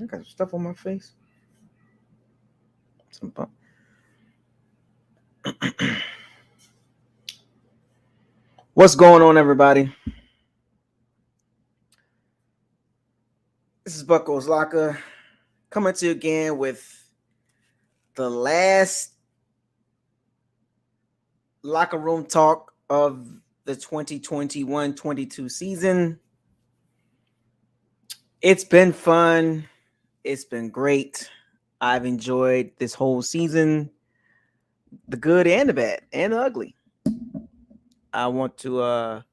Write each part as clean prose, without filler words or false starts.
I got stuff on my face. Some bump. What's going on, everybody? This is Bucko's Locker coming to you again with the last locker room talk of the 2021-22 season. It's been fun. It's been great. I've enjoyed this whole season, the good and the bad and the ugly. I want to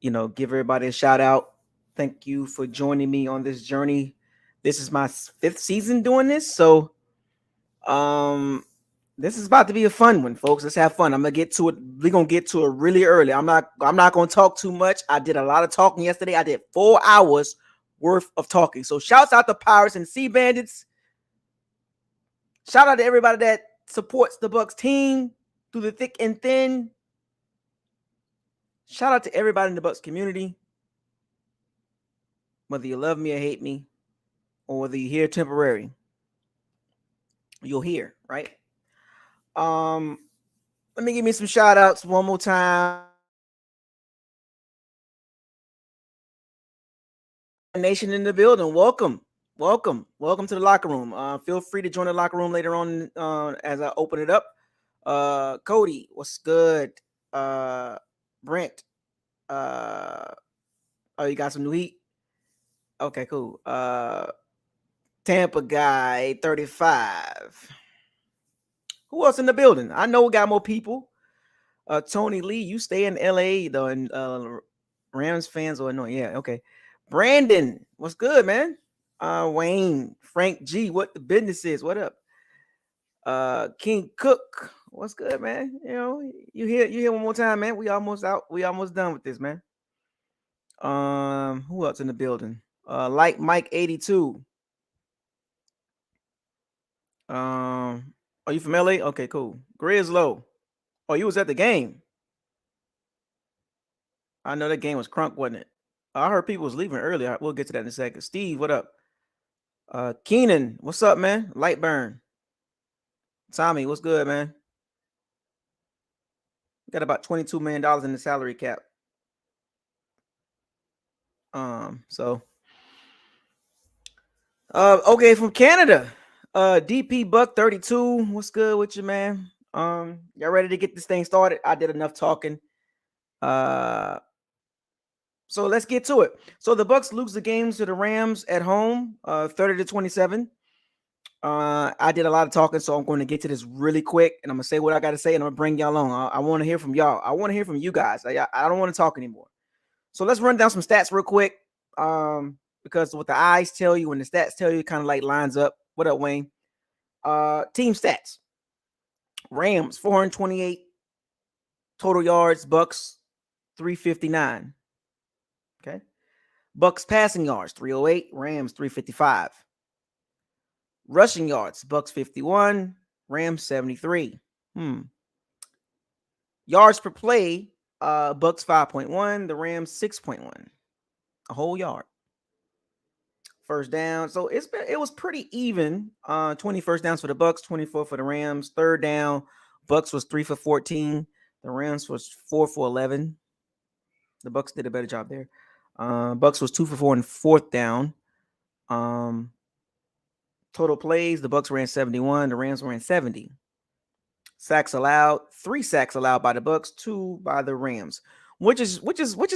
give everybody a shout out. Thank you for joining me on this journey. This is my 5th season doing this, so this is about to be a fun one, folks. Let's have fun. I'm gonna get to it. We're gonna get to it really early. I'm not gonna talk too much. I did a lot of talking yesterday. I did 4 hours worth of talking. So shouts out to Pirates and Sea Bandits. Shout out to everybody that supports the Bucks team through the thick and thin. Shout out to everybody in the Bucks community. Whether you love me or hate me, or whether you're here temporary, you'll hear, right? Let me give me some shout outs one more time. Nation in the building, welcome to the locker room. Feel free to join the locker room later on as I open it up. Cody, what's good? Brent, oh, you got some new heat? Okay, cool. Tampa guy 35. Who else in the building? I know we got more people. Tony Lee, you stay in LA though, and Rams fans are annoying. Yeah, okay. Brandon, what's good, man? Wayne, Frank G, what the business is? What up? King Cook, what's good, man? You know, you hear one more time, man. We almost out. We almost done with this, man. Who else in the building? Like Mike 82. Are you from LA? Okay, cool. Grizzlo. Oh, you was at the game. I know that game was crunk, wasn't it? I heard people was leaving early. We'll get to that in a second. Steve, what up? Keenan, what's up, man? Lightburn. Tommy, what's good, man? Got about $22 million in the salary cap. Okay, from Canada. DP Buck 32. What's good with you, man? Y'all ready to get this thing started? I did enough talking. So let's get to it. So the Bucks lose the games to the Rams at home, 30-27. I did a lot of talking, so I'm going to get to this really quick, and I'm gonna say what I got to say, and I'm gonna bring y'all along. I want to hear from y'all. I want to hear from you guys. I don't want to talk anymore. So let's run down some stats real quick. Because what the eyes tell you and the stats tell you kind of like lines up. What up, Wayne? Team stats. Rams 428 total yards. Bucks 359. Okay. Bucks passing yards 308. Rams 355. Rushing yards, Bucks 51, Rams 73. Yards per play, Bucks 5.1, the Rams 6.1. A whole yard. First down. So it was pretty even. 20 first downs for the Bucks, 24 for the Rams. Third down, Bucks was 3 for 14. The Rams was 4 for 11. The Bucks did a better job there. Bucks was 2 for 4 in fourth down. Total plays, the Bucks ran 71, the Rams ran 70. Sacks allowed, 3 sacks allowed by the Bucks, 2 by the Rams, which is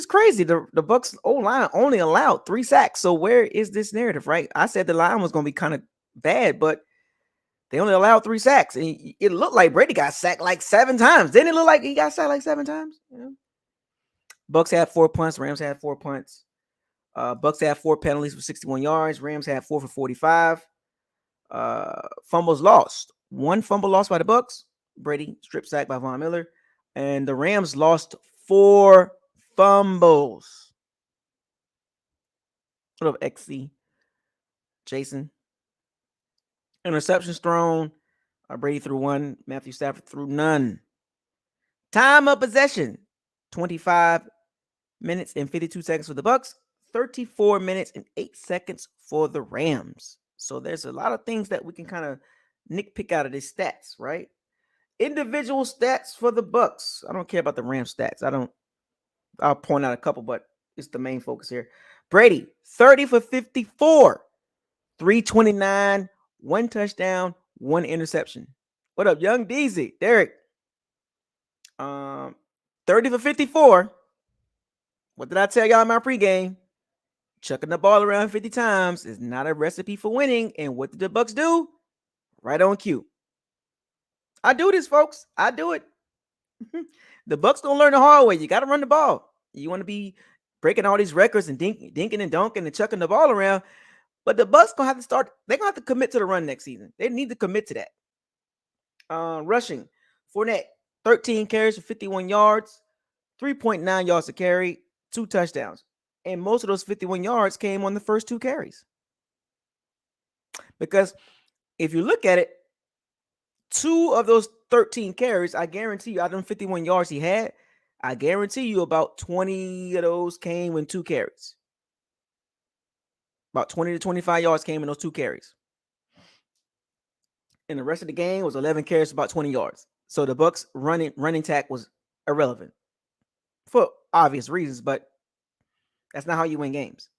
crazy. The Bucks O-line only allowed 3 sacks. So where is this narrative, right? I said the line was going to be kind of bad, but they only allowed 3 sacks. And it looked like Brady got sacked like 7 times. Didn't it look like he got sacked like 7 times? Yeah. Bucks had 4 punts, Rams had 4 punts. Bucks had 4 penalties for 61 yards. Rams had 4 for 45. Fumbles lost. 1 fumble lost by the Bucks. Brady strip sack by Von Miller. And the Rams lost 4 fumbles. What up, XC? Jason. Interceptions thrown. Brady threw 1. Matthew Stafford threw none. Time of possession. 25 minutes and 52 seconds for the Bucks. 34 minutes and 8 seconds for the Rams. So there's a lot of things that we can kind of nitpick out of these stats, right? Individual stats for the Bucks. I don't care about the Rams stats. I'll point out a couple, but it's the main focus here. Brady, 30 for 54, 329, one touchdown, one interception. What up, Young DZ? Derek. 30 for 54. What did I tell y'all in my pregame? Chucking the ball around 50 times is not a recipe for winning. And what did the Bucks do? Right on cue. I do this, folks. I do it. The Bucks don't learn the hard way. You got to run the ball. You want to be breaking all these records and dinking and dunking and chucking the ball around. But the Bucks gonna have to start. They're gonna have to commit to the run next season. They need to commit to that. Rushing, Fournette, 13 carries for 51 yards, 3.9 yards to carry, 2 touchdowns. And most of those 51 yards came on the first 2 carries. Because if you look at it, 2 of those 13 carries, I guarantee you, out of them 51 yards he had, I guarantee you about 20 of those came in 2 carries. About 20 to 25 yards came in those 2 carries. And the rest of the game was 11 carries, about 20 yards. So the Bucks running attack was irrelevant for obvious reasons, but that's not how you win games.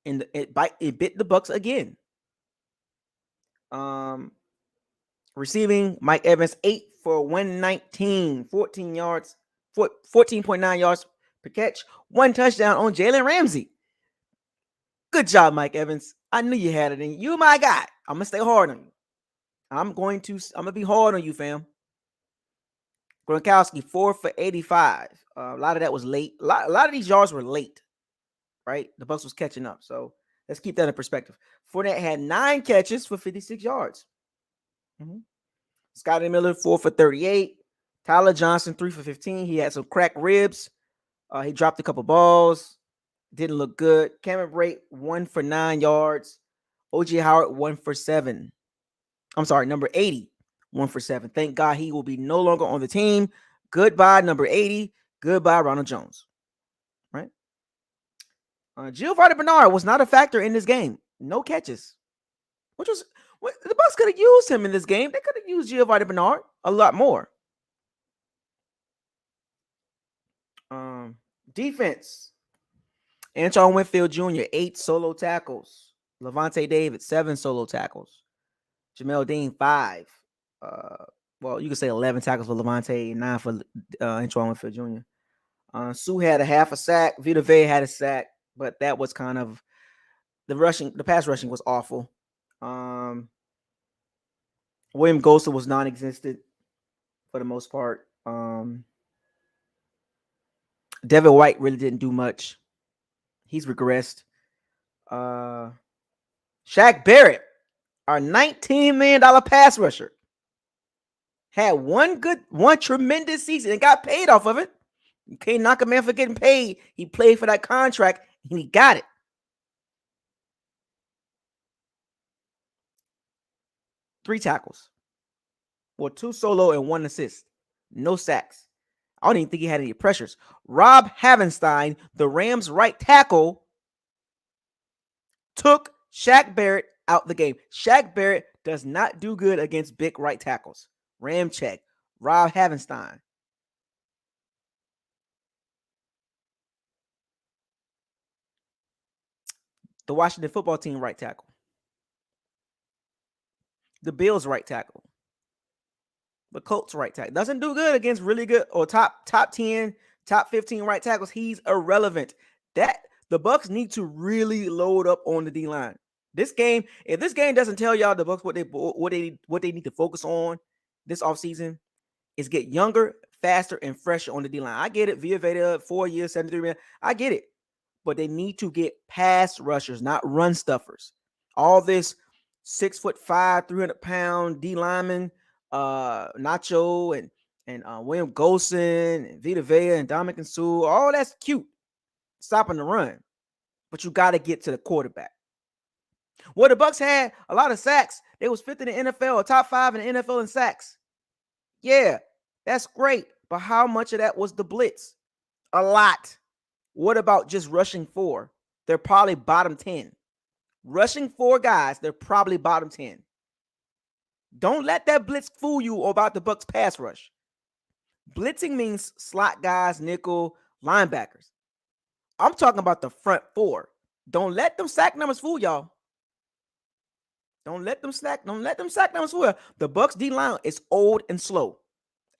And it bit the Bucks again. Receiving, Mike Evans, 8 for 119, 14 yards, 14.9 yards per catch, 1 touchdown on Jalen Ramsey. Good job, Mike Evans. I knew you had it in you. My guy. I'm gonna stay hard on you. I'm gonna be hard on you, fam. Gronkowski, 4 for 85. A lot of that was late. A lot of these yards were late, right? The Bucks was catching up. So let's keep that in perspective. Fournette had 9 catches for 56 yards. Scotty Miller, 4 for 38. Tyler Johnson, 3 for 15. He had some cracked ribs. He dropped a couple balls. Didn't look good. Cameron Brate, 1 for 9 yards. O.J. Howard, 1 for 7. I'm sorry, number 80, 1 for 7. Thank God he will be no longer on the team. Goodbye, number 80. Goodbye, Ronald Jones. Right? Giovanni Bernard was not a factor in this game. No catches. The Bucks could have used him in this game. They could have used Giovanni Bernard a lot more. Defense. Antoine Winfield Jr., 8 solo tackles. Levante David, 7 solo tackles. Jamel Dean, 5. Well, you could say 11 tackles for Levante, 9 for Antoine Winfield Jr. Sue had a half a sack. Vita Vea had a sack, but that was kind of the pass rushing was awful. William Gosa was non-existent for the most part. Devin White really didn't do much. He's regressed. Shaq Barrett, our $19 million pass rusher, had one tremendous season and got paid off of it. You can't knock a man for getting paid. He played for that contract and he got it. Three tackles. Well, 2 solo and 1 assist. No sacks. I don't even think he had any pressures. Rob Havenstein, the Rams' right tackle, took Shaq Barrett out the game. Shaq Barrett does not do good against big right tackles. Ram check. Rob Havenstein. The Washington football team right tackle. The Bills right tackle. The Colts right tackle. Doesn't do good against really good or top 10, top 15 right tackles. He's irrelevant. The Bucks need to really load up on the D-line. This game, if this game doesn't tell y'all the Bucks what they need to focus on this offseason, is get younger, faster, and fresher on the D-line. I get it. Via Veda, 4 years, 73 million. I get it. But they need to get pass rushers, not run stuffers. All this 6'5", 300-pound D lineman, Nacho and William Golson and Vita Vea and Dominic and Sue, all that's cute, stopping the run. But you got to get to the quarterback. Well, the Bucks had a lot of sacks. They was 5th in the NFL, or top 5 in the NFL in sacks. Yeah, that's great. But how much of that was the blitz? A lot. What about just rushing 4? they're probably bottom 10. Rushing 4 guys, they're probably bottom 10. Don't let that blitz fool you about the Bucs pass rush. Blitzing means slot guys, nickel, linebackers. I'm talking about the front 4. Don't let them sack numbers fool y'all. Don't let them sack numbers fool y'all. The Bucs D line is old and slow.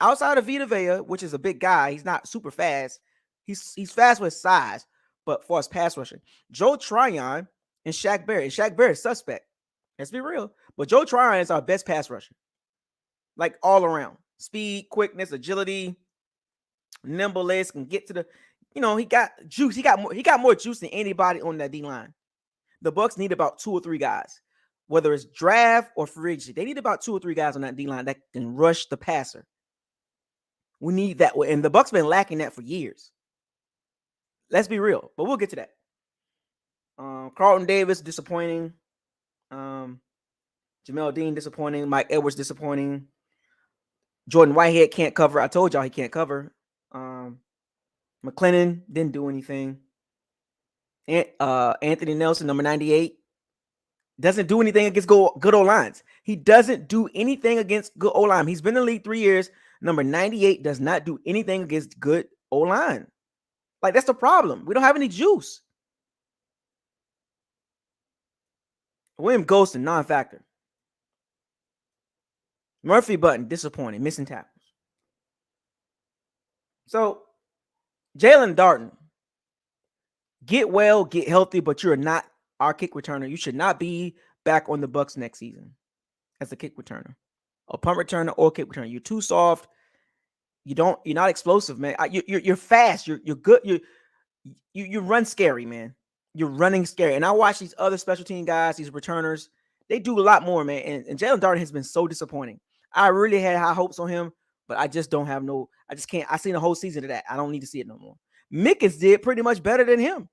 Outside of Vita Vea, which is a big guy, he's not super fast. He's fast with size, but for his pass rushing, Joe Tryon and Shaq Barrett. And Shaq Barrett is suspect. Let's be real. But Joe Tryon is our best pass rusher. Like all around. Speed, quickness, agility, nimbleness, can get to the, he got juice. He got more juice than anybody on that D-line. The Bucs need about 2 or 3 guys. Whether it's draft or free agency, they need about 2 or 3 guys on that D-line that can rush the passer. We need that. And the Bucs been lacking that for years. Let's be real. But we'll get to that. Carlton Davis, disappointing. Jamel Dean, disappointing. Mike Edwards, disappointing. Jordan Whitehead can't cover. I told y'all he can't cover. McLennan didn't do anything. Anthony Nelson, number 98, doesn't do anything against good O-lines. He doesn't do anything against good O-line. He's been in the league 3 years. Number 98 does not do anything against good O-line. Like, that's the problem. We don't have any juice. William Golston, non-factor. Murphy Button, disappointing, missing tackles. So, Jalen Darton, get well, get healthy, but you're not our kick returner. You should not be back on the Bucs next season as a kick returner, a punt returner or kick returner. You're too soft. You're not explosive, man. You're fast. You're good. You run scary, man. You're running scary. And I watch these other special team guys, these returners. They do a lot more, man. And Jalen Darton has been so disappointing. I really had high hopes on him, but I just don't have I just can't. I seen the whole season of that. I don't need to see it no more. Mickens did pretty much better than him.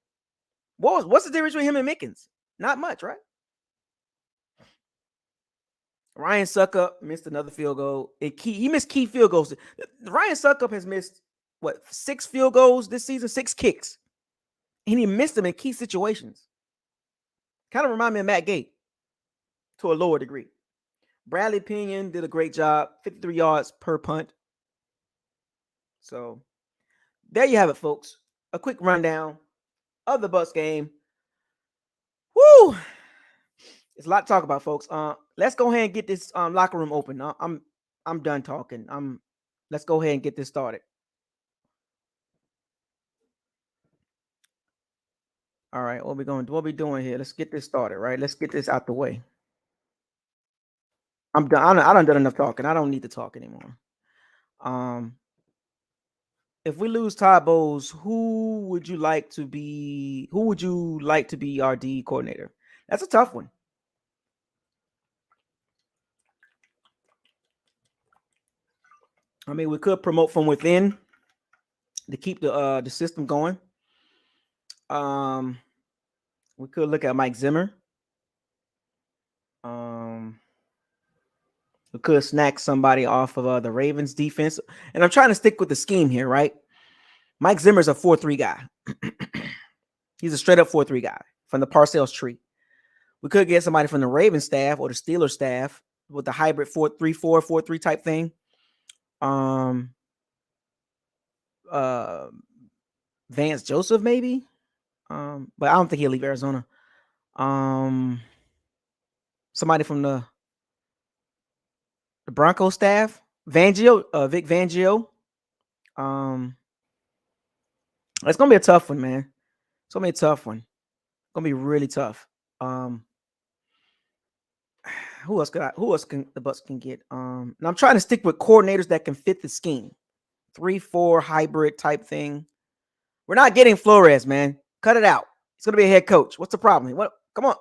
What's the difference between him and Mickens? Not much, right? Ryan Suckup missed another field goal. He missed key field goals. Ryan Suckup has missed, 6 field goals this season, 6 kicks. And he missed them in key situations. Kind of remind me of Matt Gay to a lower degree. Bradley Pinion did a great job, 53 yards per punt. So there you have it, folks. A quick rundown of the Bucs game. Woo! It's a lot to talk about, folks. Let's go ahead and get this locker room open. I'm done talking. Let's go ahead and get this started. All right, what we doing here? Let's get this started, right? Let's get this out the way. I'm done. I done enough talking. I don't need to talk anymore. If we lose Todd Bowles, who would you like to be our D coordinator? That's a tough one. I mean, we could promote from within to keep the system going. We could look at Mike Zimmer. We could snack somebody off of the Ravens defense. And I'm trying to stick with the scheme here, right? Mike Zimmer's a 4-3 guy. He's a straight up 4-3 guy from the Parcells tree. We could get somebody from the Ravens staff or the Steelers staff with the hybrid 4-3-4, 4-3 type thing. Vance Joseph, maybe. But I don't think he'll leave Arizona. Somebody from the Broncos staff, Vic Fangio. It's gonna be a tough one, man. It's gonna be a tough one. It's gonna be really tough. Who else can the Bucs can get? And I'm trying to stick with coordinators that can fit the scheme. 3-4 hybrid type thing. We're not getting Flores, man. Cut it out. It's gonna be a head coach. What's the problem? What? Come on.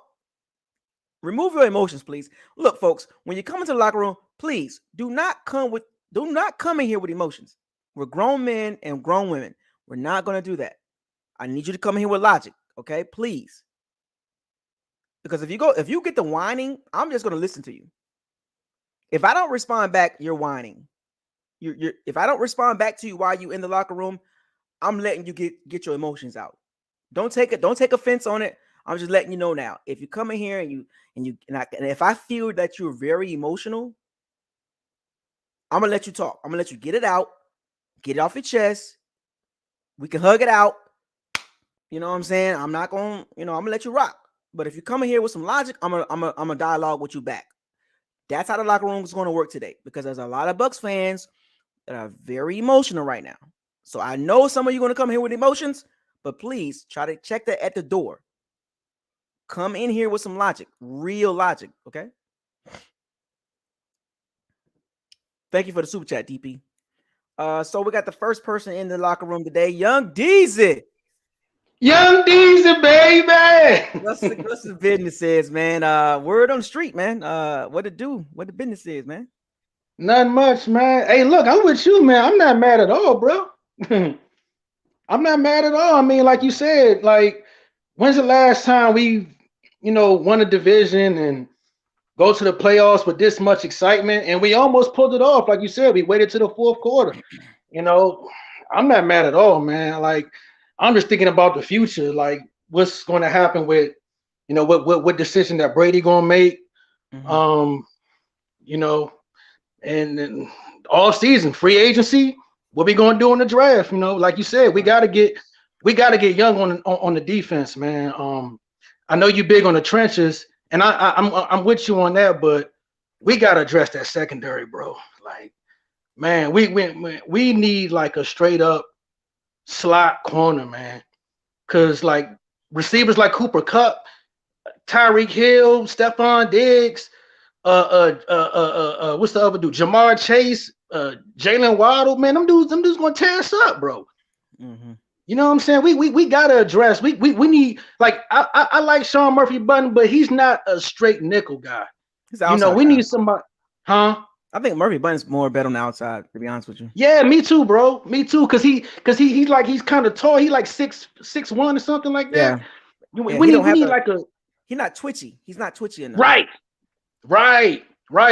Remove your emotions, please. Look, folks, when you come into the locker room, please do not come in here with emotions. We're grown men and grown women. We're not going to do that. I need you to come in here with logic, okay? Please. Because if you get the whining, I'm just going to listen to you. If I don't respond back, you're whining. If I don't respond back to you while you're in the locker room, I'm letting you get your emotions out. Don't take offense on it. I'm just letting you know now. If you come in here and if I feel that you're very emotional, I'm gonna let you talk. I'm gonna let you get it out, get it off your chest. We can hug it out. You know what I'm saying? I'm not gonna, I'm gonna let you rock. But if you come in here with some logic, I'm gonna dialogue with you back. That's how the locker room is going to work today, because there's a lot of Bucks fans that are very emotional right now. So I know some of you are going to come here with emotions, but please try to check that at the door. Come in here with some logic, real logic, okay? Thank you for the super chat, DP. So we got the first person in the locker room today, Young Deezy. Young Deezy, baby. What's the business is, man? Word on the street, man. What it do? What the business is, man? Not much, man. Hey, look, I'm with you, man. I'm not mad at all, bro. I'm not mad at all. I mean, like you said, like, when's the last time we, won a division and go to the playoffs with this much excitement? And we almost pulled it off. Like you said, we waited to the fourth quarter. I'm not mad at all, man. Like, I'm just thinking about the future, like what's going to happen with, what decision that Brady gonna make. Mm-hmm. And all season free agency. What we gonna do in the draft? Like you said, we gotta get young on the defense, man. I know you big on the trenches, and I'm with you on that, but we gotta address that secondary, bro. Like, man, we need like a straight up slot corner, man. Cause like receivers like Cooper Kupp, Tyreek Hill, Stephon Diggs, what's the other dude? Jamar Chase, Jalen Waddle, man, them dudes gonna tear us up, bro. Mm-hmm. You know what I'm saying? We gotta address. We need, like, I like Sean Murphy Button, but he's not a straight nickel guy. We need somebody, huh? I think Murphy Button's more better on the outside, to be honest with you. Yeah, me too, bro. Me too. Cause he's kind of tall. He like 6'1" or something like that. Yeah. We need like a. He's not twitchy. He's not twitchy enough. Right.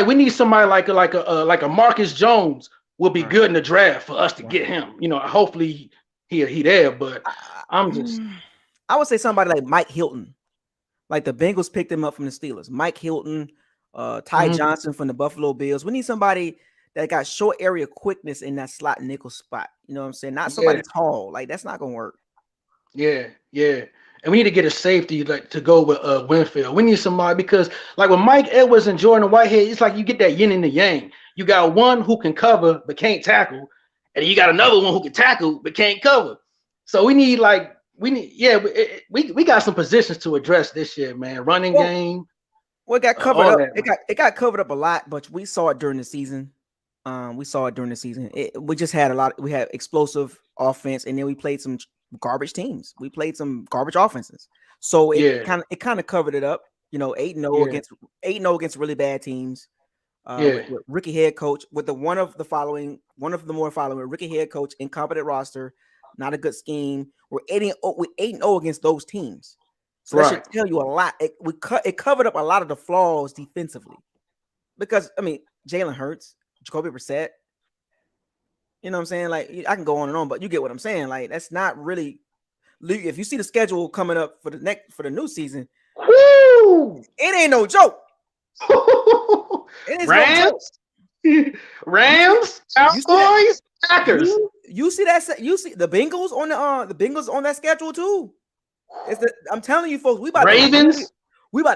We need somebody like a Marcus Jones will be good in the draft for us to get him. Hopefully he there. But I would say somebody like Mike Hilton. Like the Bengals picked him up from the Steelers. Mike Hilton. Ty Johnson from the Buffalo Bills. We need somebody that got short area quickness in that slot nickel spot. You know what I'm saying? Not somebody tall. Like, that's not gonna work. Yeah. And we need to get a safety to go with Winfield. We need somebody, because like with Mike Edwards and Jordan Whitehead, it's like you get that yin and the yang. You got one who can cover but can't tackle, and you got another one who can tackle but can't cover. So we got some positions to address this year, man. Running game. Well, it got covered up. It got covered up a lot, but we saw it during the season. We just had we had explosive offense, and then we played some garbage teams. We played some garbage offenses. So it kind of covered it up. 8-0 against really bad teams. With rookie head coach, with one of the more following rookie head coach, incompetent roster, not a good scheme. We're 8-0 against those teams. So that should tell you a lot. It covered up a lot of the flaws defensively, because Jalen Hurts, Jacoby Brissett. You know what I'm saying? Like, I can go on and on, but you get what I'm saying. Like, that's not really. If you see the schedule coming up for the new season, woo! It ain't no joke. It is Rams, no joke. Rams, Cowboys, Packers. You see that? You see the Bengals on that schedule too. I'm telling you, folks, we about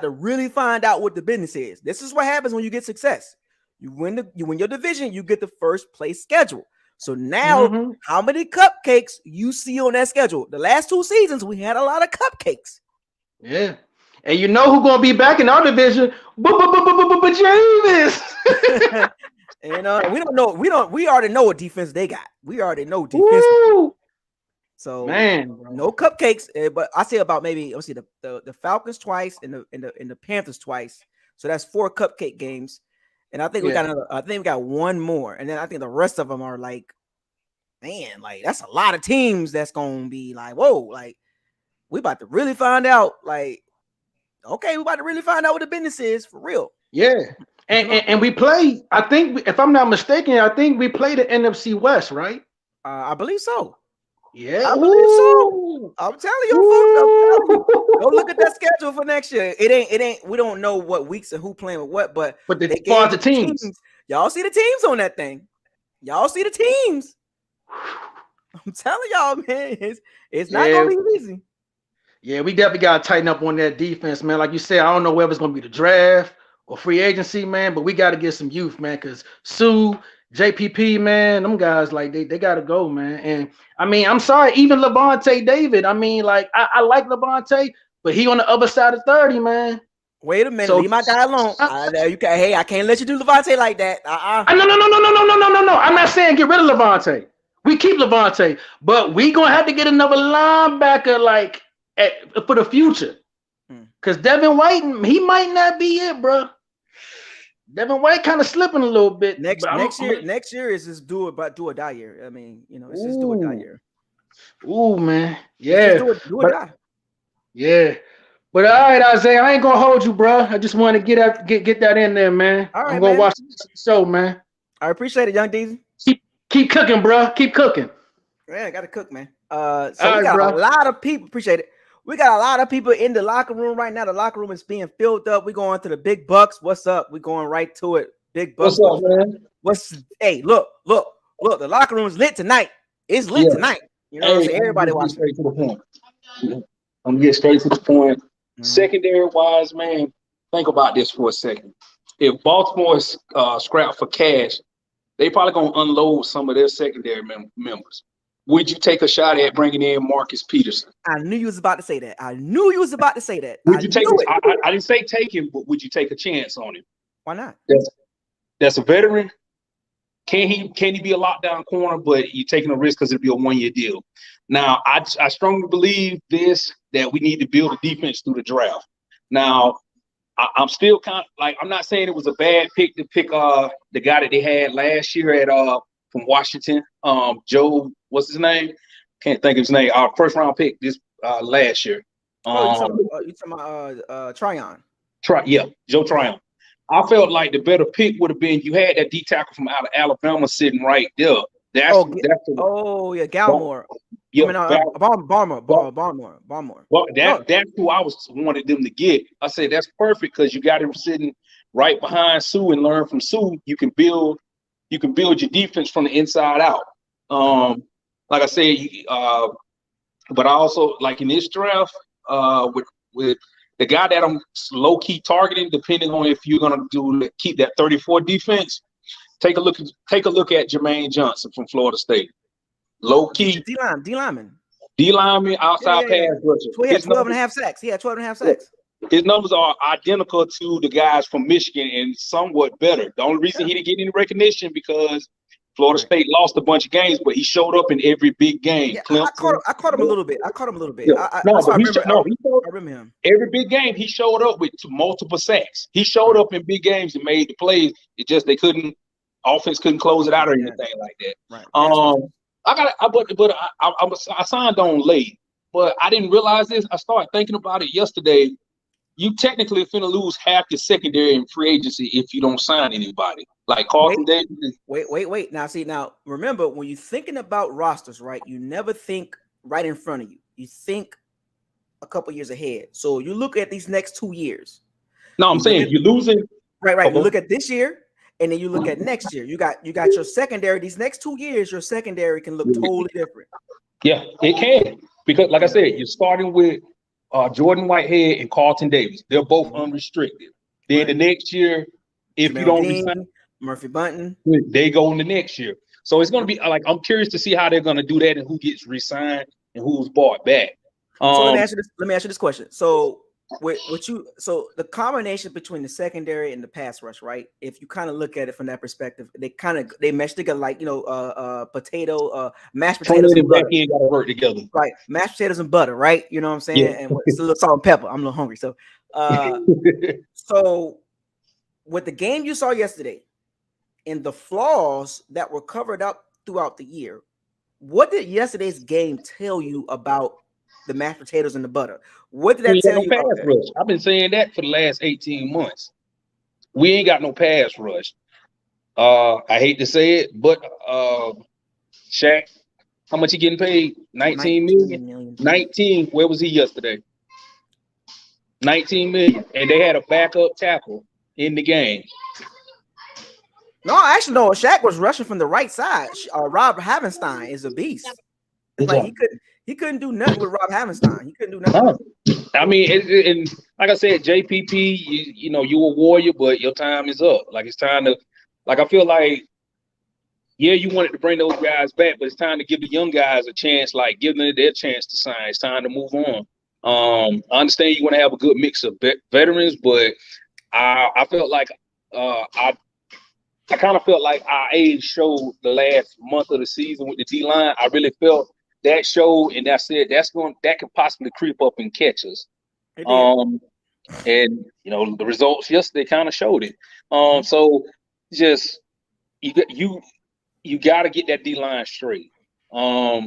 to really find out what the business is. This is what happens when you get success. You win your division, you get the first place schedule. So now, how many cupcakes you see on that schedule? The last 2 seasons, we had a lot of cupcakes. Yeah, and you know who's gonna be back in our division? Jameis. We don't know. We already know what defense they got. We already know defense. So, man, no cupcakes, but I say about maybe let's see the Falcons twice and the Panthers twice. So that's 4 cupcake games, and I think we got one more, and then I think the rest of them are like, man, like that's a lot of teams. That's gonna be like, whoa, like we about to really find out. Like, okay, we about to really find out what the business is for real. Yeah, and we play. I think if I'm not mistaken, I think we play the NFC West, right? I believe so. Yeah. I believe so. Ooh. I'm telling you, folks. I'm telling you. Go look at Ooh. that schedule for next year. It ain't. We don't know what weeks and who playing with what, but But they as far gave as the us the teams, teams. Y'all see the teams on that thing. Y'all see the teams. I'm telling y'all, man, it's not yeah, gonna be easy. yeah, we definitely gotta tighten up on that defense, man. Like you said, I don't know whether it's gonna be the draft or free agency, man, but we gotta get some youth, man. Cause Sue, JPP, man, them guys like they gotta go, man. And I mean, I'm sorry, even Levante David. I mean, like I like Levante, but he on the other side of 30, man. Wait a minute, So leave my guy alone. Hey, I can't let you do Levante like that. no. I'm not saying get rid of Levante. We keep Levante, but we gonna have to get another linebacker like for the future. Cause Devin White, he might not be it, bro. Devin White kind of slipping a little bit. Next But next year is just do or die year. I mean, it's just do or die ooh, year. ooh, man, It's just yeah, do or but die. yeah, but all right, Isaiah, I ain't gonna hold you, bro. I just want to get that in there, man. All I'm right, gonna man. watch the show, man. I appreciate it, Young Deezy. Keep cooking, bro. Keep cooking. Yeah, I gotta cook, man. So All we right, got a bro. lot of people. Appreciate it. We got a lot of people in the locker room right now. The locker room is being filled up. We going to the big bucks. What's up? We going right to it. Big bucks. What's up, man? Hey, look. The locker room is lit tonight. It's lit Yeah. tonight. You know what I'm Hey, saying? I'm Everybody gonna get watching. straight to the point. I'm gonna get straight to the point. Secondary wise, man, think about this for a second. If Baltimore's scrapped for cash, they probably gonna unload some of their secondary members. Would you take a shot at bringing in Marcus Peterson? I knew you was about to say that. I knew you was about to say that. Would I you take? knew it. I didn't say take him, but would you take a chance on him? Why not? That's a veteran. Can he be a lockdown corner? But you're taking a risk because it'll be a 1-year deal. Now, I strongly believe that we need to build a defense through the draft. Now, I'm still kind of like, I'm not saying it was a bad pick to pick the guy that they had last year at from Washington, Joe, what's his name? Can't think of his name. Our first round pick this last year. You talking about Tryon? Joe Tryon. I felt like the better pick would have been you had that D tackle from out of Alabama sitting right there. That's Gallimore. Yeah, Barmore. Well, that's who I wanted them to get. I said that's perfect because you got him sitting right behind Sue and learn from Sue. You can build your defense from the inside out. Like I said, but I also like in this draft with the guy that I'm low key targeting, depending on if you're gonna keep that 34 defense. Take a look at Jermaine Johnson from Florida State. Low key D lineman. D lineman, outside pass rusher. He had 12 and a half sacks. His numbers are identical to the guys from Michigan and somewhat better. The only reason he didn't get any recognition because Florida State lost a bunch of games, but he showed up in every big game. Yeah, I caught him a little bit. Yeah. I remember him. Every big game he showed up with multiple sacks. He showed up in big games and made the plays. It just offense couldn't close it out or anything like that. Right. I signed on late, but I didn't realize this. I started thinking about it yesterday. You technically finna lose half your secondary in free agency if you don't sign anybody. Like Carlton Davis. Wait. Now remember, when you're thinking about rosters, right? You never think right in front of you. You think a couple years ahead. So you look at these next 2 years. No, I'm saying you're losing. Right. You look at this year. And then you look at next year. You got your secondary. These next 2 years, your secondary can look totally different. Yeah, it can. Because like I said, you're starting with Jordan Whitehead and Carlton Davis. They're both unrestricted. Then the next year, if Jamel you don't Dean, resign, Murphy Bunton, they go in the next year. So it's going to be like, I'm curious to see how they're going to do that and who gets re-signed and who's bought back. So let me ask you this question. So so the combination between the secondary and the pass rush, right? If you kind of look at it from that perspective, they mesh together like mashed potatoes and butter. Got to work together, right? Mashed potatoes and butter, right? You know what I'm saying? Yeah. And it's a little salt and pepper. I'm a little hungry, so so with the game you saw yesterday and the flaws that were covered up throughout the year, what did yesterday's game tell you about the mashed potatoes and the butter? What did that tell you about that? Rush. I've been saying that for the last 18 months. We ain't got no pass rush. I hate to say it, but Shaq, How much he getting paid? 19 million. 19. Where was he yesterday? 19 million. And they had a backup tackle in the game. No, actually, no. Shaq was rushing from the right side. Rob Havenstein is a beast. Like he couldn't do nothing with Rob Havenstein. He couldn't do nothing. I mean, and like I said, JPP, you know, you a warrior, but your time is up. Like it's time to, like I feel like, yeah, you wanted to bring those guys back, but it's time to give the young guys a chance. Like give them their chance to sign. It's time to move on. I understand you want to have a good mix of veterans, but I felt like I kind of felt like our age showed the last month of the season with the D line. I really felt that showed, and that said that could possibly creep up and catch us. And you know the results yesterday kind of showed it. So just you got to get that D line straight. Now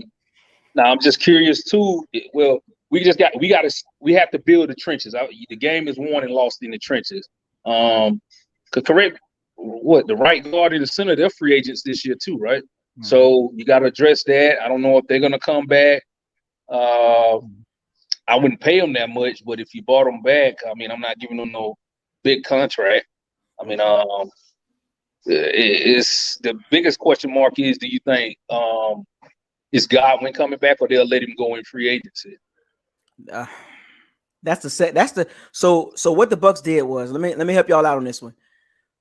I'm just curious too. Well, we have to build the trenches. The game is won and lost in the trenches. Correct. What the right guard and the center, they're free agents this year too, right? Mm-hmm. So you got to address that. I don't know if they're gonna come back. I wouldn't pay them that much, but if you bought them back, I mean, I'm not giving them no big contract. I mean, it's the biggest question mark is: do you think is Godwin coming back, or they'll let him go in free agency? So what the Bucks did was let me help y'all out on this one.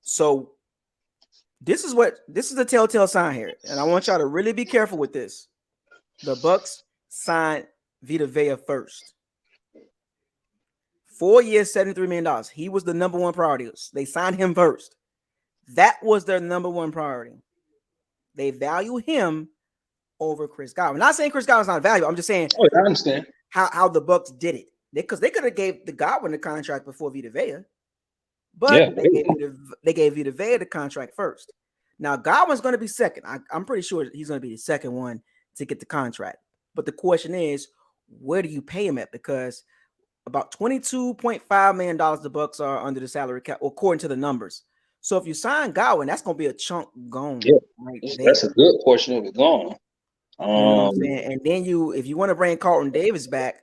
So this is the telltale sign here, and I want y'all to really be careful with this. The Bucks signed Vita Vea first. 4 years, $73 million. He was the number one priority. They signed him first. That was their number one priority. They value him over Chris Godwin. I'm not saying Chris Godwin's not valuable. I'm just saying I understand how the Bucks did it. Because they could have gave the Godwin the contract before Vita Vea. But they gave Vita Vea the contract first. Now, Godwin's going to be second. I'm pretty sure he's going to be the second one to get the contract. But the question is, where do you pay him at? Because about $22.5 million the Bucks are under the salary cap, according to the numbers. So if you sign Godwin, that's going to be a chunk gone. Yeah, right there. That's a good portion of it gone. You know what I'm saying? And then if you want to bring Carlton Davis back,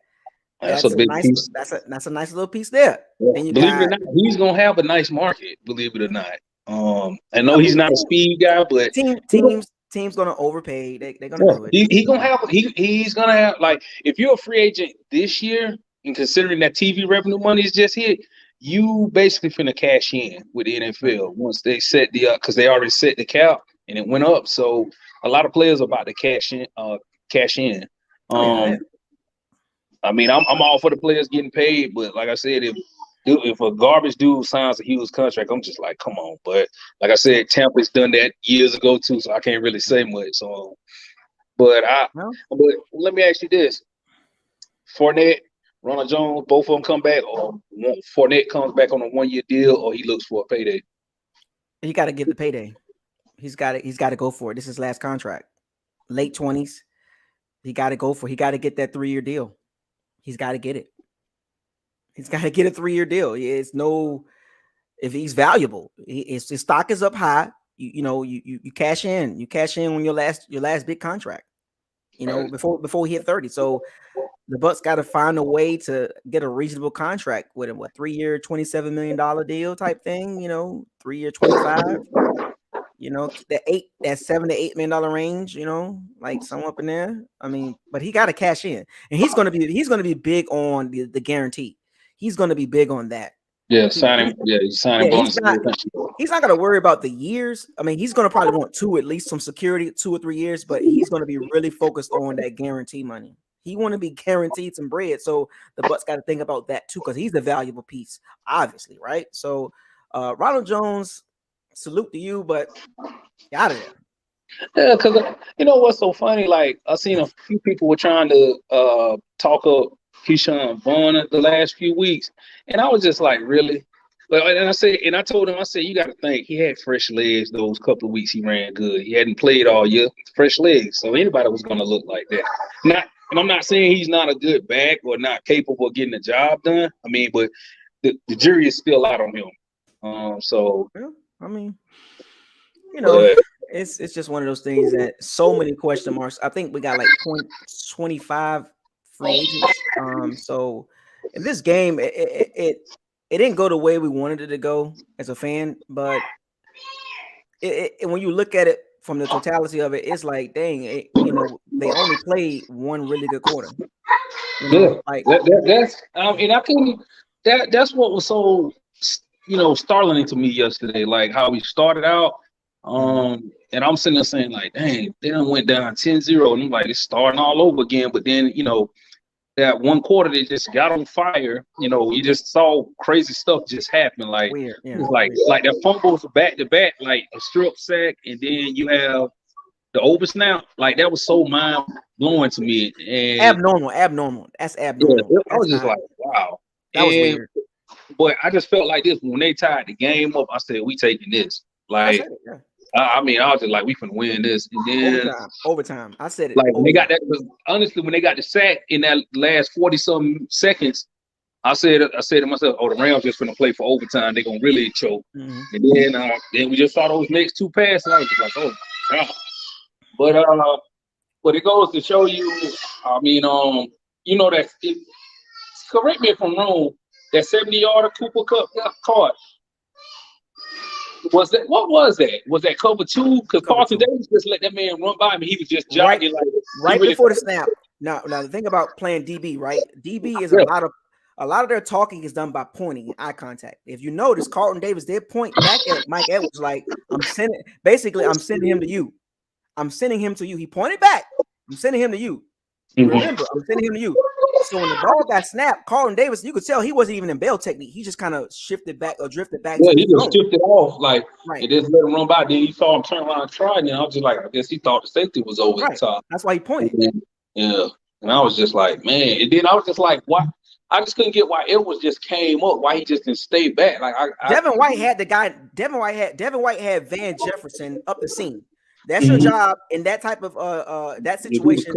that's a big piece. That's a nice little piece there. Yeah. Believe it or not, he's gonna have a nice market. Believe it or not, I know he's not a speed guy, but teams gonna overpay. They're gonna do it. He's gonna have like if you're a free agent this year, and considering that TV revenue money is just hit, you basically finna cash in with the NFL once they set the because they already set the cap and it went up. So a lot of players are about to cash in. I mean, I'm all for the players getting paid, but like I said, if a garbage dude signs a huge contract, I'm just like, come on. But like I said, Tampa's done that years ago too, so I can't really say much. So, but let me ask you this: Fournette, Ronald Jones, both of them come back, or Fournette comes back on a 1-year deal, or he looks for a payday? He got to get the payday. He's got to go for it. This is his last contract, late 20s. He got to go for. He got to get that 3-year deal. He's got to get it. He's got to get a 3-year deal. It's no, if he's valuable, his stock is up high. You cash in. You cash in on your last big contract. Before he hit 30. So the Bucks got to find a way to get a reasonable contract with him. 3-year, $27 million deal type thing. 3-year, 25. That $7 to $8 million range, like somewhere up in there. I mean, but he got to cash in, and he's gonna be big on the guarantee. He's gonna be big on that. He's signing bonus. He's not gonna worry about the years. I mean, he's gonna probably want at least some security, 2 or 3 years, but he's gonna be really focused on that guarantee money. He want to be guaranteed some bread, so the Bucks got to think about that too, because he's a valuable piece, obviously, right? So, Ronald Jones. Salute to you, but out of there. Yeah, because you know what's so funny? Like I've seen a few people were trying to talk up Keyshawn Vaughn the last few weeks, and I was just like, really? And I told him, I said, you got to think he had fresh legs those couple of weeks he ran good. He hadn't played all year, fresh legs. So anybody was going to look like that. And I'm not saying he's not a good back or not capable of getting the job done. I mean, but the jury is still out on him. I mean, it's just one of those things that so many question marks. I think we got like 25 free agents. So in this game, it didn't go the way we wanted it to go as a fan, but when you look at it from the totality of it, it's like, dang, they only played one really good quarter. Like that's and I couldn't. That's what was so startling to me yesterday. Like how we started out, and I'm sitting there saying like, dang, they done went down 10-0, and I'm like, it's starting all over again. But then that one quarter they just got on fire. You just saw crazy stuff just happen. Like weird, yeah, like that fumbles back to back, like a strip sack, and then you have the over snap. Like that was so mind blowing to me. And abnormal. That's abnormal. Yeah, I was just like, wow. That was weird. But I just felt like this when they tied the game up. I said, we taking this. Like, I was just like, we finna win this. And then overtime. I said it. Like when they got that, honestly, when they got the sack in that last 40-something seconds, I said to myself, oh, the Rams just finna play for overtime. They're gonna really choke. And then we just saw those next two passes. I was just like, oh, God. But it goes to show you, I mean, that correct me if I'm wrong, that 70-yarder Cooper Cup caught. What was that? Was that cover two? Because Carlton Davis just let that man run by me. He was just jogging right before the snap. Now the thing about playing DB, right? DB is a lot of their talking is done by pointing and eye contact. If you notice, Carlton Davis did point back at Mike Edwards like, I'm sending him to you. I'm sending him to you. He pointed back. I'm sending him to you. Remember, I'm sending him to you. So when the ball got snapped, Carlton Davis, you could tell he wasn't even in bail technique. He just kind of shifted back or drifted back. Yeah, he just shifted off, like, and just let him run by. Then he saw him turn around and try, and I was just like, I guess he thought the safety was over the top. That's why he pointed. And I was just like, man. And then I was just like, why? I just couldn't get why Edwards just came up. Why he just didn't stay back? Like Devin White had Van Jefferson up the seam. That's your job in that type of that situation.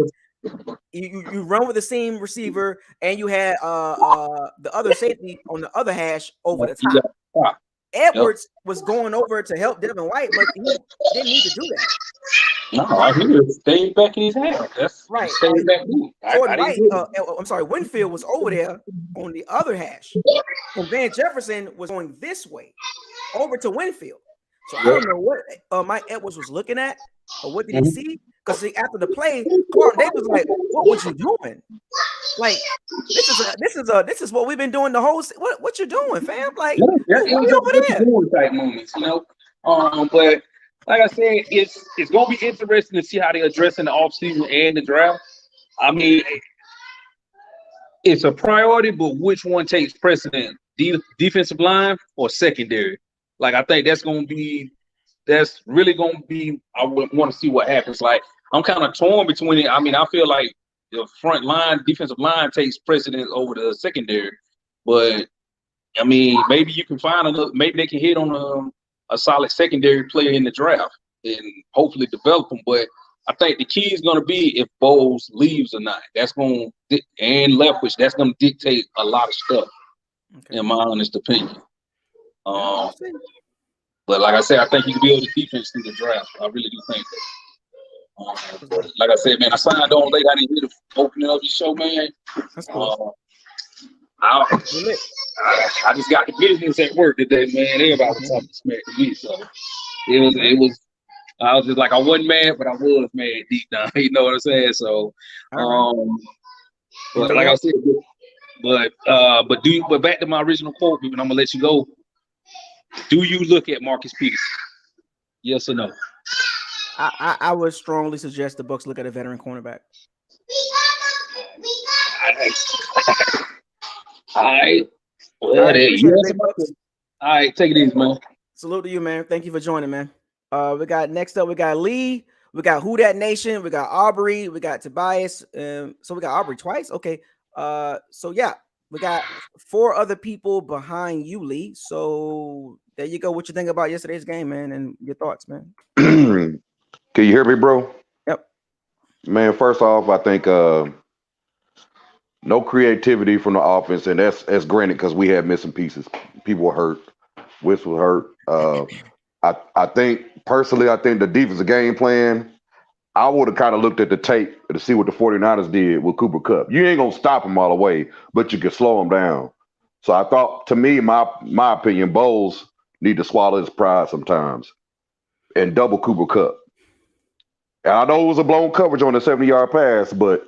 You run with the seam receiver, and you had the other safety on the other hash over the top. Edwards was going over to help Devin White, but he didn't need to do that. No, he just stayed back in his half. That's right. Winfield was over there on the other hash, and Van Jefferson was going this way over to Winfield. So I don't know what Mike Edwards was looking at, or what did he see? Because after the play, Carlton Davis was like, "What was you doing? Like this is what we've been doing the whole. What you doing, fam? Like what you over there?" Type moments, But like I said, it's gonna be interesting to see how they address in the offseason and the draft. I mean, it's a priority, but which one takes precedent? Defensive line or secondary? Like I think that's really gonna be. I would want to see what happens. Like I'm kind of torn between it. I mean, I feel like the front line, defensive line takes precedence over the secondary. But I mean, maybe you can find maybe they can hit on a solid secondary player in the draft and hopefully develop them. But I think the key is going to be if Bowles leaves or not. That's going to, and Leftwich, that's going to dictate a lot of stuff, in my honest opinion. But like I said, I think you can build a defense through the draft. I really do think that. Like I said, man, I signed on late. I didn't hear the opening of your show, man. That's cool. I just got the business at work today, man. Everybody was talking smack to me, so it was. I was just like, I wasn't mad, but I was mad deep down. You know what I'm saying? So, but like I said, but back to my original quote, and I'm gonna let you go. Do you look at Marcus Peters? Yes or no? I would strongly suggest the Bucs look at a veteran cornerback. All right. All right, take it easy, man. Salute to you, man. Thank you for joining, man. We got next up, we got Lee, we got Who Dat Nation, we got Aubrey, we got Tobias. So we got Aubrey twice. Okay. So yeah, we got 4 other people behind you, Lee. So there you go. What you think about yesterday's game, man, and your thoughts, man? Can you hear me, bro? Yep. Man, first off, I think no creativity from the offense, and that's granted because we had missing pieces. People were hurt. Witz was hurt. I think personally, I think the defensive game plan, I would have kind of looked at the tape to see what the 49ers did with Cooper Kupp. You ain't going to stop him all the way, but you can slow him down. So I thought, to me, my opinion, Bowles need to swallow his pride sometimes and double Cooper Kupp. And I know it was a blown coverage on the 70-yard pass, but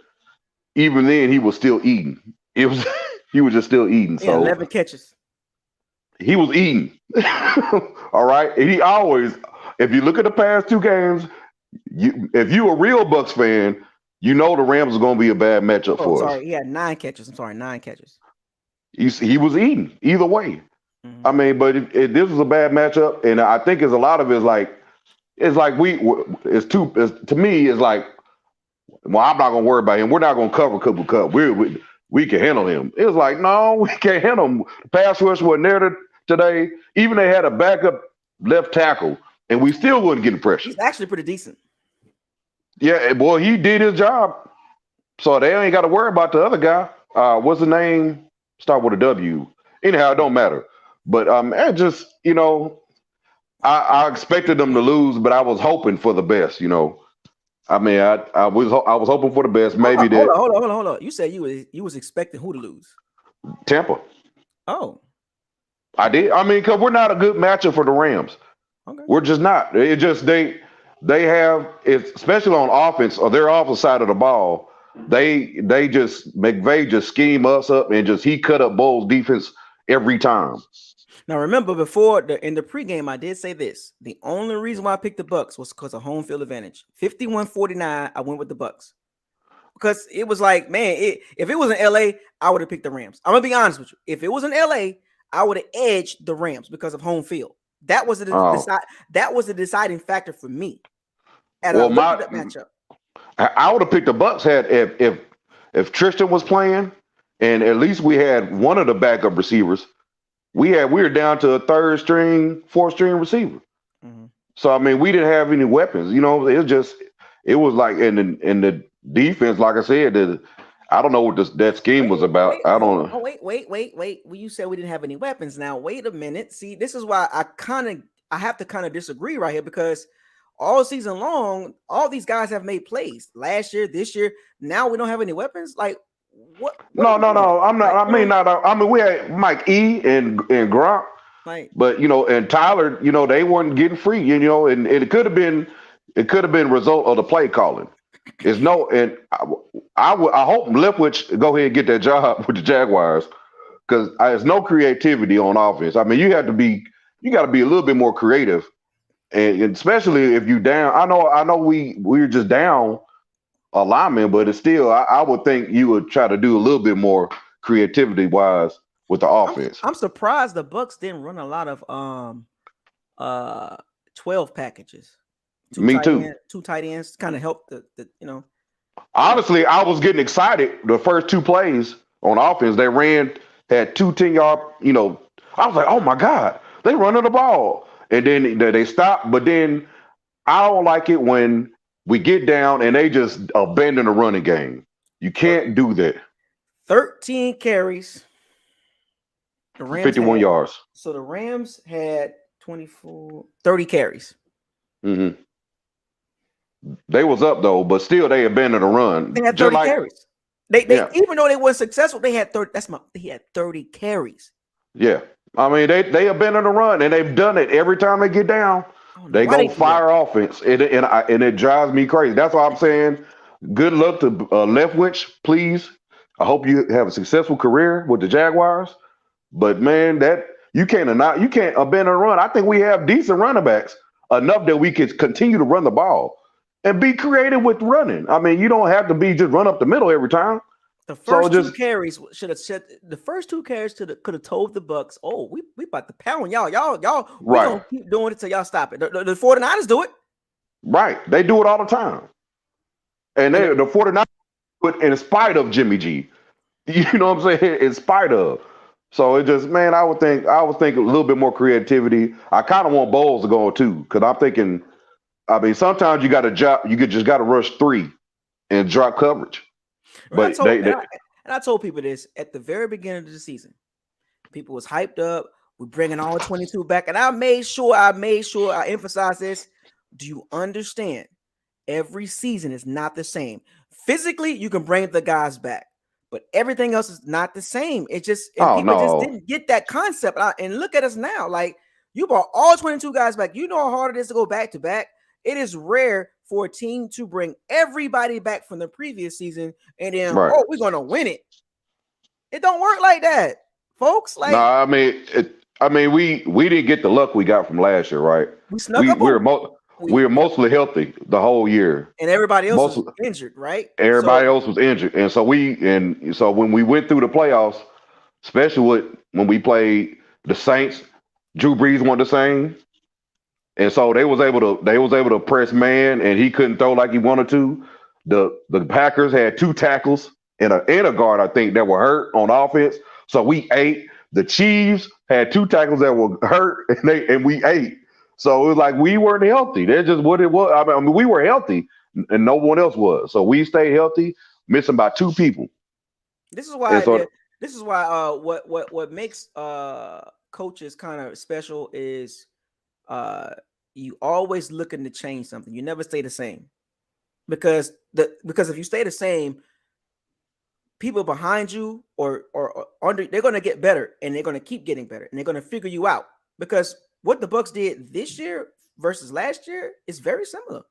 even then, he was still eating. It was he was just still eating. Yeah, So 11 catches. he was eating. All right. And he always, if you look at the past two games, if you a real Bucs fan, you know the Rams are going to be a bad matchup for us. He had 9 catches. I'm sorry, 9 catches. He was eating either way. Mm-hmm. I mean, but if this was a bad matchup, and I think it's a lot of it is like to me, it's like, well, I'm not going to worry about him. We're not going to cover Cooper Kupp. We can handle him. It was like, no, we can't handle him. The pass rush wasn't there today. Even they had a backup left tackle, and we still wasn't getting pressure. He's actually pretty decent. Yeah, boy, he did his job. So they ain't got to worry about the other guy. What's the name? Start with a W. Anyhow, it don't matter. But it just, I expected them to lose, but I was hoping for the best, I mean, I was hoping for the best. Maybe Hold on. You said you was expecting who to lose? Tampa. Oh, I did. I mean, because we're not a good matchup for the Rams. okay. We're just not. It just they have, especially on offense or their offensive side of the ball. McVay just scheme us up and he cut up Bowles' defense every time. Now remember, in the pregame, I did say this. The only reason why I picked the Bucs was because of home field advantage. 51-49, I went with the Bucs. Because it was like, man, if it was in LA, I would have picked the Rams. I'm gonna be honest with you. If it was in LA, I would have edged the Rams because of home field. That was the deciding factor for me. And I looked at that matchup. I would have picked the Bucs if Tristan was playing, and at least we had one of the backup receivers. We were down to a fourth string receiver. Mm-hmm. So I mean, we didn't have any weapons. It was like in the defense, like I said, I don't know what that scheme was about. I don't know. Oh, wait. Well, you said we didn't have any weapons. Now, wait a minute. See, this is why I have to kind of disagree right here, because all season long, all these guys have made plays last year, this year. Now we don't have any weapons. Like, what? No. I'm not. I mean, we had Mike E and Gronk, but and Tyler. They weren't getting free. And it could have been result of the play calling. And I hope Leftwich go ahead and get that job with the Jaguars, because there's no creativity on offense. I mean, you got to be a little bit more creative, and especially if you down. I know we were just down a lineman, but it's still, I would think you would try to do a little bit more creativity wise with the offense. I'm surprised the Bucs didn't run a lot of 12 packages. Me too. 2 tight ends kind of helped the. Honestly, I was getting excited the first 2 plays on offense. They had 2 10-yard, I was like, oh my God, they running the ball. And then they stopped. But then I don't like it when we get down and they just abandon the running game. You can't do that. 13 carries. The Rams 51 yards. So the Rams had 30 carries. Mm-hmm. They was up though, but still they abandoned the run. They had 30 carries. They even though they weren't successful, they had 30. They had 30 carries. Yeah. I mean, they abandoned the run, and they've done it every time they get down. They go fire offense, and it drives me crazy. That's why I'm saying, good luck to Leftwich, please. I hope you have a successful career with the Jaguars. But man, you can't abandon the run. I think we have decent running backs enough that we can continue to run the ball and be creative with running. I mean, you don't have to be just run up the middle every time. The first 2 carries should have said. The first 2 carries could have told the Bucs, "Oh, we about to pound y'all. We gonna keep doing it till y'all stop it." The 49ers do it. Right, they do it all the time, and the 49ers do it in spite of Jimmy G. You know what I'm saying? In spite of. So it just, man, I was thinking a little bit more creativity. I kind of want Bowles to go too, because I'm thinking. I mean, sometimes you got to rush 3 and drop coverage. But I told people this at the very beginning of the season. People was hyped up. We're bringing all 22 back, and I made sure I emphasized this. Do you understand? Every season is not the same. Physically, you can bring the guys back, but everything else is not the same. It just, and people just didn't get that concept. And look at us now. Like, you brought all 22 guys back. You know how hard it is to go back to back. It is rare for a team to bring everybody back from the previous season and then, oh, we're going to win it. It don't work like that, folks. Like, no, I mean, we didn't get the luck we got from last year, right? We were mostly healthy the whole year, and everybody else was injured, right? Everybody else was injured, and so when we went through the playoffs, especially when we played the Saints, Drew Brees wasn't the same, and so they was able to press man, and he couldn't throw like he wanted to. The Packers had 2 tackles and a guard, I think, that were hurt on offense, so we ate. The Chiefs had 2 tackles that were hurt, and we ate. So it was like we weren't healthy. That's just what it was. I mean, we were healthy, and no one else was. So we stayed healthy, missing by 2 people. This is why. What makes coaches kind of special is you always looking to change something. You never stay the same, because if you stay the same, people behind you or under, they're going to get better, and they're going to keep getting better, and they're going to figure you out. Because what the Bucs did this year versus last year is very similar.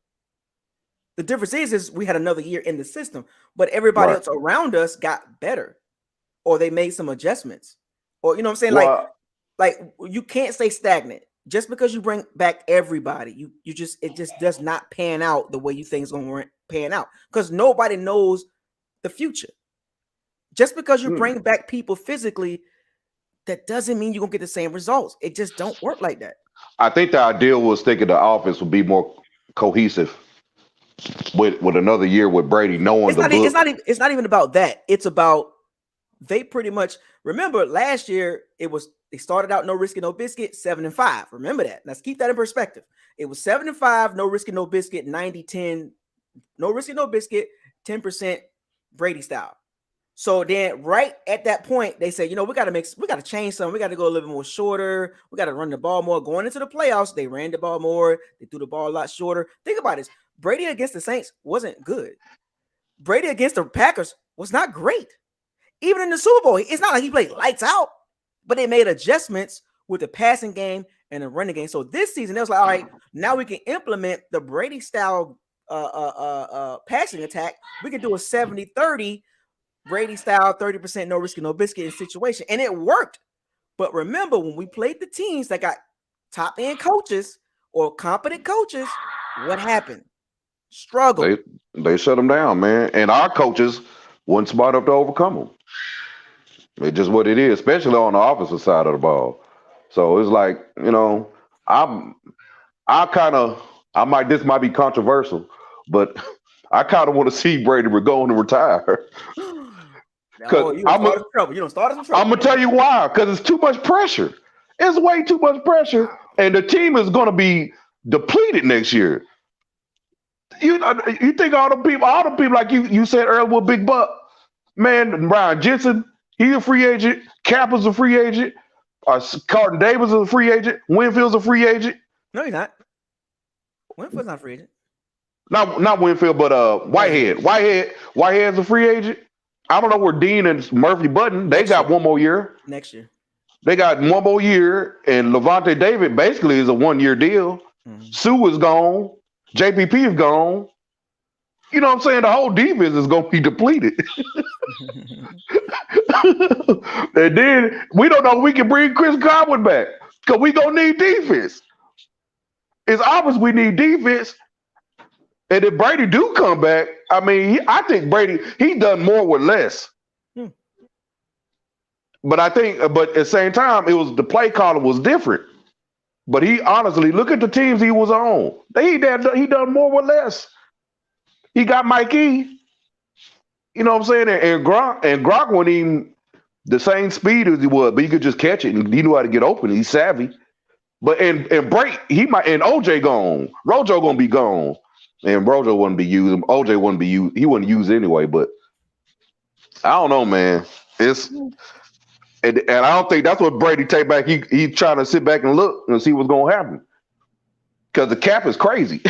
The difference is we had another year in the system, but everybody else around us got better, or they made some adjustments, or you know what I'm saying? Like you can't stay stagnant just because you bring back everybody. It just does not pan out the way you think it's going to pan out, because nobody knows the future. Just because you bring back people physically, that doesn't mean you're going to get the same results. It just don't work like that. I think the ideal was thinking the offense would be more cohesive with another year with Brady knowing it's not even about that. It's about they pretty much, remember last year they started out no risk and no biscuit 7-5. Remember that. Let's keep that in perspective. It was 7-5, no risk and no biscuit, 90-10, no risk and no biscuit, 10% Brady style. So then right at that point, they said, we got to change something. We got to go a little bit more shorter. We got to run the ball more. Going into the playoffs, they ran the ball more. They threw the ball a lot shorter. Think about this. Brady against the Saints wasn't good. Brady against the Packers was not great. Even in the Super Bowl, it's not like he played lights out, but they made adjustments with the passing game and the running game. So this season, they was like, all right, now we can implement the Brady style passing attack. We can do a 70-30 Brady style, 30% no risk and no biscuit in situation. And it worked. But remember, when we played the teams that got top end coaches or competent coaches, what happened? Struggle. They shut them down, man. And our coaches weren't smart enough to overcome them. It's just what it is, especially on the offensive side of the ball. So it's like, this might be controversial, but I kind of want to see Brady go and retire. You don't start us in trouble. I'm gonna tell you why. Because it's too much pressure. It's way too much pressure, and the team is gonna be depleted next year. You think all the people like you said earlier with Big Buck, man, Brian Jensen, he's a free agent. Kappa's a free agent. Carlton Davis is a free agent. Winfield's a free agent. No, he's not. Winfield's not a free agent. Not Winfield, but Whitehead. Whitehead's a free agent. I don't know where Dean and Murphy Button. They got one more year. Next year. They got one more year, and Levante David basically is a 1-year deal. Mm-hmm. Sue is gone. JPP is gone. You know what I'm saying? The whole defense is going to be depleted. And then we don't know if we can bring Chris Godwin back because we going to need defense. It's obvious we need defense. And if Brady do come back, I think Brady, he done more with less. But at the same time, it was the play calling was different. But he honestly, look at the teams he was on. He done more with less. He got Mikey. You know what I'm saying? And Gronk wasn't even the same speed as he was, but he could just catch it and he knew how to get open. He's savvy. But and break, he might, and OJ gone. Rojo gonna be gone. And Rojo wouldn't be used. OJ wouldn't be used. He wouldn't use anyway. But I don't know, man. And I don't think that's what Brady take back. He trying to sit back and look and see what's gonna happen. because the cap is crazy.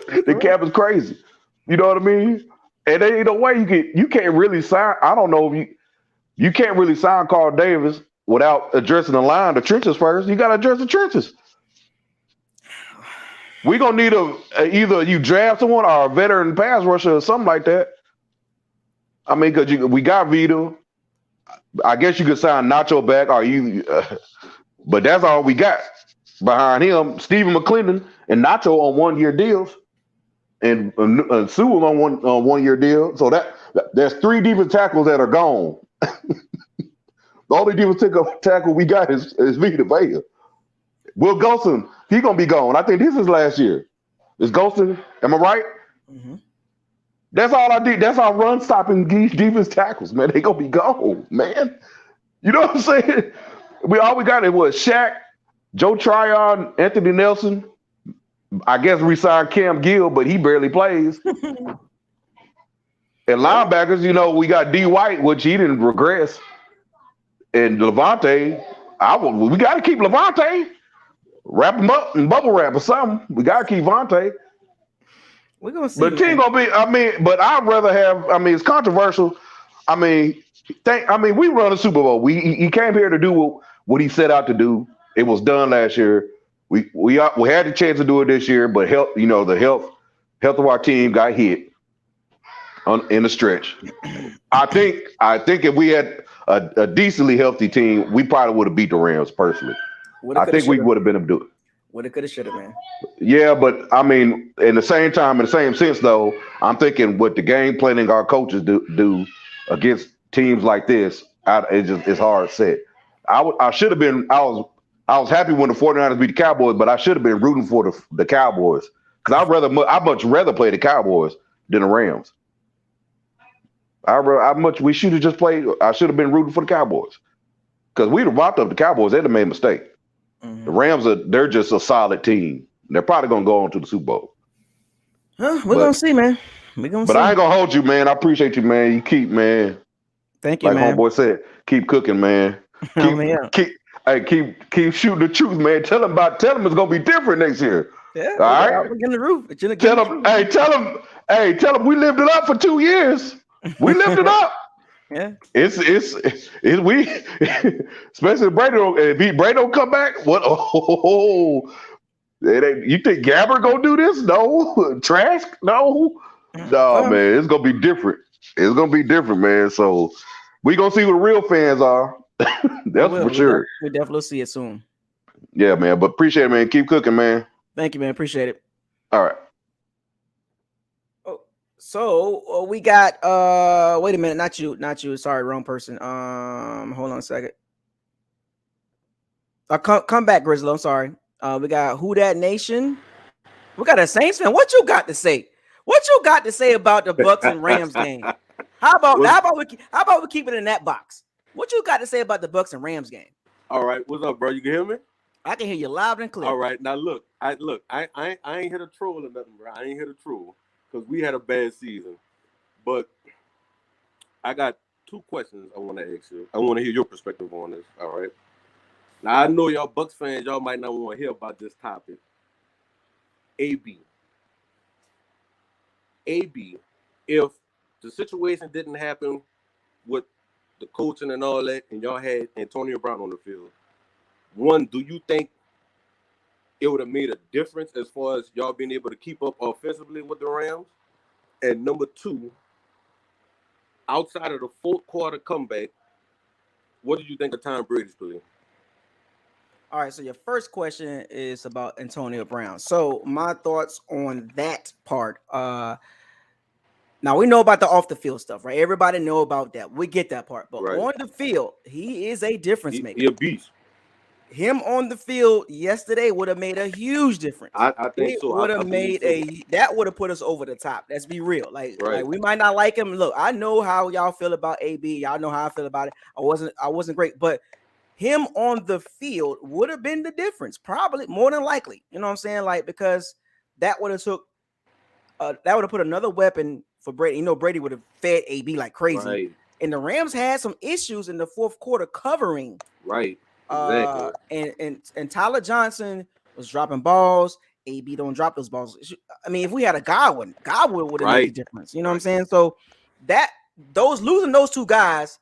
The cap is crazy. You know what I mean? And there ain't no way you can't really sign. I don't know if you can't really sign Carl Davis without addressing the trenches first. You got to address the trenches. We're gonna need either you draft someone or a veteran pass rusher or something like that. I mean, because we got Vito. I guess you could sign Nacho back, but that's all we got behind him. Stephen McClendon and Nacho on 1-year deals, and Sewell on 1-year deal. So there's 3 defensive tackles that are gone. The only defensive tackle we got is Vita Vea. Will Golson, he's gonna be gone. I think this is last year. Is Golson? Am I right? Mm-hmm. That's all I did. That's our run stopping defense tackles, man. They gonna be gone, man. You know what I'm saying? All we got was Shaq, Joe Tryon, Anthony Nelson. I guess we signed Cam Gill, but he barely plays. And linebackers, we got D White, which he didn't regress. And Levante, we got to keep Levante. Wrap him up and bubble wrap or something. We got to keep Vontae. We're going to see. But team going to be, but I'd rather have, it's controversial. We run a Super Bowl. He came here to do what he set out to do. It was done last year. We had the chance to do it this year, but the health of our team got hit in the stretch. I think if we had a decently healthy team, we probably would have beat the Rams personally. I think we would have been able to do it. Woulda, coulda, shoulda, man. Yeah, but in the same time, in the same sense, though, I'm thinking what the game planning our coaches do against teams like this, it's hard set. I should have been. I was happy when the 49ers beat the Cowboys, but I should have been rooting for the Cowboys because I'd much rather play the Cowboys than the Rams. We should have just played. I should have been rooting for the Cowboys because we'd have rocked up the Cowboys. They'd have made a mistake. Mm-hmm. The Rams they're just a solid team. They're probably gonna go on to the Super Bowl. We're gonna see, man. We're gonna see. But I ain't gonna hold you, man. I appreciate you, man. You keep, man. Thank you, like man. Homeboy said, keep cooking, man. Keep shooting the truth, man. Tell them it's gonna be different next year. Yeah, all right. We're getting the roof. Tell them we lived it up for 2 years. We lived it up. Yeah, it's we, especially if Brady don't come back. What? Oh, you think Gabbert gonna do this? No, Trask? No, man. It's gonna be different. It's gonna be different, man. So we gonna see what the real fans are. That's for sure. We definitely see it soon. Yeah, man. But appreciate it, man. Keep cooking, man. Thank you, man. Appreciate it. All right. So we got wait a minute, not you. Sorry, wrong person. Hold on a second. Come back, Grizzly. I'm sorry. We got Who Dat Nation. We got a Saints fan. What you got to say? What you got to say about the Bucks and Rams game? How about we keep it in that box? What you got to say about the Bucks and Rams game? All right, what's up, bro? You can hear me? I can hear you loud and clear. All right, now look, I ain't here to troll or nothing, bro. I ain't here to troll. Because we had a bad season. But I got 2 questions I want to ask you. I want to hear your perspective on this, all right? Now, I know y'all Bucks fans, y'all might not want to hear about this topic. AB, if the situation didn't happen with the coaching and all that, and y'all had Antonio Brown on the field, one, do you think it would have made a difference as far as y'all being able to keep up offensively with the Rams? And number 2, outside of the 4th quarter comeback, what do you think of Tom Brady's play? All right, so your first question is about Antonio Brown. So my thoughts on that part. Now we know about the off the field stuff, right? Everybody know about that. We get that part. But on the field, he is a difference maker. He a beast. Him on the field yesterday would have made a huge difference. I think so. Would have that would have put us over the top. Let's be real. Like we might not like him. Look, I know how y'all feel about AB. Y'all know how I feel about it. I wasn't great, but him on the field would have been the difference. Probably more than likely. You know what I'm saying? Like, because that would have put another weapon for Brady. You know, Brady would have fed AB like crazy. Right. And the Rams had some issues in the 4th quarter covering. Right. Exactly. And Tyler Johnson was dropping balls. AB don't drop those balls. I mean, if we had a Godwin would have made the difference. You know what I'm saying? So losing those two guys,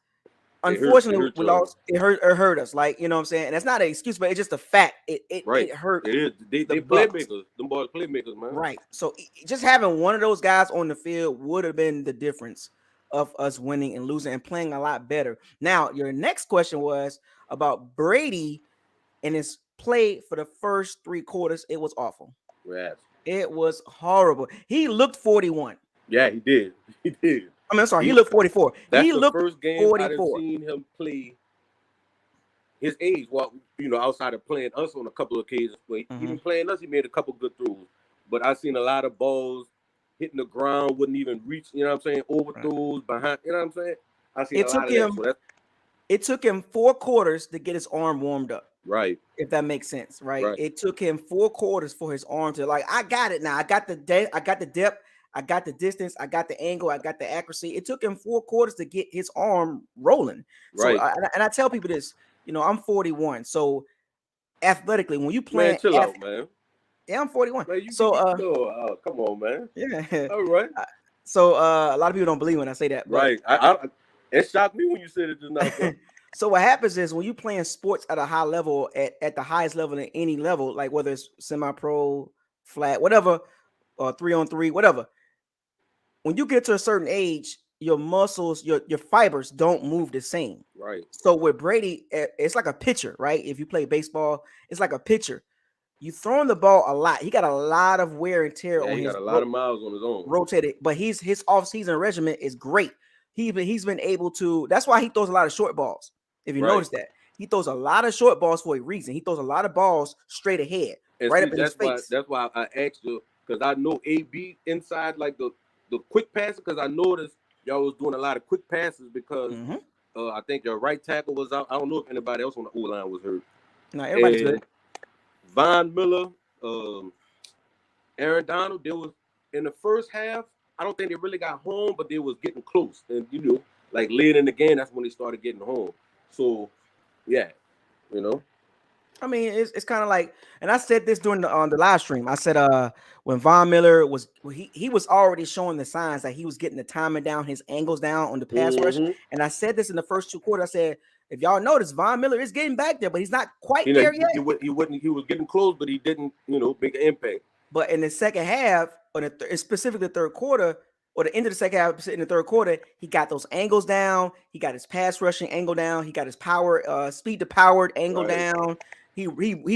unfortunately, we lost. It hurt us. Like, you know what I'm saying? And that's not an excuse, but it's just a fact. It hurt. It is. They playmakers. Them boys playmakers, man. Right. So just having one of those guys on the field would have been the difference of us winning and losing and playing a lot better. Now, your next question was about Brady and his play for the first 3 quarters. It was awful. Yes. It was horrible. He looked 41. Yeah, he did. He did. I mean, I'm sorry, he looked 44. That's he the looked first game 44. I've seen him play his age. Well, outside of playing us on a couple of occasions, but even playing us, he made a couple good throws. But I've seen a lot of balls hitting the ground, wouldn't even reach. You know what I'm saying? Overthrows behind. You know what I'm saying? I seen a lot of that. So it took him 4 quarters to get his arm warmed up. Right. If that makes sense, right? It took him 4 quarters for his arm to I got it now. I got the depth, I got the distance, I got the angle, I got the accuracy. It took him 4 quarters to get his arm rolling. Right. So, and I tell people this, I'm 41. So athletically, when you play, chill out, man. Yeah, I'm 41. Man, come on, man. Yeah. All right. So a lot of people don't believe when I say that. Right. It shocked me when you said it just now. So what happens is when you playing sports at a high level, at the highest level in any level, like whether it's semi-pro, flat, whatever, or 3-on-3, whatever. When you get to a certain age, your muscles, your fibers don't move the same. Right. So with Brady, it's like a pitcher, right? If you play baseball, it's like a pitcher. You throwing the ball a lot. He got a lot of wear and tear on his. He got a lot of miles on his own. Rotated, but his off-season regimen is great. He's been able to. That's why he throws a lot of short balls. If you notice that, he throws a lot of short balls for a reason. He throws a lot of balls straight ahead, up in his face. That's why I asked you, because I know AB inside like the quick passes, because I noticed y'all was doing a lot of quick passes because I think your right tackle was out. I don't know if anybody else on the O-line was hurt. No, everybody's good. Von Miller, Aaron Donald, they was in the first half. I don't think they really got home, but they was getting close. And like later in the game, that's when they started getting home. So, yeah, I mean, it's kind of like, and I said this during the live stream. I said, when Von Miller was he was already showing the signs that he was getting the timing down, his angles down on the pass rush. And I said this in the first 2 quarters. I said, if y'all notice, Von Miller is getting back there, but he's not quite there yet. He was getting close, but he didn't, make an impact. But in the second half, or specifically the third quarter, or the end of the second half in the third quarter, he got those angles down. He got his pass rushing angle down. He got his power, speed to powered angle down. He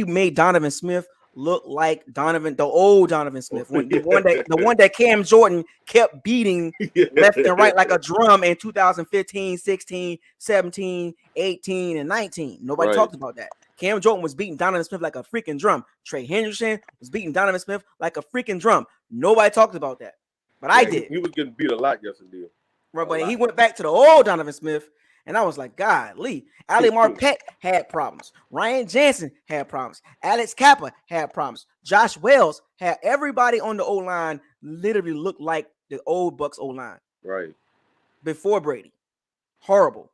made Donovan Smith look like the old Donovan Smith, the one that Cam Jordan kept beating left and right like a drum in 2015, 16, 17, 18, and 19. Nobody talked about that. Cam Jordan was beating Donovan Smith like a freaking drum. Trey Hendrickson was beating Donovan Smith like a freaking drum. Nobody talked about that. But I did. He was getting beat a lot yesterday. Right, but he went back to the old Donovan Smith, and I was like, God, Lee. Ali Marpet had problems. Ryan Jansen had problems. Alex Kappa had problems. Josh Wells had everybody on the O-line literally looked like the old Bucs O-line. Right. Before Brady. Horrible.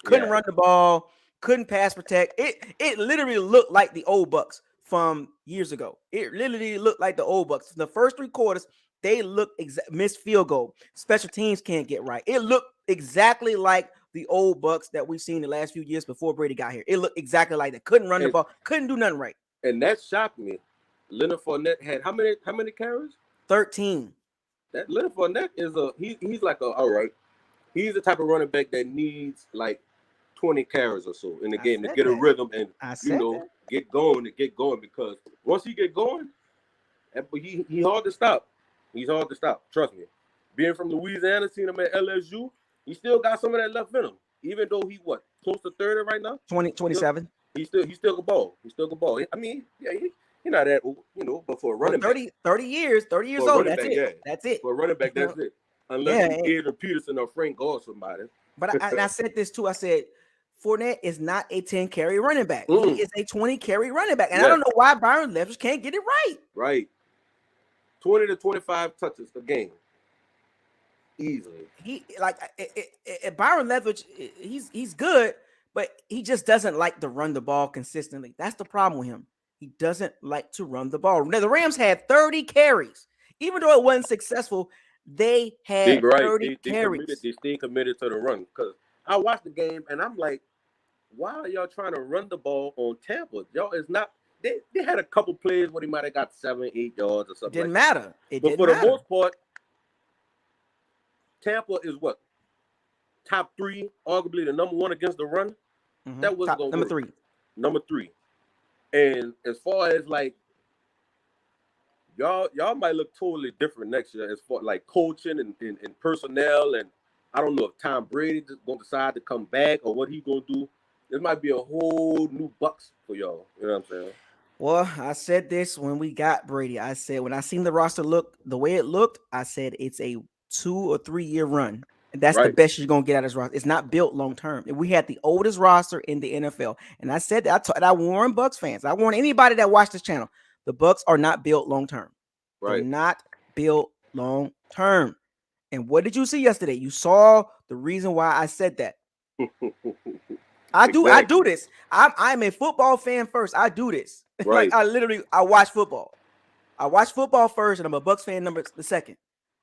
Couldn't run the ball. Couldn't pass protect. It literally looked like the old Bucs from years ago. It literally looked like the old Bucs. The first 3 quarters, they looked missed field goal. Special teams can't get right. It looked exactly like the old Bucs that we've seen the last few years before Brady got here. It looked exactly like that. Couldn't run the ball. Couldn't do nothing right. And that shocked me. Leonard Fournette had how many carries? 13. That Leonard Fournette is he's like all right. He's the type of running back that needs like 20 carries or so in the game to get a rhythm and get going because once he get going, he hard to stop. He's hard to stop. Trust me. Being from Louisiana, seeing him at LSU, he still got some of that left in him. Even though he close to 30 right now? 27. He still can ball. He still can ball. I mean, yeah, he's not that old, but for a running back. 30 years old. That's it. Yeah. That's it. For a running back, that's it. Unless Adrian Peterson or Frank Gore somebody. But I said this too. I said Fournette is not a 10 carry running back. He is a 20 carry running back. And I don't know why Byron Leftwich can't get it right. Right. 20 to 25 touches a game. Easily. Byron Leftwich, he's good, but he just doesn't like to run the ball consistently. That's the problem with him. He doesn't like to run the ball. Now, the Rams had 30 carries. Even though it wasn't successful, they had 30 carries. They stayed committed to the run. Because I watched the game, and I'm like, why are y'all trying to run the ball on Tampa? Y'all is not. They had a couple plays where they might have got 7-8 yards or something. Didn't matter. But for the most part, Tampa is what? Top 3, arguably the number 1 against the run. Mm-hmm. That was number 3. Number 3. And as far as like y'all might look totally different next year as far like coaching and personnel, and I don't know if Tom Brady is gonna decide to come back or what he's gonna do. This might be a whole new Bucs for y'all. You know what I'm saying? Well, I said this when we got Brady. I said when I seen the roster look the way it looked, I said it's a 2 or 3 year run. And that's the best you're gonna get out of this roster. It's not built long term. We had the oldest roster in the NFL, and I said that I warned Bucs fans. I warned anybody that watched this channel. The Bucs are not built long term. Right. They're not built long term. And what did you see yesterday? You saw the reason why I said that. I do this. I'm a football fan first. I do this. Right. Like I watch football. I watch football first, and I'm a Bucs fan the second.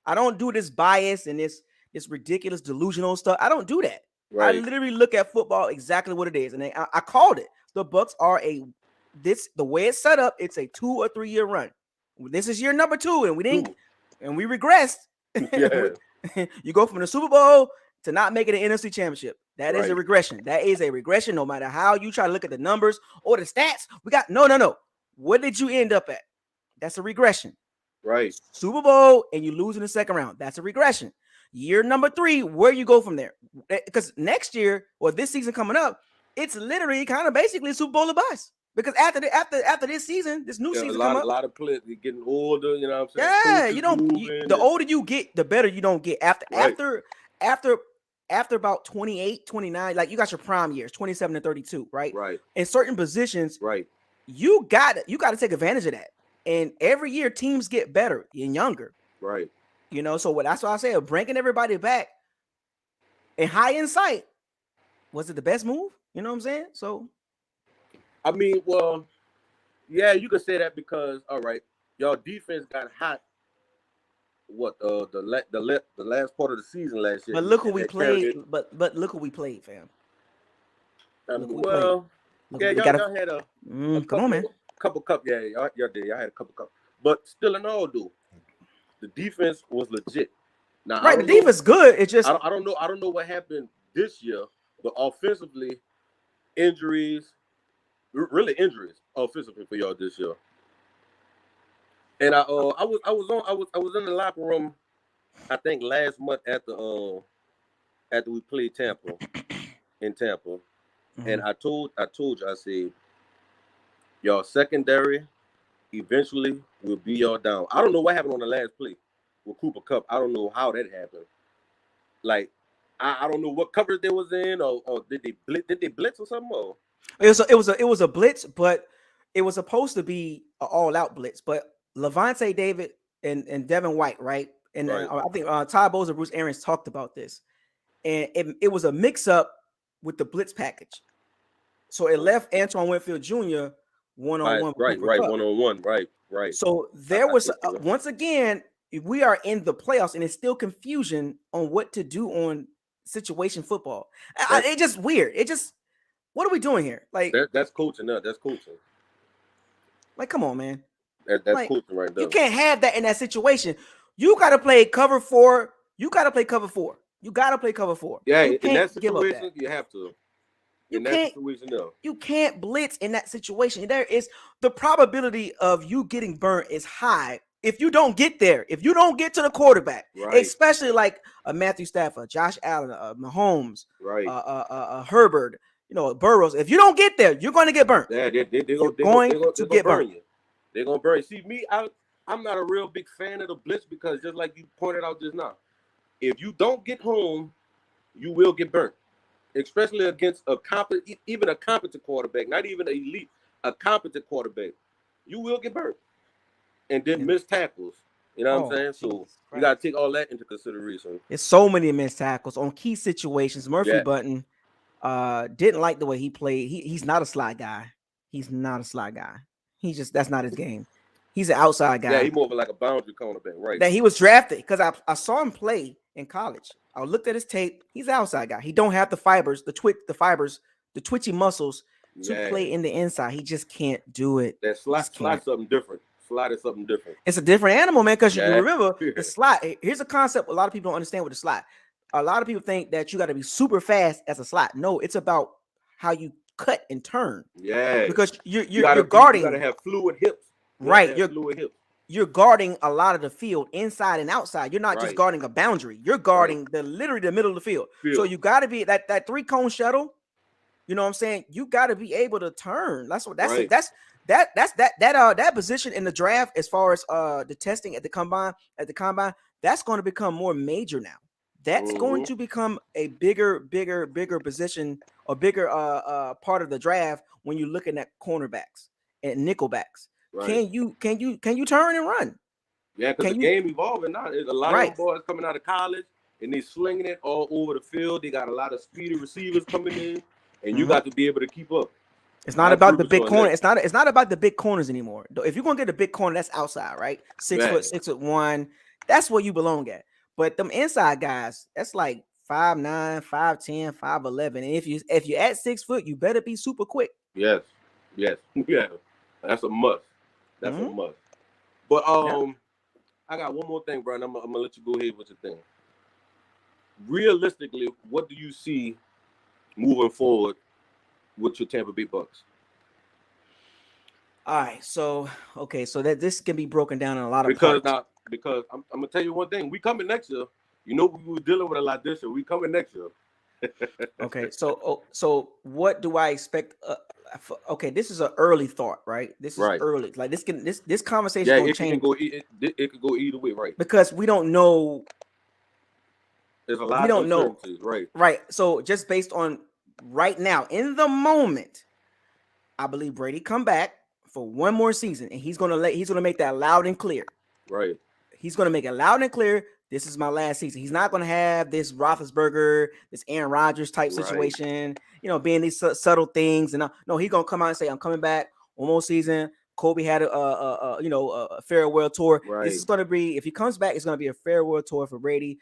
I don't do this bias and this ridiculous delusional stuff. I don't do that. Right. I literally look at football exactly what it is, and I called it. The Bucs are the way it's set up. It's a 2 or 3 year run. This is year number 2, and we regressed. Yeah. You go from the Super Bowl to not making an NFC Championship. That is a regression. That is a regression. No matter how you try to look at the numbers or the stats, we got no. What did you end up at? That's a regression. Right. Super Bowl and you lose in the second round. That's a regression. Year number 3, where you go from there? Because next year or this season coming up, it's literally kind of basically Super Bowl or bust. Because after this season, this new season a lot of players getting older. You know what I'm saying? Yeah, the older you get, the better you don't get. After about 28, 29, like you got your prime years, 27 to 32, right? Right. In certain positions, right, you got to take advantage of that. And every year teams get better and younger. Right. You know, so that's why I say bringing everybody back and high in sight, was it the best move? You know what I'm saying? So I mean, well, yeah, you could say that because all right, y'all defense got hot. What the last part of the season last year. But look who we played. But look who we played, fam. Y'all had a come on, man. Couple cup, yeah, y'all did. Y'all had a couple cup, but still in all, dude, the defense was legit. Now, right, the defense good. It just I don't know what happened this year, but offensively, injuries offensively for y'all this year. And I was in the locker room, I think last month after we played Tampa in Tampa, mm-hmm. And I told you, I said, y'all secondary eventually will be y'all down. I don't know what happened on the last play with Cooper Kupp. I don't know how that happened. Like I don't know what coverage they was in, or did they blitz or something? Or? It was a blitz, but it was supposed to be an all-out blitz. But Levante David and Devin White, right? And right. I think Todd Bowles and Bruce Arians talked about this. And it was a mix-up with the blitz package. So it left Antoine Winfield Jr. one-on-one. Right, one-on-one, right. So there was, once again, we are in the playoffs, and it's still confusion on what to do on situation football. It's just weird. What are we doing here? Like that's coaching. That's coaching. Like, come on, man. That's coaching right there. You can't have that in that situation. You got to play cover 4. You got to play cover 4. Yeah, in that situation, you have to. You can't blitz in that situation. There is the probability of you getting burnt is high if you don't get there. If you don't get to the quarterback, right. Especially like a Matthew Stafford, Josh Allen, Mahomes, right, Herbert, Burrows. If you don't get there, you're going to get burnt. Yeah, they're going to get burnt. They're going to burn you. See, me, I'm not a real big fan of the blitz because just like you pointed out just now, if you don't get home, you will get burnt. Especially against even a competent quarterback, not even an elite, a competent quarterback, you will get burnt. And then miss tackles. You know what I'm saying? So you got to take all that into consideration. There's so many missed tackles on key situations. Murphy Button didn't like the way he played. He's not a slot guy. That's not his game. He's an outside guy. Yeah, he's more of like a boundary cornerback, right? That he was drafted because I saw him play in college. I looked at his tape. He's an outside guy. He don't have the fibers, the twitchy muscles to play in the inside. He just can't do it. That slot something different. Slot is something different. It's a different animal, man, because you remember the slot. Here's a concept a lot of people don't understand with the slot. A lot of people think that you got to be super fast as a slot. No, it's about how you cut and turn. Yeah. Because you're guarding. You got to have fluid hips. Right. You're guarding a lot of the field inside and outside. You're not just guarding a boundary. You're guarding literally the middle of the field. So you got to be that 3-cone shuttle. You know what I'm saying? You got to be able to turn. That position in the draft, as far as the testing at the combine, that's going to become more major now. That's going to become a bigger position or bigger part of the draft when you're looking at cornerbacks and nickelbacks. Right. Can you turn and run? Yeah, because the game evolving now. There's a lot of boys coming out of college and they slinging it all over the field. They got a lot of speedy receivers coming in, and you got to be able to keep up. It's not about the big corner. It's not about the big corners anymore. If you're gonna get a big corner, that's outside, right? 6 foot, 6'1". That's where you belong at. But them inside guys, that's like 5'9", 5'10", 5'11". And if you're at 6 foot, you better be super quick. Yes. Yeah. That's a must. That's a must. But I got one more thing, Brian. I'm gonna let you go ahead with your thing. Realistically, what do you see moving forward with your Tampa Bay Bucks? All right, so that this can be broken down in a lot of parts. Because I'm gonna tell you one thing. We coming next year. You know we were dealing with a lot this year. We coming next year. Okay, so what do I expect? Okay, this is an early thought, right? This is early. Like this conversation gonna change. It could go either way, right? Because we don't know. There's a lot of uncertainties, right? Right. So just based on right now, in the moment, I believe Brady come back for one more season, and he's gonna make that loud and clear. Right. He's gonna make it loud and clear. This is my last season. He's not going to have this Roethlisberger, this Aaron Rodgers type situation, being these subtle things. And no, he's going to come out and say, I'm coming back one more season. Kobe had a farewell tour. Right. This is going to be, if he comes back, it's going to be a farewell tour for Brady.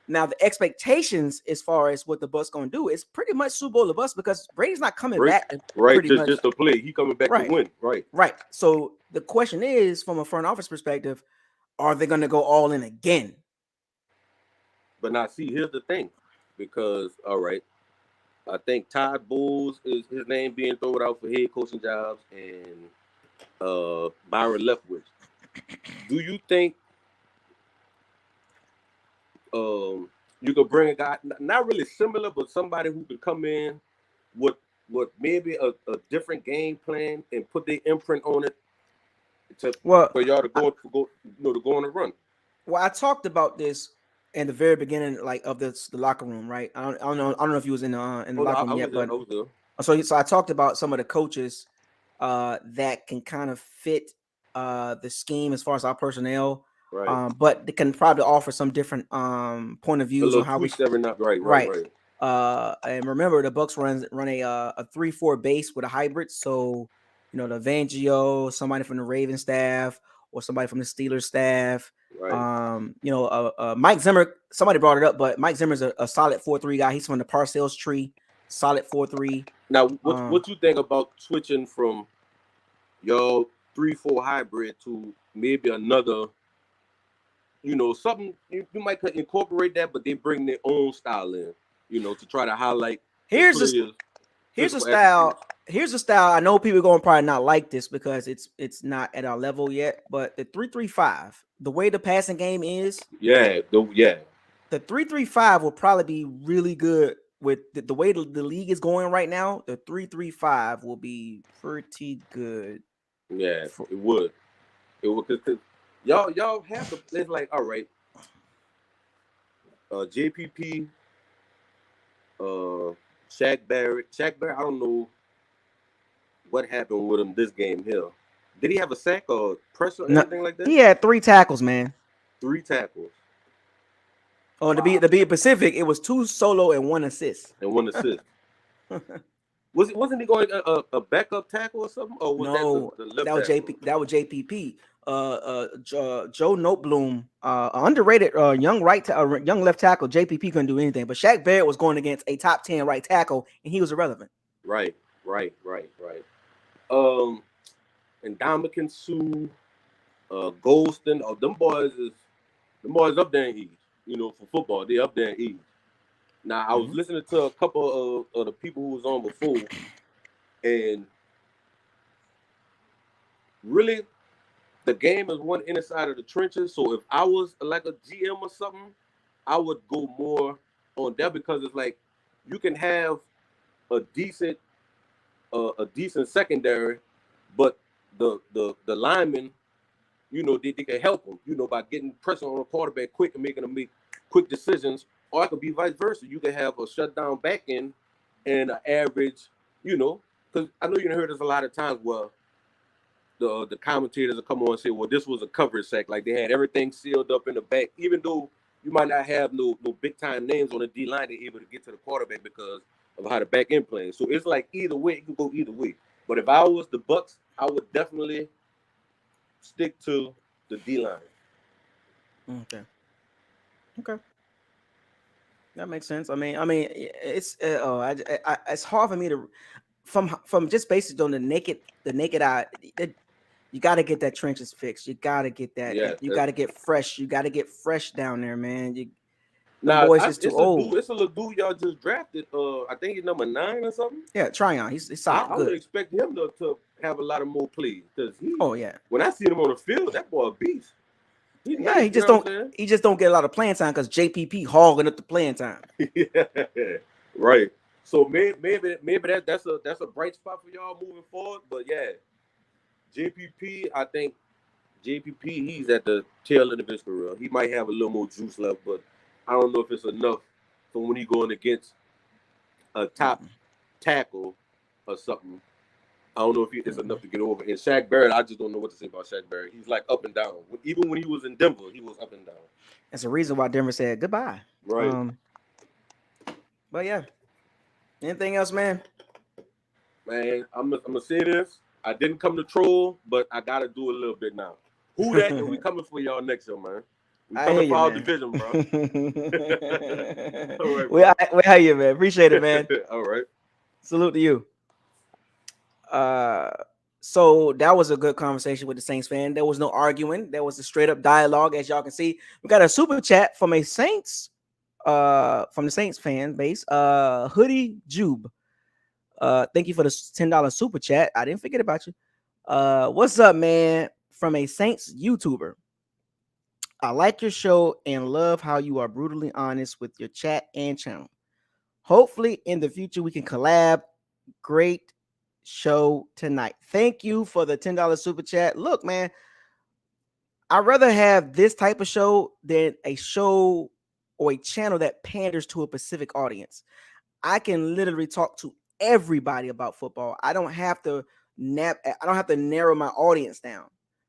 Now, the expectations as far as what the Bucs going to do is pretty much Super Bowl the Bucs, because Brady's not coming back. Right, just to play. He coming back to win. Right. So the question is, from a front office perspective, are they going to go all in again? But now, see, here's the thing, because I think Todd Bowles is his name being thrown out for head coaching jobs, and Byron Leftwich. Do you think you could bring a guy not really similar, but somebody who could come in with maybe a different game plan and put their imprint on it for y'all to go on the run? Well, I talked about this in the very beginning, of the locker room, right? I don't know if you was in the locker room yet, but so I talked about some of the coaches that can kind of fit the scheme as far as our personnel, right? But they can probably offer some different point of views on how we right. And remember, the Bucs run a 3-4 base with a hybrid, so the Evangio, somebody from the Ravens staff or somebody from the Steelers staff. Right. Mike Zimmer, somebody brought it up, but Mike Zimmer's a solid 4-3 guy. He's from the Parcells tree, solid 4-3. Now, what you think about switching from your 3-4 hybrid to maybe another, something you might incorporate that, but they bring their own style in, to try to highlight. Here's a style. Here's a style. I know people are going to probably not like this because it's not at our level yet, but the 3-3-5, the way the passing game is, the 3-3-5 will probably be really good with the way the league is going right now. The 3-3-5 will be pretty good. Yeah, it would. It would, because y'all have to. It's like, all right, JPP, Shaq Barrett. I don't know what happened with him this game here. Did he have a sack or pressure or anything like that? He had 3 tackles, man. 3 tackles. Oh, wow. To be Pacific, it was 2 solo and 1 assist. Wasn't he going a backup tackle or something? Or was No, that the left that was tackle? That was JPP. Joe Notebloom, underrated young young left tackle. JPP couldn't do anything, but Shaq Barrett was going against a top 10 right tackle, and he was irrelevant. Right. And Dominican Sue, Golston, them boys up there in age. You know, for football, they up there in age. Now I was listening to a couple of the people who was on before, and really, the game is one inside of the trenches. So if I was like a GM or something, I would go more on that because it's like you can have a decent secondary, but the linemen, you know, they can help them, you know, by getting pressure on the quarterback quick and making them make quick decisions. Or it could be vice versa. You can have a shutdown back end and an average, you know, because I know you heard this a lot of times where the commentators will come on and say, well, this was a coverage sack. Like they had everything sealed up in the back, even though you might not have no big time names on the D line, they're able to get to the quarterback because of how the back end plays. So it's like either way, it could go either way. But if I was the Bucs, I would definitely stick to the D line. Okay. That makes sense. I mean, it's it's hard for me to from just based on the naked eye. You got to get that trenches fixed. You got to get that. Yeah, you got to get fresh. You got to get fresh down there, man. Boys just too old. It's a little dude y'all just drafted. I think he's number 9 or something. Yeah, Tryon. He's solid. I would expect him to have a lot of more plays because yeah. When I see him on the field, that boy a beast. He just don't get a lot of playing time because JPP hogging up the playing time. Yeah, right. So maybe that's a bright spot for y'all moving forward. But yeah, JPP, I think JPP he's at the tail end of his career. He might have a little more juice left, but I don't know if it's enough for when he going against a top tackle or something. I don't know if it's enough to get over. And Shaq Barrett, I just don't know what to say about Shaq Barrett. He's like up and down. Even when he was in Denver, he was up and down. That's the reason why Denver said goodbye. Right. But yeah. Anything else, man? Man, I'm gonna say this. I didn't come to troll, but I gotta do a little bit now. Who that? We coming for y'all next year, man. We coming for our division, bro. All right, we hear you, man. Appreciate it, man. All right. Salute to you. So that was a good conversation with the Saints fan. There was no arguing. There was a straight up dialogue, as y'all can see. We got a super chat from the Saints fan base. Hoodie Jube. Thank you for the $10 super chat. I didn't forget about you. What's up, man? From a Saints YouTuber. I like your show and love how you are brutally honest with your chat and channel. Hopefully in the future we can collab. Great show tonight. Thank you for the $10 super chat. Look, man, I'd rather have this type of show than a show or a channel that panders to a specific audience. I can literally talk to everybody about football. I don't have to narrow my audience down.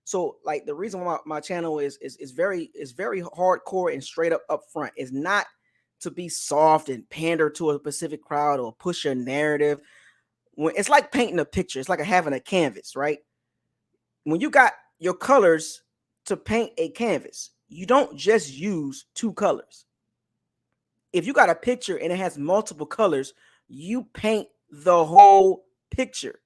So like the reason why my channel is very hardcore and straight up front is not to be soft and pander to a specific crowd or push a narrative. When it's like painting a picture, it's like having a canvas, right? When you got your colors to paint a canvas, you don't just use 2 colors. If you got a picture and it has multiple colors, you paint the whole picture.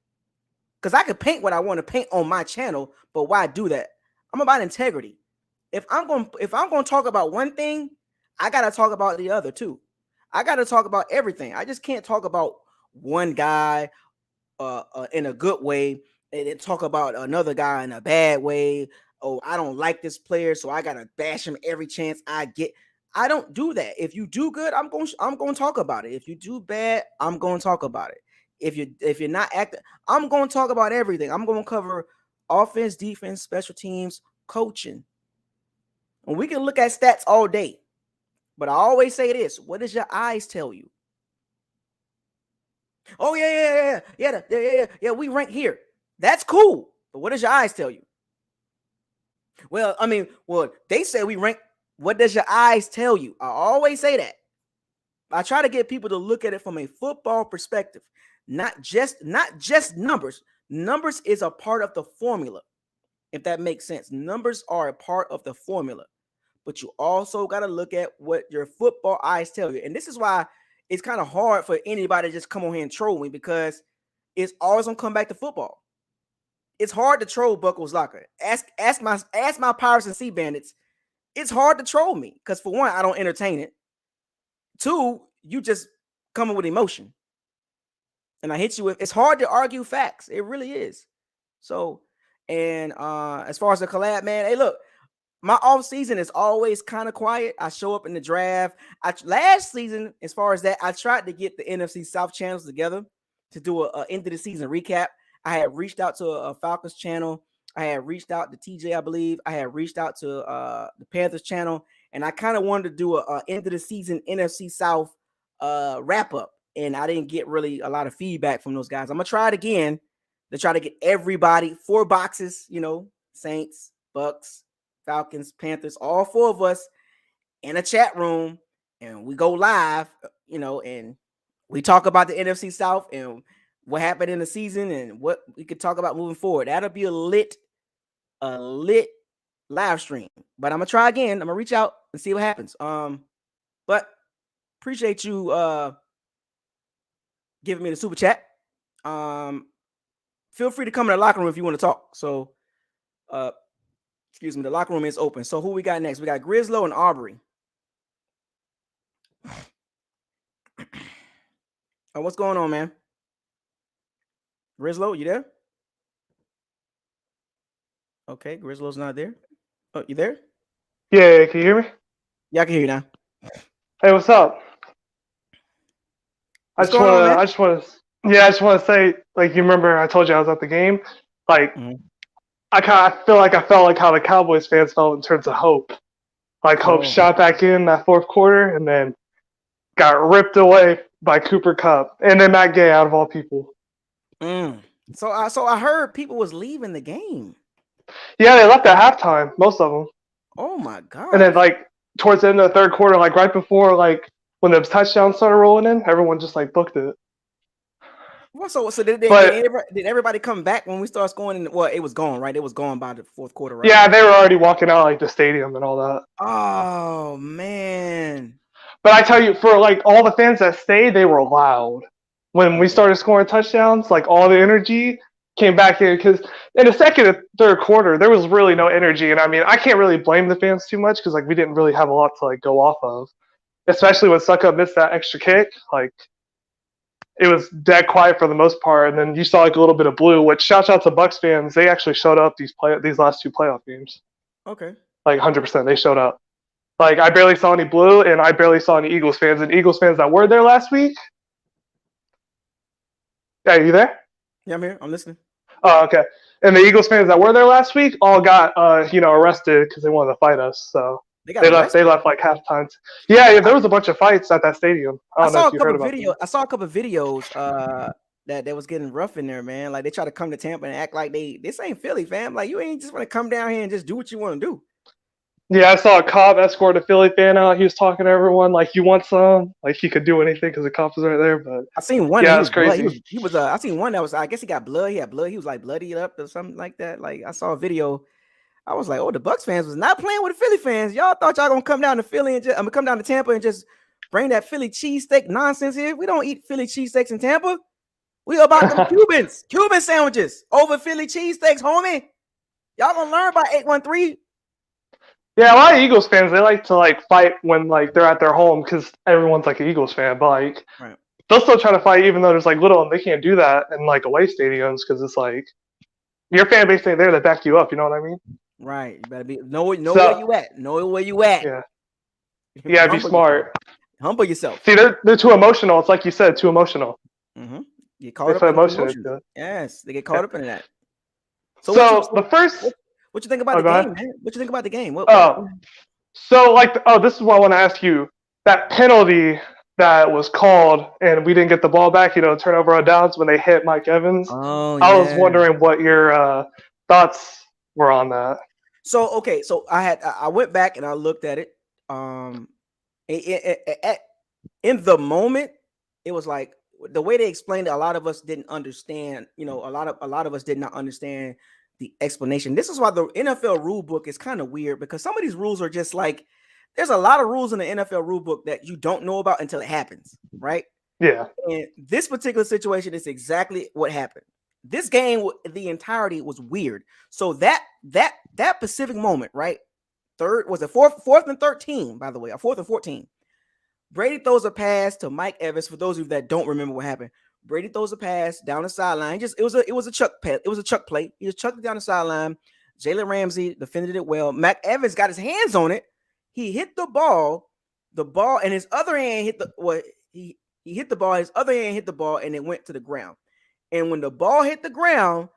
Because I can paint what I want to paint on my channel, but why do that? I'm about integrity. If I'm going to talk about one thing, I got to talk about the other too. I got to talk about everything. I just can't talk about one guy in a good way and then talk about another guy in a bad way. Oh, I don't like this player, so I gotta bash him every chance I get. I don't do that. If you do good, I'm going to talk about it. If you do bad, I'm going to talk about it. If you're not acting, I'm going to talk about everything. I'm going to cover offense, defense, special teams, coaching. And we can look at stats all day. But I always say this: what does your eyes tell you? Oh, yeah, we rank here. That's cool. But what does your eyes tell you? Well, they say we rank. What does your eyes tell you? I always say that. I try to get people to look at it from a football perspective, not just numbers. Numbers is a part of the formula, if that makes sense. Numbers are a part of the formula, but you also got to look at what your football eyes tell you. And this is why it's kind of hard for anybody to just come on here and troll me, because it's always gonna come back to football. It's hard to troll Buckles Locker. Ask my Pirates and Sea Bandits. It's hard to troll me because, for one, I don't entertain it. Two, you just coming with emotion, and I hit you with. It's hard to argue facts. It really is. So, and as far as the collab, man, hey, look, my off season is always kind of quiet. I show up in the draft. Last season, as far as that, I tried to get the NFC South channels together to do a end of the season recap. I had reached out to a Falcons channel. I had reached out to TJ, I believe. I had reached out to the Panthers channel, and I kind of wanted to do a end of the season NFC South wrap up, and I didn't get really a lot of feedback from those guys. I'm gonna try it again to try to get everybody 4 boxes. You know, Saints, Bucks, Falcons, Panthers, all 4 of us in a chat room, and we go live. You know, and we talk about the NFC South and what happened in the season and what we could talk about moving forward. That'll be a lit live stream. But I'm gonna try again. I'm gonna reach out and see what happens. But appreciate you giving me the super chat. Feel free to come in the locker room if you want to talk. So excuse me, the locker room is open. So who we got next? We got Grislow and Aubrey. Oh, what's going on, man? Grislow, you there? Okay, Grislow's not there. Oh, you there? Yeah, can you hear me? Yeah, I can hear you now. Hey, what's up? I What's just going on, man? want to say, like, you remember I told you I was at the game? Like, I feel like I felt like how the Cowboys fans felt in terms of Hope. Like, Hope shot back in that fourth quarter and then got ripped away by Cooper Kupp and then Matt Gay, out of all people. So I heard people was leaving the game. Yeah, they left at halftime, most of them. Oh my god! And then, like, towards the end of the third quarter, like right before, like when the touchdowns started rolling in, everyone just like booked it. Well, so did everybody come back when we started scoring? Well, it was gone, right? It was gone by the fourth quarter, right? Yeah, they were already walking out like the stadium and all that. Oh man! But I tell you, for like all the fans that stayed, they were loud. When we started scoring touchdowns, like all the energy came back in, because in the second and third quarter, there was really no energy. And I mean, I can't really blame the fans too much because like we didn't really have a lot to like go off of, especially when Suckup missed that extra kick. Like it was dead quiet for the most part, and then you saw like a little bit of blue. Which shouts out to Bucks fans, they actually showed up these last 2 playoff games. Okay, like 100%, they showed up. Like I barely saw any blue, and I barely saw any Eagles fans. And Eagles fans that were there last week. Yeah, you there? Yeah, I'm here. I'm listening. Oh, okay. And the Eagles fans that were there last week all got, arrested because they wanted to fight us. So they left like halftime. Yeah, there was a bunch of fights at that stadium. I saw a couple of videos that was getting rough in there, man. Like they try to come to Tampa and act like this ain't Philly, fam. Like you ain't just want to come down here and just do what you want to do. Yeah, I saw a cop escort a Philly fan out. He was talking to everyone like, "You want some?" Like he could do anything because the cop was right there. But I seen one. Yeah, it was crazy. I seen one that was. I guess he got blood. He had blood. He was like bloodied up or something like that. Like I saw a video. I was like, "Oh, the Bucks fans was not playing with the Philly fans. Y'all thought y'all gonna come down to Philly and come down to Tampa and just bring that Philly cheesesteak nonsense here? We don't eat Philly cheesesteaks in Tampa. We about them Cuban sandwiches over Philly cheesesteaks, homie. Y'all gonna learn by 813." Yeah, a lot of Eagles fans, they like to like fight when like they're at their home because everyone's like an Eagles fan. But like they'll still try to fight even though there's like little, and they can't do that in like away stadiums because it's like your fan base ain't there to back you up. You know what I mean? Right. You better know where you at. Know where you at. Yeah. Yeah, be smart. Humble yourself. See, they're too emotional. It's like you said, too emotional. Mm-hmm. Get caught up in emotions. Yes, they get caught up in that. What you think about the game, man? What you think about the game? This is what I want to ask you. That penalty that was called and we didn't get the ball back, turnover on downs when they hit Mike Evans. Oh, I was wondering what your thoughts were on that. So I went back and I looked at it. In the moment, it was like the way they explained it, a lot of us didn't understand. You know, a lot of us did not understand the explanation. This is why the NFL rule book is kind of weird, because some of these rules are just like, there's a lot of rules in the NFL rule book that you don't know about until it happens, right? Yeah. And this particular situation is exactly what happened. This game, the entirety was weird. So that specific moment, right? Fourth and 13, by the way, or 4th and 14. Brady throws a pass to Mike Evans. For those of you that don't remember what happened, Brady throws a pass down the sideline. It was a chuck pass. It was a chuck play. He just chucked it down the sideline. Jalen Ramsey defended it well. Mike Evans got his hands on it. He hit the ball, and his other hand hit he hit the ball. His other hand hit the ball, and it went to the ground. And when the ball hit the ground,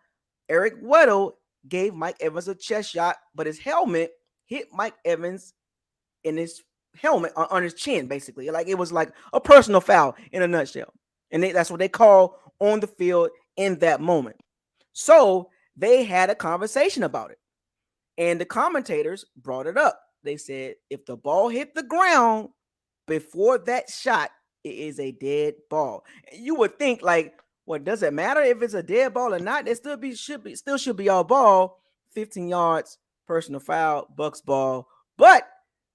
Eric Weddle gave Mike Evans a chest shot, but his helmet hit Mike Evans in his helmet on his chin, basically. Like, it was like a personal foul in a nutshell. And that's what they call on the field in that moment. So they had a conversation about it. And the commentators brought it up. They said, if the ball hit the ground before that shot, it is a dead ball. You would think, like, what does it matter if it's a dead ball or not? It still should be all ball. 15 yards, personal foul, Bucks ball. But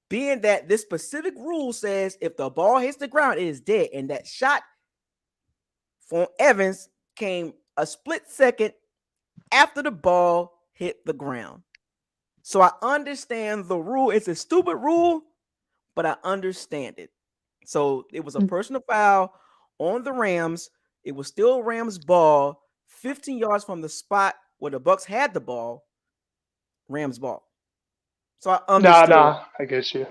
being that this specific rule says if the ball hits the ground, it is dead, and that shot from Evans came a split second after the ball hit the ground. So I understand the rule. It's a stupid rule, but I understand it. So it was a personal foul on the Rams. It was still Rams ball, 15 yards from the spot where the Bucks had the ball. Rams ball. So I understood. I get you.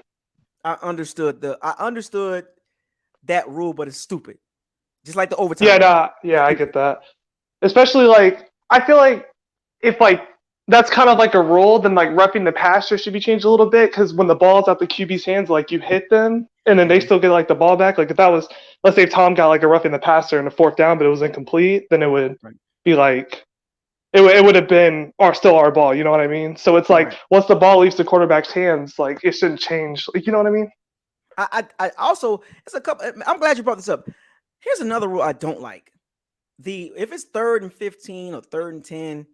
I understood that rule, but it's stupid. Just like the overtime. Yeah, I get that. Especially, like, I feel like if, like, that's kind of like a rule, then, like, roughing the passer should be changed a little bit, because when the ball's out the QB's hands, like, you hit them, and then they still get, like, the ball back. Like, if that was, let's say if Tom got, like, a roughing the passer in a 4th down, but it was incomplete, then it would be, like, it would have been still our ball, you know what I mean? So it's like, once the ball leaves the quarterback's hands, like, it shouldn't change. Like, you know what I mean? I also, it's a couple, I'm glad you brought this up. Here's another rule I don't like. If it's 3rd and 15 or 3rd and 10,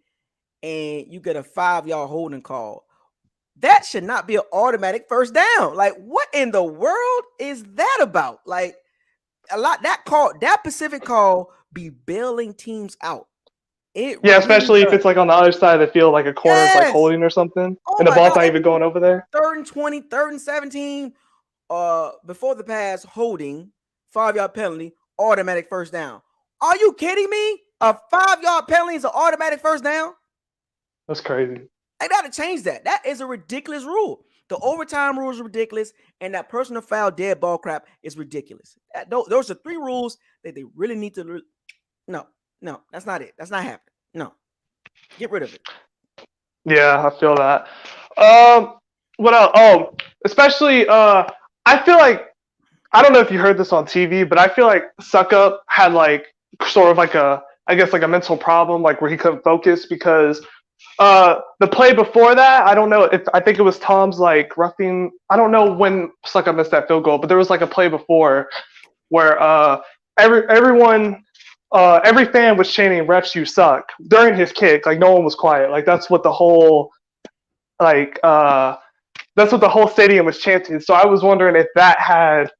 and you get a 5-yard holding call, that should not be an automatic first down. Like, what in the world is that about? Like, that specific call be bailing teams out. Especially if it's like on the other side of the field, like a corner's like holding or something, and the ball's not even going over there. 3rd and 20, 3rd and 17, before the pass, holding, 5-yard penalty, automatic first down. Are you kidding me? A 5-yard penalty is an automatic first down? That's crazy. I gotta change that. That is a ridiculous rule. The overtime rule is ridiculous, and that personal foul dead ball crap is ridiculous. Those are 3 rules that they really need to. No, that's not it. That's not happening. No, get rid of it. Yeah, I feel that. What else? Oh, especially, I feel like, I don't know if you heard this on TV, but I feel like Suckup had like sort of like a mental problem, like where he couldn't focus, because the play before that, I think it was Tom's like roughing. I don't know when Suckup missed that field goal, but there was like a play before where every fan was chanting "Refs, you suck" during his kick. Like, no one was quiet. Like, that's what the whole stadium was chanting. So I was wondering if that had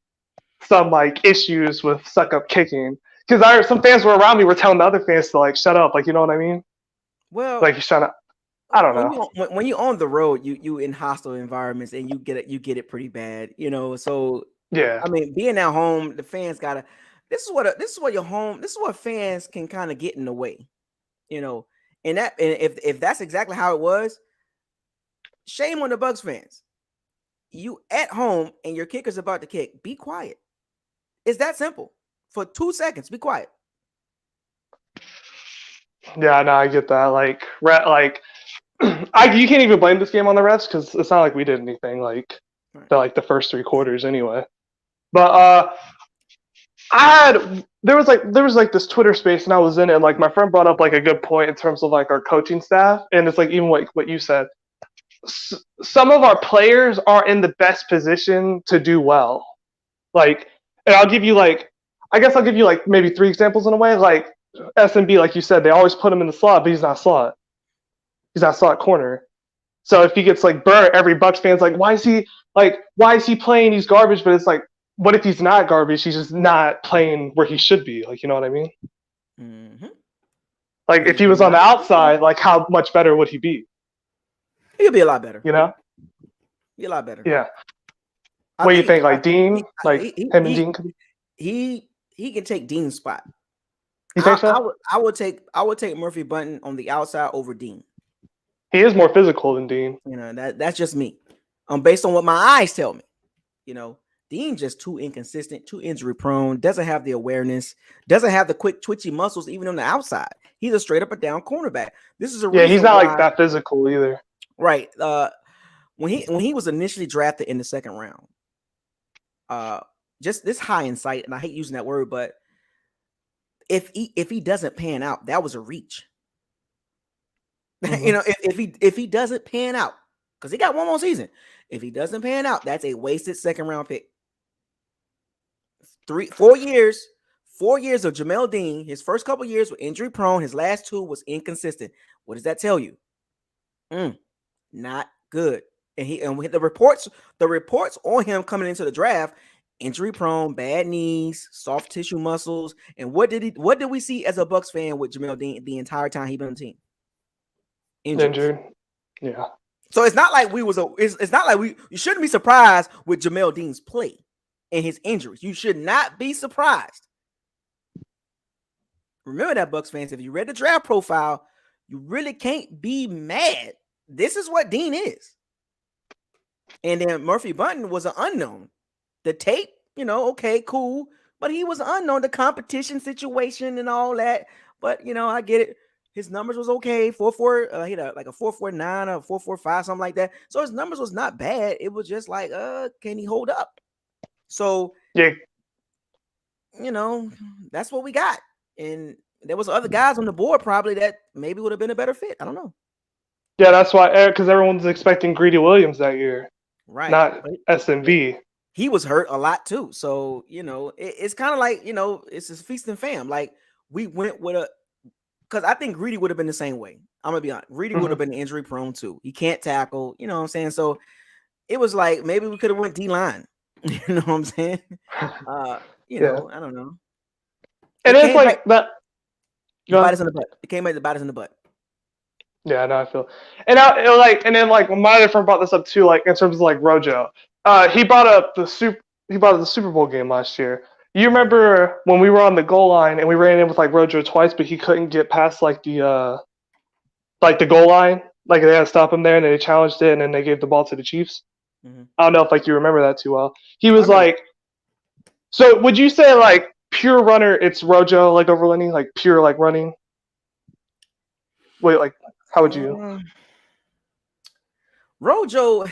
some like issues with Suckup kicking, because some fans were around me were telling the other fans to like shut up. Like, you know what I mean? Well, like, he's trying to. I don't know. When you're on the road, you in hostile environments, and you get it pretty bad, you know. So yeah, I mean, being at home, the fans gotta. This is what fans can kind of get in the way, you know. And if that's exactly how it was, shame on the Bucs fans. You at home and your kicker's about to kick, be quiet. It's that simple. For 2 seconds, be quiet. Yeah, no, I get that. Like, you can't even blame this game on the refs, because it's not like we did anything like the first 3 quarters anyway. But there was this Twitter space, and I was in it, and like my friend brought up like a good point in terms of like our coaching staff, and it's like even what you said. Some of our players are in the best position to do well. Like, and I'll give you like, I guess I'll give you like maybe 3 examples in a way. Like SMB, like you said, they always put him in the slot, but he's not slot. He's not slot corner. So if he gets like burnt, every Bucs fan's like, why is he playing? He's garbage. But it's like, what if he's not garbage? He's just not playing where he should be. Like, you know what I mean? Mm-hmm. Like if he was on the outside, like how much better would he be? He'll be a lot better. You know? Be a lot better. Yeah. What do you think? Like Dean? Like him and Dean could be? He can take Dean's spot. You think so? I would take Murphy Bunting on the outside over Dean. He is more physical than Dean. You know, that's just me. Based on what my eyes tell me. You know, Dean just too inconsistent, too injury prone, doesn't have the awareness, doesn't have the quick twitchy muscles even on the outside. He's a straight up and down cornerback. This is he's not like that physical either. Right. When he was initially drafted in the second round, just this high in sight, and I hate using that word, but if he doesn't pan out, that was a reach. Mm-hmm. You know, if he doesn't pan out, because he got one more season, if he doesn't pan out, that's a wasted second round pick. 4 years of Jamel Dean. His first couple years were injury prone. His last 2 was inconsistent. What does that tell you? Not good. And the reports on him coming into the draft, injury prone, bad knees, soft tissue muscles. And what did we see as a Bucs fan with Jamel Dean the entire time he been on the team? Injured. Yeah. So it's not like you shouldn't be surprised with Jamel Dean's play and his injuries. You should not be surprised. Remember that, Bucs fans, if you read the draft profile, you really can't be mad. This is what Dean is. And then Murphy Bunting was an unknown. The tape, you know, okay, cool. But he was unknown, the competition situation and all that. But, you know, I get it. His numbers was okay. 4.4, he had like a 4.49 or 4.45, something like that. So his numbers was not bad. It was just like, can he hold up? So, yeah, you know, that's what we got. And there was other guys on the board probably that maybe would have been a better fit. I don't know. Yeah, that's why, because everyone's expecting Greedy Williams that year. Right. Not SMV. He was hurt a lot too. So, you know, it's kind of like, you know, it's a feast and fam. Like we went with because I think Greedy would have been the same way. I'm going to be honest. Greedy would have been injury prone too. He can't tackle, you know what I'm saying? So it was like, maybe we could have went D-line. You know what I'm saying? You know, I don't know. And it's like that. Bite us in the butt. It came back to bite us in the butt. Yeah, no, I feel. And when my other friend brought this up too, like in terms of like Rojo, he brought up the Super Bowl game last year. You remember when we were on the goal line and we ran in with like Rojo twice, but he couldn't get past like the goal line. Like they had to stop him there, and they challenged it, and then they gave the ball to the Chiefs. Mm-hmm. I don't know if like you remember that too well. He was like, so would you say like pure runner? It's Rojo like over Lenny, like pure like running. Wait, like how would you? Rojo,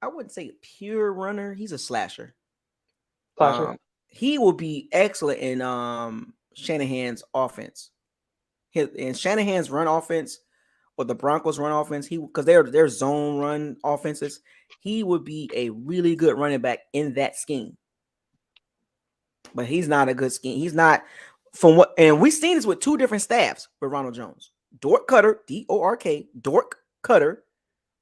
I wouldn't say pure runner. He's a slasher. He will be excellent in Shanahan's offense. In Shanahan's run offense or the Broncos run offense, because they're zone run offenses, he would be a really good running back in that scheme. But he's not a good scheme. He's not and we've seen this with 2 different staffs with Ronald Jones. Dork Cutter, D-O-R-K, Dork Cutter,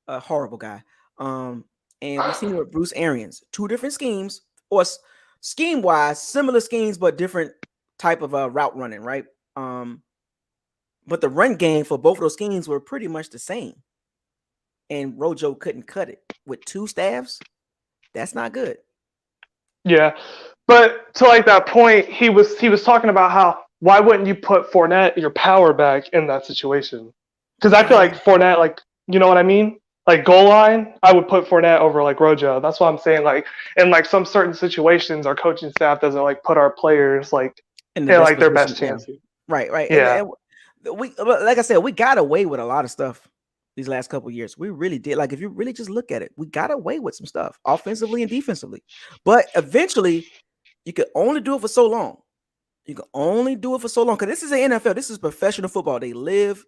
a horrible guy. And we've seen it with Bruce Arians. 2 different schemes, or scheme-wise, similar schemes, but different type of route running, right? But the run game for both of those schemes were pretty much the same. And Rojo couldn't cut it. With 2 staffs, that's not good. Yeah. But to like that point, he was talking about how, why wouldn't you put Fournette, your power back, in that situation? Because I feel like Fournette, like, you know what I mean? Like goal line, I would put Fournette over like Rojo. That's what I'm saying. Like in like some certain situations, our coaching staff doesn't like put our players like in like their best chance. Right. Yeah. And we, like I said, we got away with a lot of stuff these last couple of years. We really did. Like if you really just look at it, we got away with some stuff offensively and defensively. But eventually, you could only do it for so long. You can only do it for so long because this is the NFL. This is professional football. They live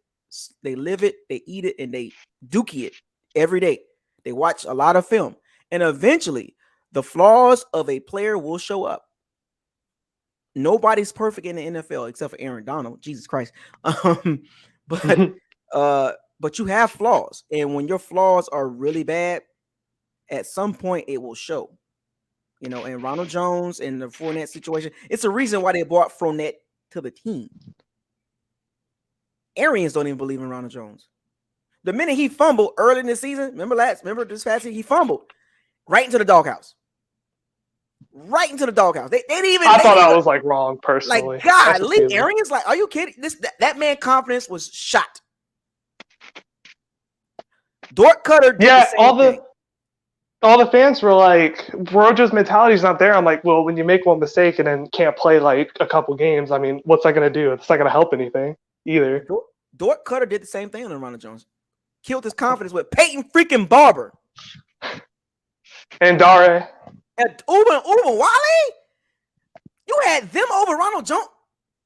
it, they eat it, and they dookie it every day. They watch a lot of film, and eventually, the flaws of a player will show up. Nobody's perfect in the NFL except for Aaron Donald. Jesus Christ. But you have flaws, and when your flaws are really bad, at some point it will show. And Ronald Jones and the Fournette situation, it's a reason why they brought Fournette to the team. Arians don't even believe in Ronald Jones. The minute he fumbled early in the season, remember this past season, he fumbled right into the doghouse. Right into the doghouse. They didn't even. I thought that was like wrong personally. Like, God, Lee Arians, like, are you kidding? That man's confidence was shot. Dort Cutter did the same thing. All the fans were like, Rojo's mentality is not there. I'm like, well, when you make one mistake and then can't play like a couple games, I mean, what's that going to do? It's not going to help anything either. Dort Cutter did the same thing on Ronald Jones. Killed his confidence with Peyton freaking Barber. And Dare. And Uber Wally? You had them over Ronald Jones.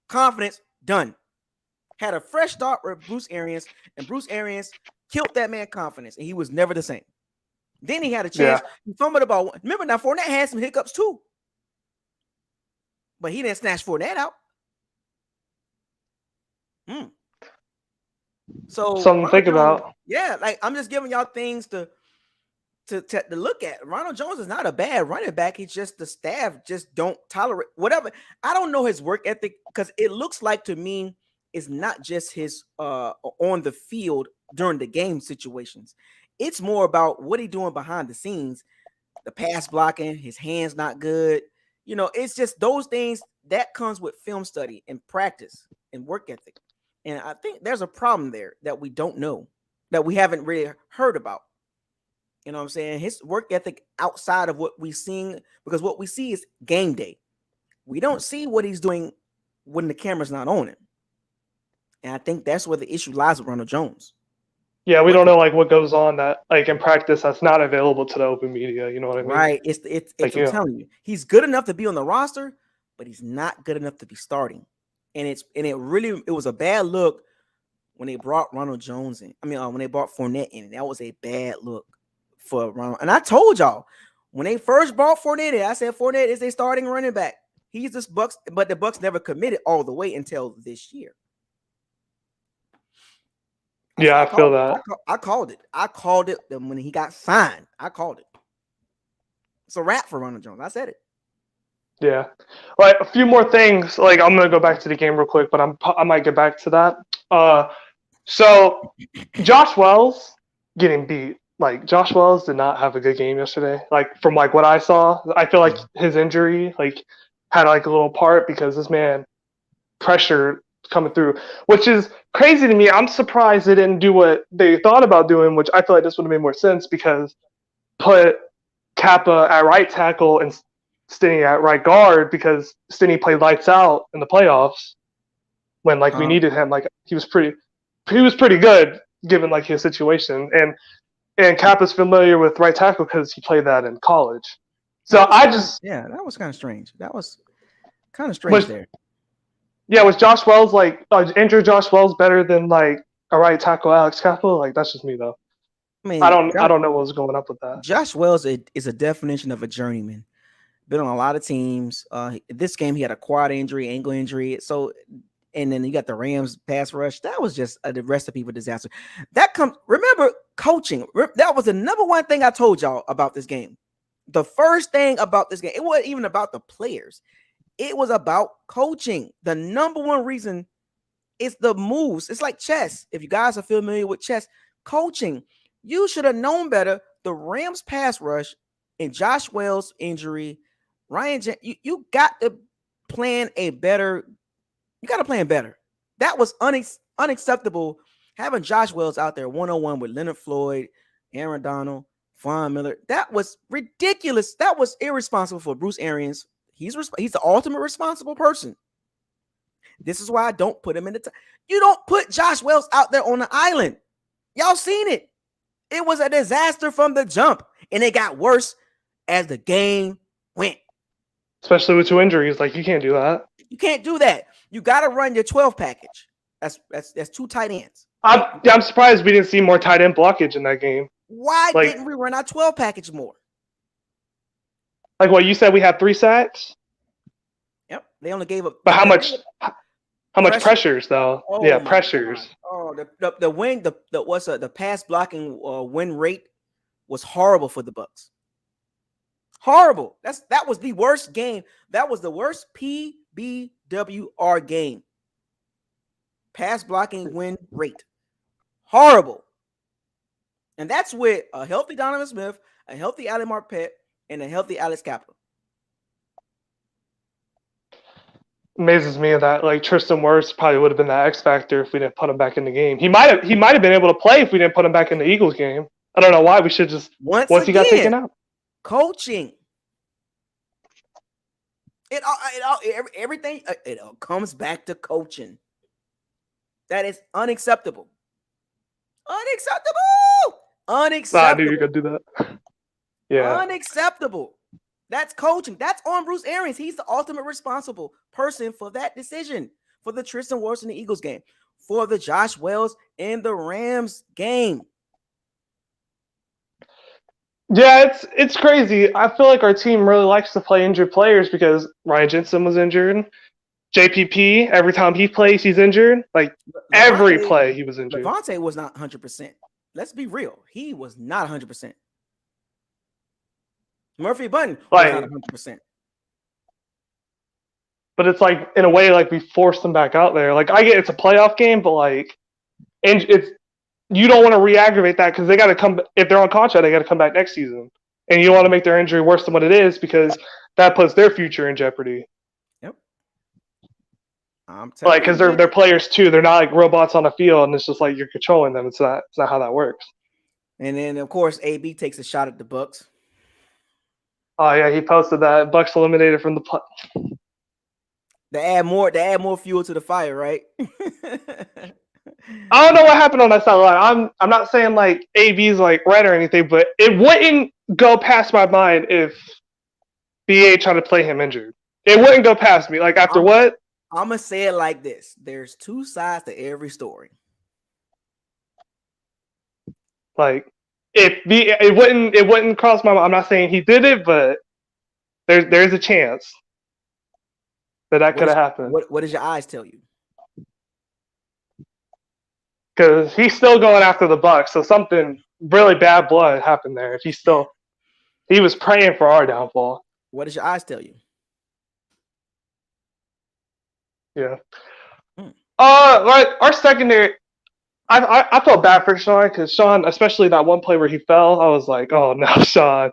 Confidence done. Had a fresh start with Bruce Arians, and Bruce Arians killed that man confidence, and he was never the same. Then he had a chance. Yeah. He fumbled about one. Remember, now Fournette had some hiccups too. But he didn't snatch Fournette out. So something to think about. Yeah, like I'm just giving y'all things to look at. Ronald Jones is not a bad running back. He's just the staff just don't tolerate whatever. I don't know his work ethic, because it looks like to me it's not just his on the field during the game situations. It's more about what he's doing behind the scenes, the pass blocking, his hands not good. It's just those things that comes with film study and practice and work ethic. And I think there's a problem there that we don't know, that we haven't really heard about. You know what I'm saying? His work ethic outside of what we're seeing, because what we see is game day. We don't see what he's doing when the camera's not on him. And I think that's where the issue lies with Ronald Jones. Yeah, we don't know like what goes on that like in practice that's not available to the open media. You know what I mean? Right. It's like, I'm telling you, he's good enough to be on the roster, but he's not good enough to be starting. And it was a bad look when they brought Ronald Jones in. I mean, when they brought Fournette in, that was a bad look for Ronald. And I told y'all when they first brought Fournette in, I said Fournette is a starting running back. He's this Bucks, but the Bucks never committed all the way until this year. Yeah, I feel that. I called it. I called it when he got signed. I called it. It's a wrap for Ronald Jones. I said it. Yeah. All right, a few more things. Like, I'm going to go back to the game real quick, but I might get back to that. So Josh Wells getting beat. Like, Josh Wells did not have a good game yesterday. Like, from like what I saw, I feel like his injury like had like a little part, because this man pressure coming through, which is crazy to me. I'm surprised they didn't do what they thought about doing, which I feel like this would have made more sense, because put Kappa at right tackle and Stinney at right guard, because Stinney played lights out in the playoffs when like we needed him. Like he was pretty good given like his situation, and Kappa's familiar with right tackle because he played that in college. So that was kind of strange. That was kind of strange there. Yeah, was Josh Wells like injured Josh Wells better than like a right tackle Alex Kappa? Like that's just me though. I mean, I don't know what was going up with that. Josh Wells is a definition of a journeyman. Been on a lot of teams. This game he had a quad injury, ankle injury. So, and then you got the Rams pass rush. That was just a recipe for disaster. Remember coaching. That was the number one thing I told y'all about this game. The first thing about this game, it wasn't even about the players. It was about coaching. The number one reason is the moves. It's like chess. If you guys are familiar with chess, coaching, you should have known better. The Rams pass rush and Josh Wells injury, you got to plan a better. You got to plan better. That was unacceptable. Having Josh Wells out there 1-on-1 with Leonard Floyd, Aaron Donald, Von Miller, that was ridiculous. That was irresponsible for Bruce Arians. He's the ultimate responsible person. This is why I don't put him in the You don't put Josh Wells out there on the island. Y'all seen it. It was a disaster from the jump, and it got worse as the game went. Especially with two injuries, like you can't do that. You can't do that. You got to run your 12 package. That's two tight ends. I'm surprised we didn't see more tight end blockage in that game. Why didn't we run our 12 package more? Like what you said, we had 3 sacks. Yep, They only gave up. But how much pressures though? Oh, yeah, pressures. God. Oh, the pass blocking win rate was horrible for the Bucs. Horrible. That was the worst game. That was the worst PBWR game. Pass blocking win rate. Horrible. And that's with a healthy Donovan Smith, a healthy Ali Marpet, and a healthy Alex Cappa. Amazes me that like Tristan Wirfs probably would have been that X factor if we didn't put him back in the game. He might have been able to play if we didn't put him back in the Eagles game. I don't know why we should just once he got taken out. Coaching. Everything comes back to coaching. That is unacceptable. Unacceptable. I knew you were gonna do that. Yeah. Unacceptable. That's coaching. That's on Bruce Arians. He's the ultimate responsible person for that decision. For the Tristan Wirfs in the Eagles game. For the Josh Wells in the Rams game. Yeah, it's crazy. I feel like our team really likes to play injured players because Ryan Jensen was injured. JPP, every time he plays, he's injured. Like every play, he was injured. Levante was not 100%. Let's be real. He was not 100%. Murphy Button was not 100%. But it's like, in a way, like we forced them back out there. Like I get it's a playoff game, but like, and it's you don't want to re-aggravate that because they got to come. If they're on contract, they got to come back next season, and you don't want to make their injury worse than what it is because that puts their future in jeopardy. Yep. Like because they're players too. They're not like robots on the field, and it's just like you're controlling them. It's not how that works. And then of course AB takes a shot at the Bucs. Oh yeah, he posted that Bucs eliminated from the play. To add more fuel to the fire, right? I don't know what happened on that sideline. I'm not saying like AB's like red or anything, but it wouldn't go past my mind if BA tried to play him injured. It wouldn't go past me. Like after what? I'm gonna say it like this: there's two sides to every story. Like it wouldn't cross my mind. I'm not saying he did it, but there's a chance that could have happened. What does your eyes tell you? Because he's still going after the Bucs, so something really bad blood happened there. If he was praying for our downfall. What does your eyes tell you? Yeah. Like our secondary, I felt bad for Sean because Sean, especially that one play where he fell, I was like, oh no, Sean,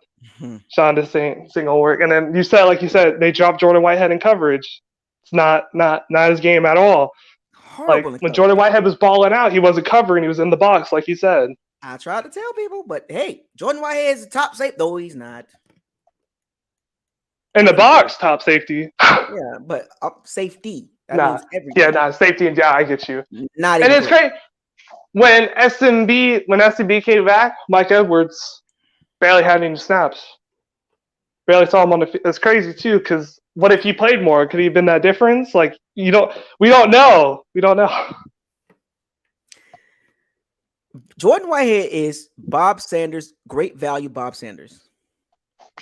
Sean, this ain't gonna work. And then you said they dropped Jordan Whitehead in coverage. It's not his game at all. Horrible like when Jordan Whitehead was balling out, he wasn't covering. He was in the box, like he said. I tried to tell people, but hey, Jordan Whitehead is the top safety. No, he's not. In the box, top safety. Yeah, but safety. That means everything. Yeah, safety. And yeah, I get you. Not and it's great when SMB came back. Mike Edwards barely had any snaps. Barely saw him on the field. It's crazy too, because what if he played more? Could he have been that difference? Like we don't know. We don't know. Jordan Whitehead is Bob Sanders, great value Bob Sanders.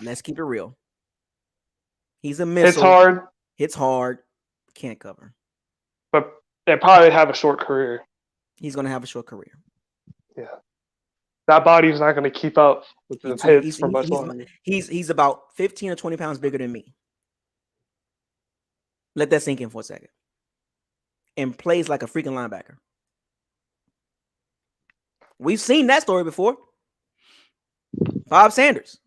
Let's keep it real. He's a missile. Hits hard. Can't cover. But they probably have a short career. He's going to have a short career. Yeah. That body's not going to keep up with the hits for much longer. He's about 15 or 20 pounds bigger than me. Let that sink in for a second. And plays like a freaking linebacker. We've seen that story before. Bob Sanders.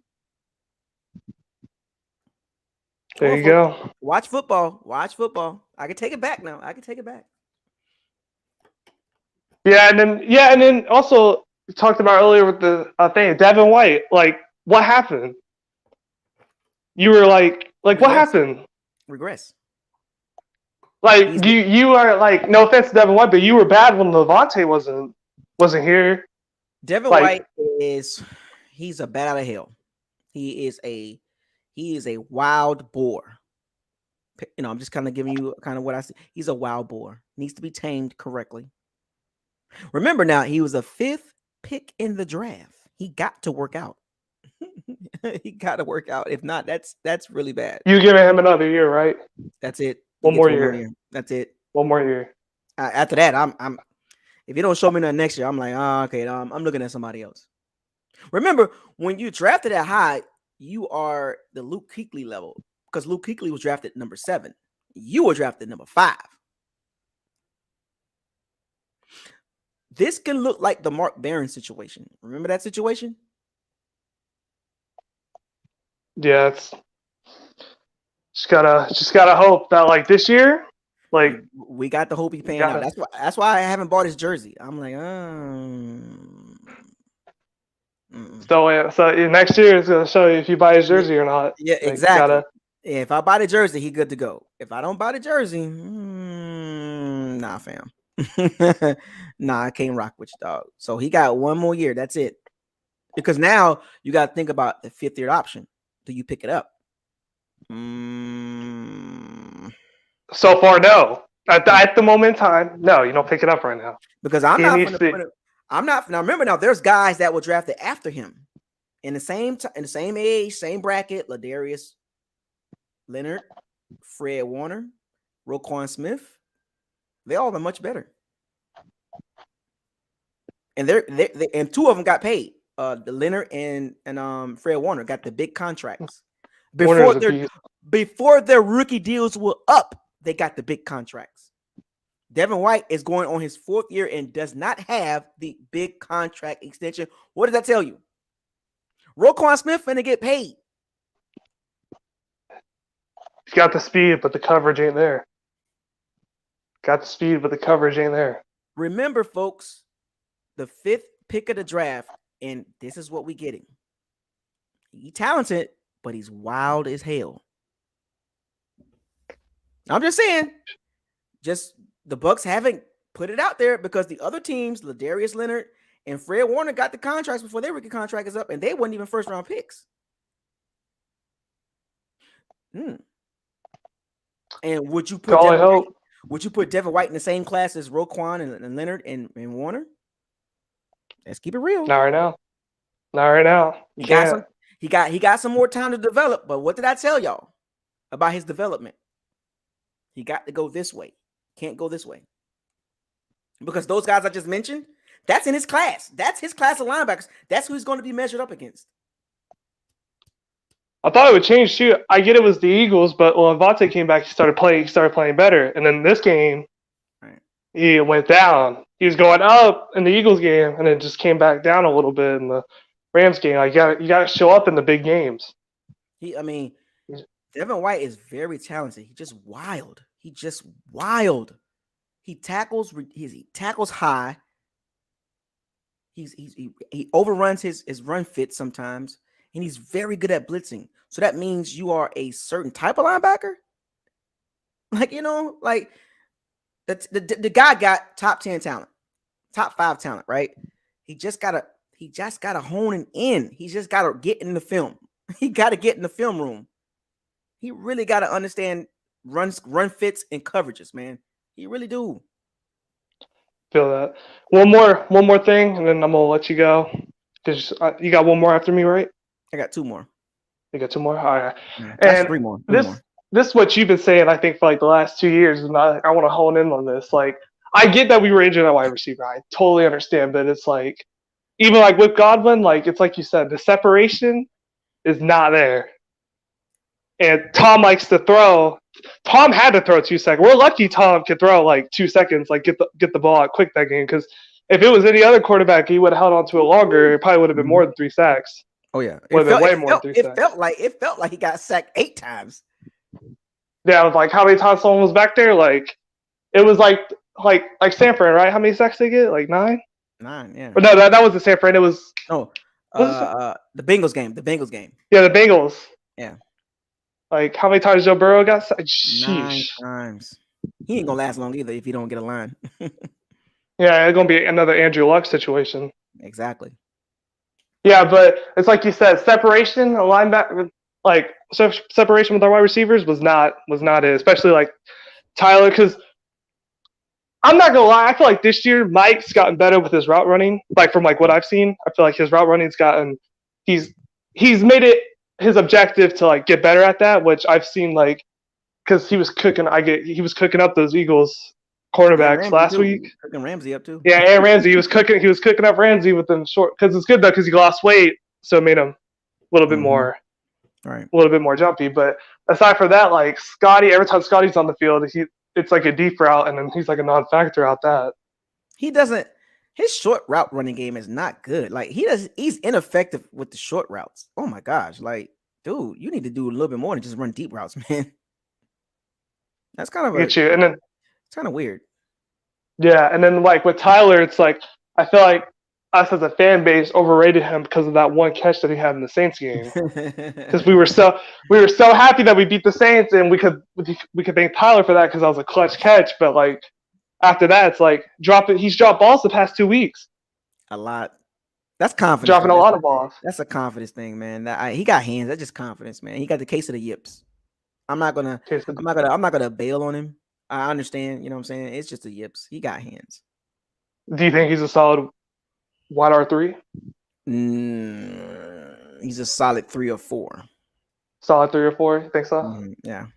There you go. Watch football. I can take it back now. Yeah, and then also we talked about earlier with the thing, Devin White. Like, what happened? You were like what happened? Regress. Like you are like, no offense to Devin White, but you were bad when Levante wasn't here. Devin White he's a bat out of hell. He is a wild boar. You know, I'm just kind of giving you kind of what I see. He's a wild boar. Needs to be tamed correctly. Remember now, he was a 5th pick in the draft. He got to work out. He got to work out. If not, that's really bad. You giving him another year, right? That's it. One more year. That's it. One more year. After that, I'm. If you don't show me nothing next year, I'm like, okay, I'm looking at somebody else. Remember, when you drafted that high, you are the Luke Kuechly level because Luke Kuechly was drafted number 7. You were drafted number 5. This can look like the Mark Barron situation. Remember that situation? Yeah, it's just gotta hope that like this year, like we got the hope he's paying out. That's why I haven't bought his jersey. I'm like, So next year is gonna show you if you buy his jersey or not. Yeah, like, exactly. If I buy the jersey, he good to go. If I don't buy the jersey, nah, fam. Nah, I can't rock with you, dog. So he got one more year. That's it. Because now you got to think about the 5th-year option. Do you pick it up? So far, no. At the moment in time, no, you don't pick it up right now. Because I'm not. Now remember, now there's guys that were drafted after him in the same age, same bracket. Ladarius Leonard, Fred Warner, Roquan Smith. They all are much better. And and 2 of them got paid. The Leonard and Fred Warner got the big contracts before their rookie deals were up. They got the big contracts. Devin White is going on his 4th year and does not have the big contract extension. What does that tell you? Roquan Smith finna get paid. He's got the speed, but the coverage ain't there. Got the speed, but the coverage ain't there. Remember, folks, the 5th pick of the draft, and this is what we getting. He's talented, but he's wild as hell. I'm just saying, the Bucks haven't put it out there because the other teams, Ladarius Leonard and Fred Warner, got the contracts before their rookie contract is up, and they weren't even first-round picks. And would you put Devin White in the same class as Roquan and Leonard and Warner? Let's keep it real. Not right now. He got some more time to develop, but what did I tell y'all about his development? He got to go this way. Can't go this way. Because those guys I just mentioned, that's in his class. That's his class of linebackers. That's who he's going to be measured up against. I thought it would change too. I get it was the Eagles, but when Vontae came back, he started playing better. And then this game, he went down. He was going up in the Eagles game, and then just came back down a little bit in the Rams game. Like you got to show up in the big games. Devin White is very talented. He's just wild. He tackles high. He overruns his run fit sometimes, and he's very good at blitzing. So that means you are a certain type of linebacker. The guy got top 10 talent, top 5 talent, right? He just gotta hone it in. He just gotta get in the film. He gotta get in the film room. He really gotta understand run fits and coverages, man. He really do. Feel that. One more thing, and then I'm gonna let you go. Because you got one more after me, right? I got 2 more. You got 2 more? All right. And 3 more. This is what you've been saying, I think, for like the last 2 years, and I want to hone in on this. Like, I get that we were injured at wide receiver. I totally understand, but it's like, even like with Godwin, like it's like you said, the separation is not there. And Tom likes to throw. Tom had to throw 2 seconds. We're lucky Tom could throw like 2 seconds, like get the ball out quick that game. Because if it was any other quarterback, he would have held on to it longer. It probably would have been more than 3 sacks. Oh yeah, it felt like he got sacked 8 times. Yeah, it was like how many times someone was back there. Like it was like Sanford, right? How many sacks they get? Like 9. 9, yeah. But no, that wasn't Sanford. It was the Bengals game. Yeah, the Bengals. Yeah. Like how many times Joe Burrow got sacked? 9 times. He ain't gonna last long either if he don't get a line. Yeah, it's gonna be another Andrew Luck situation. Exactly. Yeah, but it's like you said, separation, a linebacker, like separation with our wide receivers was not it, especially like Tyler. Because I'm not gonna lie, I feel like this year Mike's gotten better with his route running. Like from like what I've seen, I feel like his route running's gotten. He's made it his objective to like get better at that, which I've seen like because he was cooking. He was cooking up those Eagles cornerbacks last week. Cooking Ramsey up too. Yeah, and Ramsey. He was cooking up Ramsey with them short because it's good though because he lost weight, so it made him a little bit more, right, a little bit more jumpy. But aside from that, like Scotty, every time Scotty's on the field, it's like a deep route, and then he's like a non-factor out that. He doesn't. His short route running game is not good. Like he's ineffective with the short routes. Oh my gosh, like dude, you need to do a little bit more than just run deep routes, man. That's kind of Get you, and then it's kind of weird. Yeah, and then like with Tyler, it's like I feel like us as a fan base overrated him because of that one catch that he had in the Saints game. Because we were so happy that we beat the Saints, and we could thank Tyler for that because that was a clutch catch. But like after that, it's like he's dropped balls the past 2 weeks. A lot. That's confidence. Dropping a lot of balls. That's a confidence thing, man. He got hands. That's just confidence, man. He got the case of the yips. I'm not gonna bail on him. I understand, you know what I'm saying? It's just the yips. He got hands. Do you think he's a solid wide R3? He's a solid 3 or 4. Solid 3 or 4? You think so? Yeah.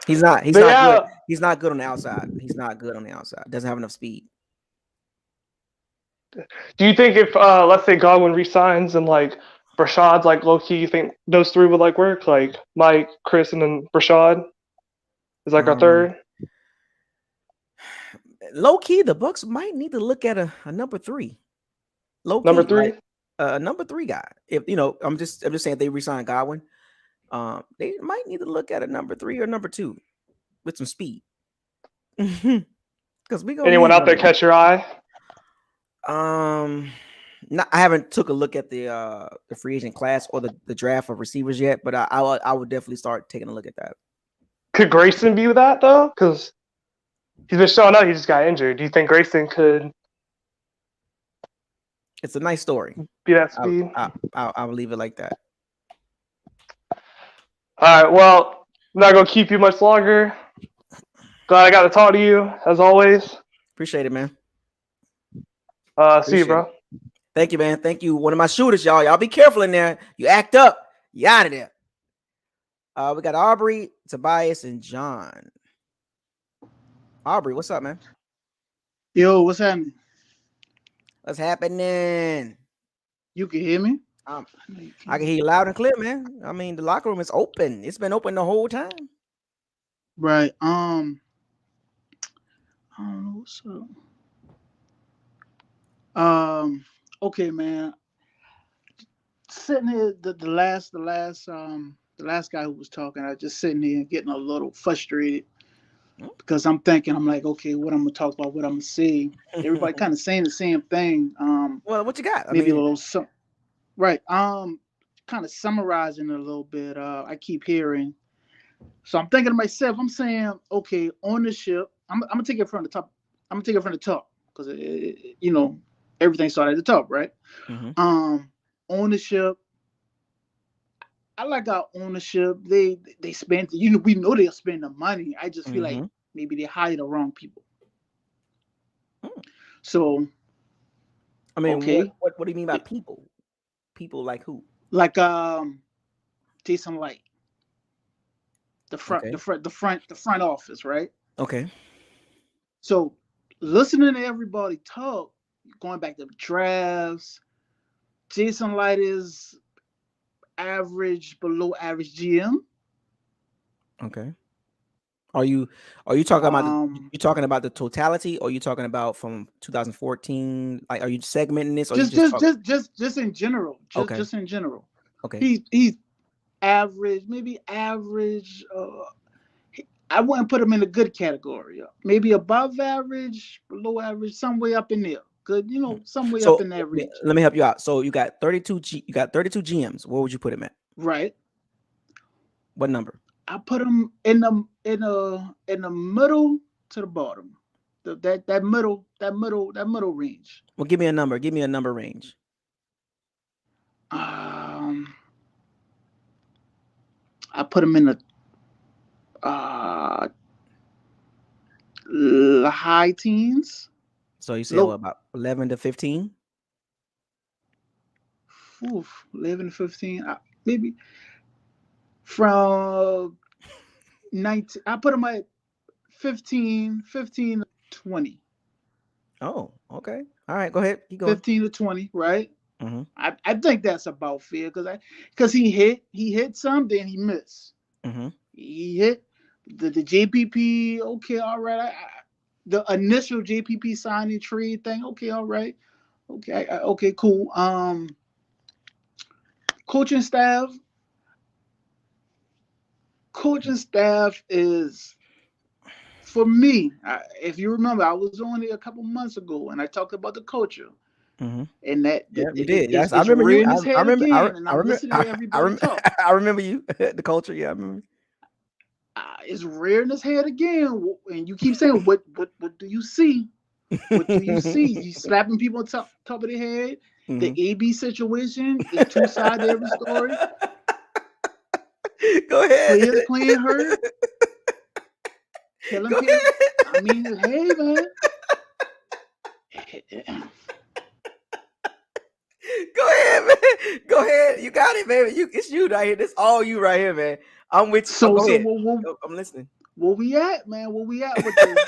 He's not good. He's not good on the outside. Doesn't have enough speed. Do you think if let's say Godwin resigns and like Brashad's like low key, you think those 3 would like work? Like Mike, Chris, and then Brashad is like our 3rd? Low key, the Bucs might need to look at a number 3. Low key, number 3, a number 3 guy. If you know, I'm just saying if they resign Godwin, they might need to look at a number 3 or number 2 with some speed. Because we go. Anyone out there catch your eye? I haven't took a look at the free agent class or the draft of receivers yet, but I would definitely start taking a look at that. Could Grayson be that though? Because he's been showing up. He just got injured. Do you think Grayson could? It's a nice story. Be that speed. I'll leave it like that. All right. Well, I'm not gonna keep you much longer. Glad I got to talk to you as always. Appreciate it, man. See you, bro. Thank you, man. Thank you. One of my shooters, y'all. Y'all be careful in there. You act up, you out of there. We got Aubrey, Tobias, and John. Aubrey, what's up, man? Yo, what's happening? What's happening? You can hear me? I can hear you loud and clear, man. I mean, the locker room is open. It's been open the whole time. Right. I don't know what's up. Okay, man. Sitting here, the last guy who was talking, I was just sitting here getting a little frustrated because I'm like, okay, what I'm gonna talk about, what I'm gonna say. Everybody kind of saying the same thing. Well, what you got? Maybe a little right. Kind of summarizing it a little bit. I keep hearing. So I'm thinking to myself, I'm saying, okay, ownership. I'm gonna take it from the top. I'm gonna take it from the top because everything started at the top, right? Mm-hmm. Ownership. I like our ownership. They spent, we know they'll spend the money. I just feel like maybe they hire the wrong people. So, I mean, okay. What do you mean by people? People like who? Like Jason Light. The front office, right? Okay. So, listening to everybody talk, going back to the drafts, Jason Light is average, below average GM. Okay. Are you talking about you talking about the totality, or are you talking about from 2014? Like, are you segmenting this? Or just in general. Just in general. Okay. He's average, maybe average. I wouldn't put him in a good category. Maybe above average, below average, somewhere up in there. Good, somewhere up in that range. Let me help you out. So you got 32 GMs. Where would you put him at? Right. What number? I put him in the middle to the bottom. That middle range. Well, give me a number. Give me a number range. I put him in the high teens. So you say about 11 to 15? 11 to 15, maybe from 19. I put him at 15 to 20. Oh, okay. All right, go ahead. Keep going. 15 to 20, right? Mm-hmm. I think that's about fair because he hit some, then he missed. Mm-hmm. He hit the JPP. Okay, all right. The initial JPP signing trade thing. Okay, all right. Okay, cool. Coaching staff. Coaching staff is, for me. If you remember, I was on here a couple months ago and I talked about the culture. Mm-hmm. And that Yeah, you did. it's, Yes, I remember you. rearing its head remember. again, and I I'm remember. listening to everybody talk. I remember you. The culture. Yeah, I remember. It's rearing its head again, and you keep saying, "What do you see? What do you see? You slapping people on top of their head." Mm-hmm. The AB situation is two sides of every story. Go ahead. Players playing hurt, killing people. I mean, hey man. Go ahead, man. Go ahead. You got it, baby. It's you right here. This all you right here, man. I'm with you. So I'm listening. Where we at, man? Where we at with this?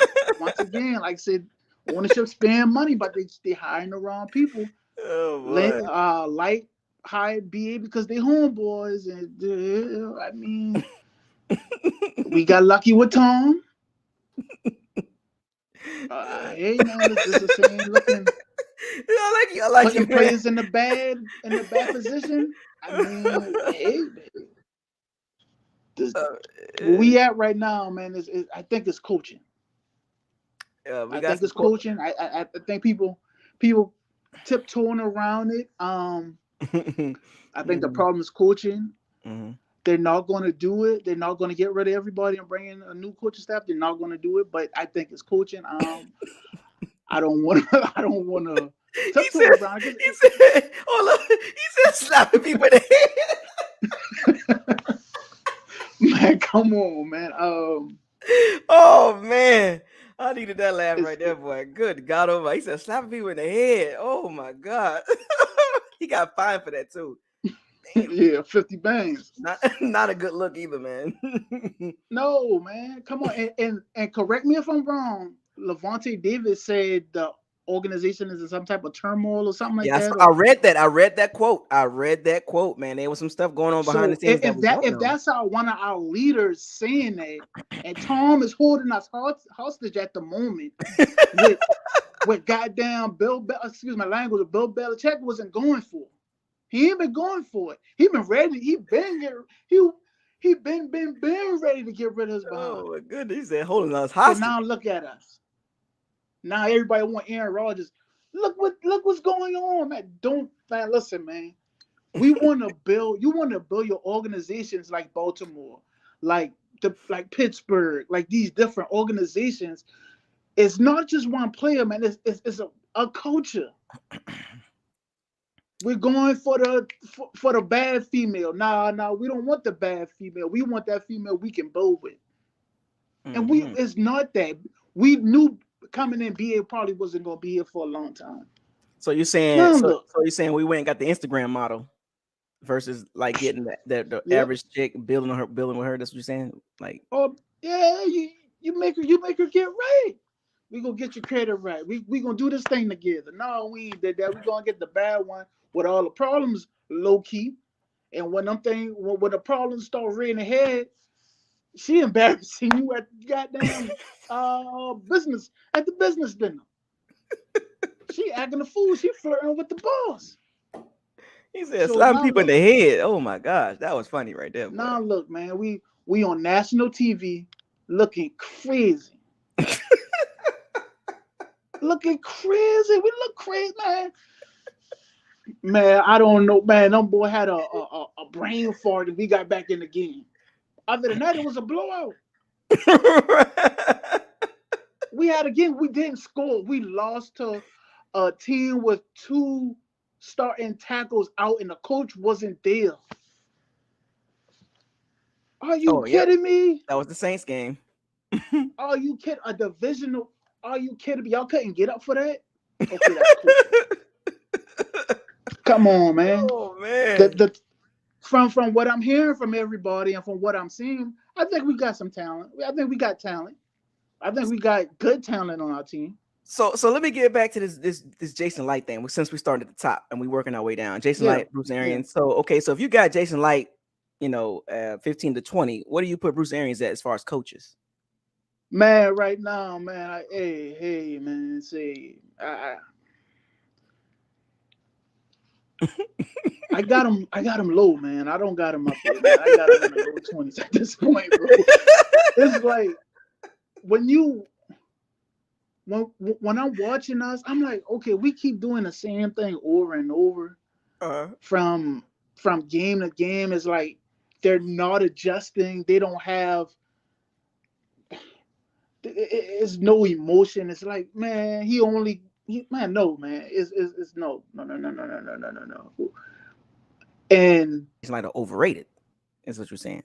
Once again, like I said, ownership spend money, but they hiring the wrong people. Oh boy. Light hired BA because they homeboys, and I mean, we got lucky with Tom. Hey man, this is the same looking. I like putting you, players in the bad position. I mean, hey, where we at right now, man? I think it's coaching. I think it's coaching. I think people tiptoeing around it. I think the problem is coaching. Mm-hmm. They're not going to do it. They're not going to get rid of everybody and bring in a new coaching staff. They're not going to do it. But I think it's coaching. I don't want to. He said, hold on. He said, slapping people in the head. Man, come on, man. Oh man, I needed that laugh right there, boy. Good God, over. He said, slapping people in the head. Oh my God, he got fined for that too. Yeah, 50 bangs. Not a good look either, man. No, man. Come on, and correct me if I'm wrong. Levante Davis said the organization is in some type of turmoil or something like that. I read that. I read that quote, man. There was some stuff going on behind the scenes. If that's one of our leaders saying that, and Tom is holding us hostage at the moment with goddamn Bill Belichick wasn't going for it. He ain't been going for it. He been ready. He been ready to get rid of us behind. Oh my goodness, he said holding us hostage. So now look at us. Now everybody want Aaron Rodgers. Look what's going on, man. Listen, man. You want to build your organizations like Baltimore, like Pittsburgh, like these different organizations. It's not just one player, man. It's a culture. We're going for the bad female. Nah, we don't want the bad female. We want that female we can build with. Mm-hmm. And it's not that. We knew coming in, BA probably wasn't going to be here for a long time. So you're saying you're saying we went and got the Instagram model versus like getting the average chick building with her. That's what you're saying? Like, oh yeah, you make her get right. We gonna get your credit right. We gonna do this thing together. No, we ain't did that. We gonna get the bad one with all the problems low key. And when the problems start rearing ahead, she embarrassing you at goddamn business at the business dinner. She acting a fool. She flirting with the boss. He said slapping people in the head. Oh my gosh, that was funny right there. Now look, man, we on national TV looking crazy. Looking crazy. We look crazy, man. Man, I don't know, man. Them boy had a brain fart and we got back in the game. Other than that, it was a blowout. We didn't score. We lost to a team with 2 starting tackles out and the coach wasn't there. Are you kidding me? That was the Saints game. Are you kidding? A divisional? Are you kidding me? Y'all couldn't get up for that? Okay, that's cool. Come on, man. Oh man. from what I'm hearing from everybody and from what I'm seeing, I think we got some talent. I think we got talent. I think we got good talent on our team. So let me get back to this Jason Light thing. Since we started at the top and we working our way down, Jason Light, Bruce Arians. So okay, so if you got Jason Light, 15 to 20, what do you put Bruce Arians at as far as coaches? Man, right now, man, hey, man, see, I got him low, man. I don't got him up there, man. I got him in the low 20s at this point, bro. It's like when I'm watching us, I'm like, okay, we keep doing the same thing over and over from game to game. It's like they're not adjusting. They don't have. It's no emotion. It's like, man, no, man. It's no. And he's like overrated. Is what you're saying.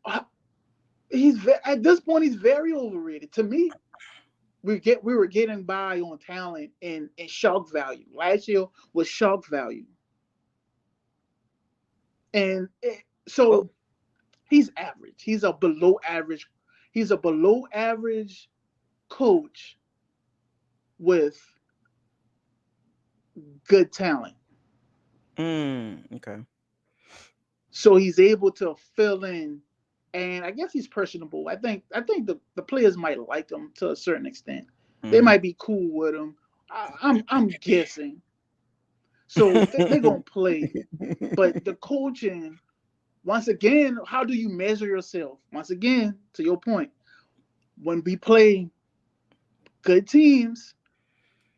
At this point, he's very overrated to me. We were getting by on talent and shock value. Last year was shock value, and so he's average. He's a below average. He's a below average coach with good talent. Okay. So he's able to fill in, and I guess he's personable. I think the players might like him to a certain extent. They might be cool with him. I'm guessing. So they're gonna play, but the coaching. Once again, how do you measure yourself? Once again, to your point, when we play good teams,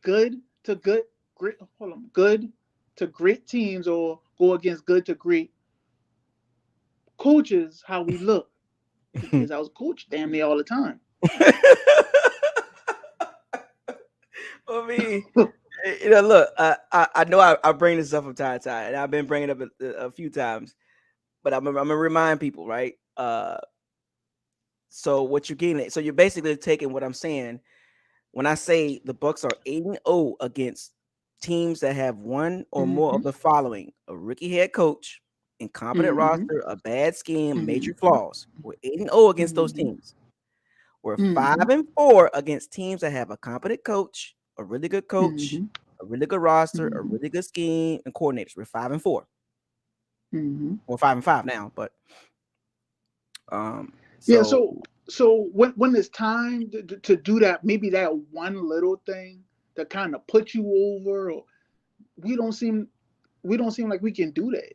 good to great teams, or go against good to great coaches, how we look. Because I was coached damn near all the time. I mean, look, I know I bring this up from time to time, and I've been bringing it up a few times, but I'm gonna remind people, right? So what you're getting at, so you're basically taking what I'm saying when I say the Bucs are 8-0 against teams that have one or more of the following: a rookie head coach, incompetent roster, a bad scheme, major flaws. We're 8-0 against those teams. We're 5-4 against teams that have a competent coach, a really good coach, a really good roster, a really good scheme, and coordinators. We're 5-4. We're 5-5 now, but So when it's time to do that, maybe that one little thing to kind of put you over, or we don't seem like we can do that.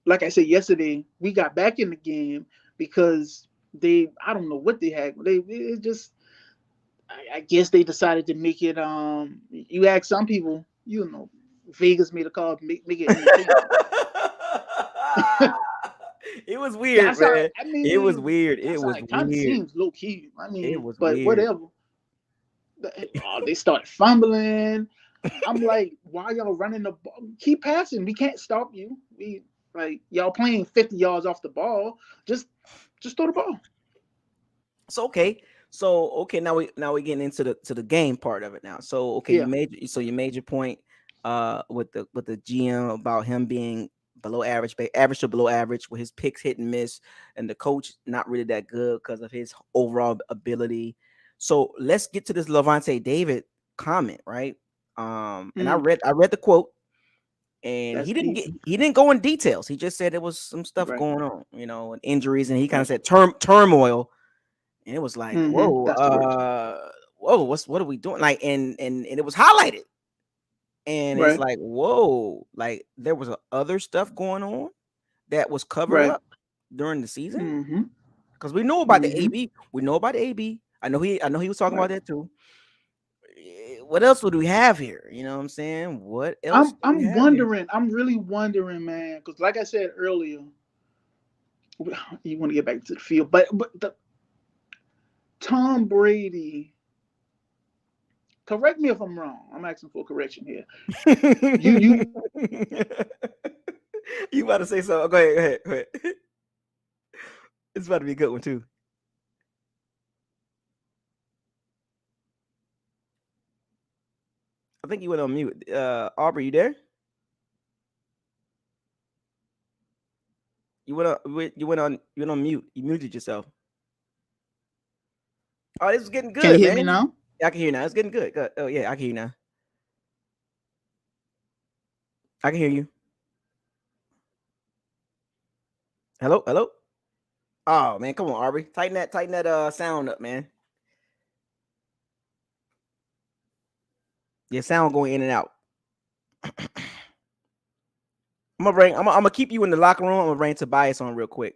Like I said yesterday, we got back in the game because I don't know what they had. It just, I guess they decided to make it. You ask some people, Vegas made a call, make it. It was weird, man. It was weird. It was weird. Kind of seems low key. It was but weird. Whatever. They started fumbling. I'm like, why y'all running the ball? Keep passing. We can't stop you. Y'all playing 50 yards off the ball. Just throw the ball. So okay. Now we getting into the game part of it now. So okay, you made your point with the GM about him being below average to below average, with his picks hit and miss, and the coach not really that good because of his overall ability. So let's get to this Lavonte David comment, right? And I read the quote, and he didn't go in details. He just said there was some stuff going on, and injuries, and he kind of said turmoil, and it was like, whoa, what are we doing? Like, and it was highlighted. And it's like, whoa, like there was other stuff going on that was covered up during the season. Because we know about the AB. We know about the AB. I know he was talking about that too. What else would we have here? You know what I'm saying? What else? I'm wondering. Here? I'm really wondering, man. Because like I said earlier, you want to get back to the field, but Tom Brady. Correct me if I'm wrong. I'm asking for a correction here. You you about to say so? Go ahead. It's about to be a good one too. I think you went on mute. Aubrey, you there? You went on mute. You muted yourself. Oh, this is getting good. Can you hear man. me now? Yeah, I can hear you now. It's getting good. Good. Oh yeah, I can hear you now. I can hear you. Hello, hello. Oh man, come on, Aubrey. Tighten that sound up, man. Your sound going in and out. I'm gonna keep you in the locker room. I'm gonna bring Tobias on real quick.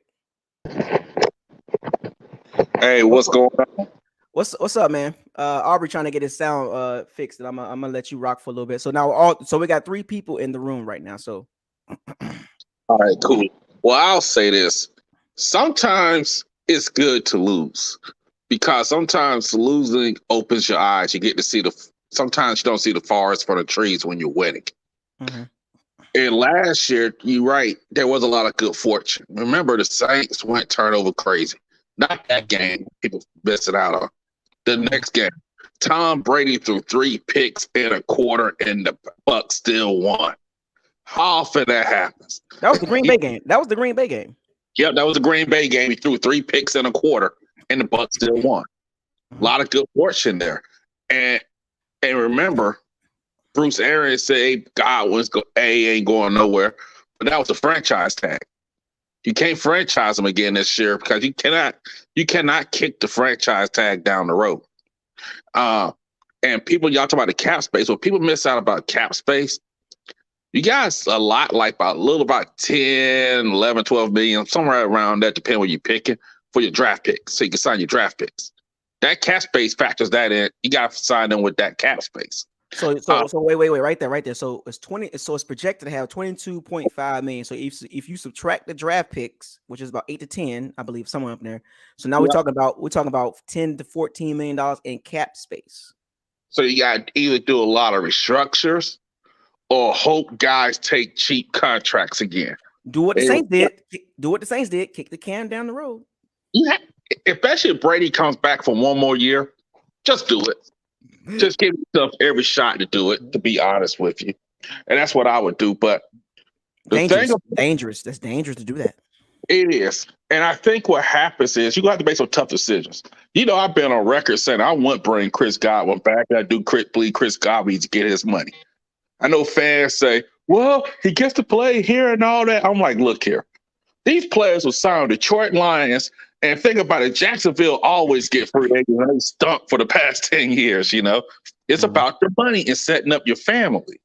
Hey, what's going on? What's up, man? Aubrey trying to get his sound fixed, and I'm gonna let you rock for a little bit. So now we got 3 people in the room right now. So All right, cool. Well, I'll say this. Sometimes it's good to lose because sometimes losing opens your eyes. You get to see sometimes you don't see the forest for the trees when you're winning. Mm-hmm. And last year, you're right, there was a lot of good fortune. Remember, the Saints went turnover crazy. Not that game, people missing out on. The next game, Tom Brady threw 3 picks in a quarter, and the Bucs still won. How often that happens? That was the Green Bay game. Yep, that was the Green Bay game. He threw 3 picks in a quarter, and the Bucs still won. Mm-hmm. A lot of good fortune there. And remember, Bruce Arians said, hey, ain't going nowhere. But that was a franchise tag. You can't franchise him again this year because you cannot kick the franchise tag down the road. And people, y'all talk about the cap space. Well, people miss out about cap space. You guys a lot, like about 10, 11, 12 million, somewhere around that, depending what you're picking for your draft picks. So you can sign your draft picks. That cap space factors that in. You got to sign them with that cap space. So wait, right there. So it's 20. So it's projected to have 22.5 million. So if you subtract the draft picks, which is about 8 to 10, I believe, somewhere up there. So now we're talking about 10 to 14 million dollars in cap space. So you got to either do a lot of restructures or hope guys take cheap contracts again. Do what the Saints did. Kick the can down the road. Yeah, especially if Brady comes back for one more year, just do it. Just give yourself every shot to do it, to be honest with you. And that's what I would do. But dangerous. That's dangerous to do that. It is. And I think what happens is you have to make some tough decisions. I've been on record saying I want to bring Chris Godwin back. I do believe Chris Godwin needs to get his money. I know fans say, well, he gets to play here and all that. I'm like, look here. These players will sign Detroit Lions. And think about it, Jacksonville always get free agents. They stunk for the past 10 years, It's about the money and setting up your family.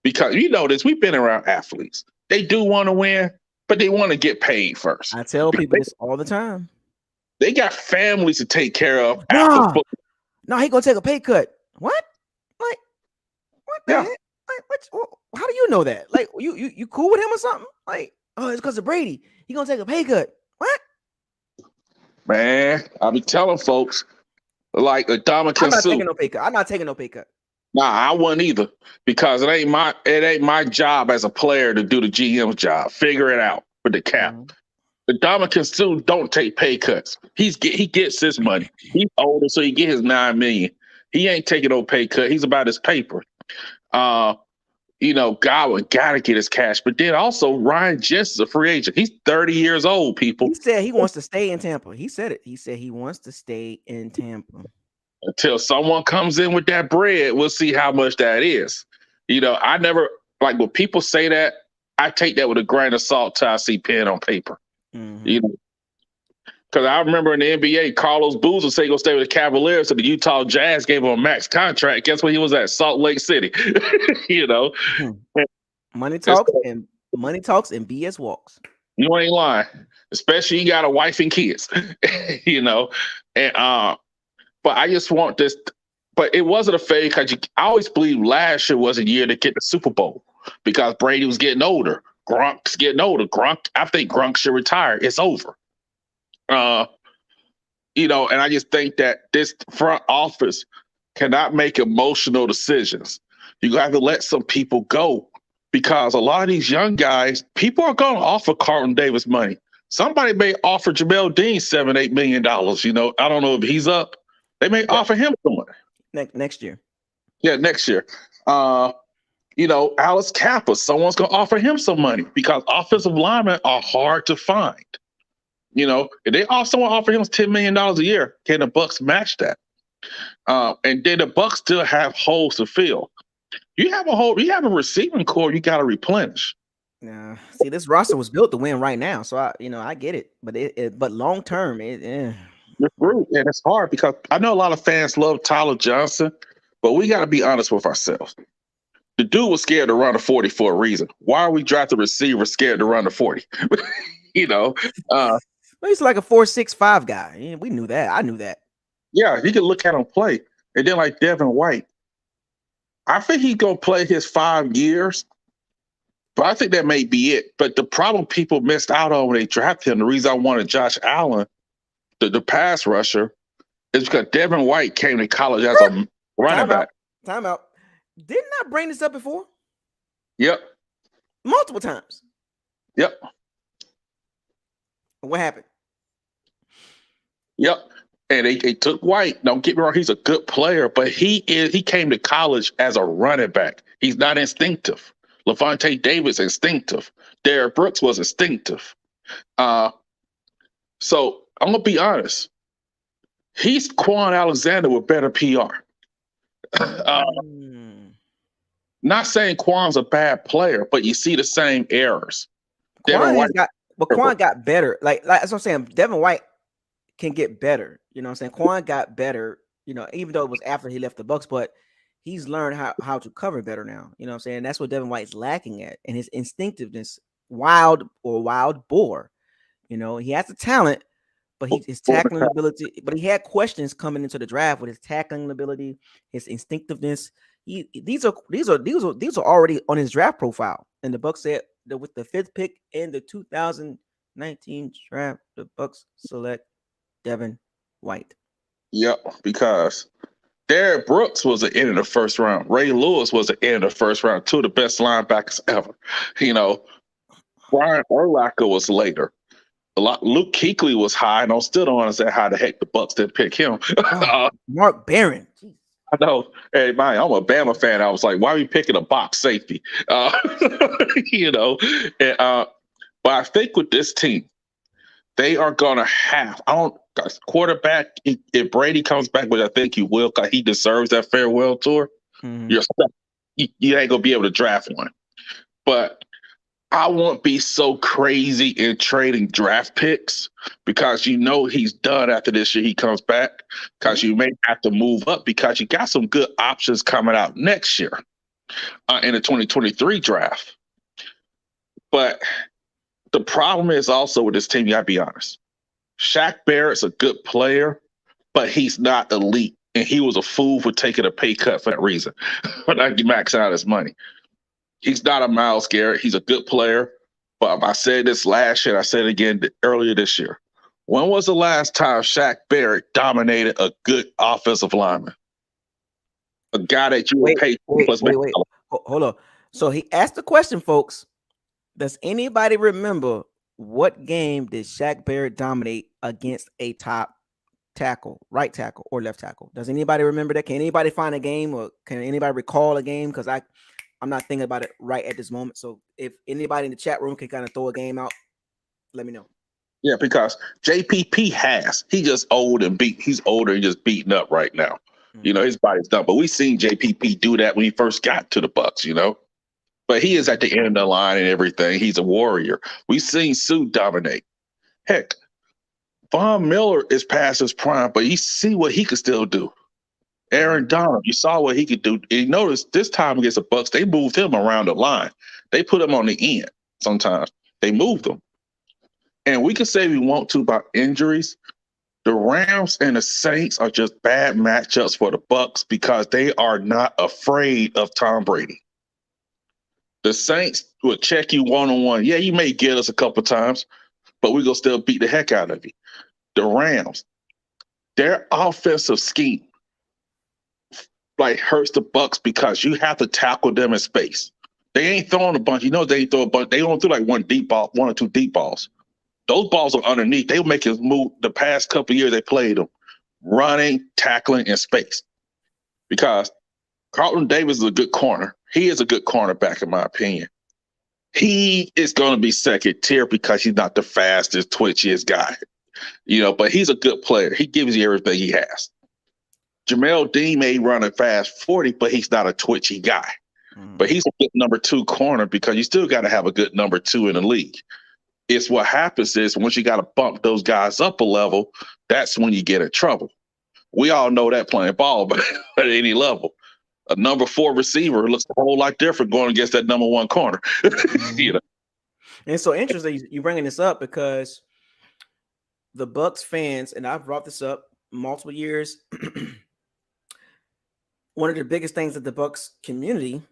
Because this, we've been around athletes. They do want to win, but they want to get paid first. I tell people this all the time. They got families to take care of. No, he gonna take a pay cut. What? Like, what the heck? Like, how do you know that? Like, you cool with him or something? Like, oh, it's because of Brady. He gonna take a pay cut. What? Man, I be telling folks, like Adama I'm not taking no pay cut. Nah, I wouldn't either, because it ain't my job as a player to do the GM's job. Figure it out with the cap. Adama Sue don't take pay cuts. He gets his money. He's older, so he get his $9 million. He ain't taking no pay cut. He's about his paper. Godwin gotta get his cash. But then also Ryan Jensen's a free agent. He's 30 years old, people. He said he wants to stay in Tampa. He said it. He said he wants to stay in Tampa. Until someone comes in with that bread, we'll see how much that is. I never, like, when people say that, I take that with a grain of salt till I see pen on paper. Mm-hmm. Because I remember in the NBA, Carlos Boozer said he's going to stay with the Cavaliers, so the Utah Jazz gave him a max contract. Guess where he was at? Salt Lake City. Money talks and BS walks. You ain't lying. Especially you got a wife and kids. But I just want this. But it wasn't a fake, because I always believe last year was a year to get the Super Bowl because Brady was getting older. Gronk's getting older. I think Gronk should retire. It's over. And I just think that this front office cannot make emotional decisions. You have to let some people go, because a lot of these young guys, people are going to offer Carlton Davis money. Somebody may offer Jamel Dean $7-8 million. I don't know if he's up. They may offer him some money next year. Yeah, next year. Alex Kappa, someone's going to offer him some money because offensive linemen are hard to find. If they someone offer him $10 million a year, can the Bucs match that? And then the Bucs still have holes to fill. You have a receiving core you got to replenish. Yeah. See, this roster was built to win right now, so I get it, but long term, It's rude, and it's hard because I know a lot of fans love Tyler Johnson, but we got to be honest with ourselves. The dude was scared to run the 40 for a reason. Why are we drafting receivers scared to run the 40? He's like a 4.65 guy. We knew that. I knew that. Yeah, you can look at him play, and then like Devin White, I think he's gonna play his 5 years. But I think that may be it. But the problem people missed out on when they drafted him, the reason I wanted Josh Allen, the pass rusher, is because Devin White came to college as a running back. Time out. Didn't I bring this up before? Yep. Multiple times. Yep. What happened? Yep. And they took White. Don't get me wrong, he's a good player, but he came to college as a running back. He's not instinctive. Levante Davis instinctive. Derrick Brooks was instinctive. So I'm gonna be honest. He's Quan Alexander with better PR. Not saying Quan's a bad player, but you see the same errors. Quan got better. Like that's what I'm saying. Devin White can get better. You know what I'm saying? Quan got better, even though it was after he left the Bucs, but he's learned how to cover better now. You know what I'm saying? That's what Devin White's lacking at. And his instinctiveness, wild boar. He has the talent, but his tackling ability, but he had questions coming into the draft with his tackling ability, his instinctiveness. These are already on his draft profile. And the Bucs said that with the 5th pick in the 2019 draft, the Bucs select Devin White. Yep, because Derrick Brooks was the end of the first round. Ray Lewis was the end of the first round. 2 of the best linebackers ever. Brian Urlacher was later. Luke Kuechly was high, and I still don't understand how the heck the Bucs didn't pick him. Mark Barron. I know. Hey, man, I'm a Bama fan. I was like, why are you picking a box safety? But I think with this team, they are going to have quarterback. If Brady comes back, which I think he will, because he deserves that farewell tour, you ain't going to be able to draft one. But I won't be so crazy in trading draft picks because he's done after this year. He comes back because you may have to move up because you got some good options coming out next year in the 2023 draft. But the problem is also with this team, you got to be honest. Shaq Barrett's a good player, but he's not elite. And he was a fool for taking a pay cut for that reason. But I max out his money. He's not a Myles Garrett. He's a good player. But I said this last year, I said it again earlier this year. When was the last time Shaq Barrett dominated a good offensive lineman? A guy that you would pay plus. Wait. Hold on. So he asked the question, folks. Does anybody remember what game did Shaq Barrett dominate against a top tackle, right tackle or left tackle? Does anybody remember that? Can anybody find a game, or can anybody recall a game? Because I'm not thinking about it right at this moment. So if anybody in the chat room can kind of throw a game out, let me know. Yeah, because JPP he's just old and he's older and just beaten up right now. His body's done. But we seen JPP do that when he first got to the Bucs, But he is at the end of the line and everything. He's a warrior. We've seen Sue dominate. Heck, Von Miller is past his prime, but you see what he could still do. Aaron Donald, you saw what he could do. You notice this time against the Bucs, they moved him around the line. They put him on the end sometimes. They moved him. And we can say we want to about injuries. The Rams and the Saints are just bad matchups for the Bucs because they are not afraid of Tom Brady. The Saints will check you one-on-one. Yeah, you may get us a couple times, but we're going to still beat the heck out of you. The Rams, their offensive scheme hurts the Bucs because you have to tackle them in space. They ain't throwing a bunch. They ain't throw a bunch. They only threw one or two deep balls. Those balls are underneath. They were making move the past couple of years they played them, running, tackling in space. Because Carlton Davis is a good corner. he is a good cornerback in my opinion. He is going to be second tier because he's not the fastest, twitchiest guy, but he's a good player. He gives you everything he has. Jamel Dean may run a fast 40, but he's not a twitchy guy. But he's a good number 2 corner because you still got to have a good number 2 in the league. It's what happens is once you got to bump those guys up a level, that's when you get in trouble. We all know that playing ball at any level. A number 4 receiver looks a whole lot different going against that number 1 corner. And it's so interesting you bringing this up because the Bucs fans, and I've brought this up multiple years, one of the biggest things that the Bucs community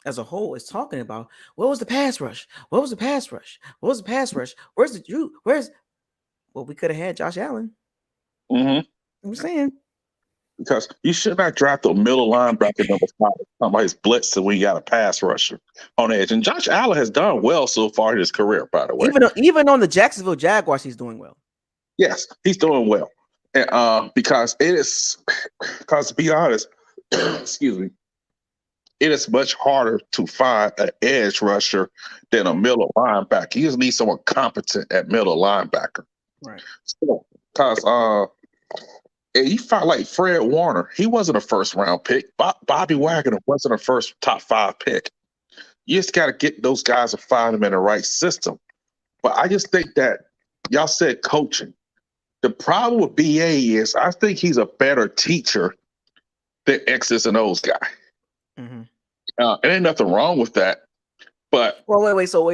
as a whole is talking about, what was the pass rush? What was the pass rush? What was the pass rush? Where's the Drew? Well, we could have had Josh Allen. I'm saying. Because you should not draft a middle linebacker number 5. Talking about his blitz when you got a pass rusher on edge. And Josh Allen has done well so far in his career, by the way. Even on the Jacksonville Jaguars, he's doing well. Yes, he's doing well. And because to be honest, excuse me, it is much harder to find an edge rusher than a middle linebacker. You just need someone competent at middle linebacker. Right. So, because you find like Fred Warner, he wasn't a first-round pick. Bobby Wagner wasn't a first top 5 pick. You just got to get those guys and find them in the right system. But I just think that y'all said coaching. The problem with BA is I think he's a better teacher than X's and O's guy. It ain't nothing wrong with that, but wait. So,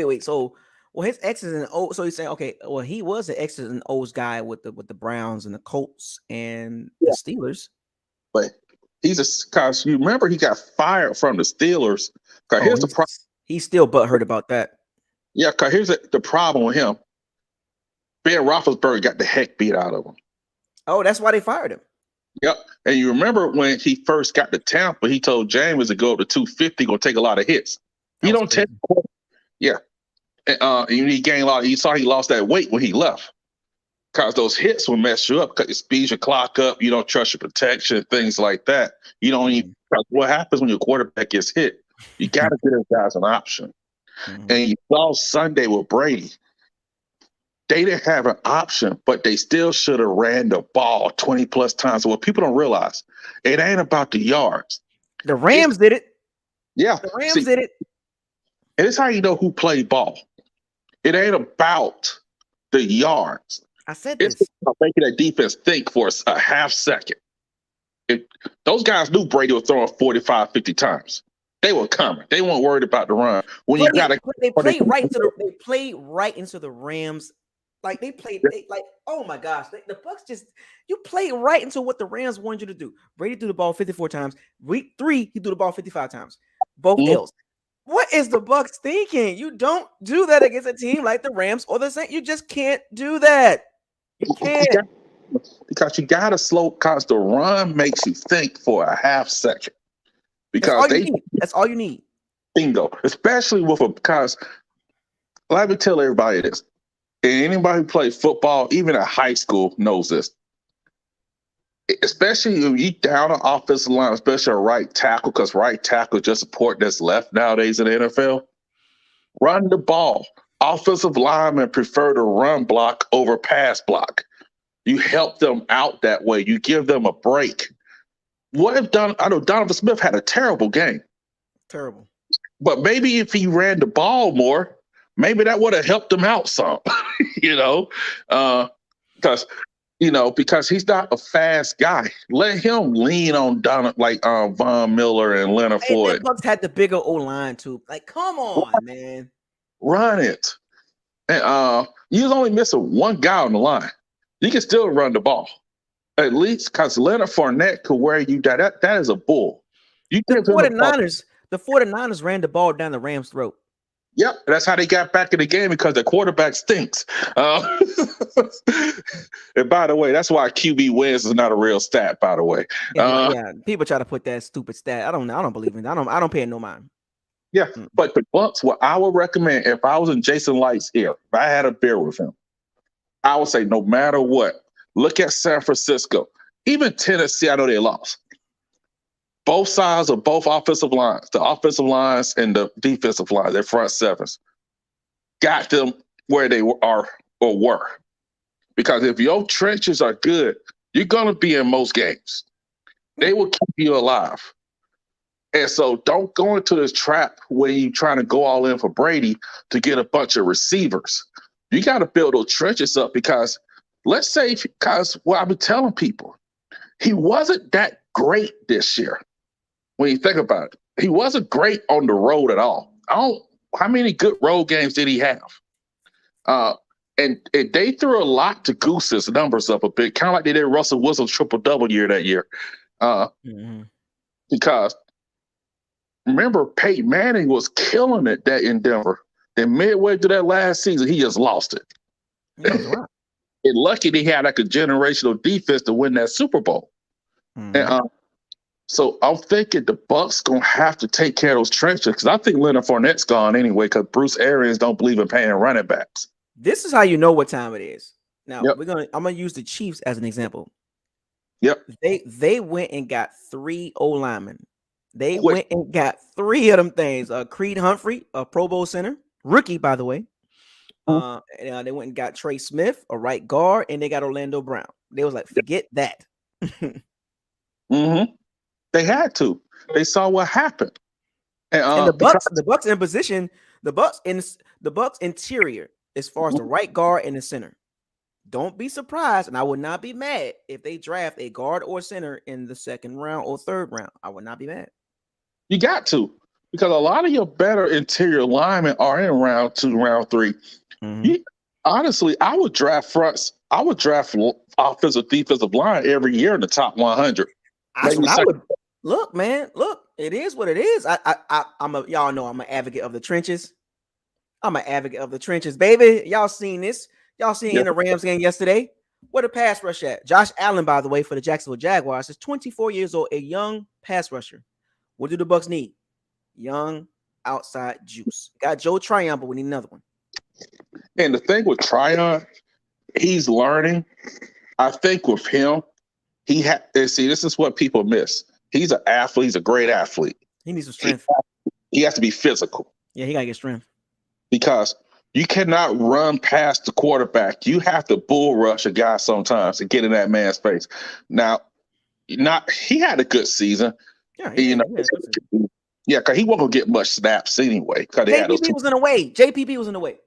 his X's and O's. So he's saying, okay, well, he was an X's and O's guy with the Browns and the Colts and the Steelers. But because you remember he got fired from the Steelers. Here's the problem. He's still butthurt about that. Yeah, because here's the problem with him. Ben Roethlisberger got the heck beat out of him. Oh, that's why they fired him. Yep. And you remember when he first got to Tampa, he told James to go up to 250, gonna take a lot of hits. He don't take. Yeah. And he gained a lot. You saw he lost that weight when he left. Because those hits will mess you up because it speeds your clock up. You don't trust your protection, things like that. You don't even. What happens when your quarterback gets hit? You got to get those guys an option. And you saw Sunday with Brady. They didn't have an option, but they still should have ran the ball 20 plus times. So what people don't realize, it ain't about the yards. The Rams did it. Yeah. The Rams did it. And it's how you know who played ball. It ain't about the yards. I said this. It's about making that defense think for a half second. Those guys knew Brady was throwing 45, 50 times. They were coming. They weren't worried about the run. They played right into the Rams. Like they played, oh my gosh, the Bucs you played right into what the Rams wanted you to do. Brady threw the ball 54 times. Week 3, he threw the ball 55 times. Both L's. What is the Bucs thinking? You don't do that against a team like the Rams or the Saints. You just can't do that. You can't. Because you got to slow, because the run makes you think for a half second. Because that's all you need. Bingo. Especially because let me tell everybody this. And anybody who plays football, even at high school, knows this. Especially if you down an offensive line, especially a right tackle, because right tackle is just a support that's left nowadays in the NFL. Run the ball. Offensive linemen prefer to run block over pass block. You help them out that way. You give them a break. I know Donovan Smith had a terrible game. Terrible. But maybe if he ran the ball more, maybe that would have helped him out some, because he's not a fast guy. Let him lean on Von Miller and Leonard Floyd. The Bucs had the bigger O-line too. Like, come on, man. Run it. And you're only missing one guy on the line. You can still run the ball. At least because Leonard Fournette could wear you down. That is a bull. The 49ers ran the ball down the Rams' throat. Yep, that's how they got back in the game, because the quarterback stinks. And by the way, that's why QB wins is not a real stat. By the way, yeah, people try to put that stupid stat. I don't believe in it. I don't pay it no mind. Yeah, but the Bucs, what I would recommend if I was in Jason Light's ear, if I had a beer with him, I would say no matter what, look at San Francisco, even Tennessee. I know they lost. both sides of both offensive lines, the offensive lines and the defensive line, their front sevens, got them where they are or were. Because if your trenches are good, you're going to be in most games. They will keep you alive. And so don't go into this trap where you're trying to go all in for Brady to get a bunch of receivers. You got to build those trenches up because let's say, because what I've been telling people, he wasn't that great this year. When you think about it, he wasn't great on the road at all. How many good road games did he have? And they threw a lot to goose his numbers up a bit, kind of like they did Russell Wilson's triple-double year that year. Because remember, Peyton Manning was killing it in Denver. Then midway through that last season, he just lost it. And lucky they had like a generational defense to win that Super Bowl. And so I'm thinking the Bucs gonna have to take care of those trenches because I think Leonard Fournette's gone anyway because Bruce Arians don't believe in paying running backs. This is how you know what time it is. Now I'm gonna use the Chiefs as an example. They went and got 3 O-linemen. They went and got 3 of them things. Creed Humphrey, a Pro Bowl center, rookie by the way. They went and got Trey Smith, a right guard, and they got Orlando Brown. They was like, forget that. They had to. They saw what happened. And the Bucs in position, the Bucs interior, as far as the right guard and the center. Don't be surprised, and I would not be mad if they draft a guard or center in the 2nd round or 3rd round. I would not be mad. You got to, because a lot of your better interior linemen are in round 2, round 3. Honestly, I would draft fronts. I would draft offensive, defensive line every year in the top 100. Look, man. Look, it is what it is. Y'all know I'm an advocate of the trenches. I'm an advocate of the trenches, baby. Y'all seen this? Y'all seen in the Rams game yesterday? Where the pass rush at? Josh Allen, by the way, for the Jacksonville Jaguars, is 24 years old, a young pass rusher. What do the Bucs need? Young outside juice. Got Joe Tryon, but we need another one. And the thing with Tryon, he's learning. I think with him, this is what people miss. He's an athlete. He's a great athlete. He needs some strength. He has to be physical. Yeah, he got to get strength. Because you cannot run past the quarterback. You have to bull rush a guy sometimes to get in that man's face. Now, he had a good season. Yeah, because he wasn't going to get much snaps anyway. JPP was in the way. JPP was in the way.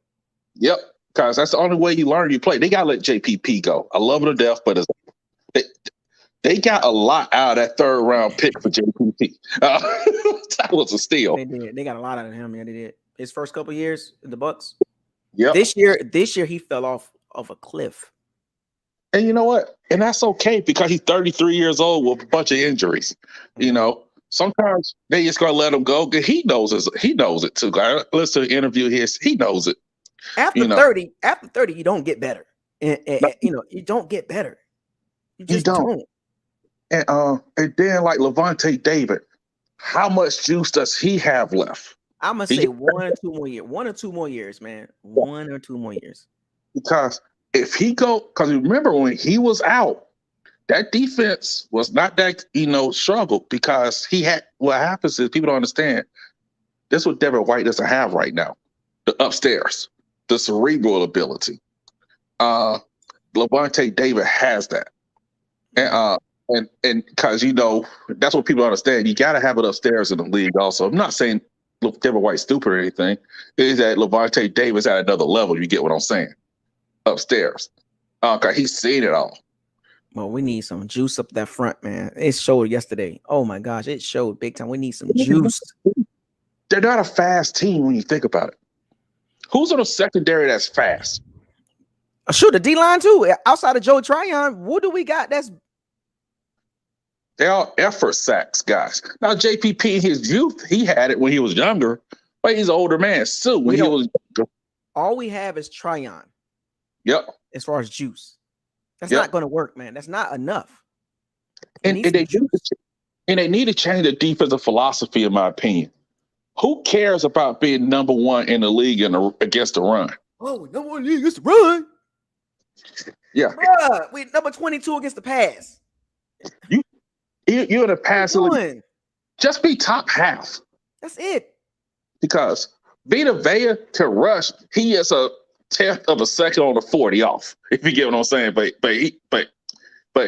Yep, because that's the only way you learn you play. They got to let JPP go. I love him to death, but they got a lot out of that 3rd round pick for JPP. That was a steal. They did. They got a lot out of him. Yeah, they did. His first couple years in the Bucs. Yeah. This year he fell off of a cliff. And you know what? And that's okay because he's 33 years old with a bunch of injuries. You know, sometimes they just gonna let him go. He knows it too. I listen to the interview here. He knows it. After 30, you don't get better. And you don't get better. You just don't. And then like Levante David, how much juice does he have left? I'm gonna say 1 or 2 more years. 1 or 2 more years, man. 1 or 2 more years. Because if he because remember when he was out, that defense was not that struggled because he had. What happens is people don't understand. This is what Devin White doesn't have right now. The upstairs, the cerebral ability. Levante David has that, and because that's what people understand. You got to have it upstairs in the league. Also, I'm not saying Devin White's stupid or anything. It is that Levante Davis at another level. You get what I'm saying? Upstairs, because he's seen it all. Well, we need some juice up that front, man. It showed yesterday. Oh my gosh, it showed big time. We need some juice. They're not a fast team when you think about it. Who's on the secondary that's fast? Shoot, the D-line too. Outside of Joe Tryon, what do we got? They're all effort sacks guys. Now JPP in his youth, he had it when he was younger, but he's an older man. So when he was younger, all we have is Tryon. Yep. As far as juice, that's not going to work, man. That's not enough. And they need to change the defensive philosophy, in my opinion. Who cares about being number 1 in the league against the run? Oh, number 1 in the league against the run. Yeah. Bruh, we number 22 against the pass. You're in a passing league. Just be top half. That's it. Because Vita Vea can rush. He is a tenth of a second on the 40 off. If you get what I'm saying, but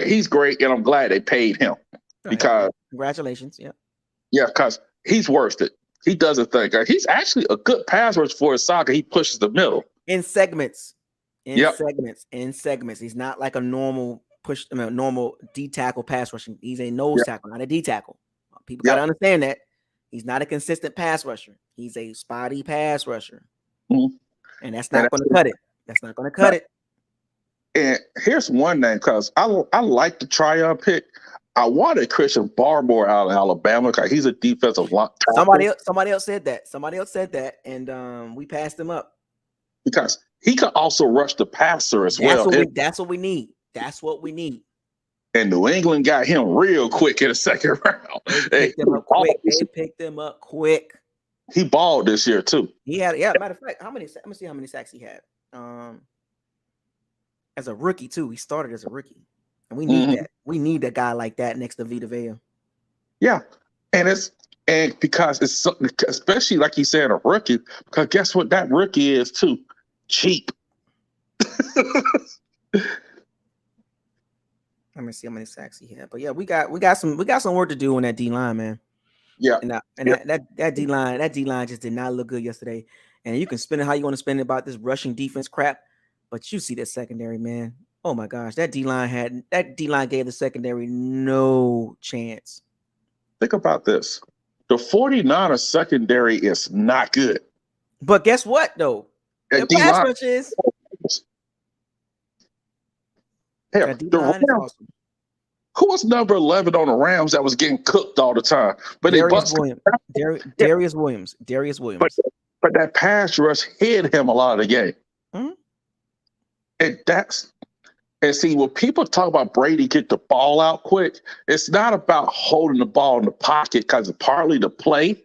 he's great, and I'm glad they paid him because congratulations. Yeah, because he's worth it. He doesn't think he's actually a good pass rusher for his soccer. He pushes the middle in segments. In segments. He's not like a normal normal D tackle pass rushing. He's a nose tackle, not a D tackle. People gotta understand that. He's not a consistent pass rusher. He's a spotty pass rusher. Mm-hmm. And that's not going to cut it. That's not going to cut it. And here's one thing, because I like the Tryon pick. I wanted Christian Barmore out of Alabama because he's a defensive line. Somebody else said that. And we passed him up. Because he could also rush the passer as well. That's what we need. That's what we need. And New England got him real quick in the second round. They picked him up quick. He balled this year too. He had, matter of fact, let me see how many sacks he had. As a rookie too. He started as a rookie. And we need that. We need a guy like that next to Vita Vea. Yeah. And because it's especially like you said, a rookie, because guess what that rookie is too? Cheap. Let me see how many sacks he had. But yeah, we got some work to do on that D line, man. Yeah. That D line just did not look good yesterday. And you can spin it how you want to spin it about this rushing defense crap, but you see that secondary, man. Oh my gosh, that D line gave the secondary no chance. Think about this. The 49ers secondary is not good. But guess what though? The pass rush is. Hell, the Rams, awesome. Who was number 11 on the Rams that was getting cooked all the time? But Darius Williams. But that pass rush hid him a lot of the game. Mm-hmm. And see, when people talk about Brady get the ball out quick, it's not about holding the ball in the pocket because it's partly the play.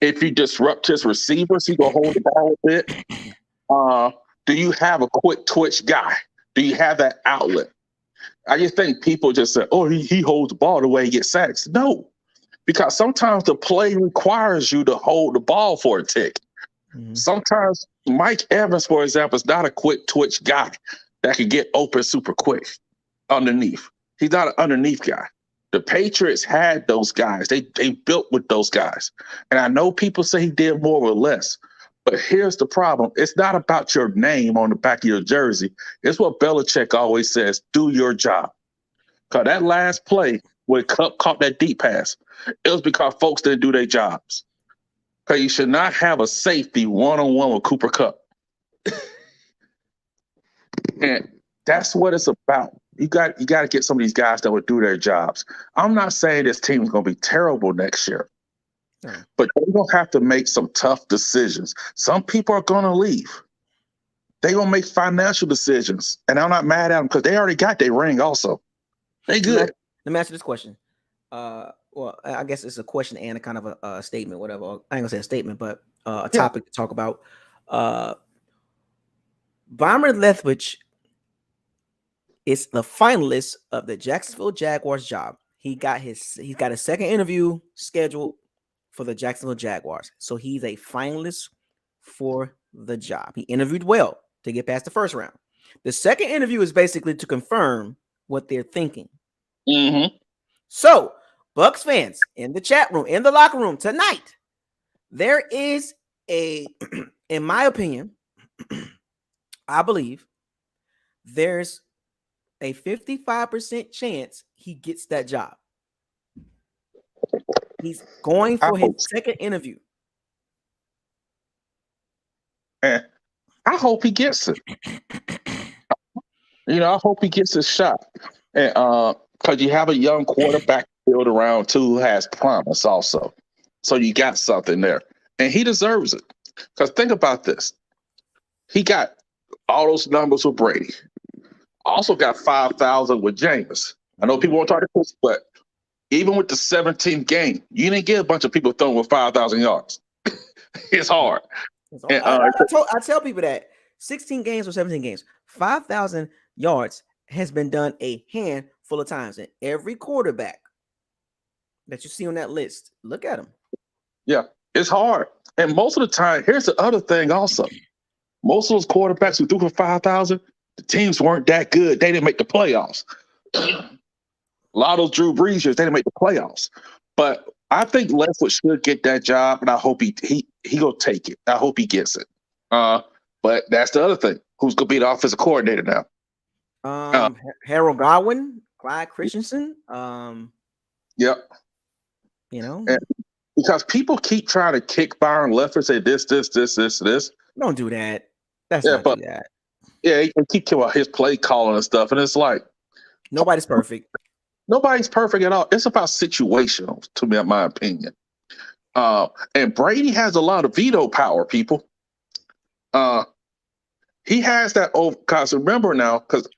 If you disrupt his receivers, he will hold the ball a bit. Do you have a quick twitch guy? Do you have that outlet? I just think people just say, oh, he holds the ball the way he gets sacks. No, because sometimes the play requires you to hold the ball for a tick. Mm-hmm. Sometimes Mike Evans, for example, is not a quick twitch guy that can get open super quick underneath. He's not an underneath guy. The Patriots had those guys. They built with those guys. And I know people say he did more or less. But here's the problem. It's not about your name on the back of your jersey. It's what Belichick always says, do your job. Because that last play when Cup caught that deep pass, it was because folks didn't do their jobs. Because you should not have a safety one-on-one with Cooper Kupp. And that's what it's about. You got to get some of these guys that would do their jobs. I'm not saying this team is going to be terrible next year. But they're going to have to make some tough decisions. Some people are going to leave. They're going to make financial decisions. And I'm not mad at them because they already got their ring also. They good. Let me ask you this question. Well, I guess it's a question and a kind of a statement, whatever. I ain't going to say a statement, but a topic to talk about. Bomber Leftwich is the finalist of the Jacksonville Jaguars job. He's got a second interview scheduled for the Jacksonville Jaguars. So he's a finalist for the job. He interviewed well to get past the first round. The second interview is basically to confirm what they're thinking. Mm-hmm. So, Bucs fans in the chat room, in the locker room tonight, there is in my opinion, I believe there's a 55% chance he gets that job. He's going for his second interview. I hope he gets it. I hope he gets his shot. And because you have a young quarterback built around too who has promise also. So you got something there. And he deserves it. Because think about this. He got all those numbers with Brady. Also got 5,000 with Jameis. I know people won't talk to this, but even with the 17th game, you didn't get a bunch of people throwing with 5,000 yards. It's hard. And, I tell people that 16 games or 17 games, 5,000 yards has been done a handful of times. And every quarterback that you see on that list. Look at them. Yeah, it's hard. And most of the time, here's the other thing also. Most of those quarterbacks who threw for 5,000, the teams weren't that good. They didn't make the playoffs. A lot of those Drew Brees years, they didn't make the playoffs. But I think Leftwood should get that job, and I hope he gonna take it. I hope he gets it. But that's the other thing. Who's gonna be the offensive coordinator now? Harold Godwin, Clyde Christensen. Yep. You know, and because people keep trying to kick Byron Leftwich, say this. Don't do that. Do that. Yeah, he keep about his play calling and stuff, and it's like nobody's perfect. Nobody's perfect at all. It's about situational, to me, in my opinion. And Brady has a lot of veto power, people. He has that over, because remember now, because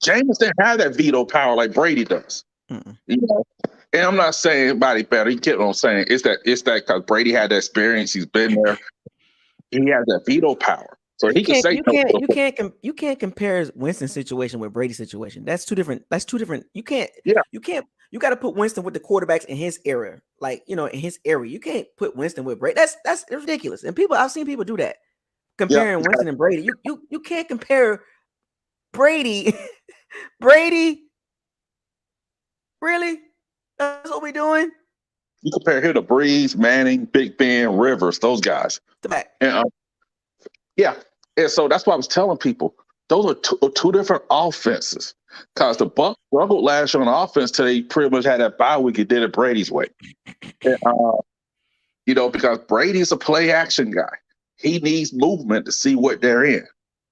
Jameis didn't have that veto power like Brady does. Mm-mm. You know? And I'm not saying anybody better. You get what I'm saying? It's that because Brady had that experience. He's been there. He has that veto power. So he can say you can't compare Winston's situation with Brady's situation. That's two different. You can't. You got to put Winston with the quarterbacks in his era, like in his area. You can't put Winston with Brady. That's ridiculous. And I've seen people do that, comparing Winston and Brady. You can't compare Brady. Brady, really? That's what we're doing. You compare him to Breeze, Manning, Big Ben, Rivers, those guys. And and so that's why I was telling people those are two different offenses. Because the Bucs struggled last year on offense till they pretty much had that bye week and did it Brady's way. And, because Brady's a play action guy. He needs movement to see what they're in.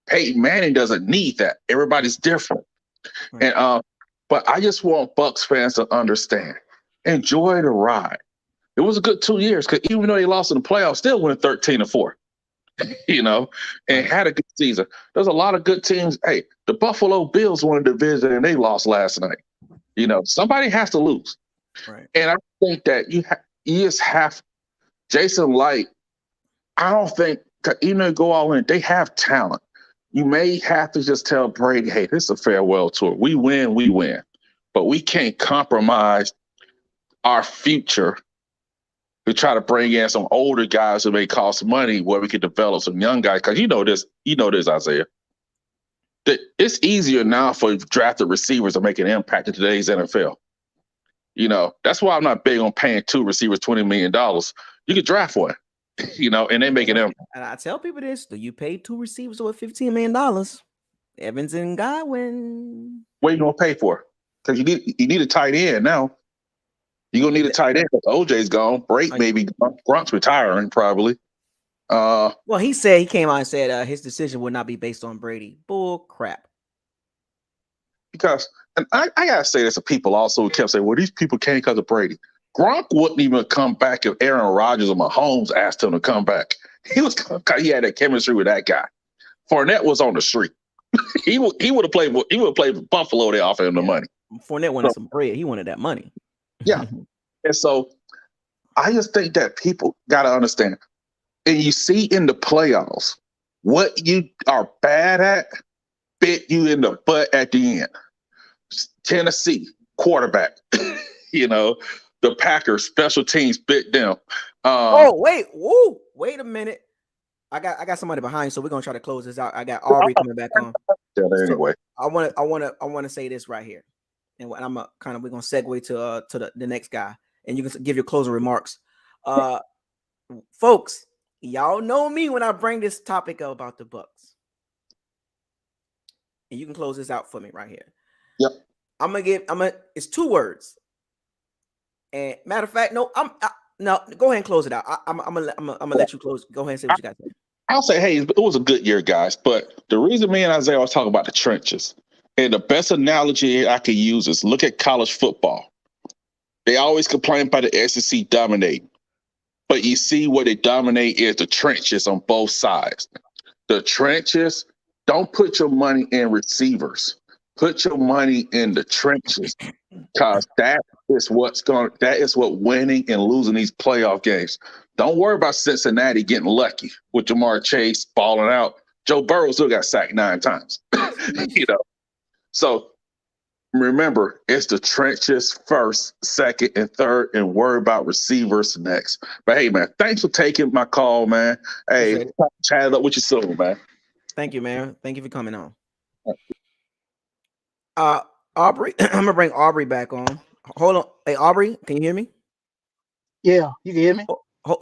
Peyton Manning doesn't need that. Everybody's different. Right. And but I just want Bucs fans to understand. Enjoy the ride. It was a good 2 years because even though they lost in the playoffs, still went 13-4. And had a good season. There's a lot of good teams. Hey, the Buffalo Bills won the division and they lost last night. Somebody has to lose. Right. And I think that you just have Jason Light. I don't think, even though go all in, they have talent. You may have to just tell Brady, hey, this is a farewell tour. We win. But we can't compromise our future to try to bring in some older guys who may cost money where we could develop some young guys. Because you know this, Isaiah. That it's easier now for drafted receivers to make an impact in today's NFL. That's why I'm not big on paying 2 receivers $20 million. You could draft one, and they make an impact. And I tell people this: do you pay 2 receivers over $15 million? Evans and Godwin. What are you gonna pay for? Because you need a tight end now. You're going to need a tight end because OJ's gone. Brake maybe gone. Grunk's retiring probably. Well, he came out and said his decision would not be based on Brady. Bull crap. Because, and I got to say this to people also who kept saying, well, these people came because of Brady. Gronk wouldn't even come back if Aaron Rodgers or Mahomes asked him to come back. He had that chemistry with that guy. Fournette was on the street. he would have played for Buffalo. They offered him the money. Fournette wanted some bread. He wanted that money. Yeah. And so I just think that people got to understand. And you see in the playoffs, what you are bad at bit you in the butt at the end. Tennessee, quarterback. The Packers, special teams bit them. Wait a minute. I got somebody behind, so we're gonna try to close this out. I got Aubrey coming back on. Anyway. So I wanna say this right here. And we're gonna segue to the next guy, and you can give your closing remarks. Folks, y'all know me when I bring this topic up about the Bucs, and you can close this out for me right here. Yep. It's 2 words. And matter of fact, no, go ahead and close it out. I'm gonna let you close. Go ahead and say what you got to say. I'll say, hey, it was a good year, guys. But the reason me and Isaiah was talking about the trenches. And the best analogy I could use is look at college football. They always complain about the SEC dominating. But you see what they dominate is the trenches on both sides. The trenches, don't put your money in receivers. Put your money in the trenches. Because that is what winning and losing these playoff games. Don't worry about Cincinnati getting lucky with Jamar Chase balling out. Joe Burrow still got sacked 9 times. So Remember, it's the trenches first, second, and third, and worry about receivers next. But hey, man, thanks for taking my call, man. Hey, Appreciate it. chat it up with you soon, man. Thank you, man. Thank you for coming on. Aubrey, I'm gonna bring Aubrey back on. Hold on. Hey, Aubrey, can you hear me? Yeah, you can hear me?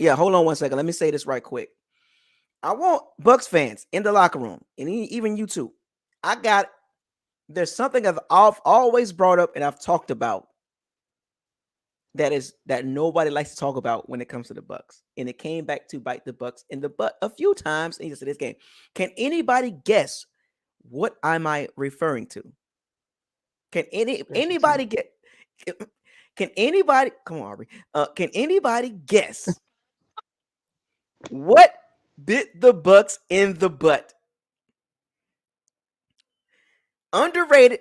Yeah, hold on 1 second. Let me say this right quick. I want Bucks fans in the locker room, and even you too. There's something I've always brought up and I've talked about that nobody likes to talk about when it comes to the Bucks, and it came back to bite the Bucks in the butt a few times in this game. Can anybody guess what am I referring to? Can anybody get? Can anybody come on, Aubrey? Can anybody guess what bit the Bucks in the butt? Underrated.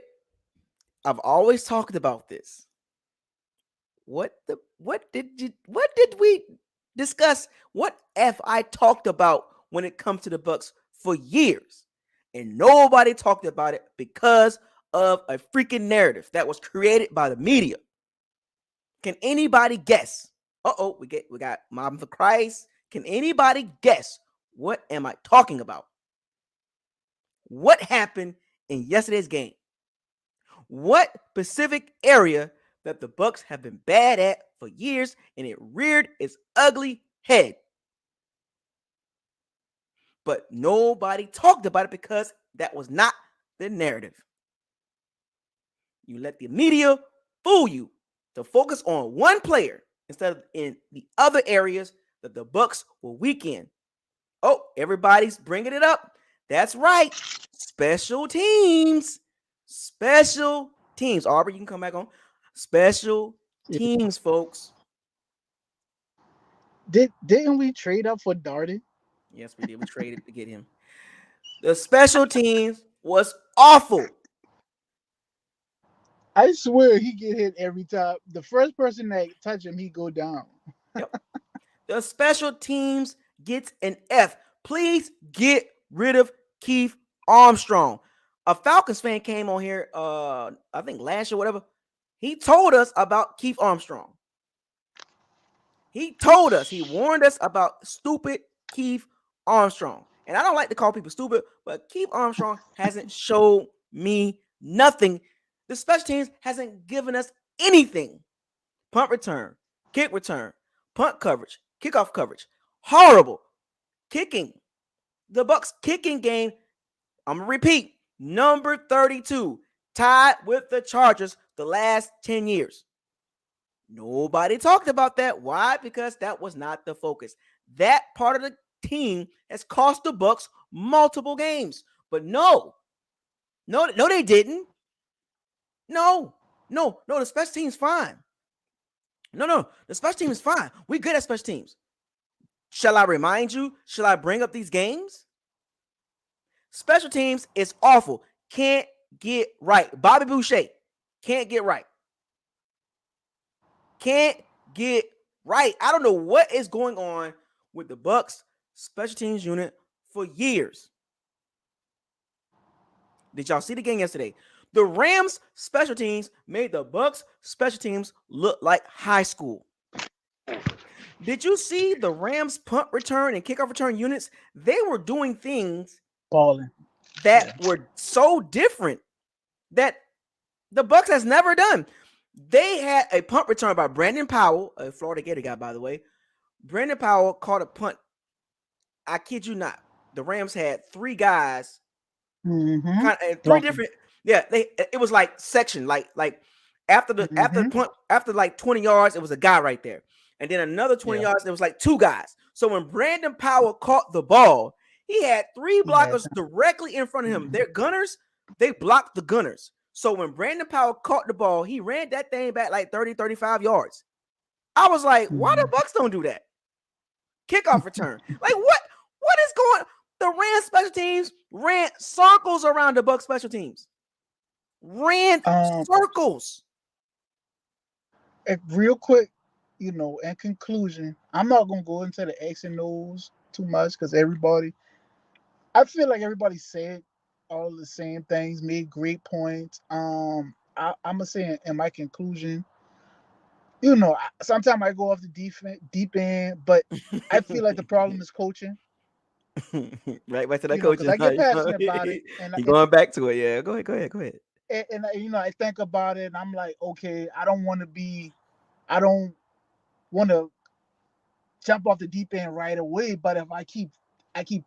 I've always talked about this. What did we discuss? What have I talked about when it comes to the Bucks for years? And nobody talked about it because of a freaking narrative that was created by the media. Can anybody guess? We got Mom for Christ. Can anybody guess what am I talking about? What happened in yesterday's game? What specific area that the Bucks have been bad at for years, and it reared its ugly head? But nobody talked about it because that was not the narrative. You let the media fool you to focus on one player instead of in the other areas that the Bucks were weak in. Oh, everybody's bringing it up. That's right. Special teams. Special teams. Aubrey, you can come back on. Special teams, folks. Didn't we trade up for Darden? Yes, we did. We traded to get him. The special teams was awful. I swear he get hit every time. The first person that touch him, he go down. Yep. The special teams gets an F. Please get rid of Keith Armstrong. A Falcons fan came on here, I think last year, whatever. He told us about Keith Armstrong. He told us, he warned us about stupid Keith Armstrong. And I don't like to call people stupid, but Keith Armstrong hasn't showed me nothing. The special teams hasn't given us anything. Punt return, kick return, punt coverage, kickoff coverage. Horrible. Kicking. The Bucks kicking game, I'm going to repeat, number 32, tied with the Chargers the last 10 years. Nobody talked about that. Why? Because that was not the focus. That part of the team has cost the Bucks multiple games. But no, they didn't. No, the special team's fine. No, the special team is fine. We good at special teams. Shall I remind you? Shall I bring up these games? Special teams is awful. Can't get right. Bobby Boucher can't get right. Can't get right. I don't know what is going on with the Bucks special teams unit for years. Did y'all see the game yesterday? The Rams special teams made the Bucks special teams look like high school. Did you see the Rams punt return and kickoff return units? They were doing things that were so different that the Bucks has never done. They had a punt return by Brandon Powell, a Florida Gator guy, by the way. Brandon Powell caught a punt. I kid you not. The Rams had three guys, three different. Yeah, it was like section, like after the punt, after like 20 yards, it was a guy right there, and then another 20 yards, there was like two guys. So when Brandon Powell caught the ball, he had three blockers directly in front of him. Their gunners, they blocked the gunners. So when Brandon Powell caught the ball, he ran that thing back like 30, 35 yards. I was like, why the Bucks don't do that? Kickoff return. Like, what is going on? The Rams special teams ran circles around the Bucks special teams. Ran circles. Real quick, in conclusion, I'm not going to go into the X and O's too much because I feel like everybody said all the same things, made great points. I'm gonna say in my conclusion, sometimes I go off the deep end, but I feel like the problem is coaching. Right back to that coaching. Because I get passionate about it, You going back to it? Yeah, go ahead. And I think about it, and I'm like, okay, I don't want to jump off the deep end right away. But if I keep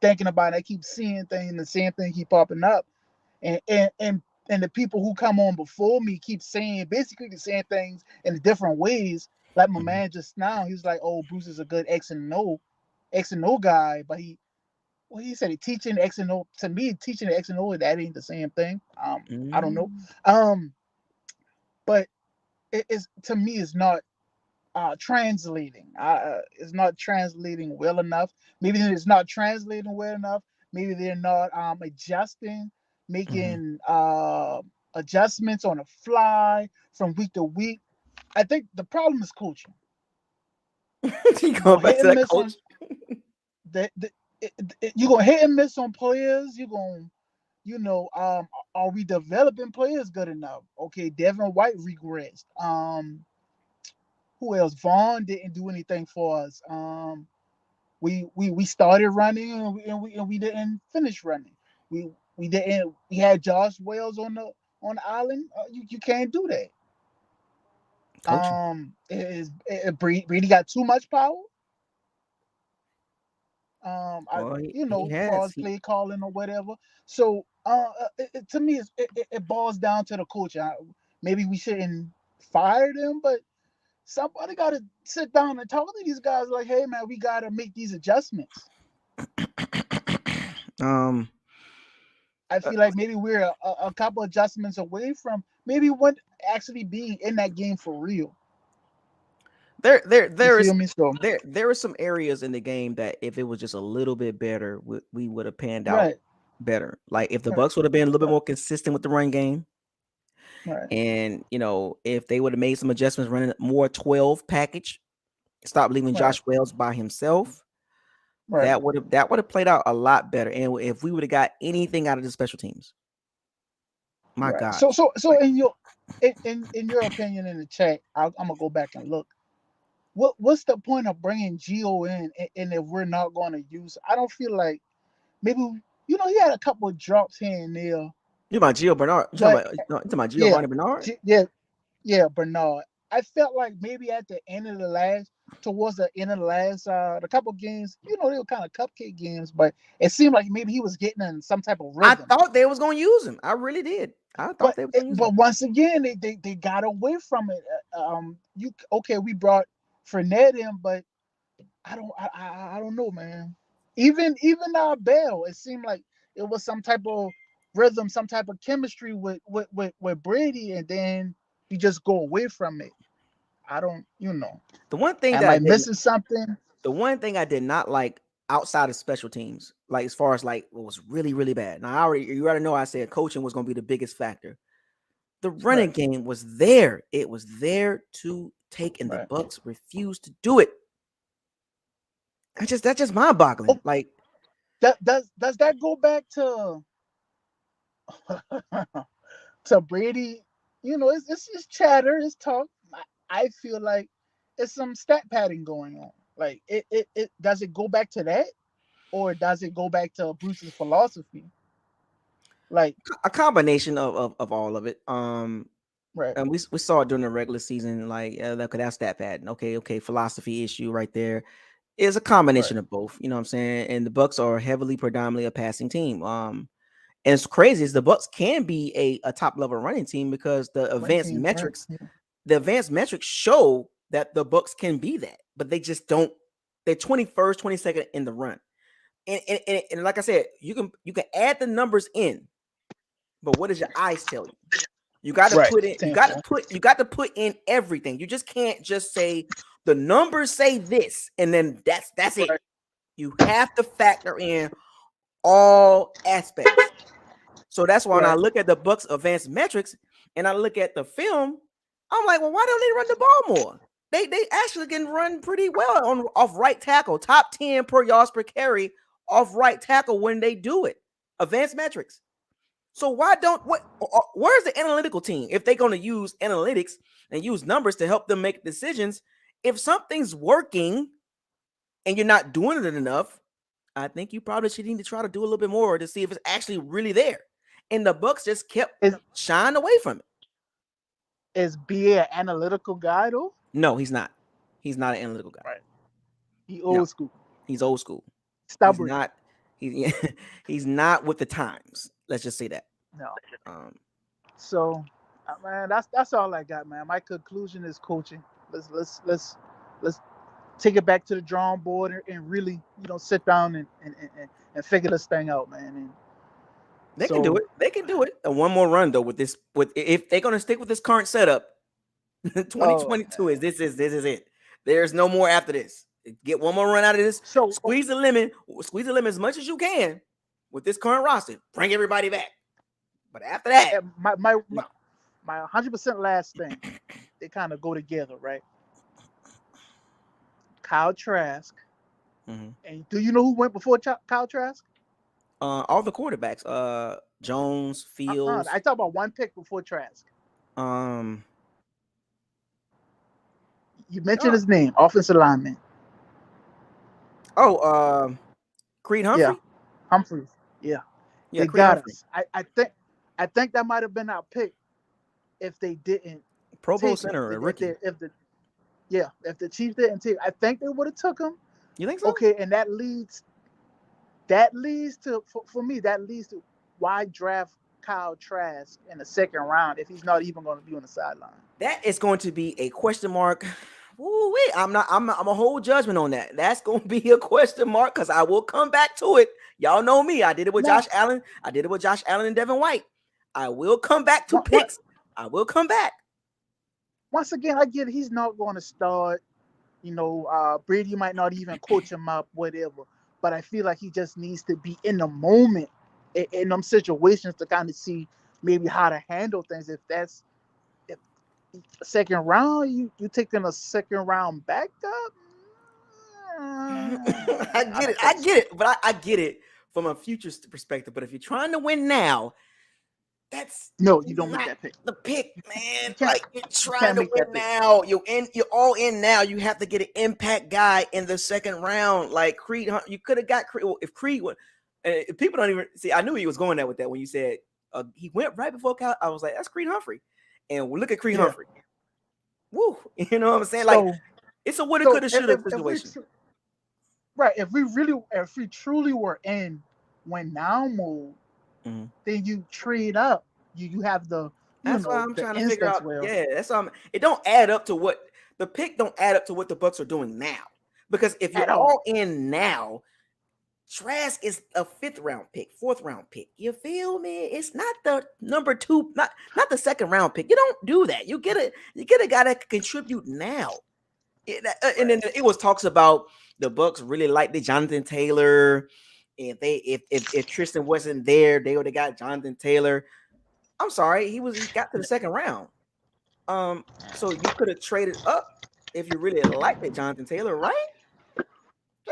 thinking about it, I keep seeing things, the same thing keep popping up, and the people who come on before me keep saying basically the same things in different ways. Like my man just now, he was like, "Oh, Bruce is a good X and O guy," but he said teaching X and O to me, teaching the X and O, that ain't the same thing. I don't know. But it is, to me, it's not translating. It's not translating well enough. Maybe it's not translating well enough. Maybe they're not adjusting, making adjustments on the fly from week to week. I think the problem is coaching. You going back to that coach? You're gonna hit and miss on players. You're gonna, are we developing players good enough? Okay, Devin White regressed. Who else? Vaughn didn't do anything for us. We started running and we didn't finish running. We didn't. We had Josh Wells on the island. You can't do that. Coaching. Brady got too much power. For play calling or whatever. So to me, it boils down to the coach. Maybe we shouldn't fire them, but somebody got to sit down and talk to these guys like, hey, man, we got to make these adjustments. I feel like maybe we're a couple adjustments away from maybe what actually being in that game for real. There are some areas in the game that if it was just a little bit better, we would have panned out better. Like if the Bucs would have been a little bit more consistent with the run game. Right. And if they would have made some adjustments, running more 12 package, stop leaving Josh Wells by himself, that would have played out a lot better. And if we would have got anything out of the special teams, my God. So in your opinion in the chat, I'm gonna go back and look. What's the point of bringing Gio in, and if we're not going to use? I don't feel like maybe he had a couple of drops here and there. You about Gio Bernard? You talking about Giovanni Bernard? Yeah, Bernard. I felt like maybe at the end of towards the end of the last, the couple games, they were kind of cupcake games, but it seemed like maybe he was getting in some type of rhythm. I thought they was going to use him. I really did. I thought they were going to use him. But once again, they got away from it. We brought Fournette in, but I don't know, man. Even Bell, it seemed like it was some type of rhythm, some type of chemistry with Brady, and then you just go away from it. I don't, The one thing am I missing something? The one thing I did not like outside of special teams, like as far as like what was really, really bad. Now you already know I said coaching was going to be the biggest factor. The running game was there. It was there to take, and the Bucs refused to do it. That's just mind-boggling. Like does that go back to Brady? It's just chatter, it's talk. I feel like it's some stat padding going on. Like it does it go back to that, or does it go back to Bruce's philosophy? Like a combination of all of it. Right. And we saw it during the regular season. Like that's stat padding. Okay, philosophy issue right there. Is a combination of both. You know what I'm saying? And the Bucs are predominantly a passing team. And it's crazy is the Bucs can be a top level running team because the advanced metrics show that the Bucs can be that, but they just don't. They're 21st, 22nd in the run. And like I said, you can add the numbers in, but what does your eyes tell you? You got to put in. You got to put in everything. You just can't just say the numbers say this and then that's it. You have to factor in all aspects. So that's why when I look at the Bucs advanced metrics and I look at the film, I'm like, well, why don't they run the ball more? They actually can run pretty well off right tackle, top 10 per yards per carry off right tackle when they do it. Advanced metrics. So why don't where's the analytical team if they're going to use analytics and use numbers to help them make decisions? If something's working and you're not doing it enough, I think you probably should need to try to do a little bit more to see if it's actually really there. And the Bucks just kept shying away from it. Is BA an analytical guy though? No, he's not. He's not an analytical guy. Right. He old school. He's old school. Stubborn. He's not. He's not with the times. Let's just say that. No. So, man, that's all I got, man. My conclusion is coaching. Let's take it back to the drawing board and really, sit down and figure this thing out, man. And they can do it. They can do it. And one more run though with if they're gonna stick with this current setup, 2022 is this is it. There's no more after this. Get one more run out of this. So squeeze the lemon as much as you can with this current roster. Bring everybody back. But after that, my 100% last thing, they kind of go together, right? Kyle Trask. Mm-hmm. And do you know who went before Kyle Trask? All the quarterbacks. Jones, Fields. I talk about one pick before Trask. You mentioned his name, offensive lineman. Creed Humphrey. Yeah, Humphreys. Yeah, they got us. I think that might have been our pick if they didn't. Pro Bowl center, rookie. If the Chiefs didn't take, I think they would have took him. You think so? Okay, and that leads to for me that leads to why draft Kyle Trask in the second round if he's not even going to be on the sideline. That is going to be a question mark. Ooh, wait, I'm a whole judgment on that. That's going to be a question mark because I will come back to it. Y'all know me. I did it with Josh Allen. I did it with Josh Allen and Devin White. I will come back to picks. I will come back. Once again, I get it. He's not going to start. Brady might not even coach him up, whatever. But I feel like he just needs to be in the moment in them situations to kind of see maybe how to handle things. If second round, you taking a second round backup. I get it, but I get it from a future perspective. But if you're trying to win now, you don't make that pick. The pick, man. Like you're trying to win now. You're all in now. You have to get an impact guy in the second round. Like Creed, you could have got Creed. If Creed would, if people don't even see, I knew he was going there with that when you said he went right before Cal. I was like, that's Creed Humphrey, and we look at Creed Humphrey. Woo, you know what I'm saying? Like it's a woulda, coulda, shoulda situation. Right. If we truly were in win now mode, then you trade up. You have the. That's why I'm trying to figure out. Yeah, that's it don't add up to what the pick don't add up to what the Bucks are doing now. Because if you're all in now, Trask is a 5th round pick, 4th round pick. You feel me? It's not the number 2, not the 2nd round pick. You don't do that. You get a guy that can contribute now. And then it was talks about the Bucks really liked the Jonathan Taylor. If Tristan wasn't there, they would have got Jonathan Taylor. I'm sorry, he got to the 2nd round. So you could have traded up if you really liked it, Jonathan Taylor, right?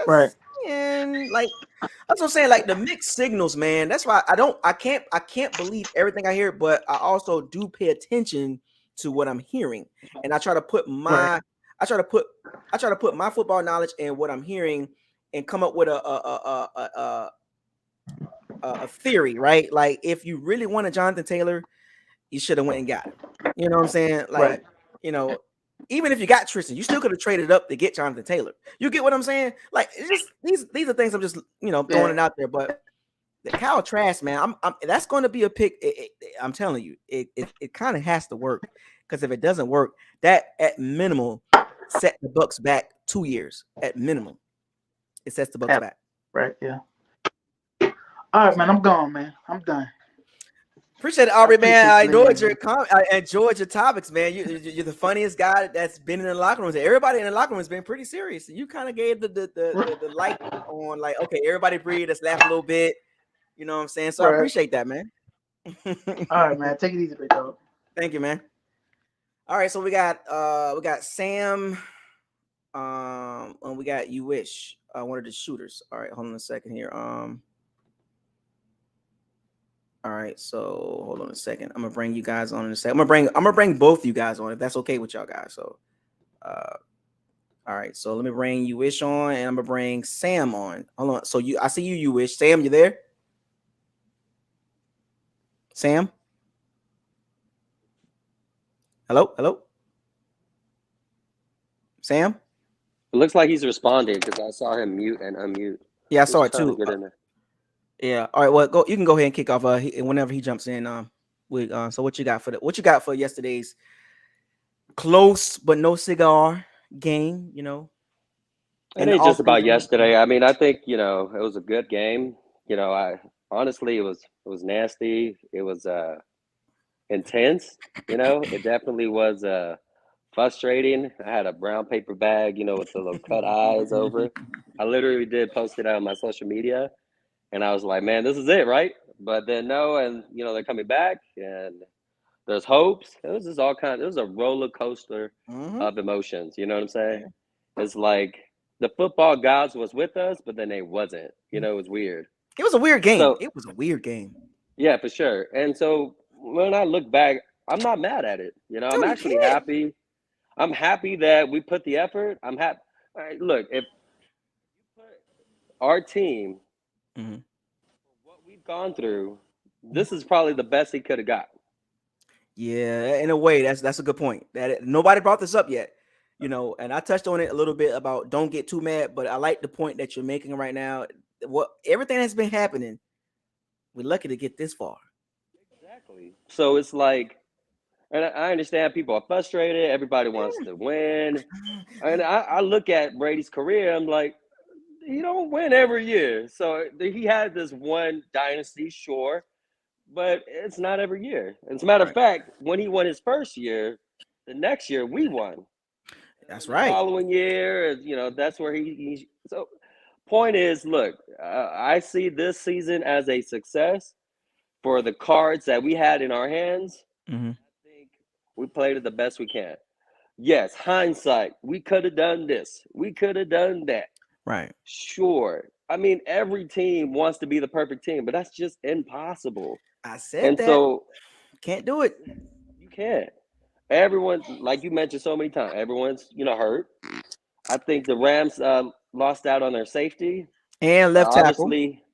Right. And like that's what I'm saying. Like the mixed signals, man. That's why I can't believe everything I hear, but I also do pay attention to what I'm hearing, and I try to put my my football knowledge and what I'm hearing, and come up with a theory, right? Like if you really wanted Jonathan Taylor, you should have went and got him. You know what I'm saying? Like even if you got Tristan, you still could have traded up to get Jonathan Taylor. You get what I'm saying? Like it's just these are things I'm just throwing it out there. But the Kyle Trask, man, that's going to be a pick. I'm telling you, it kind of has to work because if it doesn't work, that at minimum set the Bucks back 2 years. At minimum, it sets the Bucks back. Right? Yeah. All right, man. I'm gone, man. I'm done. Appreciate it, Aubrey, man. I enjoyed your topics, man. You're the funniest guy that's been in the locker rooms. Everybody in the locker room has been pretty serious. You kind of gave the light on, like, okay, everybody breathe. Let's laugh a little bit. You know what I'm saying? So I appreciate that, man. All right, man. Take it easy, big dog. Thank you, man. All right, so we got Sam, and we got You Wish, one of the shooters. All right, hold on a second here. All right, so hold on a second. I'm gonna bring you guys on in a second. I'm gonna bring both you guys on if that's okay with y'all guys. So, all right, so let me bring you Wish on, and I'm gonna bring Sam on. Hold on. So I see you Wish. Sam, you there? Sam? Hello? Sam? It looks like he's responding because I saw him mute and unmute. Yeah, I He's saw it trying to too. get in there. Yeah. All right. Well, you can go ahead and kick off. Whenever he jumps in. So what you got for yesterday's close but no cigar game? You know. It ain't just about yesterday. I mean, I think it was a good game. I honestly it was nasty. It was intense. It definitely was frustrating. I had a brown paper bag, with the little cut eyes over it. I literally did post it on my social media, and I was like, man, this is it, right? But then no, and they're coming back, and there's hopes. It was just it was a roller coaster of emotions. You know what I'm saying? Yeah. It's like the football gods was with us, but then they wasn't. It was weird. It was a weird game. It was a weird game. Yeah, for sure. And so when I look back, I'm not mad at it. I'm actually happy. I'm happy that we put the effort. I'm happy. Right, look, if you put our team, what we've gone through, this is probably the best he could have got. Yeah, in a way, that's a good point. Nobody brought this up yet, and I touched on it a little bit about don't get too mad, but I like the point that you're making right now. Everything that's been happening, we're lucky to get this far. Exactly. So it's like, and I understand people are frustrated. Everybody wants to win. And I look at Brady's career. I'm like, he don't win every year. So he had this one dynasty, sure, but it's not every year. As a matter of fact, when he won his first year, the next year we won. That's right. The following year, that's where he so point is, look, I see this season as a success for the cards that we had in our hands. I think we played it the best we can. Yes, hindsight, we could have done this. We could have done that. Right. Sure. I mean, every team wants to be the perfect team, but that's just impossible. I said that. So can't do it. You can't. Everyone, like you mentioned so many times, everyone's hurt. I think the Rams lost out on their safety and left tackle. Obviously,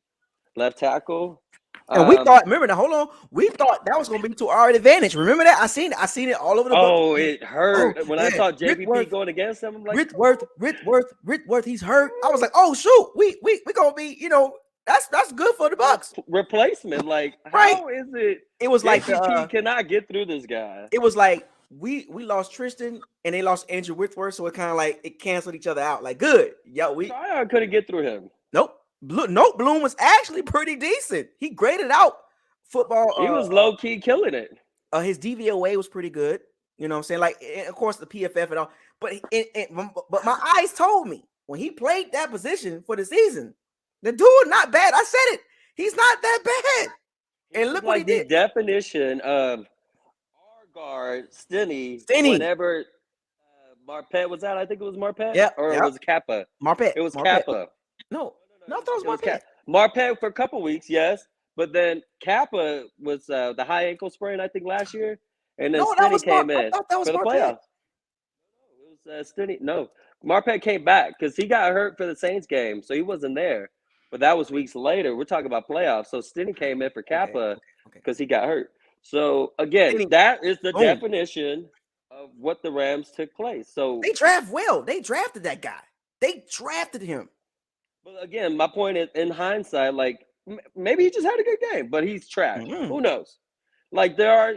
left tackle. And we thought, remember now, hold on. We thought that was going to be to our advantage. Remember that? I seen it all over the book. Oh, it hurt. When I saw JPP going against him, I'm like, Ritworth, he's hurt. I was like, oh, shoot. We going to be, that's good for the Bucs. Replacement. Like, how is it? It was like JPP cannot get through this guy. It was like we lost Tristan and they lost Andrew Whitworth, so it kind of like it canceled each other out. Like, good. Yeah, I couldn't get through him. Nope. Bloom was actually pretty decent. He graded out football. He was low key killing it. His DVOA was pretty good. You know what I'm saying? Like, of course, the PFF and all. But but my eyes told me when he played that position for the season, the dude not bad. I said it. He's not that bad. And look what he did. The definition of our guard, Stinny. Whenever Marpet was out, I think it was Marpet. Yeah. Or it was Kappa. Marpet. It was Marpet. Kappa. No, I thought it was Marpet. Marpet for a couple weeks, yes. But then Kappa was the high ankle sprain, I think, last year. And then Stinny came in for the playoffs. It was Stinny. No, Marpet came back because he got hurt for the Saints game, so he wasn't there. But that was weeks later. We're talking about playoffs. So Stinny came in for Kappa because he got hurt. So, again, that is the definition of what the Rams took place. So they draft well. They drafted that guy. They drafted him. But again, my point is, in hindsight, like, maybe he just had a good game, but he's trash. Who knows? Like, there are,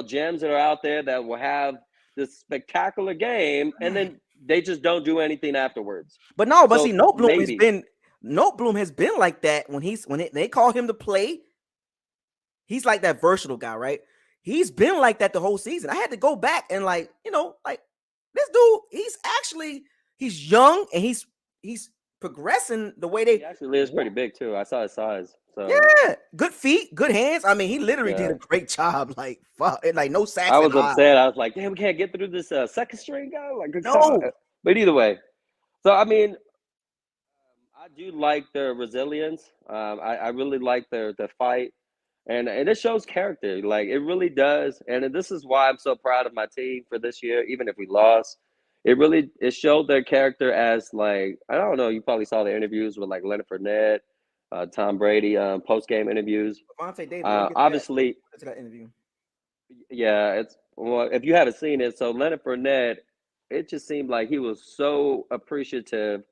gems that are out there that will have this spectacular game, and then they just don't do anything afterwards. But no, but see, Noteboom has been like that when they call him to play. He's like that versatile guy, right? He's been like that the whole season. I had to go back and like this dude, he's young and he's progressing the way he actually lives pretty big too. I saw his size. So yeah, good feet, good hands. I mean, he literally did a great job. Like, fuck, like no sacks. I was upset. I was like, damn, we can't get through this second string guy. Like, but either way. So I mean, I do like their resilience. I really like their fight. And it shows character, like it really does. And this is why I'm so proud of my team for this year, even if we lost. It showed their character as, like, I don't know, you probably saw the interviews with like Leonard Fournette, Tom Brady, post game interviews. Vontae Davis, Obviously, to that interview. yeah, it's well, if you haven't seen it, so Leonard Fournette, it just seemed like he was so appreciative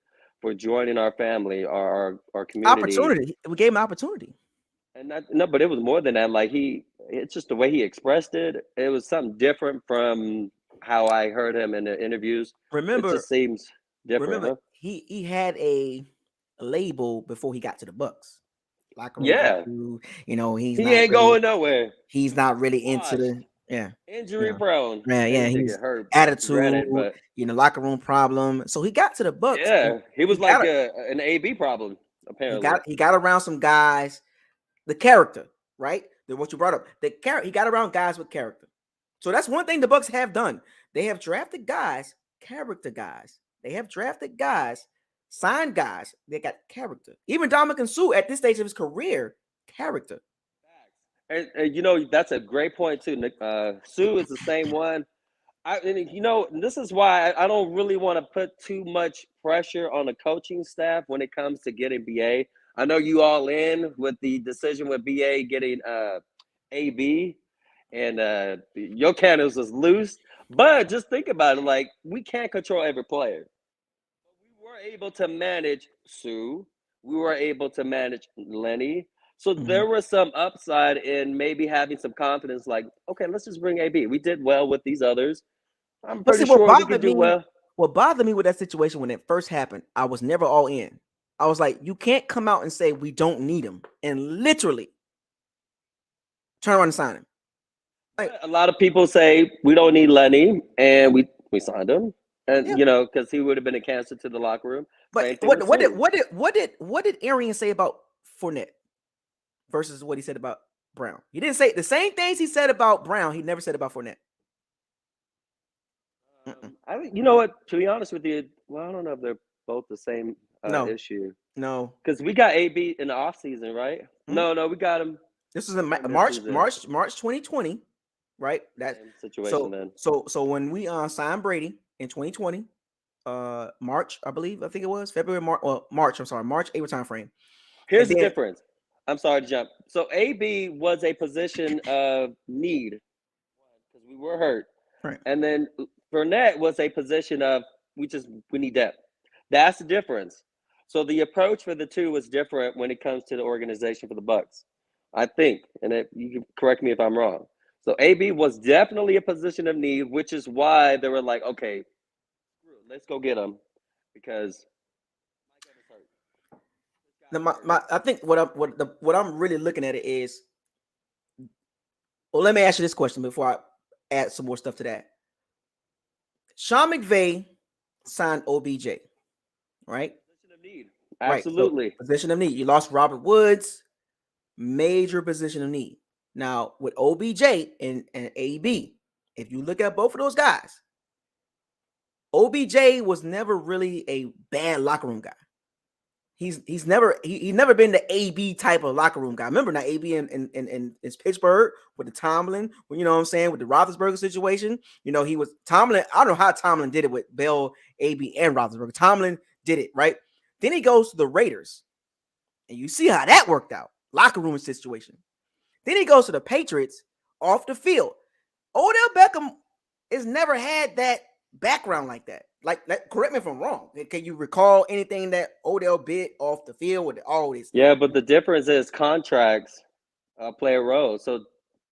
for joining our family, our community. Opportunity. We gave him opportunity. And no, but it was more than that. Like it's just the way he expressed it. It was something different from how I heard him in the interviews. Remember, it just seems different. Huh? he had a label before he got to the Bucks. Locker room, yeah, you know, he ain't really going nowhere. He's not really into the injury prone. Yeah, he's get hurt. Attitude, granted, but locker room problem. So he got to the Bucks. Yeah, he was like an AB problem. Apparently, he got around some guys. The character, right? What you brought up, he got around guys with character. So that's one thing the Bucks have done. They have drafted guys, character guys. They have drafted guys, signed guys. They got character. Even Dominican Sue at this stage of his career, character. And you know, that's a great point too, Nick. Sue is the same one. You know, this is why I don't really want to put too much pressure on the coaching staff when it comes to getting BA. I know you all in with the decision with BA getting AB, and your candles was loose. But just think about it, like, we can't control every player. We were able to manage Sue. We were able to manage Lenny. So there was some upside in maybe having some confidence, like, okay, let's just bring AB. We did well with these others. I'm pretty sure we could do well. What bothered me with that situation when it first happened, I was never all in. I was like, you can't come out and say we don't need him and literally turn around and sign him. Like, a lot of people say we don't need Lenny, and we signed him, and you know, because he would have been a cancer to the locker room. But what did Arian say about Fournette versus what he said about Brown? He didn't say the same things he said about Brown. He never said about Fournette. You know what? To be honest with you, well, I don't know if they're both the same issue. No, because we got AB in the offseason, right? No, we got him. This was in March 2020, right? That situation. Then so when we signed Brady in 2020, March, I think it was February, March. I'm sorry, March, April time frame. Here's the difference. I'm sorry to jump. So AB was a position of need because we were hurt, right? And then Fournette was a position of we need depth. That's the difference. So the approach for the two was different when it comes to the organization for the Bucks, I think. And you can correct me if I'm wrong. So AB was definitely a position of need, which is why they were like, okay, let's go get him because I think what I'm really looking at it is. Well, let me ask you this question before I add some more stuff to that. Sean McVay signed OBJ, right? Position of need. Absolutely. Right. So, position of need. You lost Robert Woods, major position of need. Now, with OBJ and AB, if you look at both of those guys, OBJ was never really a bad locker room guy. He's never been the AB type of locker room guy. Remember now, AB in Pittsburgh with the Tomlin, you know what I'm saying, with the Roethlisberger situation. You know, he was Tomlin. I don't know how Tomlin did it with Bell, AB, and Roethlisberger. Tomlin did it, right? Then he goes to the Raiders, and you see how that worked out. Locker room situation. Then he goes to the Patriots off the field. Odell Beckham has never had that background like that. Like, correct me if I'm wrong. Can you recall anything that Odell did off the field with all this? Yeah, but the difference is contracts play a role. So,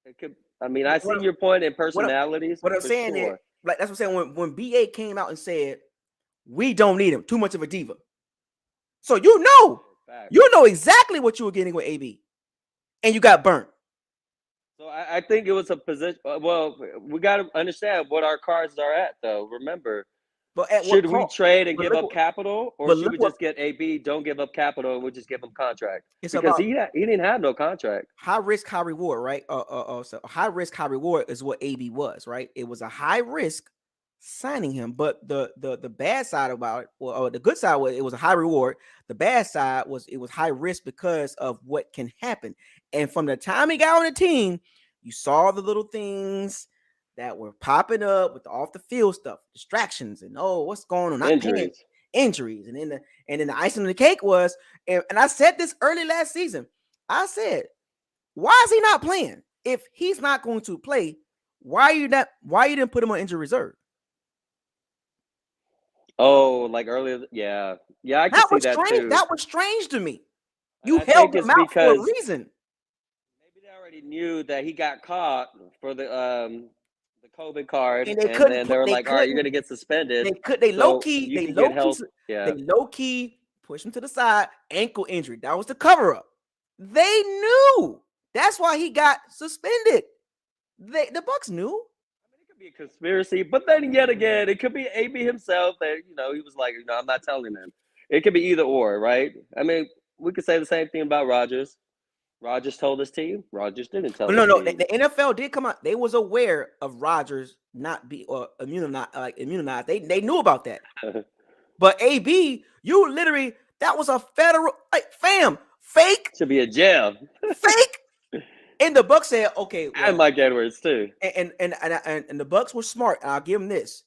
it could. I mean, I see your point in personalities. What I'm saying is, like, that's what I'm saying. When BA came out and said, "We don't need him. Too much of a diva." So you know exactly what you were getting with AB, and you got burnt. So I think it was a position. Well, we got to understand what our cards are at, though. Remember. But should we trade and give up capital, or should we just get AB, don't give up capital, and we'll just give him contract? Because he didn't have no contract. High risk, high reward, right? So high risk, high reward is what AB was, right? It was a high risk signing him. But the bad side about it, or the good side was it was a high reward. The bad side was it was high risk because of what can happen. And from the time he got on the team, you saw the little things that were popping up with the off the field stuff, distractions, and what's going on? Injuries, and then the icing on the cake was, and I said this early last season. I said, why is he not playing? If he's not going to play, why you didn't put him on injury reserve? Oh, like earlier, yeah, I can see that too. That was strange to me. You held him out for a reason. Maybe they already knew that he got caught for the COVID card, and then they were like, "All right, you're gonna get suspended." They low key push him to the side, ankle injury. That was the cover up. They knew. That's why he got suspended. The Bucs knew. I mean, it could be a conspiracy, but then yet again, it could be AB himself that he was like, I'm not telling him. It could be either or, right? I mean, we could say the same thing about Rodgers. Rodgers told his team. Rodgers didn't tell. No. The NFL did come out. They was aware of Rodgers not be immunized. They knew about that. But AB, you literally that was a federal fake. Should be a jail. Fake. And the Bucs said, okay. Well, and Mike Edwards too. And the Bucs were smart. I'll give them this.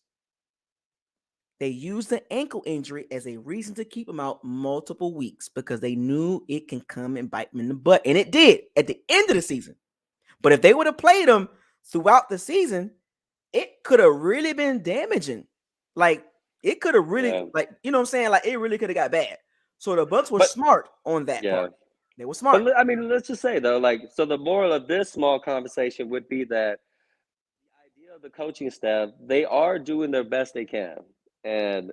They used the ankle injury as a reason to keep him out multiple weeks because they knew it can come and bite him in the butt. And it did at the end of the season. But if they would have played him throughout the season, it could have really been damaging. Like, it could have really, you know what I'm saying? Like, it really could have got bad. So the Bucs were smart on that part. They were smart. But, I mean, let's just say, though, so the moral of this small conversation would be that the idea of the coaching staff, they are doing their best they can. And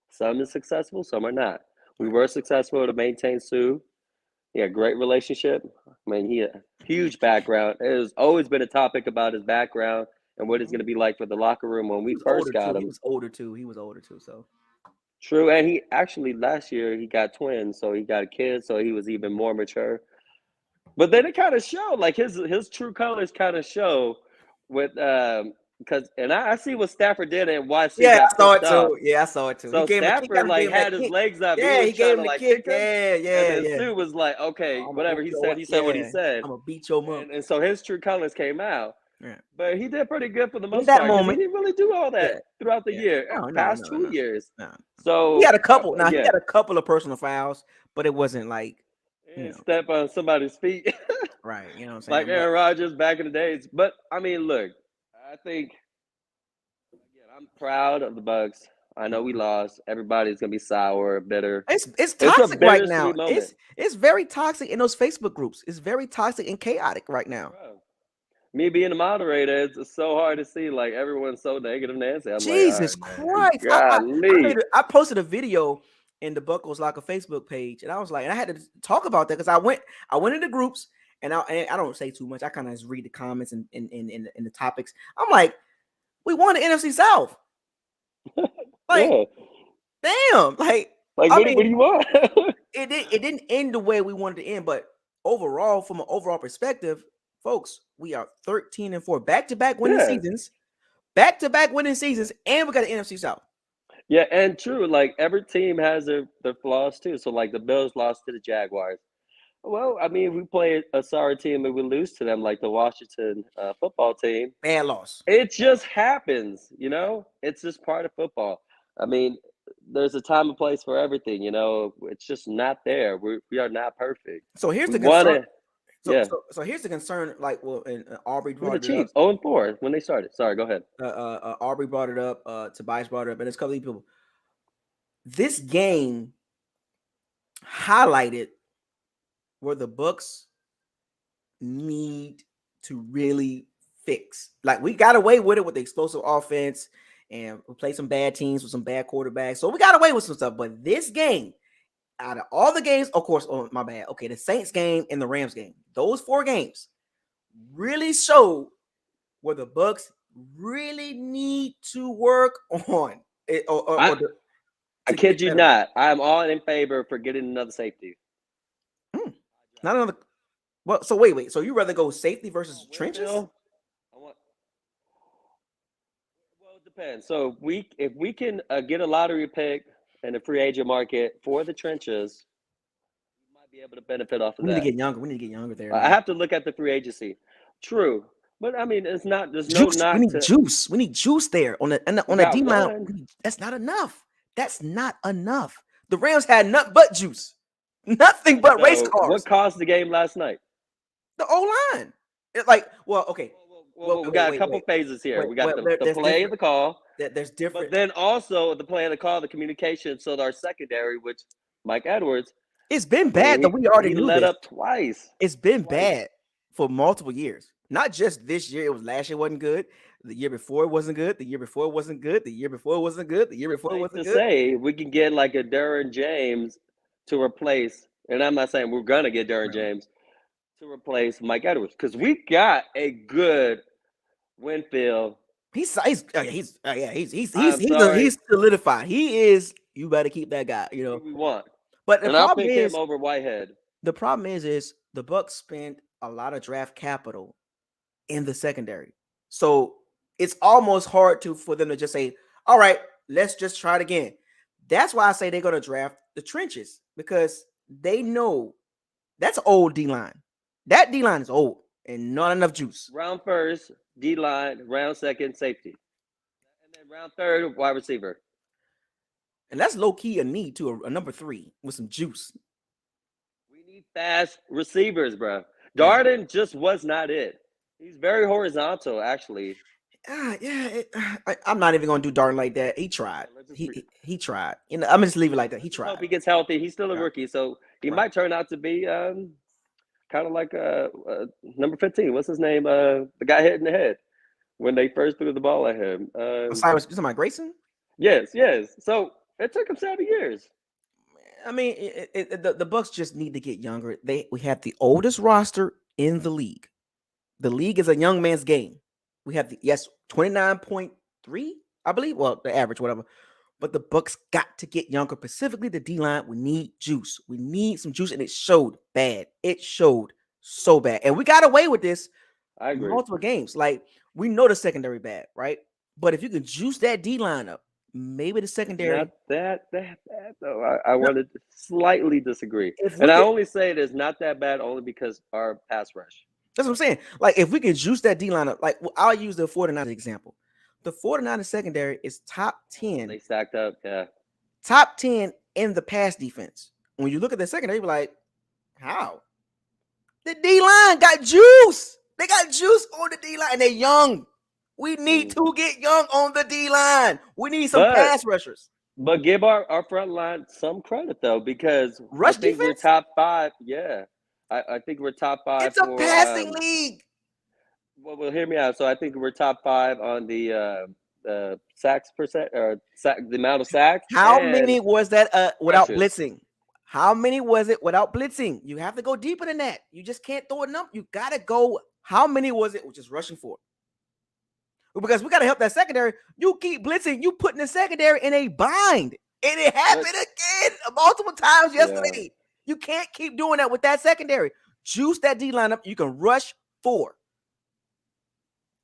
some is successful, some are not. We were successful to maintain Sue. He had a great relationship. I mean, he had a huge background. There's always been a topic about his background and what it's going to be like for the locker room when we first got him. He was older too. So true. And he actually last year he got twins, so he got a kid, so he was even more mature. But then it kind of showed, like his true colors kind of show with because I see what Stafford did and why. Yeah, I saw it too. Yeah, I saw it too. So Stafford had his legs up. Yeah, he gave him the kick. Yeah. And Stu was like, okay, whatever he said. He said what he said. I'm gonna beat your mom. And so his true colors came out. Yeah. But he did pretty good for the most part. He didn't really do all that throughout the year. Past 2 years. So he had a couple. He had a couple of personal fouls, but it wasn't like step on somebody's feet. Right. You know what I'm saying? Like Aaron Rodgers back in the days. But I mean, look, I think I'm proud of the Bucs. I know we lost. Everybody's gonna be sour, bitter. It's toxic right now. It's very toxic in those Facebook groups. It's very toxic and chaotic right now. Bro. Me being a moderator, it's so hard to see. Like everyone's so negative, Nancy. I'm Jesus Christ! I posted a video in the Buckles Locker Facebook page, and I was like, and I had to talk about that because I went into groups, and I don't say too much. I kind of just read the comments and in the topics. I'm like, we won the NFC South. Like, damn! Like what do you want? it didn't end the way we wanted to end, but overall, from an overall perspective, folks, we are 13-4, back-to-back winning seasons, and we got an NFC South. Yeah, and true. Like every team has their flaws too. So like the Bills lost to the Jaguars. Well, I mean, we play a sorry team and we lose to them, like the Washington football team. Bad loss. It just happens, It's just part of football. I mean, there's a time and place for everything, It's just not there. We are not perfect. So here's the concern. So here's the concern. Like, and Aubrey brought it up. 0-4 when they started. Sorry, go ahead. Aubrey brought it up. Tobias brought it up, and there's a couple of people. This game highlighted where the Bucs need to really fix. Like, we got away with it with the explosive offense, and we played some bad teams with some bad quarterbacks. So we got away with some stuff. But this game, out of all the games, of course, my bad. Okay, the Saints game and the Rams game, those 4 games really showed where the Bucs really need to work on. I kid you not. I'm all in favor for getting another safety. Not another. Well, so wait. So you rather go safety versus trenches? depends. So if we can get a lottery pick in the free agent market for the trenches, we might be able to benefit off of We need to that. get younger. We need to get younger there. I have to look at the free agency. True, but I mean, it's not. There's no Juice. knock We need to. juice. We need juice there on the We got D line. one. That's not enough. That's not enough. The Rams had nothing but juice, nothing but race So cars. what caused the game last night? The O-line. Okay. Well, we got a couple phases here. We got the play of the call. There's different. But then also the play of the call, the communication. So our secondary, which Mike Edwards. It's been bad that we already knew let this. up twice. It's been bad for multiple years. Not just this year. It was last year wasn't good. The year before it wasn't good. The year before it wasn't good. The year before it wasn't good. The year before it wasn't good. Say we can get like a Derwin James to replace, and I'm not saying we're gonna get Derwin James to replace Mike Edwards because we got a good Winfield. He's solidified. He is. You better keep that guy. You know we want. But the I'll problem pick is him over Whitehead. The problem is the Bucs spent a lot of draft capital in the secondary, so it's almost hard for them to just say, "All right, let's just try it again." That's why I say they're going to draft the trenches because they know that's an old D line. That D line is old and not enough juice. Round first, D line. Round second, safety, and then round third, wide receiver. And that's low key a need to a number 3 with some juice. We need fast receivers, bro. Darden just was not it. He's very horizontal, actually. I'm not even gonna do Darden like that. He tried. He tried. You know, I'm gonna just leave it like that. He tried. Hope he gets healthy. He's still a rookie, so he might turn out to be kind of like number 15. What's his name? The guy hit in the head when they first threw the ball at him. You talking about Grayson? Yes. So it took him 7 years. I mean, the Bucs just need to get younger. We have the oldest roster in the league. The league is a young man's game. We have 29.3, I believe. Well, the average, whatever. But the Bucs got to get younger. Specifically, the D-line. We need juice. We need some juice, and it showed bad. It showed so bad, and we got away with this. I agree. Multiple games. Like we know the secondary bad, right? But if you can juice that D-line up, maybe the secondary. Not that bad though. I want to slightly disagree, and I only say it is not that bad only because our pass rush. That's what I'm saying. Like, if we can juice that D-line up, like, I'll use the 49ers example. The 49ers secondary is top 10. They stacked up, yeah. Top 10 in the pass defense. When you look at the secondary, you're like, how? The D-line got juice. They got juice on the D-line, and they're young. We need to get young on the D-line. We need some pass rushers. But give our front line some credit, though, because rush I think defense? we're top 5. Yeah. I think we're top 5. It's a passing league. Well, hear me out. So I think we're top 5 on the sacks percent or the amount of sacks. How many was that without blitzing? How many was it without blitzing? You have to go deeper than that. You just can't throw a number. You gotta go. How many was it? Which is rushing for? Because we gotta help that secondary. You keep blitzing. You putting the secondary in a bind, and it happened again multiple times yesterday. Yeah. You can't keep doing that with that secondary. Juice that D line up. You can rush 4.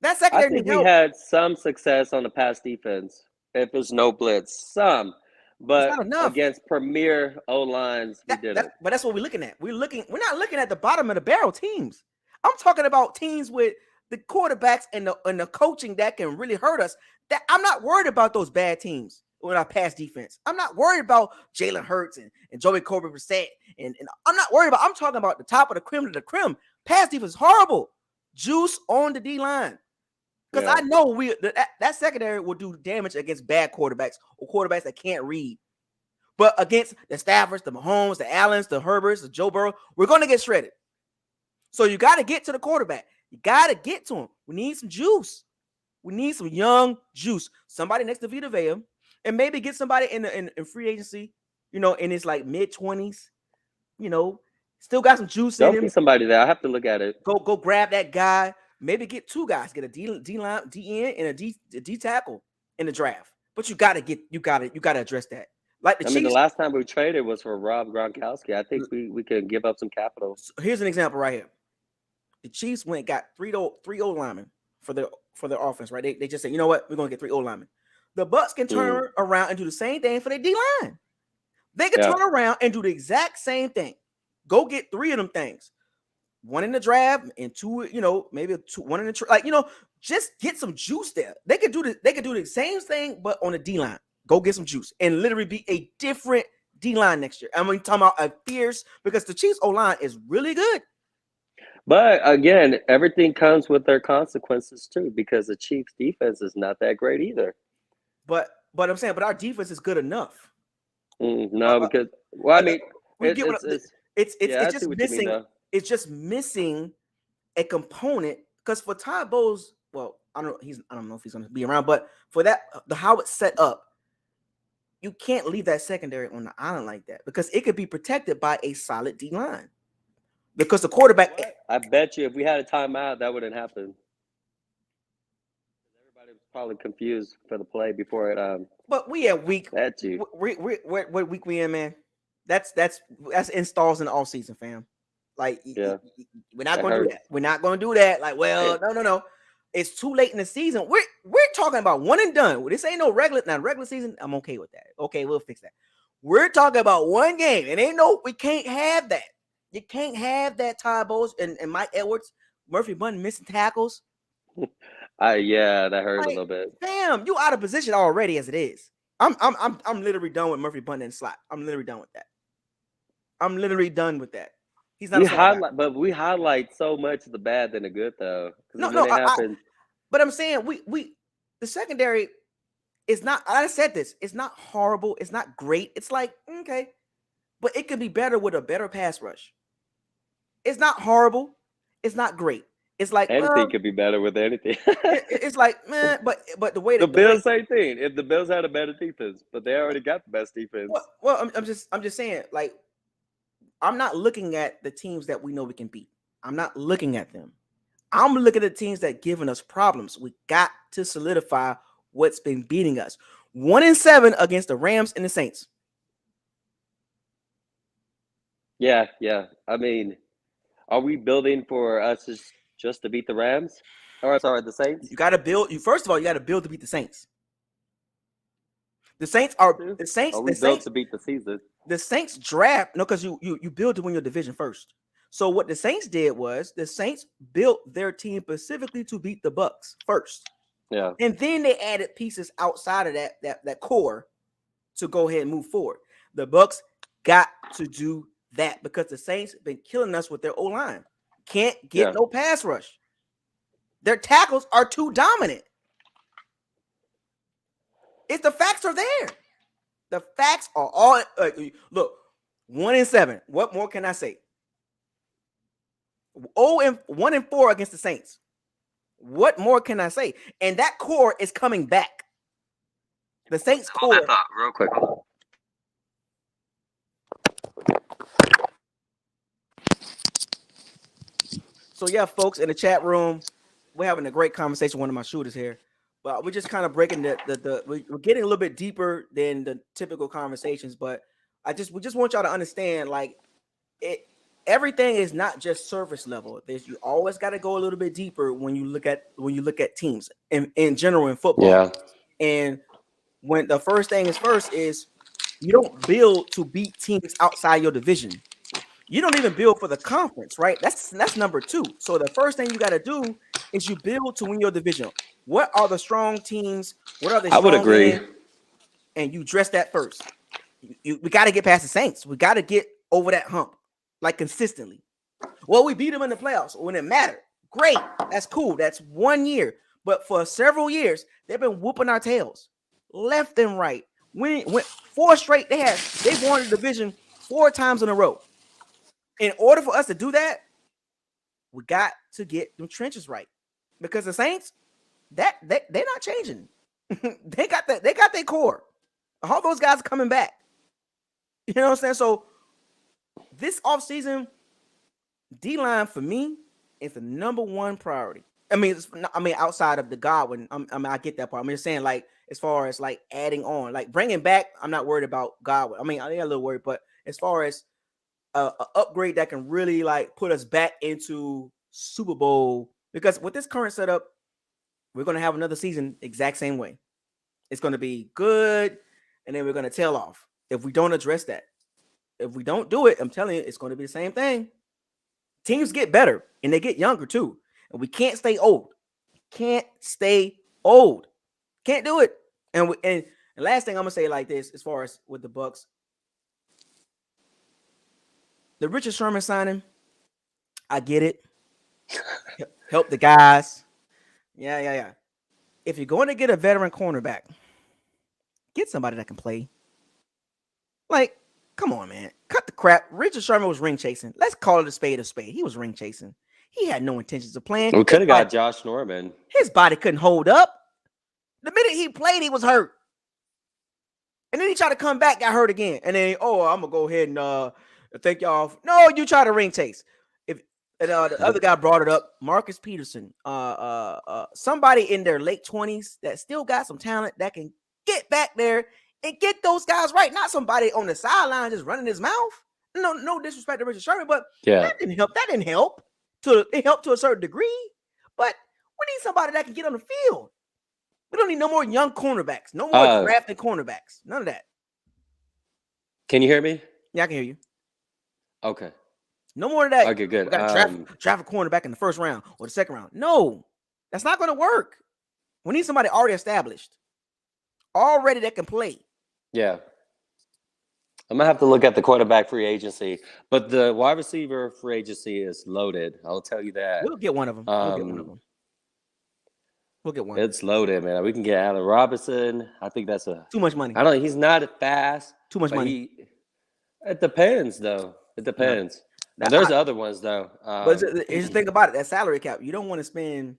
That secondary. I think we had some success on the pass defense. If there's no blitz, but against premier O lines, we didn't. But that's what we're looking at. We're not looking at the bottom of the barrel teams. I'm talking about teams with the quarterbacks and the coaching that can really hurt us. That I'm not worried about those bad teams with our pass defense. I'm not worried about Jalen Hurts and Joey Brissett. And I'm not worried about. I'm talking about the top of the creme of the creme. Pass defense is horrible. Juice on the D line. Because I know that secondary will do damage against bad quarterbacks or quarterbacks that can't read. But against the Staffords, the Mahomes, the Allens, the Herberts, the Joe Burrow, we're going to get shredded. So you got to get to the quarterback. You got to get to him. We need some juice. We need some young juice. Somebody next to Vita Vea, and maybe get somebody in free agency, in his like mid-20s, still got some juice in him. Don't somebody there. I have to look at it. Go grab that guy. Maybe get 2 guys. Get a D line, DN, and a D tackle in the draft. But you gotta address that. Like the Chiefs, the last time we traded was for Rob Gronkowski. I think we could give up some capital. So here's an example right here. The Chiefs got 3 O linemen for their offense, right? They just said, you know what, we're gonna get 3 O linemen. The Bucs can turn around and do the same thing for their D-line. They can turn around and do the exact same thing. Go get 3 of them things. 1 in the draft and 2, maybe 1 in the like, just get some juice there. They could do the same thing, but on the D-line. Go get some juice and literally be a different D-line next year. I mean, talking about a fierce, because the Chiefs O-line is really good. But again, everything comes with their consequences too, because the Chiefs defense is not that great either. But I'm saying, but our defense is good enough. No, because it's just missing. It's just missing a component, because for Todd Bowles, well, I don't know if he's going to be around, but for that, how it's set up, you can't leave that secondary on the island like that, because it could be protected by a solid D line. Because the quarterback, I bet you if we had a timeout, that wouldn't happen. Everybody was probably confused for the play before it. But we at week. That you. What week we in, man? That's installs in the offseason, fam. Like, we're not going to do that. We're not going to do that. Like, well, no. It's too late in the season. We're talking about one and done. This ain't no regular season. I'm okay with that. Okay, we'll fix that. We're talking about one game. We can't have that. You can't have that. Todd Bowles and Mike Edwards, Murphy Bunting missing tackles. That hurt a little bit. Damn, you out of position already as it is. I'm literally done with Murphy Bunting and slot. I'm literally done with that. I'm literally done with that. He's not. We highlight so much of the bad than the good, though. But I'm saying the secondary is not. I said this. It's not horrible. It's not great. It's like okay, but it could be better with a better pass rush. It's not horrible. It's not great. It's like anything could be better with anything. It's like man, but the way the Bills, same thing. If the Bills had a better defense, but they already got the best defense. Well, I'm just saying, like, I'm not looking at the teams that we know we can beat. I'm not looking at them. I'm looking at the teams that giving us problems. We got to solidify what's been beating us. 1-7 against the Rams and the Saints. Yeah. I mean, are we building for us just to beat the Rams? Or sorry, the Saints? You got to build. First of all, you got to build to beat the Saints. The Saints are the Saints. Are we built to beat the season? The Saints draft because you build to win your division first. So what the Saints did was the Saints built their team specifically to beat the Bucs first. Yeah, and then they added pieces outside of that core to go ahead and move forward. The Bucs got to do that because the Saints have been killing us with their O-line. Can't get no pass rush. Their tackles are too dominant. If the facts are there, the facts are all look 1-7. What more can I say? 1-4 against the Saints. What more can I say? And that core is coming back. The Saints core. Hold that thought real quick. So yeah, folks, in the chat room, we're having a great conversation with one of my shooters here. But we're just kind of breaking we're getting a little bit deeper than the typical conversations. But we just want y'all to understand, like, everything is not just surface level. You always got to go a little bit deeper when you look at teams in general in football. Yeah. And when the first thing is first is you don't build to beat teams outside your division. You don't even build for the conference, right? That's number 2. So the first thing you got to do is you build to win your division. What are the strong teams? What are they? I would agree. And you dress that first. We got to get past the Saints. We got to get over that hump, like consistently. Well, we beat them in the playoffs when it mattered. Great, that's cool. That's 1 year, but for several years they've been whooping our tails, left and right. Went 4 straight. They won the division 4 times in a row. In order for us to do that, we got to get them trenches right, because the Saints, they're not changing. they got their core. All those guys are coming back. You know what I'm saying? So this offseason, D-line for me is the number 1 priority. I mean, outside of the Godwin, I get that part. I'm just saying, like, as far as like adding on, like bringing back, I'm not worried about Godwin. I mean, I think a little worried, but as far as a upgrade that can really like put us back into Super Bowl, because with this current setup, we're going to have another season exact same way. It's going to be good, and then we're going to tail off if we don't address that. If we don't do it, I'm telling you, it's going to be the same thing. Teams get better, and they get younger too. And we can't stay old. Can't stay old. Can't do it. And the last thing I'm gonna say like this, as far as with the Bucks, the Richard Sherman signing, I get it. Help the guys. Yeah. If you're going to get a veteran cornerback, get somebody that can play. Like, come on, man. Cut the crap. Richard Sherman was ring chasing. Let's call it a spade a spade. He was ring chasing. He had no intentions of playing. We could have got Josh Norman. His body couldn't hold up. The minute he played, he was hurt. And then he tried to come back, got hurt again. And then, I'm going to go ahead and thank y'all. No, you try to ring chase. The other guy brought it up, Marcus Peterson. Somebody in their late 20s that still got some talent that can get back there and get those guys right. Not somebody on the sideline just running his mouth. No disrespect to Richard Sherman, but that didn't help. That didn't help. It helped to a certain degree, but we need somebody that can get on the field. We don't need no more young cornerbacks, no more drafted cornerbacks, none of that. Can you hear me? Yeah, I can hear you. Okay. No more of that. Okay, good. We got to draft a cornerback in the first round or the second round. No, that's not going to work. We need somebody already established, already that can play. Yeah. I'm going to have to look at the quarterback free agency, but the wide receiver free agency is loaded. I'll tell you that. We'll get one of them. We'll get one. It's loaded, man. We can get Allen Robinson. I think that's too much money. He's not fast. Too much money. It depends, though. It depends. Now, there's other ones, though. But here's the thing about it: that salary cap. You don't want to spend.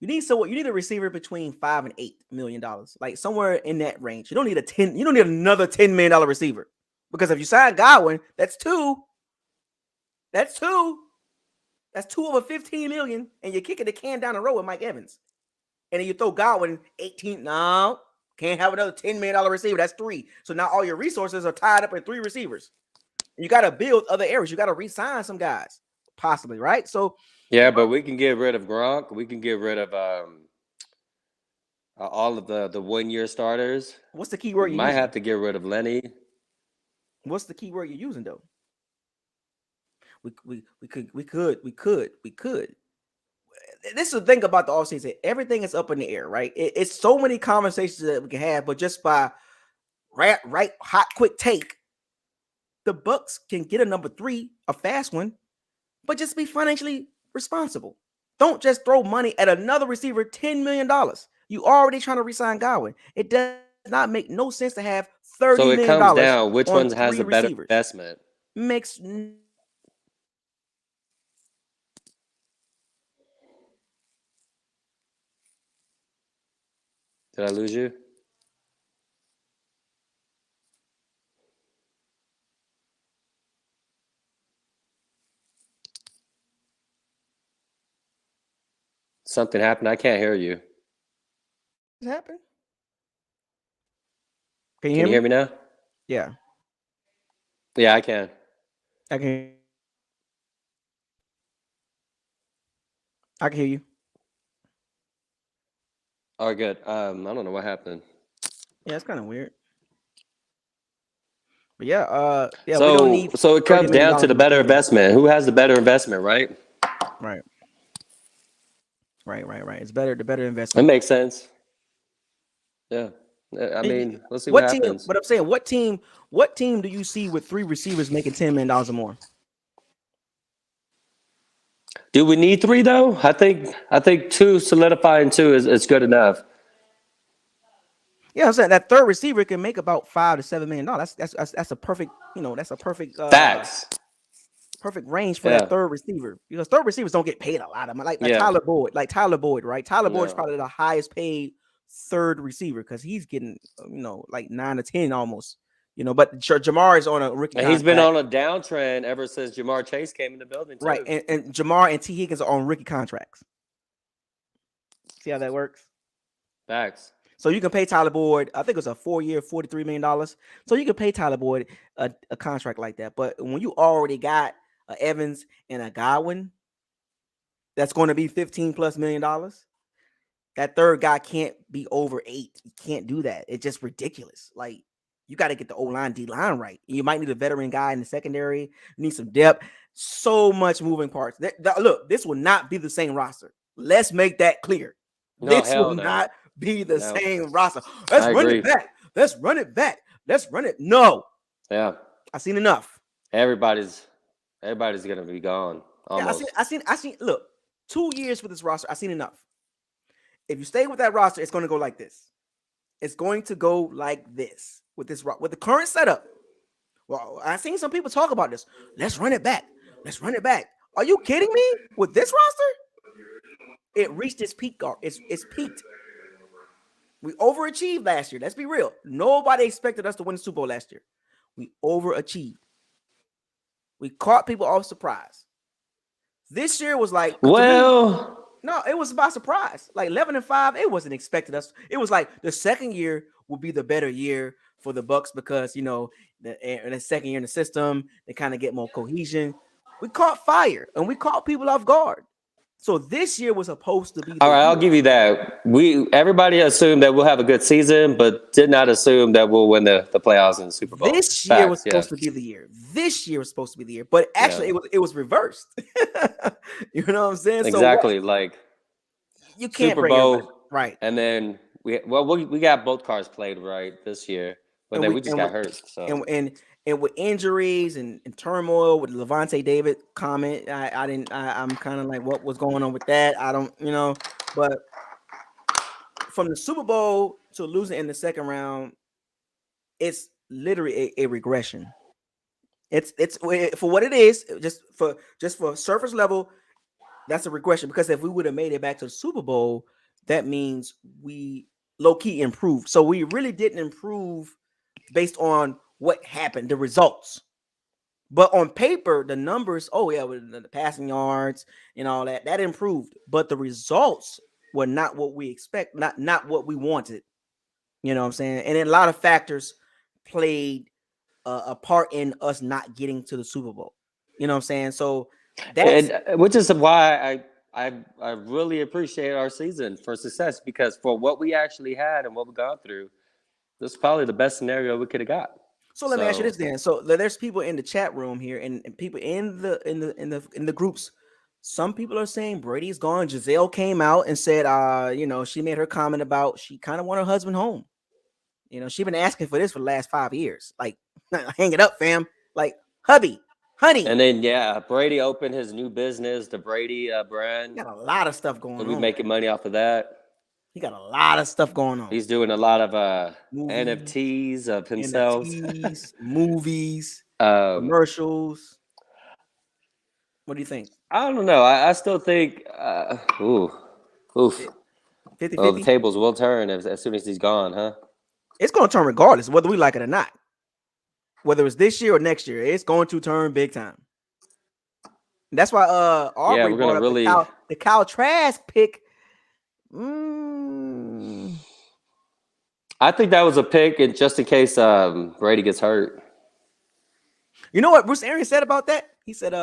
You need a receiver between $5 and $8 million, like somewhere in that range. You don't need You don't need another $10 million receiver, because if you sign Godwin, that's two. That's two over $15 million, and you're kicking the can down the road with Mike Evans, and then you throw Godwin 18. No, can't have another $10 million receiver. That's three. So now all your resources are tied up in three receivers. You got to build other areas. You got to re-sign some guys, possibly, right? So. Yeah, but we can get rid of Gronk. We can get rid of all of the 1 year starters. What's the key word you might have to get rid of Lenny? What's the key word you're using though? We could. This is the thing about the offseason. Everything is up in the air, right? It's so many conversations that we can have, but just by right hot quick take, the Bucks can get a number 3, a fast one, but just be financially responsible. Don't just throw money at another receiver, $10 million. You already trying to re-sign Godwin. It does not make no sense to have $30 million. So it comes down, which one has a better investment? Makes. Did I lose you? Something happened. I can't hear you. What happened? Can you hear me now? Yeah. Yeah, I can. I can hear you. All right, good. I don't know what happened. Yeah, it's kind of weird. But yeah, we So don't need it comes down to the better investment. Who has the better investment, right? Right. It's better. The better investment. It makes sense. Yeah. I mean, let's see what happens. But I'm saying, what team do you see with 3 receivers making $10 million or more? Do we need 3 though? I think 2 solidifying 2 is good enough. Yeah, I'm saying that third receiver can make about $5 to $7 million. That's a perfect, that's a perfect facts. Perfect range for that third receiver, because third receivers don't get paid a lot of money. Like Tyler Boyd, right? Tyler Boyd is probably the highest paid third receiver because he's getting, like 9 to 10 almost. But Jamar is on a rookie contract. He's been on a downtrend ever since Jamar Chase came in the building, too. Right, and Jamar and T. Higgins are on rookie contracts. See how that works? Facts. So you can pay Tyler Boyd, I think it was a 4-year, $43 million. So you can pay Tyler Boyd a contract like that. But when you already got Evans and a Godwin, that's going to be $15+ million. That third guy can't be over 8. You can't do that. It's just ridiculous. Like, you got to get the O-line, D-line right. You might need a veteran guy in the secondary. You need some depth. So much moving parts. Look, this will not be the same roster. Let's make that clear. This will not be the same roster. Let's run it back. Let's run it back. Let's run it. No. Yeah. I've seen enough. Everybody's gonna be gone. Almost. Yeah, I seen. Look, 2 years for this roster. I've seen enough. If you stay with that roster, it's going to go like this. It's going to go like this with the current setup. Well, I've seen some people talk about this. Let's run it back. Let's run it back. Are you kidding me? With this roster, it reached its peak. It's peaked. We overachieved last year. Let's be real. Nobody expected us to win the Super Bowl last year. We overachieved. We caught people off surprise. This year was like, well. No, it was by surprise. Like 11-5, it wasn't expected us. It was like the second year will be the better year for the Bucs because, you know, the second year in the system, they kind of get more cohesion. We caught fire and we caught people off guard. So this year was supposed to be. All right, I'll give you that. Everybody assumed that we'll have a good season, but did not assume that we'll win the playoffs and the Super Bowl. This year was supposed to be the year. This year was supposed to be the year, but actually it was reversed. You know what I'm saying? Exactly. So like you can't Super Bowl, right? And then we got both cards played right this year, but then we just got hurt. So and with injuries and turmoil with Levante David comment, I'm kind of like, what was going on with that? I don't, you know, but from the Super Bowl to losing in the second round, it's literally a regression. It's for what it is, just for surface level, that's a regression because if we would have made it back to the Super Bowl, that means we low-key improved. So we really didn't improve based on what happened, the results. But on paper, the numbers, with the passing yards and all that improved. But the results were not what we expect, not what we wanted. You know what I'm saying? And then a lot of factors played a part in us not getting to the Super Bowl. You know what I'm saying? So which is why I really appreciate our season for success, because for what we actually had and what we've gone through, this is probably the best scenario we could have got. So let me ask you this then. So there's people in the chat room here and people in the groups. Some people are saying Brady's gone. Giselle came out and said, she made her comment about she kind of want her husband home. You know, she's been asking for this for the last 5 years. Like, hang it up, fam. Like, honey. And then Brady opened his new business, the Brady brand. He got a lot of stuff going on. We're making money off of that. He got a lot of stuff going on. He's doing a lot of NFTs of himself. Movies, commercials. What do you think? I don't know. I still think 50-50? The tables will turn as soon as he's gone, huh? It's going to turn regardless, whether we like it or not. Whether it's this year or next year, it's going to turn big time. And that's why Aubrey we're gonna really the Kyle Trask pick. I think that was a pick, and just in case Brady gets hurt. You know what Bruce Arians said about that? He said,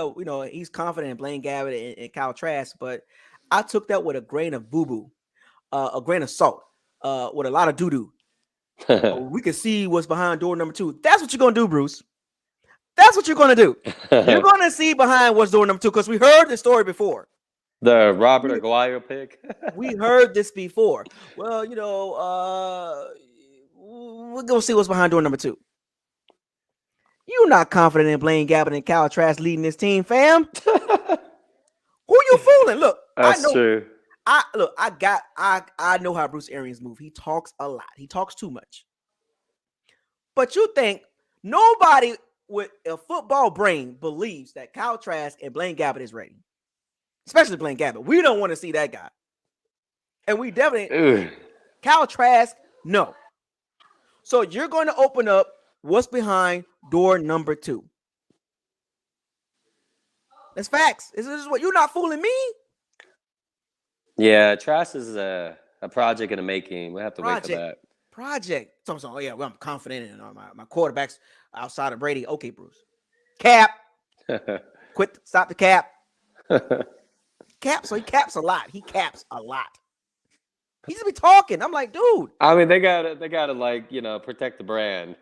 he's confident in Blaine Gabbert and Kyle Trask, but I took that with a grain of boo-boo, a grain of salt, with a lot of doo-doo. We can see what's behind door number 2. That's what you're going to do, Bruce. That's what you're going to do. You're going to see behind what's door number 2 because we heard the story before. The Robert Aguirre pick. We heard this before. Well, we're going to see what's behind door number 2. You're not confident in Blaine Gabbert and Kyle Trask leading this team, fam. Who you fooling? Look, that's true. I know how Bruce Arians moves. He talks a lot. He talks too much. But you think nobody with a football brain believes that Kyle Trask and Blaine Gabbert is ready. Especially Blaine Gabbert. We don't want to see that guy. And we definitely Kyle Trask, no. So you're going to open up what's behind door number 2. That's facts. This is what you're not fooling me. Yeah, Trask is a project in the making. We have to wait for that. Project. So I'm confident in my quarterbacks outside of Brady. Okay, Bruce. Cap. Quit. Stop the cap. Cap. So he caps a lot. He just be talking. I'm like, dude. I mean, they gotta like, protect the brand.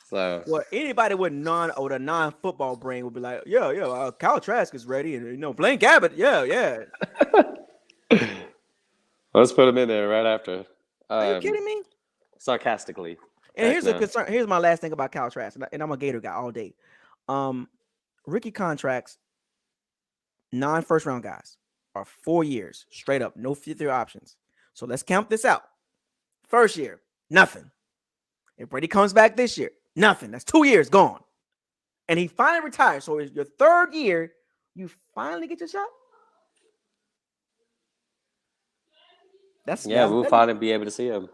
So well, anybody with a non-football brain would be like, yeah, Kyle Trask is ready, and Blaine Gabbert, yeah. Let's put him in there right after. Are you kidding me? Sarcastically. And here's a concern. Here's my last thing about Kyle Trask, and I'm a Gator guy all day. Rookie contracts, non-first round guys are 4 years straight up, no fifth-year options. So let's count this out. First year, nothing. If Brady comes back this year, nothing. That's 2 years gone. And he finally retires. So it's your third year, you finally get your shot. We'll finally be able to see him.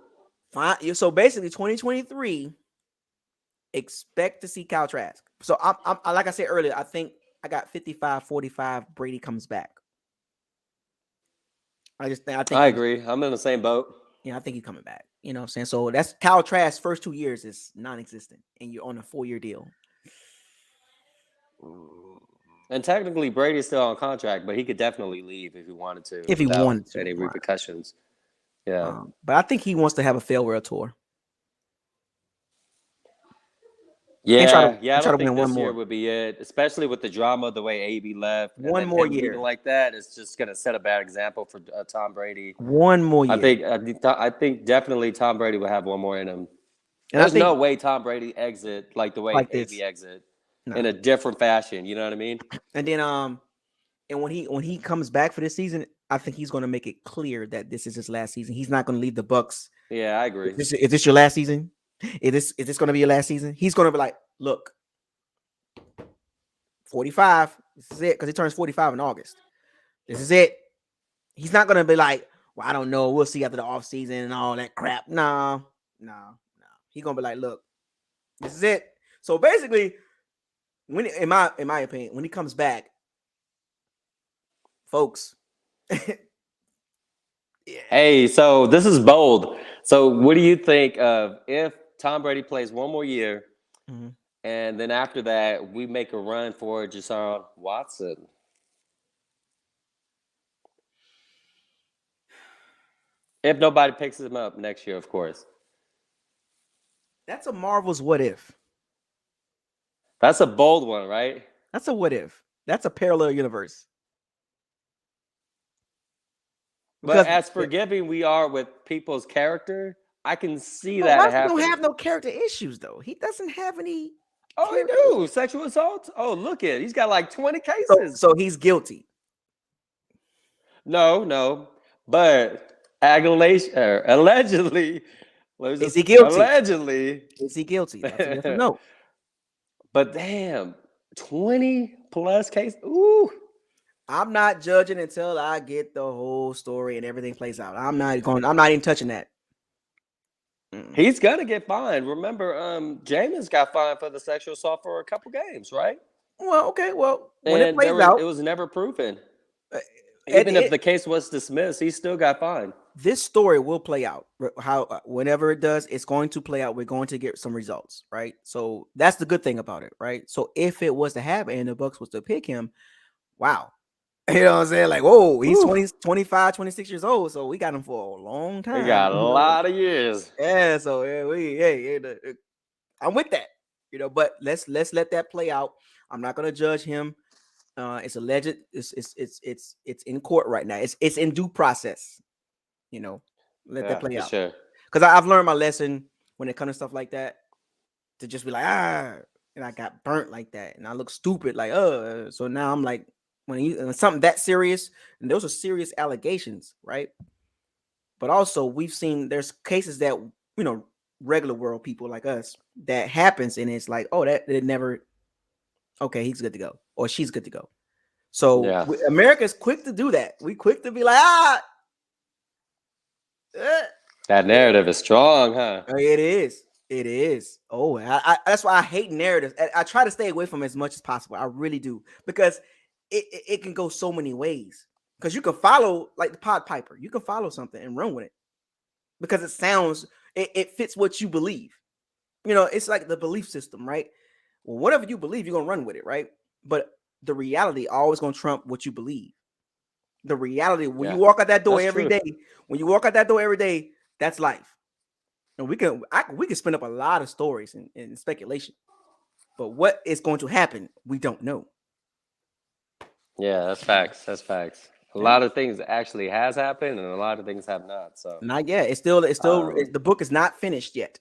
Fine. So basically, 2023, expect to see Kyle Trask. So I'm like I said earlier, I think I got 55-45. Brady comes back. I think I agree. I'm in the same boat. Yeah, I think he's coming back. You know what I'm saying? So that's Kyle Trask's first 2 years is non-existent, and you're on a 4-year deal. And technically, Brady's still on contract, but he could definitely leave if he wanted to. If he wanted to. Any repercussions. Yeah. But I think he wants to have a farewell tour. Yeah, I don't think this year would be it, especially with the drama, the way AB left. One more year like that, it's just going to set a bad example for Tom Brady. One more year. I think definitely Tom Brady will have one more in him. And There's no way Tom Brady exit like the way like AB exit in a different fashion. You know what I mean? And then and when he comes back for this season, I think he's going to make it clear that this is his last season. He's not going to leave the Bucs. Yeah, I agree. Is this your last season? Is this going to be your last season? He's going to be like, look, 45. This is it, because he turns 45 in August. This is it. He's not going to be like, well, I don't know. We'll see after the offseason and all that crap. No. He's going to be like, look, this is it. So basically, when in my opinion, when he comes back, folks. Yeah. Hey, so this is bold. So what do you think of if Tom Brady plays one more year, and then after that we make a run for Deshaun Watson? If nobody picks him up next year, of course. That's a Marvel's what if. That's a bold one, right? That's a what if. That's a parallel universe. But as forgiving we are with people's character, I can see that happening. He don't have no character issues, though. He doesn't have any. Oh, he do. Sexual assault? Oh, look at it. He's got like 20 cases. So he's guilty. No. But allegedly. Is he guilty? Allegedly. Is he guilty? That's a yes or no. But damn, 20 plus cases. Ooh. I'm not judging until I get the whole story and everything plays out. I'm not even touching that. He's gonna get fined. Remember, Jameis got fined for the sexual assault for a couple games, right? Well, okay. Well, when it plays out, it was never proven. Even if the case was dismissed, he still got fined. This story will play out. Whenever it does, it's going to play out. We're going to get some results, right? So that's the good thing about it, right? So if it was to happen and the Bucs was to pick him, wow. You know what I'm saying? Like, whoa, he's 25, 26 years old. So we got him for a long time. We got a lot of years. Yeah. So I'm with that, but let's let that play out. I'm not going to judge him. It's alleged. It's in court right now. It's in due process. Let that play out. Sure. Because I've learned my lesson when it comes to stuff like that, to just be like, and I got burnt like that. And I look stupid. Like, so now I'm like, when something that serious, and those are serious allegations, right? But also we've seen there's cases that, regular world people like us, that happens. And it's like, oh, that it never, okay, he's good to go. Or she's good to go. So America's quick to do that. We quick to be like, that narrative is strong, huh? It is. Oh, that's why I hate narratives. I try to stay away from it as much as possible. I really do, because it can go so many ways. Because you can follow, like the Pod Piper, you can follow something and run with it because it fits what you believe. It's like the belief system, right? Well, whatever you believe, you're gonna run with it, right? But the reality always gonna trump what you believe. The reality when you walk out that door every day, that's life. And we can spin up a lot of stories and speculation, but what is going to happen, we don't know. Yeah, that's facts. That's facts. A lot of things actually has happened, and a lot of things have not. So not yet. It's still the book is not finished yet.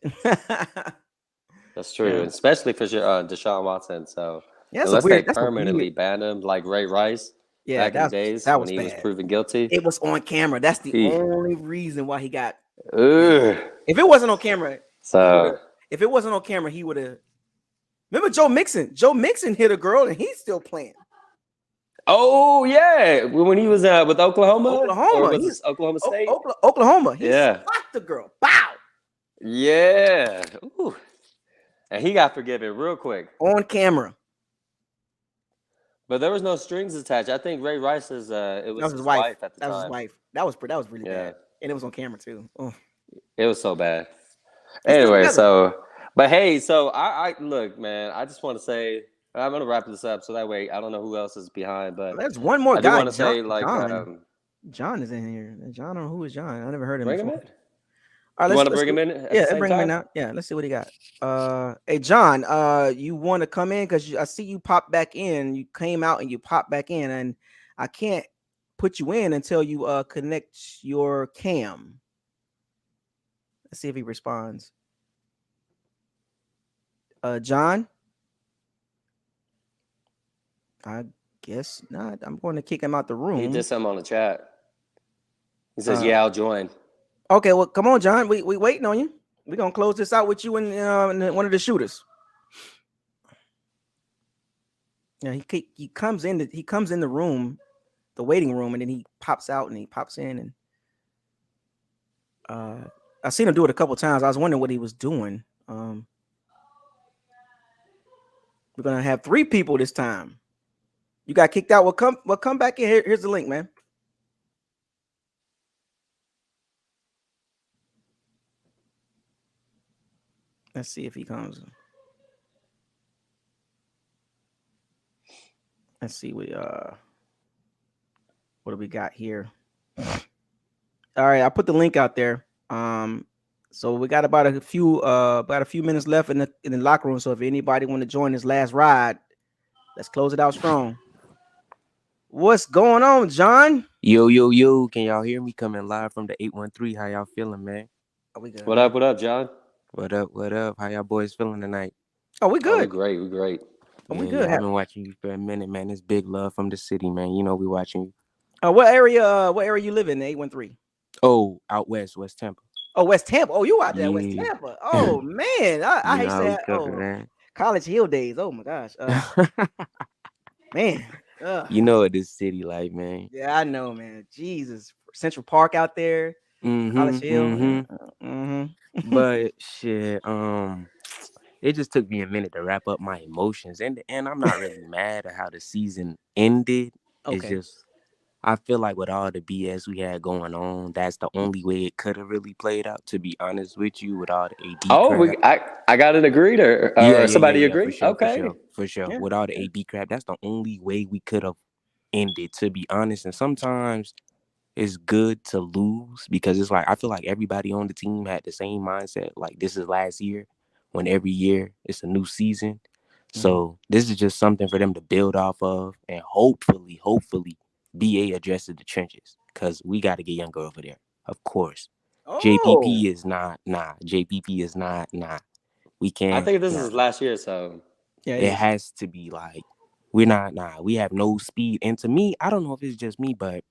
That's true, especially for Deshaun Watson. So yeah, unless they permanently ban him, like Ray Rice back in the days when he was proven guilty, it was on camera. That's the only reason why he got. If it wasn't on camera, he would have. Remember Joe Mixon? Joe Mixon hit a girl, and he's still playing. Oh yeah, when he was with Oklahoma, or was this Oklahoma State? Oklahoma. He slapped the girl. Bow. Yeah. Ooh. And he got forgiven real quick on camera. But there was no strings attached. I think Ray Rice's it was his wife at the time. That was his wife. That was really bad, and it was on camera too. Oh. It was so bad. Anyway, but hey, so I look, man. I just want to say. I'm gonna wrap this up so that way I don't know who else is behind, but there's one more guy. I want to say like John is in here. John, I don't know who is John. I never heard him before. Him in? All right, you want to bring him in? Bring him in now. Yeah, let's see what he got. Hey John, you want to come in because I see you pop back in. You came out and you pop back in, and I can't put you in until you connect your cam. Let's see if he responds. John. I guess not. I'm going to kick him out the room. He did something on the chat. He says, "Yeah, I'll join." Okay, well, come on, John. We waiting on you. We're gonna close this out with you and one of the shooters. Yeah, he comes in the room, the waiting room, and then he pops out and he pops in, and I've seen him do it a couple times. I was wondering what he was doing. We're gonna have 3 people this time. You got kicked out. Well, come back in here. Here's the link, man. Let's see if he comes. Let's see what do we got here? All right, I put the link out there. So we got about a few minutes left in the locker room. So if anybody want to join this last ride, let's close it out strong. What's going on, John? Yo. Can y'all hear me coming live from the 813? How y'all feeling, man? Are we good? What up, John? What up? How y'all boys feeling tonight? Oh, we good. We're great. Oh, we good. I've been watching you for a minute, man. It's big love from the city, man. You know we watching you. What area you live in, 813? Oh, out West Tampa. Oh, West Tampa. Oh, you out there, West Tampa. Oh man. I hate that. College Hill days. Oh my gosh. Man. You know what this city like, man. Yeah, I know, man. Jesus. Central Park out there. College Hill. But shit, it just took me a minute to wrap up my emotions. And I'm not really mad at how the season ended. Okay. It's just I feel like with all the BS we had going on, that's the only way it could have really played out, to be honest with you, with all the AD crap. I got an agreed or somebody agreed? For sure. Yeah. With all the AD crap, that's the only way we could have ended, to be honest. And sometimes it's good to lose because it's like I feel like everybody on the team had the same mindset. Like this is last year, when every year it's a new season. So this is just something for them to build off of, and hopefully BA addresses the trenches because we got to get younger over there. Of course. JPP is not. JPP is not. We can't. I think this is last year, so yeah, it has to be like we're not. We have no speed. And to me, I don't know if it's just me, but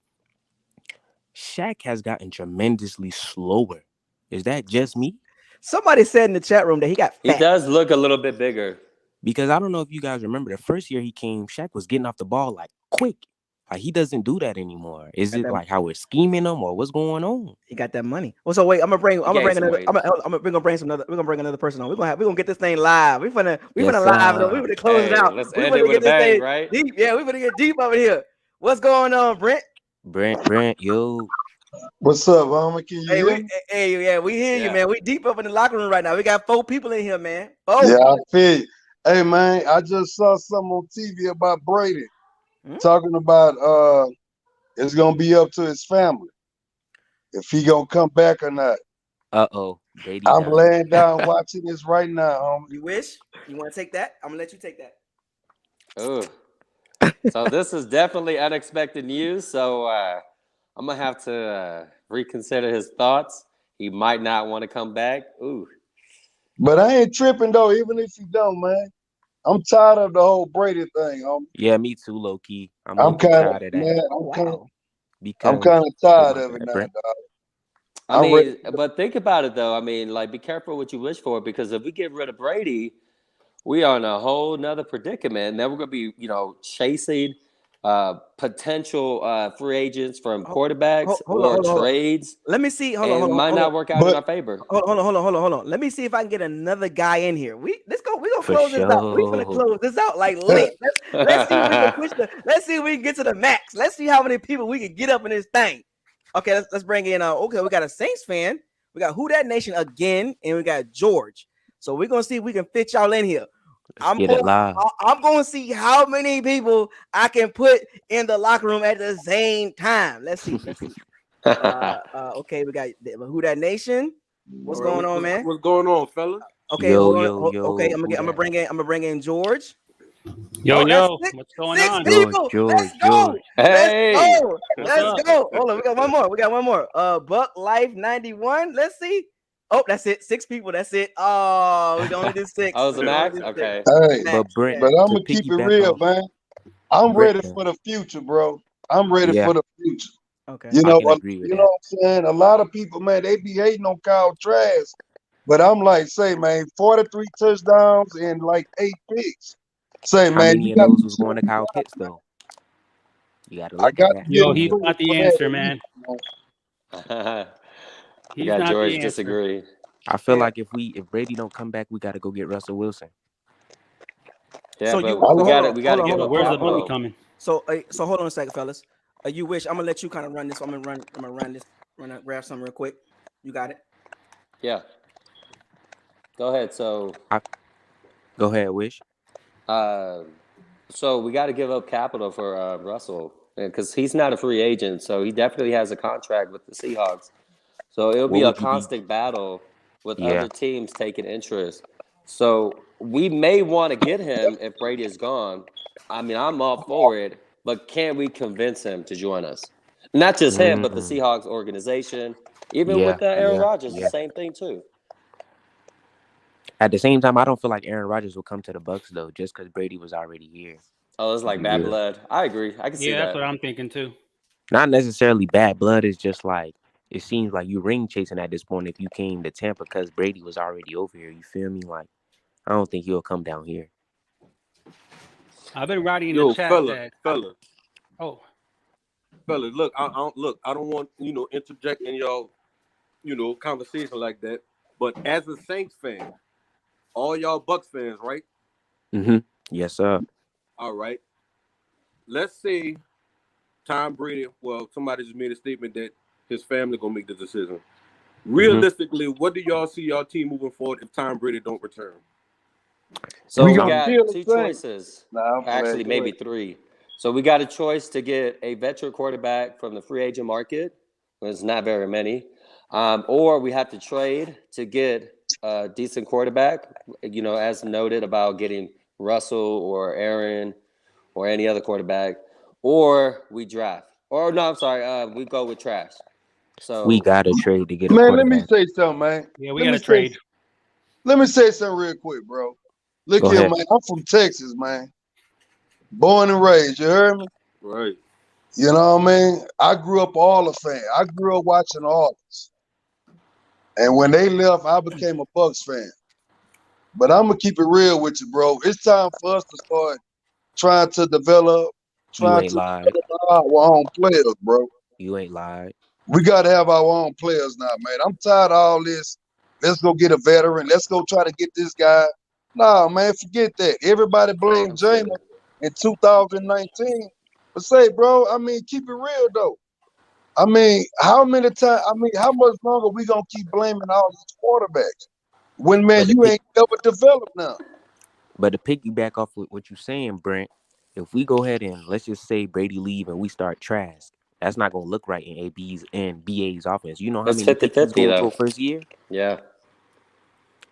Shaq has gotten tremendously slower. Is that just me? Somebody said in the chat room that he got fat. He does look a little bit bigger. Because I don't know if you guys remember the first year he came, Shaq was getting off the ball like quick. Like he doesn't do that anymore. Is it like how we're scheming him or what's going on? He got that money. Well, so wait, I'm gonna bring another person on. We're gonna get this thing live. We're gonna live. We're gonna close it out. Let's end it with a bang, right? Deep. Yeah, we're gonna get deep over here. What's going on, Brent? Brent, yo. What's up, homie? Can you hear me? Hey, we hear you, man. We deep up in the locker room right now. We got 4 people in here, man. 4. Yeah, I feel you. Hey, man, I just saw something on TV about Brady talking about it's gonna be up to his family if he gonna come back or not. Brady I'm done. laying down watching this right now, homie. You wish? You want to take that? I'm gonna let you take that. Oh, so this is definitely unexpected news. So I'm gonna have to reconsider his thoughts. He might not want to come back. Ooh. But I ain't tripping though, even if he don't, man. I'm tired of the whole Brady thing, homie. Yeah, me too, low key. I'm I'm low key kind of tired of that. man. I'm Because kind of tired my of it bad, now, Brent. dog. I mean, but think about it though. I mean, like, be careful what you wish for, because if we get rid of Brady, we are in a whole nother predicament. And then we're gonna be, chasing potential free agents from quarterbacks or trades. Let me see. Hold and on. it might not work out in our favor. Hold on. Let me see if I can get another guy in here. Let's go. We gonna For close this out. We gonna sure. close this out like lit. Let's see if we can push let's see if we can get to the max. Let's see how many people we can get up in this thing. Okay, let's bring in okay, we got a Saints fan. We got Who Dat Nation again, and we got George. So we're gonna see if we can fit y'all in here. I'm going to see how many people I can put in the locker room at the same time. Let's see. Okay, we got Who Dat Nation. What's going on, man? What's going on, fellas? Okay, hold on. Okay, I'm gonna bring in George. Yo, what's going on? Six people. Let's go. Hey. Let's go. Hold on, we got one more. Buck Life 91. Let's see. Oh, that's it. 6 people. That's it. Oh, we can only do 6. Oh, it's a max? Okay. Hey, Max. but I'm gonna keep it real, man. I'm ready for the future, bro. I'm ready for the future. Okay. You know what I'm saying? A lot of people, man, they be hating on Kyle Trask, but I'm like, say, man, 43 touchdowns and like 8 picks. Say, How man, many you of got those was going to Kyle Pitts though? You got to look at that. Yo, he's not the answer, man. We got George disagree. I feel like if Brady don't come back, we got to go get Russell Wilson. Yeah, so but we got to give him where's the money coming? So hold on a second, fellas. You wish I'm gonna let you kind of run this. I'm gonna grab something real quick. You got it? Yeah. Go ahead. So go ahead, Wish. So we got to give up capital for Russell, because he's not a free agent, so he definitely has a contract with the Seahawks. So it'll be a constant battle with other teams taking interest. So we may want to get him if Brady is gone. I mean, I'm all for it, but can we convince him to join us? Not just him, but the Seahawks organization. Even with Aaron Rodgers, the same thing too. At the same time, I don't feel like Aaron Rodgers will come to the Bucs though, just because Brady was already here. Oh, it's like bad blood. I agree. I can see that. Yeah, that's what I'm thinking too. Not necessarily bad blood. It's just like it seems like you ring chasing at this point if you came to Tampa because Brady was already over here. You feel me? Like I don't think he'll come down here. I've been writing in the chat fella. Look, I don't want interject in y'all conversation like that. But as a Saints fan, all y'all Bucs fans, right? Mm-hmm. Yes, sir. All right. Let's say Tom Brady. Well, somebody just made a statement that his family gonna make the decision. Realistically, what do y'all see y'all team moving forward if Tom Brady don't return? So we got 2 choices. Actually, maybe 3. So we got a choice to get a veteran quarterback from the free agent market. There's not very many. Or we have to trade to get a decent quarterback, as noted about getting Russell or Aaron or any other quarterback. Or we draft. Or no, I'm sorry, we go with trash. So we got to trade to get a quarterback. Man, let me say something, man. Yeah, we got to trade. Let me say something real quick, bro. Look here, man. I'm from Texas, man. Born and raised, you heard me? Right. You know what I mean? I grew up Oilers fan. I grew up watching Oilers. And when they left, I became a Bucs fan. But I'm going to keep it real with you, bro. It's time for us to start trying to develop our own players, bro. You ain't lied. We got to have our own players now, man. I'm tired of all this. Let's go get a veteran. Let's go try to get this guy. Nah, man, forget that. Everybody blamed Jameis in 2019. But say, bro, I mean, keep it real, though. I mean, how much longer we going to keep blaming all these quarterbacks? When, man, you ain't ever developed now. But to piggyback off with what you're saying, Brent, if we go ahead and let's just say Brady leave and we start Trask, That's not gonna look right in BA's offense. You know how It's many picks he's 50-50 going though. through first year? Yeah.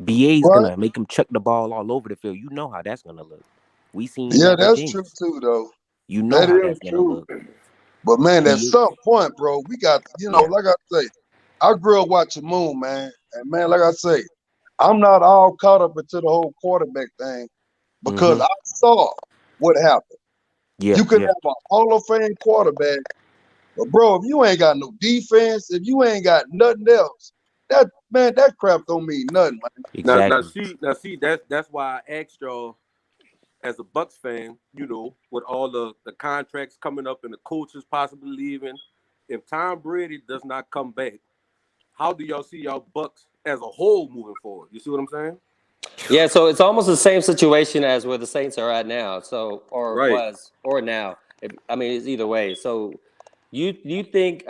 BA's Right? gonna make him chuck the ball all over the field. You know how that's gonna look. We seen Yeah, that with that's true James. too, though. You know That how is that's gonna true. look. But man, at BA, some point, bro, we got, like I say, I grew up watching Moon, man. And man, like I say, I'm not all caught up into the whole quarterback thing because I saw what happened. You can have a Hall of Fame quarterback, but bro, if you ain't got no defense, if you ain't got nothing else, that crap don't mean nothing, man. Exactly. Now see, that's why I asked y'all as a Bucks fan, with all the contracts coming up and the coaches possibly leaving, if Tom Brady does not come back, how do y'all see y'all Bucks as a whole moving forward? You see what I'm saying? Yeah, so it's almost the same situation as where the Saints are at now. So, or Right. was, or now. It's either way. So, you think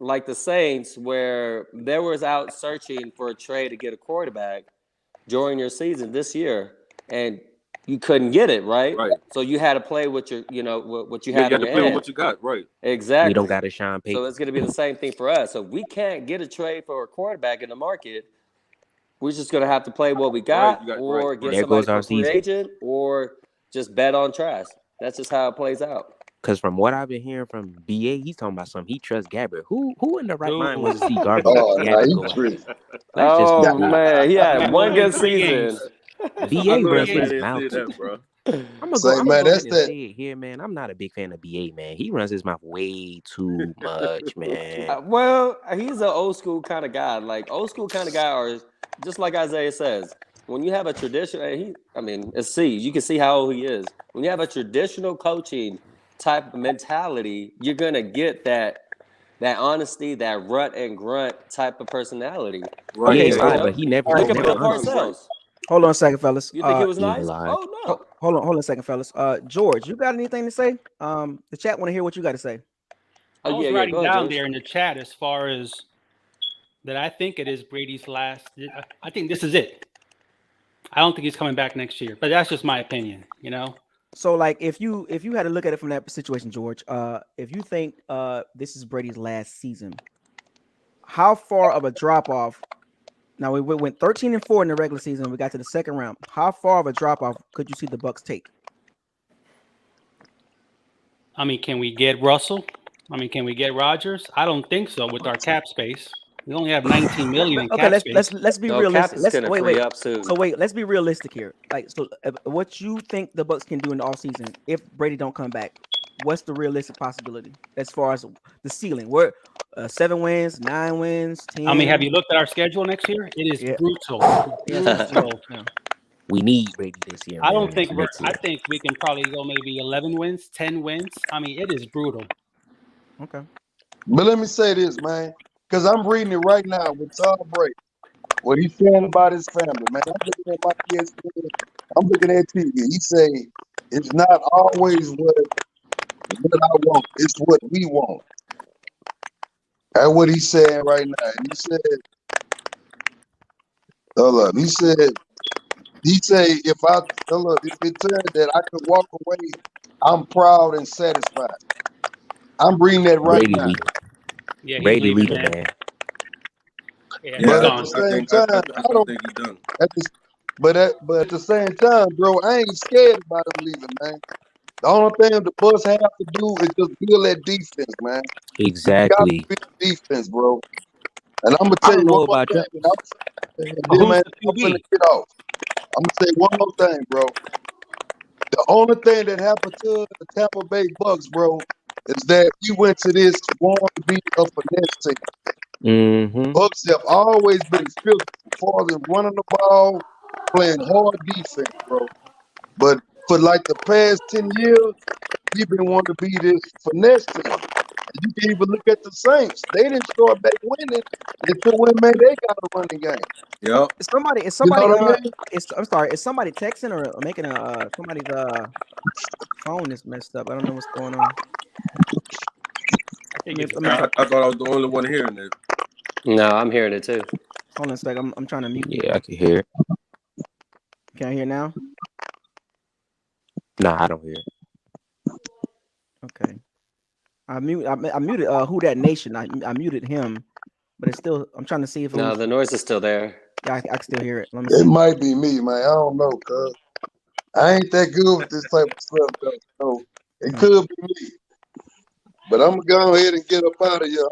like the Saints, where they was out searching for a trade to get a quarterback during your season this year, and you couldn't get it, right? Right. So you had to play with your, what you Yeah, have you in have to your play with hand. what you got, right? Exactly. We don't got a Sean Payton. So it's going to be the same thing for us. So we can't get a trade for a quarterback in the market. We're just going to have to play what we got, or get There somebody goes from our free season. agent, or just bet on trash. That's just how it plays out. Because from what I've been hearing from BA, he's talking about something. He trusts Gabbert. Who in the right mind wants to see Gabbert go ahead? Let's just be real. Man, he had Gabbert one won good 3 season. games. BA runs I his didn't mouth see too. that, bro. I'm gonna go ahead and say it here, man. I'm not a big fan of BA, man. He runs his mouth way too much, man. Well, he's an old school kind of guy. Like old school kind of guy, are just like Isaiah says. When you have a tradition, you can see how old he is. When you have a traditional coaching type of mentality, you're gonna get that honesty, that rut and grunt type of personality. Right. He ain't So, lied, but he never. look at never Bill honest. Parcells. Hold on a second, fellas. You think he was He ain't nice? lied. Oh no. Hold on a second, fellas. George, you got anything to say? The chat want to hear what you got to say. I was Go writing ahead, down George. there in the chat as far as that I think it is Brady's last. I think this is it. I don't think he's coming back next year, but that's just my opinion, So, like, if you had to look at it from that situation, George, if you think this is Brady's last season, how far of a drop off? Now we went 13-4 in the regular season. We got to the second round. How far of a drop off could you see the Bucks take? I mean, can we get Russell? I mean, can we get Rodgers? I don't think so with our cap space. We only have 19 million in cap space. Let's be realistic. Let's be realistic here. Like, so what you think the Bucks can do in the offseason if Brady don't come back? What's the realistic possibility as far as the ceiling? We're 7 wins, 9 wins, 10. I mean, have you looked at our schedule next year? It is brutal. Yeah. We need Brady this year. I don't think I think we can probably go maybe 11 wins, 10 wins. I mean, it is brutal. Okay. But let me say this, man, because I'm reading it right now with Tom Brady. What he's saying about his family, man. I'm looking at my ESPN. I'm looking at TV. He say it's not always what I want. It's what we want. That's what he's saying right now. And he said, hold up. He said if it turns that I could walk away, I'm proud and satisfied. I'm reading that right Brady now. Yeah, he's Brady leaving, leader, man. Yeah, But at gone. the same time, I don't think he's done. But at the same time, bro, I ain't scared about him leaving, man. The only thing the Bucks have to do is just build that defense, man. Exactly. Build defense, bro. And I'm gonna tell you one more thing. I'm finna get off. I'm gonna say one more thing, bro. The only thing that happened to the Tampa Bay Bucks, bro, is that we went to this wanting to be a finesse team. Mm-hmm. Bucks have always been physical as far as running the ball, playing hard defense, bro. But for like the past 10 years, we've been wanting to be this finesse team. And you can even look at the Saints. They didn't start back winning until when they got a running game. Yeah. Is somebody You know what I mean? I'm sorry, is somebody texting or making somebody's phone is messed up? I don't know what's going on. I thought I was the only one hearing it. No, I'm hearing it too. Hold on a second. I'm trying to mute. Yeah, I can hear it. Can I hear now? Nah, I don't hear it. Okay. I muted Who That Nation. I muted him, but it's still. I'm trying to see if it No, was. the noise is still there. Yeah, I can still hear it. Let me It see. might be me, man. I don't know, cuz I ain't that good with this type of stuff, though. So it could be me. But I'm gonna go ahead and get up out of here.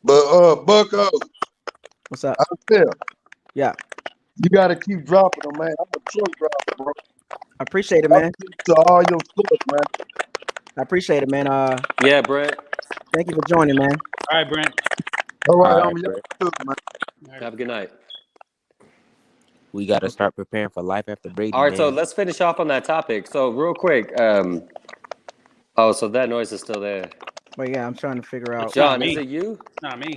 But Bucko, What's up? I tell Yeah, you gotta keep dropping them, man. I'm a truck driver, bro. I appreciate it, man. To all your stuff, man. I appreciate it, man. Yeah, Brent. Thank you for joining, man. All right, Brent. All right, All I'm right, y'all Brett. too, man. Have a good night. We got to start preparing for life after Brady, All right, so man. let's finish off on that topic. So real quick. Oh, so that noise is still there. But yeah, I'm trying to figure out. John, is it you? Not me.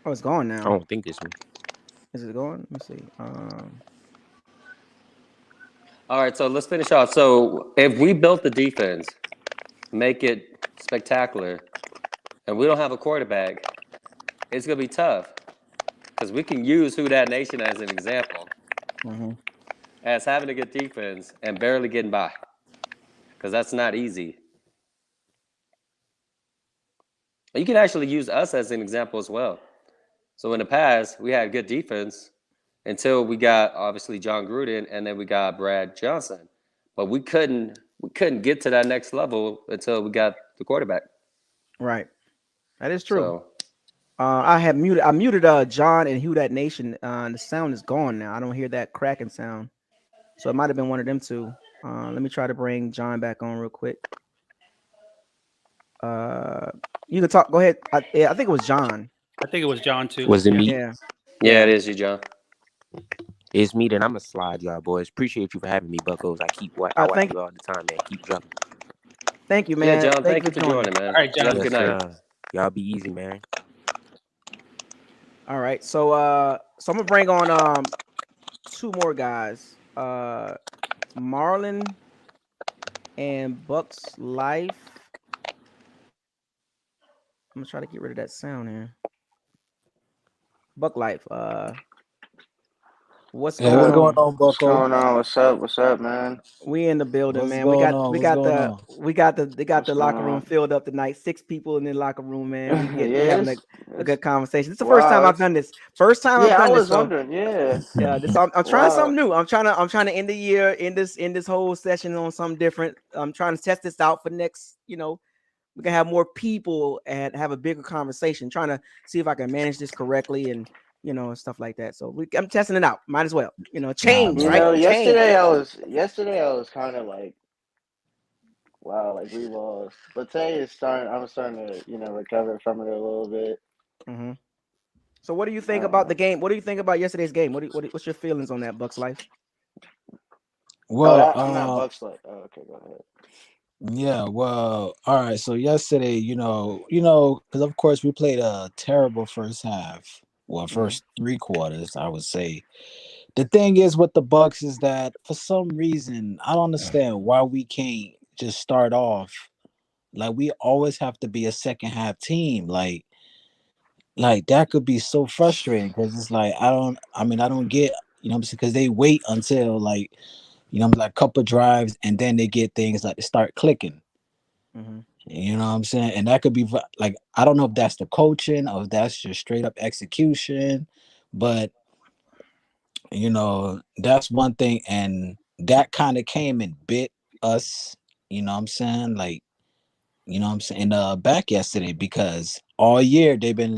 Oh, it's gone I now. don't think it's me. Is it going? Let me see. All right, so let's finish off. So if we built the defense, make it spectacular, and we don't have a quarterback, it's gonna be tough because we can use Who Dat Nation as an example, as having a good defense and barely getting by, because that's not easy. You can actually use us as an example as well. So in the past, we had good defense until we got obviously John Gruden, and then we got Brad Johnson, but we couldn't get to that next level until we got the quarterback. Right. That is true. So I muted John and Who That Nation. The sound is gone now. I don't hear that cracking sound. So it might have been one of them two. Let me try to bring John back on real quick. You can talk. Go ahead. I think it was John. I think it was John too. Was it me? Yeah. yeah, it is you, John. It's me. Then I'm going to slide, y'all boys. Appreciate you for having me, Buckos. I watch you all the time, man. Keep dropping. Thank you, man. Yeah, John, thank you for joining, man. All right, John. You have a good night. Y'all be easy, man. All right. So I'm gonna bring on two more guys. Marlon and Buck's Life. I'm gonna try to get rid of that sound here. Buck Life. What's going on, Bucko? What's going on? What's up, man? We in the building, man. We got the locker room filled up tonight. 6 people in the locker room, man. We're having a good conversation. It's the first time I've done this. I've done this. I was wondering. Yeah. I'm trying something new. I'm trying to end the year in this whole session on something different. I'm trying to test this out for next. We can have more people and have a bigger conversation. Trying to see if I can manage this correctly and stuff like that. So I'm testing it out. Might as well, change, right? Yesterday I was kind of like, wow, like we lost. But today I'm starting to, recover from it a little bit. Mm-hmm. So what do you think about the game? What do you think about yesterday's game? What's your feelings on that, Bucks Life? Well, I'm not Bucks Life. Oh, okay, go ahead. Yeah, well, all right. So yesterday, because of course we played a terrible first half. Well, first 3 quarters, I would say. The thing is with the Bucks is that for some reason I don't understand why we can't just start off like we always have to be a second half team. Like that could be so frustrating because it's like I don't get because they wait until like a couple drives and then they get things like to start clicking. Mm-hmm. You know what I'm saying? And that could be like, I don't know if that's the coaching or if that's just straight up execution, but that's one thing. And that kind of came and bit us, you know what I'm saying? Like, back yesterday because all year they've been,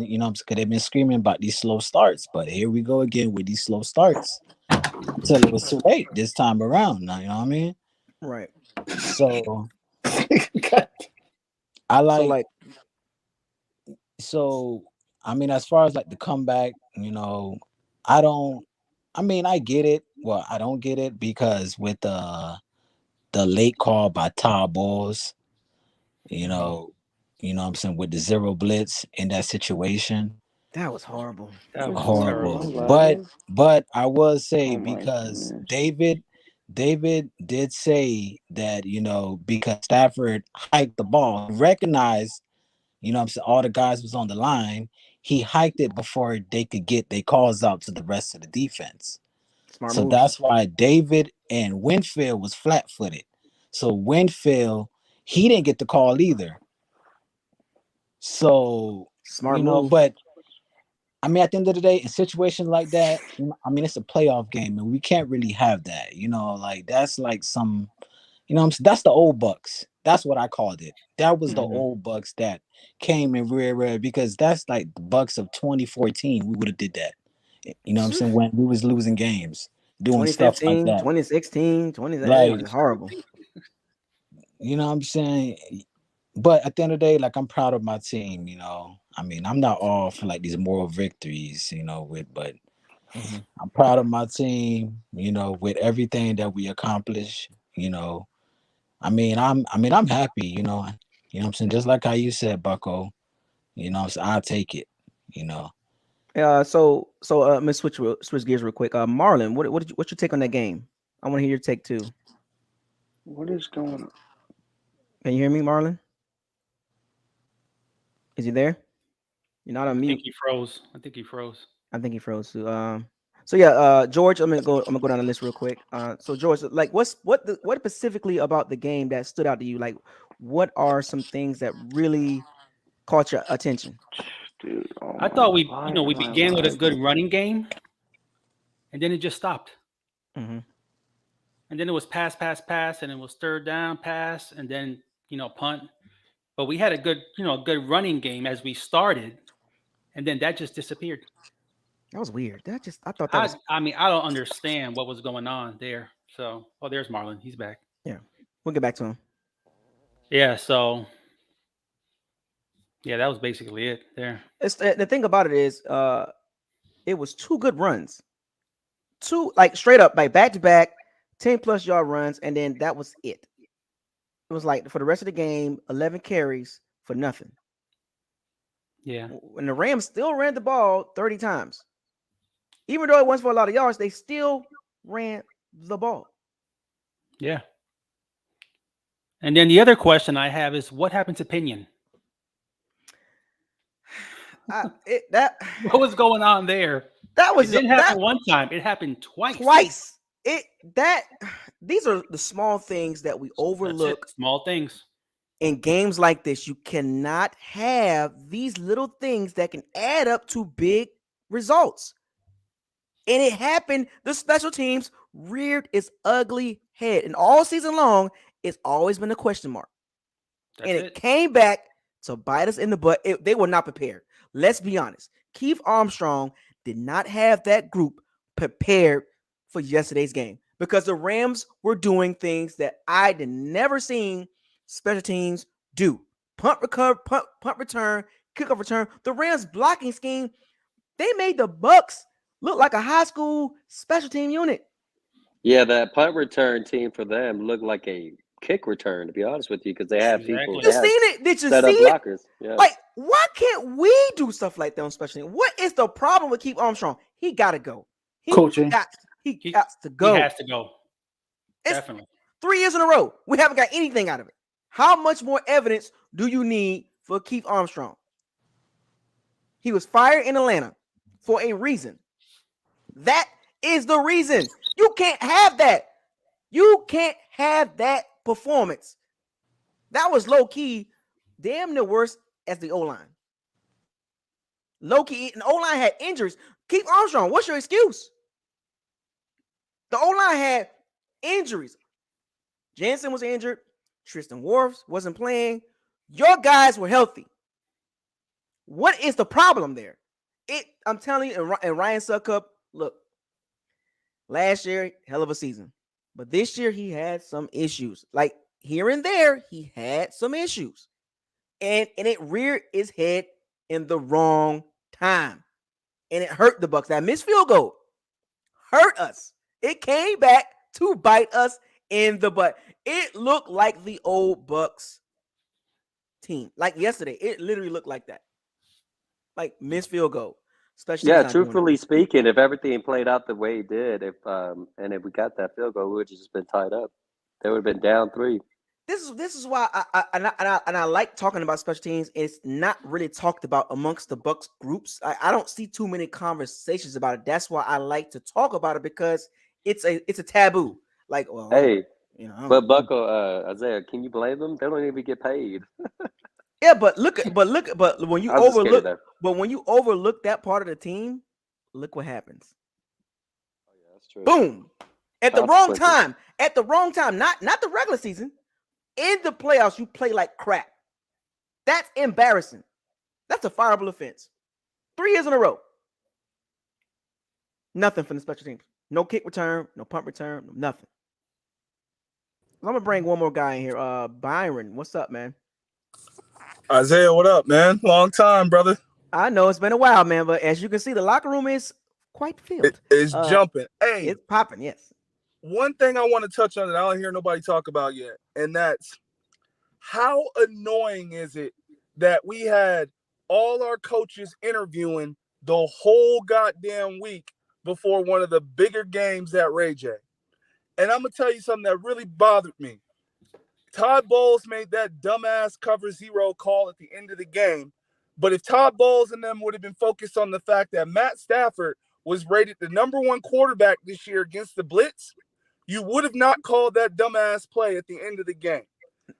they've been screaming about these slow starts, but here we go again with these slow starts until it was too late this time around. Now, you know what I mean? Right. So as far as like the comeback, I get it. Well, I don't get it because with the late call by Todd Bowles, what I'm saying, with the 0 blitz in that situation. That was horrible. That was horrible. But I will say because David did say that, because Stafford hiked the ball, recognized, all the guys was on the line. He hiked it before they could get their calls out to the rest of the defense. Smart so move. That's why David and Winfield was flat-footed. So Winfield, he didn't get the call either. So smart move. But I mean, at the end of the day, in situations like that, I mean, it's a playoff game, and we can't really have that. Like that's like some, that's the old Bucks. That's what I called it. That was the old Bucks that came in rear because that's like the Bucks of 2014. We would have did that. You know what I'm saying? When we was losing games, doing stuff like 2015, that. 2016, 20. Like, It was horrible. You know what I'm saying? But at the end of the day, like, I'm proud of my team. I mean, I'm not all for like these moral victories, but I'm proud of my team, with everything that we accomplish. I mean, I'm happy, you know what I'm saying? Just like how you said, Bucko, so I'll take it, So let's switch gears real quick. Marlon, what's your take on that game? I want to hear your take too. What is going on? Can you hear me, Marlon? Is he there? You're not on mute. I think he froze. I think he froze too. So yeah, George, I'm gonna go down the list real quick. So George, like, what specifically about the game that stood out to you? Like, what are some things that really caught your attention? Dude, I thought we began with a good running game, and then it just stopped. Mm-hmm. And then it was pass, and it was third down, pass, and then punt. But we had a good running game as we started, and then that just disappeared. That was weird. I thought that was. I mean, I don't understand what was going on there. So, there's Marlon. He's back. Yeah, we'll get back to him. Yeah. So, yeah, that was basically it there. It's the thing about it is, it was two good runs, two like straight up like back to back, 10+ yard runs, and then that was it. It was like for the rest of the game, 11 carries for nothing. Yeah. And the Rams still ran the ball 30 times. Even though it wasn't for a lot of yards, they still ran the ball. Yeah. And then the other question I have is, what happened to Pinion? What was going on there? It didn't happen one time. It happened twice. These are the small things that we overlook. Small things. In games like this, you cannot have these little things that can add up to big results. And it happened. The special teams reared its ugly head. And all season long, it's always been a question mark. It came back to bite us in the butt. They were not prepared. Let's be honest. Keith Armstrong did not have that group prepared for yesterday's game because the Rams were doing things that I had never seen special teams do. Punt recover, punt return, kickoff return. The Rams blocking scheme, they made the Bucs look like a high school special team unit. Yeah, that punt return team for them looked like a kick return, to be honest with you, because they have people. You seen it? Did you see blockers. it? Yeah. Like, why can't we do stuff like that on special teams? What is the problem with Keith Armstrong? He got to go. He got to go. He has to go. Definitely. 3 years in a row, we haven't got anything out of it. How much more evidence do you need for Keith Armstrong? He was fired in Atlanta for a reason. That is the reason. You can't have that. You can't have that performance. That was low-key, damn near worse as the O-line. Low-key, and O-line had injuries. Keith Armstrong, what's your excuse? The O-line had injuries. Jensen was injured. Tristan Wirfs wasn't playing. Your guys were healthy. What is the problem there? I'm telling you, and Ryan Suckup, look, last year, hell of a season. But this year, he had some issues. Like, here and there, he had some issues. And it reared its head in the wrong time. And it hurt the Bucs. That missed field goal hurt us. It came back to bite us in the butt. It looked like the old Bucs team. Like yesterday, it literally looked like that. Like missed field goal. Yeah, truthfully speaking, if everything played out the way it did, if we got that field goal, we would have just been tied up. They would have been down 3. This is why I like talking about special teams. It's not really talked about amongst the Bucs groups. I don't see too many conversations about it. That's why I like to talk about it, because it's a taboo. Like, well, hey, You know. But Bucko, Isaiah, can you blame them? They don't even get paid. Yeah, but when you I'm just kidding, overlook, though. but when you overlook that part of the team, look what happens. Oh, yeah, that's true. Boom. At the wrong Consequences. time. At the wrong time. Not the regular season. In the playoffs, you play like crap. That's embarrassing. That's a fireable offense. 3 years in a row. Nothing from the special teams. No kick return, no punt return, nothing. I'm gonna bring one more guy in here. Byron, what's up, man? Isaiah, what up, man? Long time, brother. I know it's been a while, man, but as you can see, the locker room is quite filled. It's jumping. Hey, it's popping. Yes. One thing I want to touch on that I don't hear nobody talk about yet, and that's how annoying is it that we had all our coaches interviewing the whole goddamn week before one of the bigger games at Ray J. And I'm gonna tell you something that really bothered me. Todd Bowles made that dumbass cover 0 call at the end of the game. But if Todd Bowles and them would have been focused on the fact that Matt Stafford was rated the #1 quarterback this year against the blitz, you would have not called that dumbass play at the end of the game.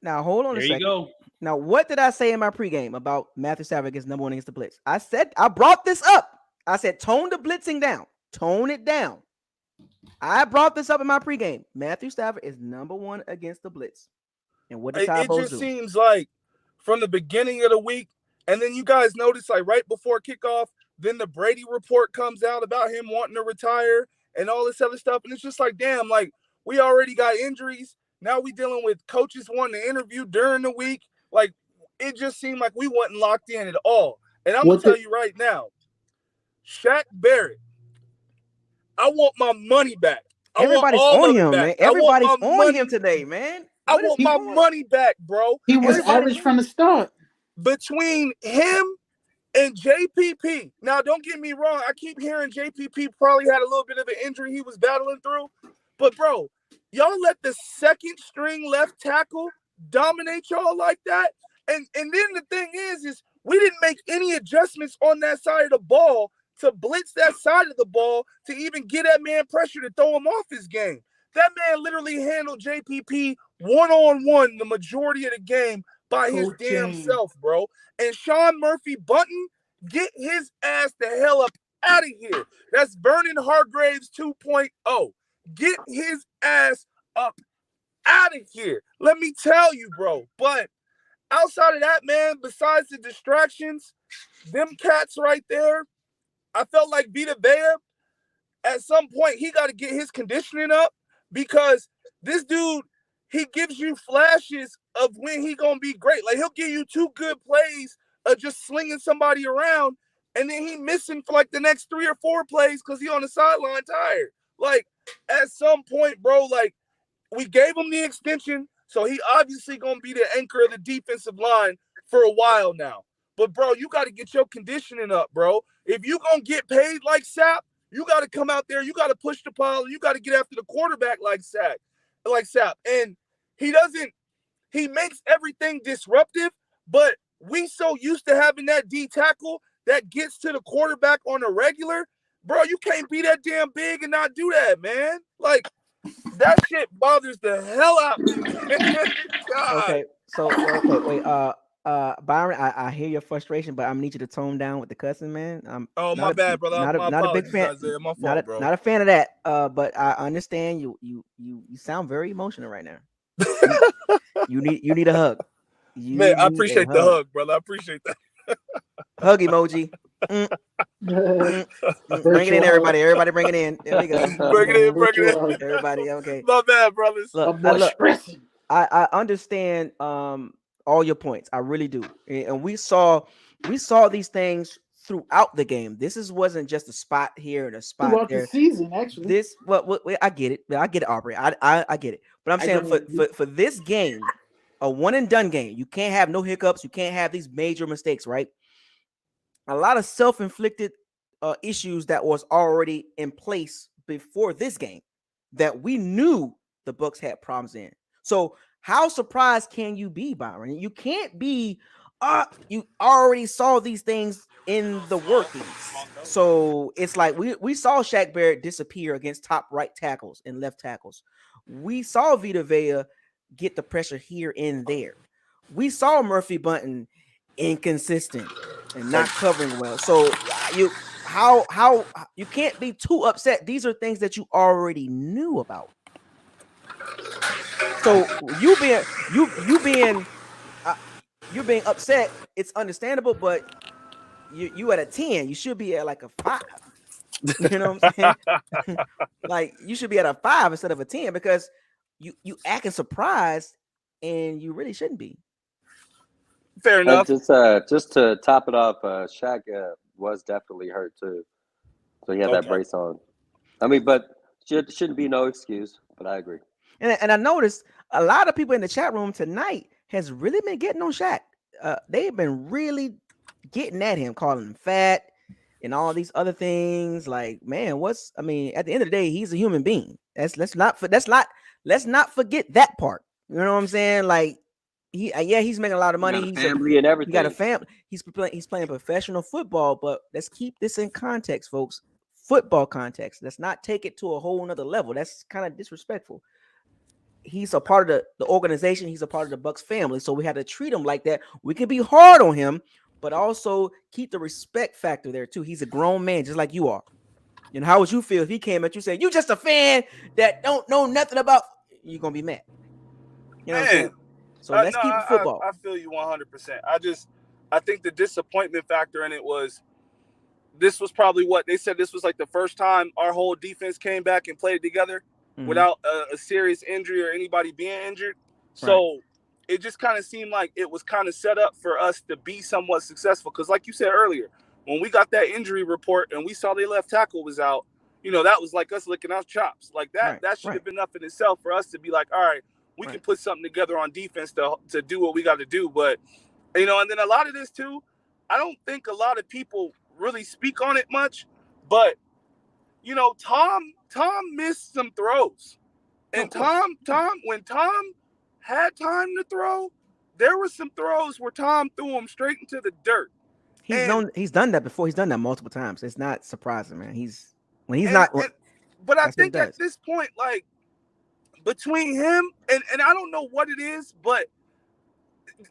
Now, hold on a second. There you go. Now, what did I say in my pregame about Matthew Stafford against #1 against the blitz? I brought this up. I said, tone the blitzing down. Tone it down. I brought this up in my pregame. Matthew Stafford is #1 against the blitz. And what did Todd Bowles do? It just seems like from the beginning of the week, and then you guys notice like right before kickoff, then the Brady report comes out about him wanting to retire and all this other stuff. And it's just like, damn, like we already got injuries. Now we dealing with coaches wanting to interview during the week. Like it just seemed like we wasn't locked in at all. And I'm going to tell you right now, Shaq Barrett, I want my money back. Everybody's on him, man. Everybody's on him today, man. I want my money back, bro. He was average from the start. Between him and JPP. Now, don't get me wrong. I keep hearing JPP probably had a little bit of an injury he was battling through. But, bro, y'all let the second string left tackle dominate y'all like that. And then the thing is we didn't make any adjustments on that side of the ball to blitz that side of the ball to even get that man pressure to throw him off his game. That man literally handled JPP one-on-one the majority of the game by his damn self, bro. And Sean Murphy Bunton, get his ass the hell up out of here. That's Vernon Hargraves 2.0. Get his ass up out of here. Let me tell you, bro. But outside of that, man, besides the distractions, them cats right there, I felt like Vita Vea, at some point, he got to get his conditioning up because this dude, he gives you flashes of when he going to be great. Like, he'll give you 2 good plays of just slinging somebody around, and then he missing for, like, the next 3 or 4 plays because he on the sideline tired. Like, at some point, bro, like, we gave him the extension, so he obviously going to be the anchor of the defensive line for a while now. But, bro, you got to get your conditioning up, bro. If you going to get paid like Sapp, you got to come out there. You got to push the pile. You got to get after the quarterback like Sapp. And he makes everything disruptive, but we so used to having that D tackle that gets to the quarterback on a regular. Bro, you can't be that damn big and not do that, man. Like, that shit bothers the hell out of me, man. God. Okay, wait. Byron, I hear your frustration, but I'm gonna need you to tone down with the cussing, man. My bad, brother. Not a big fan. Isaiah, my fault, not a fan of that. But I understand you sound very emotional right now. you need a hug. Man, I appreciate the hug, brother. I appreciate that. Hug emoji. Bring it in, everybody. Everybody, bring it in. There we go. Bring it in. Everybody, okay. My bad, brothers. Look, I understand all your points. I really do. And we saw these things throughout the game. This wasn't just a spot here and a spot throughout there. The season, actually. I get it. I get it, Aubrey. I get it. But I'm saying for this game, a one and done game, you can't have no hiccups. You can't have these major mistakes, right? A lot of self-inflicted issues that was already in place before this game that we knew the Bucs had problems in. So how surprised can you be, Byron? You can't be You already saw these things in the workings. So it's like we saw Shaq Barrett disappear against top right tackles and left tackles. We saw Vita Vea get the pressure here and there. We saw Murphy Bunting inconsistent and not covering well. So how you can't be too upset. These are things that you already knew about. So you being upset, it's understandable, but you at a 10, you should be at like a 5. You know what I'm saying? Like you should be at a 5 instead of a 10 because you acting surprised and you really shouldn't be. Fair enough. Just to top it off, Shaq was definitely hurt too, so he had that brace on. I mean, but shouldn't be no excuse. But I agree. And I noticed a lot of people in the chat room tonight has really been getting on Shaq. They've been really getting at him, calling him fat and all these other things. Like, man, at the end of the day, he's a human being. Let's not forget that part. You know what I'm saying? Like, he's making a lot of money. He's family and everything. He got a family. He's playing professional football, but let's keep this in context, folks. Football context. Let's not take it to a whole nother level. That's kind of disrespectful. He's a part of the organization. He's a part of the Bucs family. So we had to treat him like that. We can be hard on him, but also keep the respect factor there too. He's a grown man, just like you are. And how would you feel if he came at you saying, "You just a fan that don't know nothing about"? You're gonna be mad. You know what I'm saying? So let's keep football. I feel you 100%. I think the disappointment factor in it was this was probably what they said. This was like the first time our whole defense came back and played together without a serious injury or anybody being injured. So it just kind of seemed like it was kind of set up for us to be somewhat successful. Because like you said earlier, when we got that injury report and we saw their left tackle was out, that was like us licking our chops. Like that should have been enough in itself for us to be like, all right, we can put something together on defense to do what we got to do. But, and then a lot of this too, I don't think a lot of people really speak on it much, but Tom missed some throws. And when Tom had time to throw, there were some throws where Tom threw them straight into the dirt. He's done that before. He's done that multiple times. It's not surprising, man. But I think at this point, like between him and I don't know what it is, but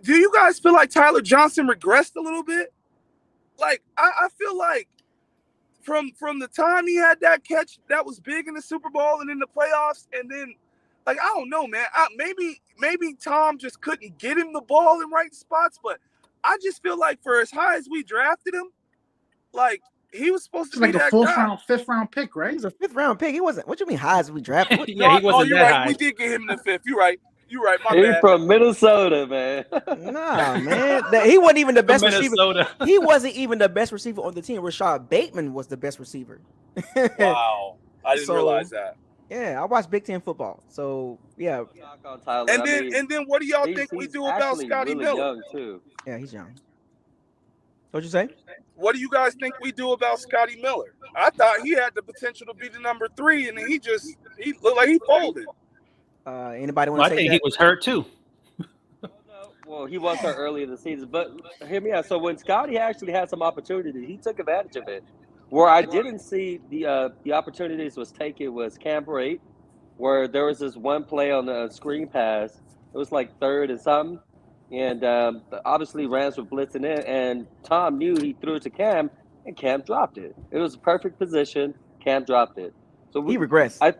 do you guys feel like Tyler Johnson regressed a little bit? Like I feel like from the time he had that catch that was big in the Super Bowl and in the playoffs, and then like I don't know, man. Maybe Tom just couldn't get him the ball in right spots, but I just feel like for as high as we drafted him, like he was supposed to be like a fifth round pick, right? He was a 5th round pick. He wasn't. What you mean high as we drafted? He wasn't you're that right. high. We did get him in the 5th. You're right. My He's bad. from Minnesota, man. Nah, man. He wasn't even the best receiver. Minnesota. He wasn't even the best receiver on the team. Rashad Bateman was the best receiver. Wow. I didn't realize that. Yeah, I watch Big Ten football. So yeah. And then what do y'all think we do about Scotty really Miller? Young too. Yeah, he's young. What'd you say? What do you guys think we do about Scotty Miller? I thought he had the potential to be the number 3, and he looked like he folded. Anybody want to say I think that? he was hurt too. Well, he was hurt early in the season, but hear me out. So when Scotty actually had some opportunity, he took advantage of it. Where I didn't see the opportunities was taken was Camp Rate, where there was this one play on the screen pass. It was like 3rd and something, and obviously Rams were blitzing in, and Tom knew he threw it to Cam, and Cam dropped it. It was a perfect position. Cam dropped it. So he regressed.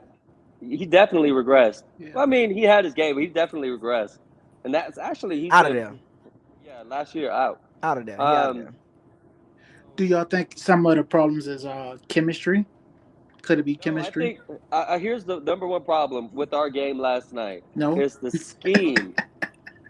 He definitely regressed. Yeah. Well, I mean, he had his game, but he definitely regressed. And that's actually out of there. Yeah, last year out. Out of there. Out of there. Do y'all think some of the problems is chemistry? Could it be chemistry? I think here's the number one problem with our game last night. No. It's the scheme.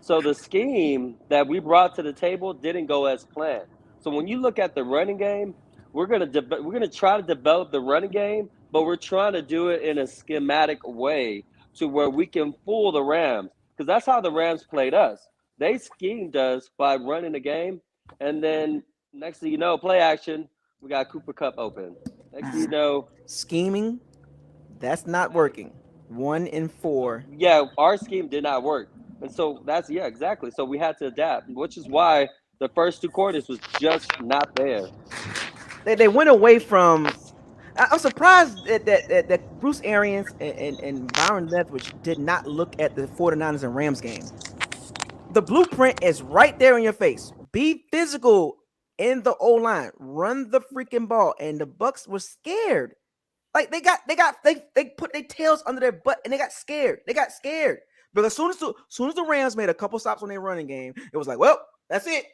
So the scheme that we brought to the table didn't go as planned. So when you look at the running game, we're gonna try to develop the running game, but we're trying to do it in a schematic way to where we can fool the Rams, because that's how the Rams played us. They schemed us by running the game, and then next thing you know, play action, we got Cooper Kupp open. Next thing you know, scheming, that's not working. 1 and 4. Yeah, our scheme did not work. And so exactly. So we had to adapt, which is why The first 2 quarters was just not there. They went away from. I'm surprised that Bruce Arians and Byron Leftwich did not look at the 49ers and Rams game. The blueprint is right there in your face. Be physical in the O-line. Run the freaking ball. And the Bucs were scared. Like they put their tails under their butt and they got scared. Because as soon as the Rams made a couple stops on their running game, it was like, well, that's it.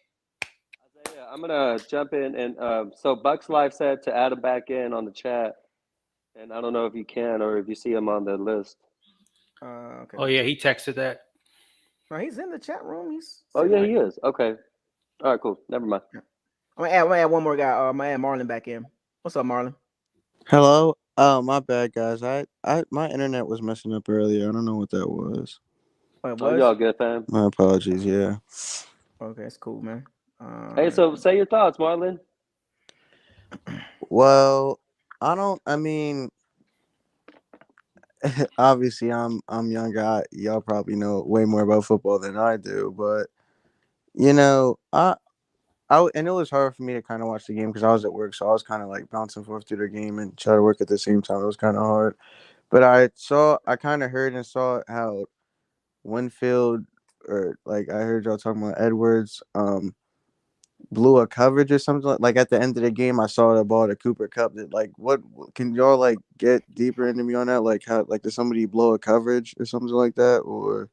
Isaiah, I'm gonna jump in and so Bucks Life said to add him back in on the chat, and I don't know if you can or if you see him on the list. Okay. Oh yeah, he texted that. No, he's in the chat room. Oh yeah, he is. Okay. All right, cool. Never mind. I'm gonna add one more guy. I'm gonna add Marlon back in. What's up, Marlon? Hello. Oh, my bad, guys. My internet was messing up earlier. I don't know what that was. Oh, y'all good, fam? My apologies. Yeah. Okay, it's cool, man. Hey, so say your thoughts, Marlon. Well, I mean, obviously, I'm younger. Y'all probably know way more about football than I do, but and it was hard for me to kind of watch the game because I was at work, so I was kind of like bouncing forth through the game and try to work at the same time. It was kind of hard, but I kind of heard and saw how Winfield, or like I heard y'all talking about Edwards, blew a coverage or something. Like at the end of the game, I saw the ball to Cooper Kupp. That like, what can y'all like get deeper into me on that? Like how did somebody blow a coverage or something like that, or?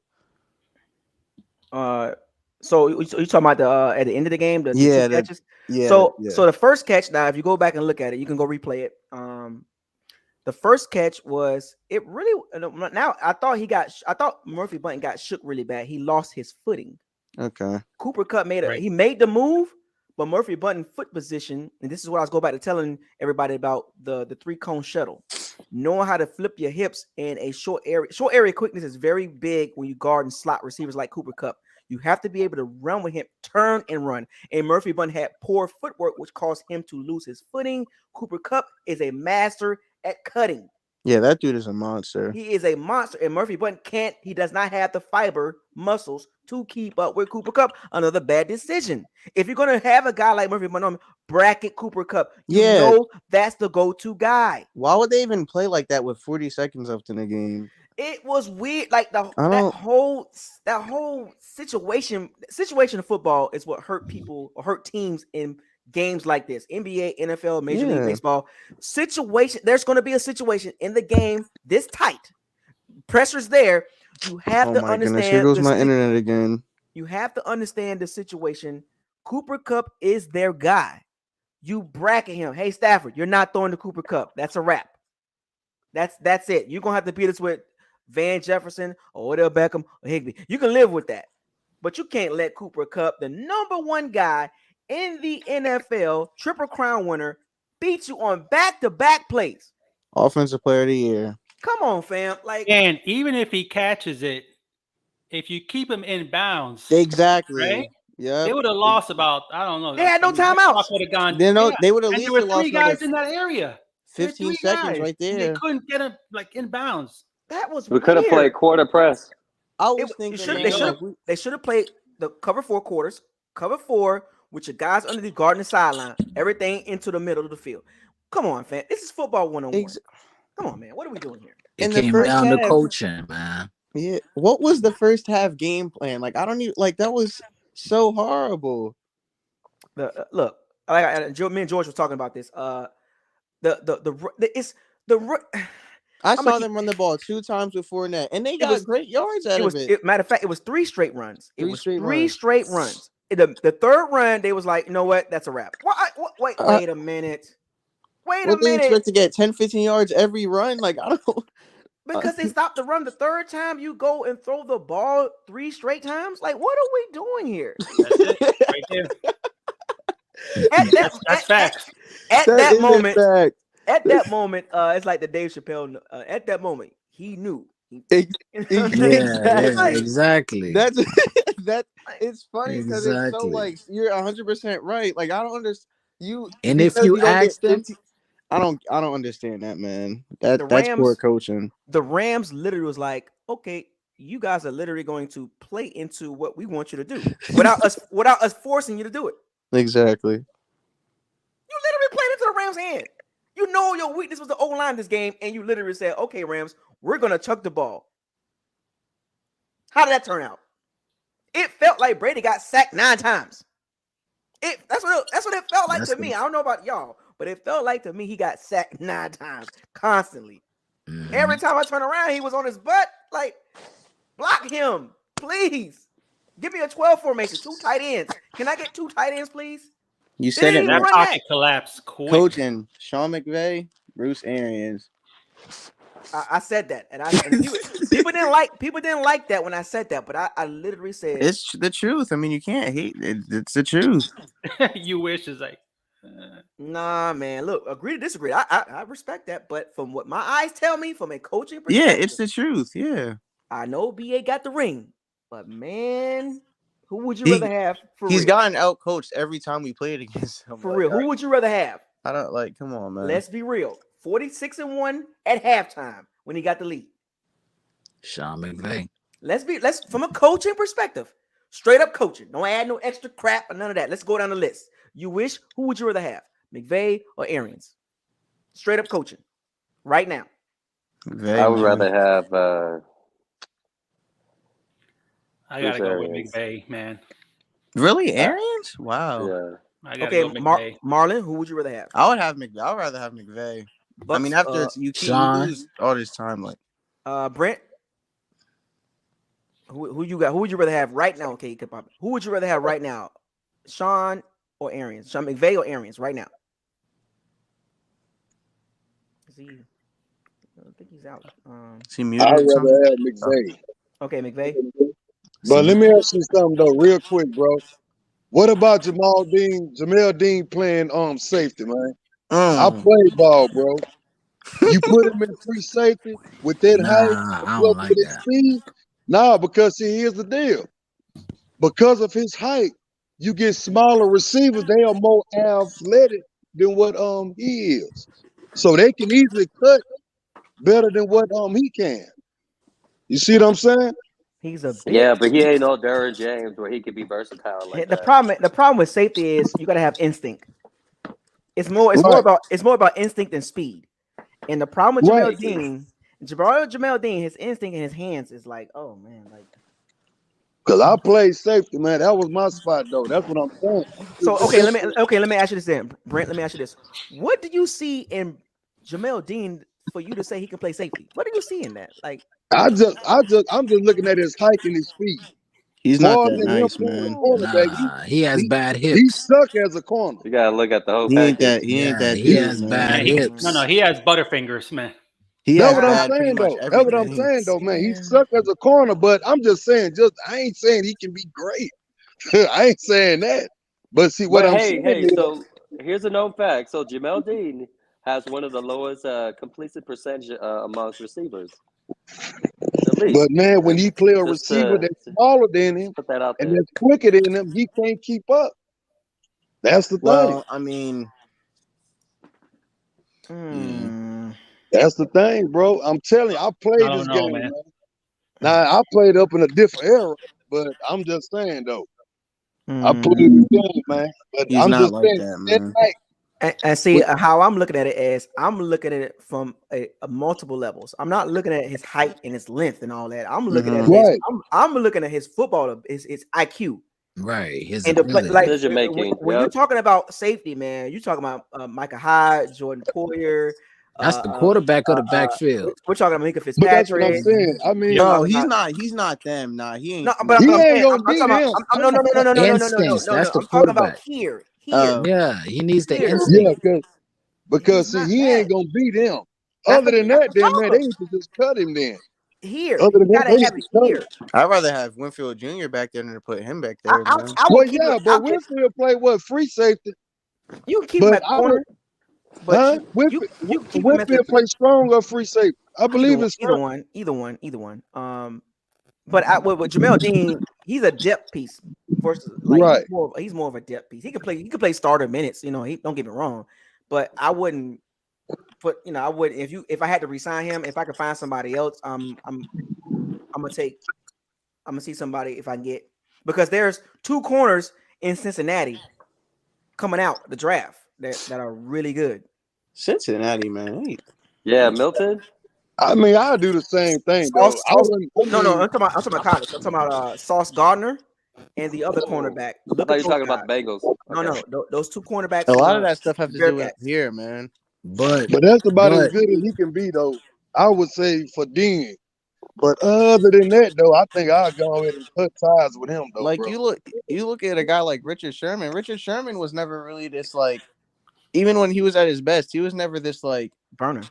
So you talking about the at the end of the game, the two catches? So the first catch. Now, if you go back and look at it, you can go replay it. The first catch was it really. Now I thought Murphy Bunting got shook really bad. He lost his footing. Okay. Cooper Kupp he made the move, but Murphy Bunting foot position, and this is what I was going back to telling everybody about the 3-cone shuttle. Knowing how to flip your hips in a short area. Short area quickness is very big when you guard and slot receivers like Cooper Kupp. You have to be able to run with him, turn and run. And Murphy Bunting had poor footwork, which caused him to lose his footing. Cooper Kupp is a master at cutting. Yeah, that dude is a monster. He is a monster, and Murphy Bunting he does not have the fiber muscles to keep up with Cooper Kupp. Another bad decision. If you're going to have a guy like Murphy Bunting, bracket Cooper Kupp. You know that's the go-to guy. Why would they even play like that with 40 seconds left in the game? It was weird. Like that whole situation of football is what hurt people or hurt teams in games like this. NBA, NFL, Major League Baseball. Situation. There's going to be a situation in the game this tight. Pressure's there. You have to understand. Goodness, here goes my internet again. You have to understand the situation. Cooper Kupp is their guy. You bracket him. Hey, Stafford, you're not throwing to Cooper Kupp. That's a wrap. That's it. You're going to have to beat us with Van Jefferson or Odell Beckham or Higbee. You can live with that. But you can't let Cooper Kupp, the number one guy in the NFL, Triple Crown winner, beat you on back-to-back plays. Offensive Player of the Year. Come on, fam. And even if he catches it, if you keep him in bounds, exactly. Right? Yeah. They would have lost about, I don't know. They had no timeouts. They would have at least there were lost 3 guys in that area. 15 seconds right there. They couldn't get him like in bounds. That was we could have played quarter press. I was thinking they should have played the cover 4 quarters, cover 4 with your guys under the guard and the sideline, everything into the middle of the field. Come on, fam. This is football 101. Come on, man. What are we doing here? It came down to coaching, man. Yeah. What was the first half game plan? Like, I don't even that was so horrible. Look, me and George was talking about this. I saw them run the ball 2 times with Fournette, and they got great yards out of it. Matter of fact, it was 3 straight runs. Three straight runs. The third run, they was like, you know what? That's a wrap. Wait a minute. They expect to get 10, 15 yards every run? Like, I don't. Because they stopped the run the third time, you go and throw the ball 3 straight times. Like, what are we doing here? That's it, right there. That's facts. At that moment, it's like the Dave Chappelle. At that moment, he knew. Exactly. That's it's funny because it's so like you're 100% right. Like I don't understand you. And if you ask them, I don't understand that, man. That's poor coaching. The Rams literally was like, okay, you guys are literally going to play into what we want you to do without us forcing you to do it. Exactly. You literally played into the Rams' hand. You know your weakness was the O-line this game, and you literally said, "Okay, Rams, we're gonna chuck the ball." How did that turn out? It felt like Brady got sacked 9 times. That's what it felt like to me. I don't know about y'all, but it felt like to me he got sacked 9 times constantly. Mm-hmm. Every time I turn around, he was on his butt. Like, block him, please. Give me a 12 formation, 2 tight ends. Can I get 2 tight ends, please? You said it. That pocket collapsed quick. Coaching Sean McVay, Bruce Arians. I said that, and people didn't like that when I said that, but I literally said it's the truth. I mean, you can't hate it. It's the truth. You wish is like, nah, man. Look, agree to disagree. I respect that, but from what my eyes tell me, from a coaching perspective, yeah, it's the truth. Yeah, I know BA got the ring, but man, who would you rather have? He's gotten out coached every time we played against him. For real, who would you rather have? I don't like. Come on, man. Let's be real. 46-1 at halftime when he got the lead. Sean McVay. Let's from a coaching perspective, straight up coaching. Don't add no extra crap or none of that. Let's go down the list. You wish, who would you rather have, McVay or Arians? Straight up coaching, right now. McVay, I would rather have. I gotta go with McVay, man. Really, Arians? Wow. Yeah. Okay, Marlon, who would you rather have? I would have McVay. I would rather have McVay. Bucks, I mean, after you lose all this time, like. Brent, who you got? Who would you rather have right now? Okay, who would you rather have right now, Sean or Arians? Sean McVay or Arians right now? I think he's out. I'd rather have McVay. Okay, McVay. But let me ask you something though, real quick, bro. What about Jamel Dean playing safety, man? I play ball, bro. You put him in free safety with that height, I don't like that. Speed? Nah, because here's the deal. Because of his height, you get smaller receivers. They are more athletic than what he is. So they can easily cut better than what he can. You see what I'm saying? He's a but he ain't no Derrick James where he could be versatile like that. The problem with safety is you gotta have instinct. It's more about instinct than speed. And the problem with Jamel Dean, his instinct in his hands is like, oh man, like. Cause I played safety, man. That was my spot, though. That's what I'm saying. So let me ask you this then, Brent. Let me ask you this: what do you see in Jamel Dean for you to say he can play safety? What do you see in that? Like, I'm just looking at his height and his speed. He's not that nice, man. He has bad hips. He suck as a corner. You gotta look at the whole. He ain't that. He has bad hips. No, he has butterfingers, man. That's what I'm saying, though. That's what I'm saying, though, man. He suck as a corner, but I'm just saying. I ain't saying he can be great. I ain't saying that. But see what I'm saying. Hey, so here's a known fact. So Jamel Dean has one of the lowest completion percentage amongst receivers. But man, when you play a receiver that's smaller than him and that's quicker than him, he can't keep up. That's the thing. Well, I mean, that's the thing, bro. I'm telling you, I played this game, man. Now I played up in a different era, but I'm just saying though, I played this game, man. But he's not like that, man. And see how I'm looking at it is I'm looking at it from a multiple levels. I'm not looking at his height and his length and all that. I'm looking at I'm looking at his football, his IQ. Right. His and decision making. When you're talking about safety, man, you're talking about Micah Hyde, Jordan Poyer. That's the quarterback of the backfield. We're talking about Micah Fitzpatrick. But that's what I'm saying. I mean, no, he's not them. Nah, he ain't. No, but he ain't gonna beat him. No. I'm talking about here. Yeah, he needs the instinct. Yeah, because see, he ain't gonna beat him. Other than that, then man, they need to just cut him then. Here, other than that, they need to cut him. I'd rather have Winfield Jr. back there than to put him back there. But Winfield play what free safety. You can keep him at corner. But Winfield play strong or free safety. I believe it's either one. But with Jamel Dean, he's a depth piece versus he's more of a depth piece. He can play starter minutes. You know, don't get me wrong, but I wouldn't put. You know, I would if I had to resign him. If I could find somebody else, I'm gonna see somebody if I can get, because there's 2 corners in Cincinnati coming out the draft that are really good. Cincinnati, man. Yeah, Milton. I mean, I do the same thing though. I wouldn't. I No, mean, I'm talking about college. I'm talking about Sauce Gardner and the other cornerback. I Look thought at you those were talking guys. about the Bengals. No, those 2 cornerbacks. A lot of that stuff has to do with Bearcats. here, man. But that's about as good as he can be though. I would say for Dean. But other than that though, I think I'll go ahead and cut ties with him though, Like bro. you look at a guy like Richard Sherman. Richard Sherman was never really this like, even when he was at his best, he was never this like burner.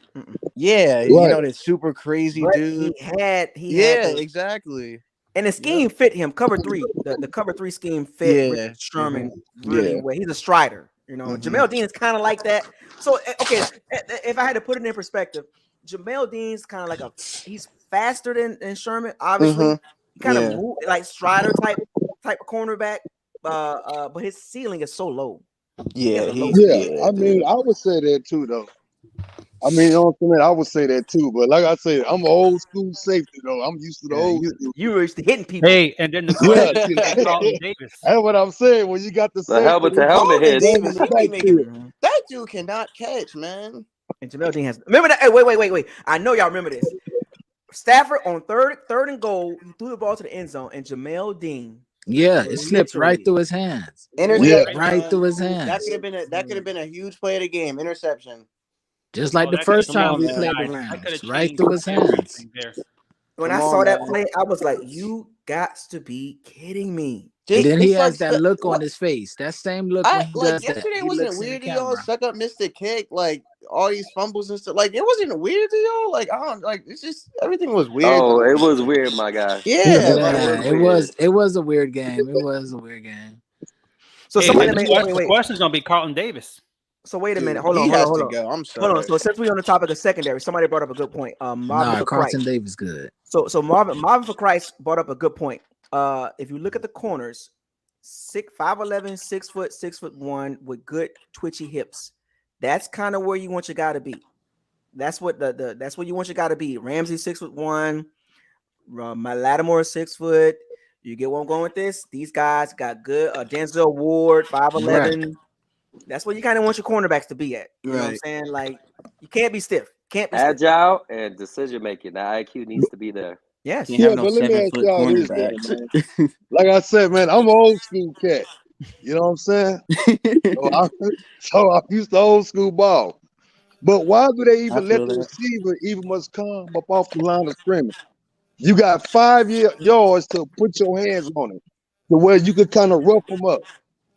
Yeah, Right. you know, this super crazy But dude. he had exactly. And the scheme fit him. Cover 3, the cover 3 scheme fit Richard Sherman really well. He's a strider, you know. Jamel Dean is kind of like that. So okay, if I had to put it in perspective, Jamel Dean's kind of like he's faster than Sherman. Obviously, he kind of move like strider type of cornerback. But his ceiling is so low. I mean, I would say that too though. I mean, you know what I'm saying? I would say that too, but like I said, I'm an old school safety though. I'm used to the old school. You were used to hitting people. Hey, and then the Carlton Davis. That's what I'm saying. When you got the safety, helmet to helmet hit. Davis, he be making, that dude cannot catch, man. And Jamel Dean has. Remember that? Hey, wait. I know y'all remember this. Stafford on third and goal, he threw the ball to the end zone, and Jamel Dean. Yeah, it slipped right through his hands. Interception, right man. through his hands. That could have been a huge play of the game. Interception. Just like the first time we played the Rams, right through his hands. When I saw that play, I was like, "You got to be kidding me!" And then he has that look on his face. That same look when he does that. Yesterday He wasn't looks in weird the to y'all. camera. Suck up, missed the kick. Like all these fumbles and stuff. Like it wasn't weird to y'all. Like I don't like. It's just everything was weird. Oh, it was weird, my guy. Yeah, it was a weird game. It was a weird game. So hey, somebody the question is gonna be Carlton Davis. So wait a minute. Hold on. I'm sorry. Hold on. So since we're on the topic of secondary, somebody brought up a good point. Marvin for Carlton Christ. Davis good. So Marvin for Christ brought up a good point. If you look at the corners, 5'11", 6 foot, 6'1" with good twitchy hips. That's kind of where you want your guy to be. That's what that's where you want your guy to be. Ramsey 6'1", my Lattimore 6 foot. You get where I'm going with this? These guys got good. Denzel Ward 5'11". Right. That's where you kind of want your cornerbacks to be at. You know what I'm saying? Like you can't be stiff. Can't be agile stiff. And decision making. The IQ needs to be there. Yes. Yeah, but let me ask y'all this, man. Like I said, man, I'm an old school cat. You know what I'm saying? so I'm used to old school ball. But why do they even let the receiver even must come up off the line of scrimmage? You got 5 yards to put your hands on it, to where you could kind of rough them up.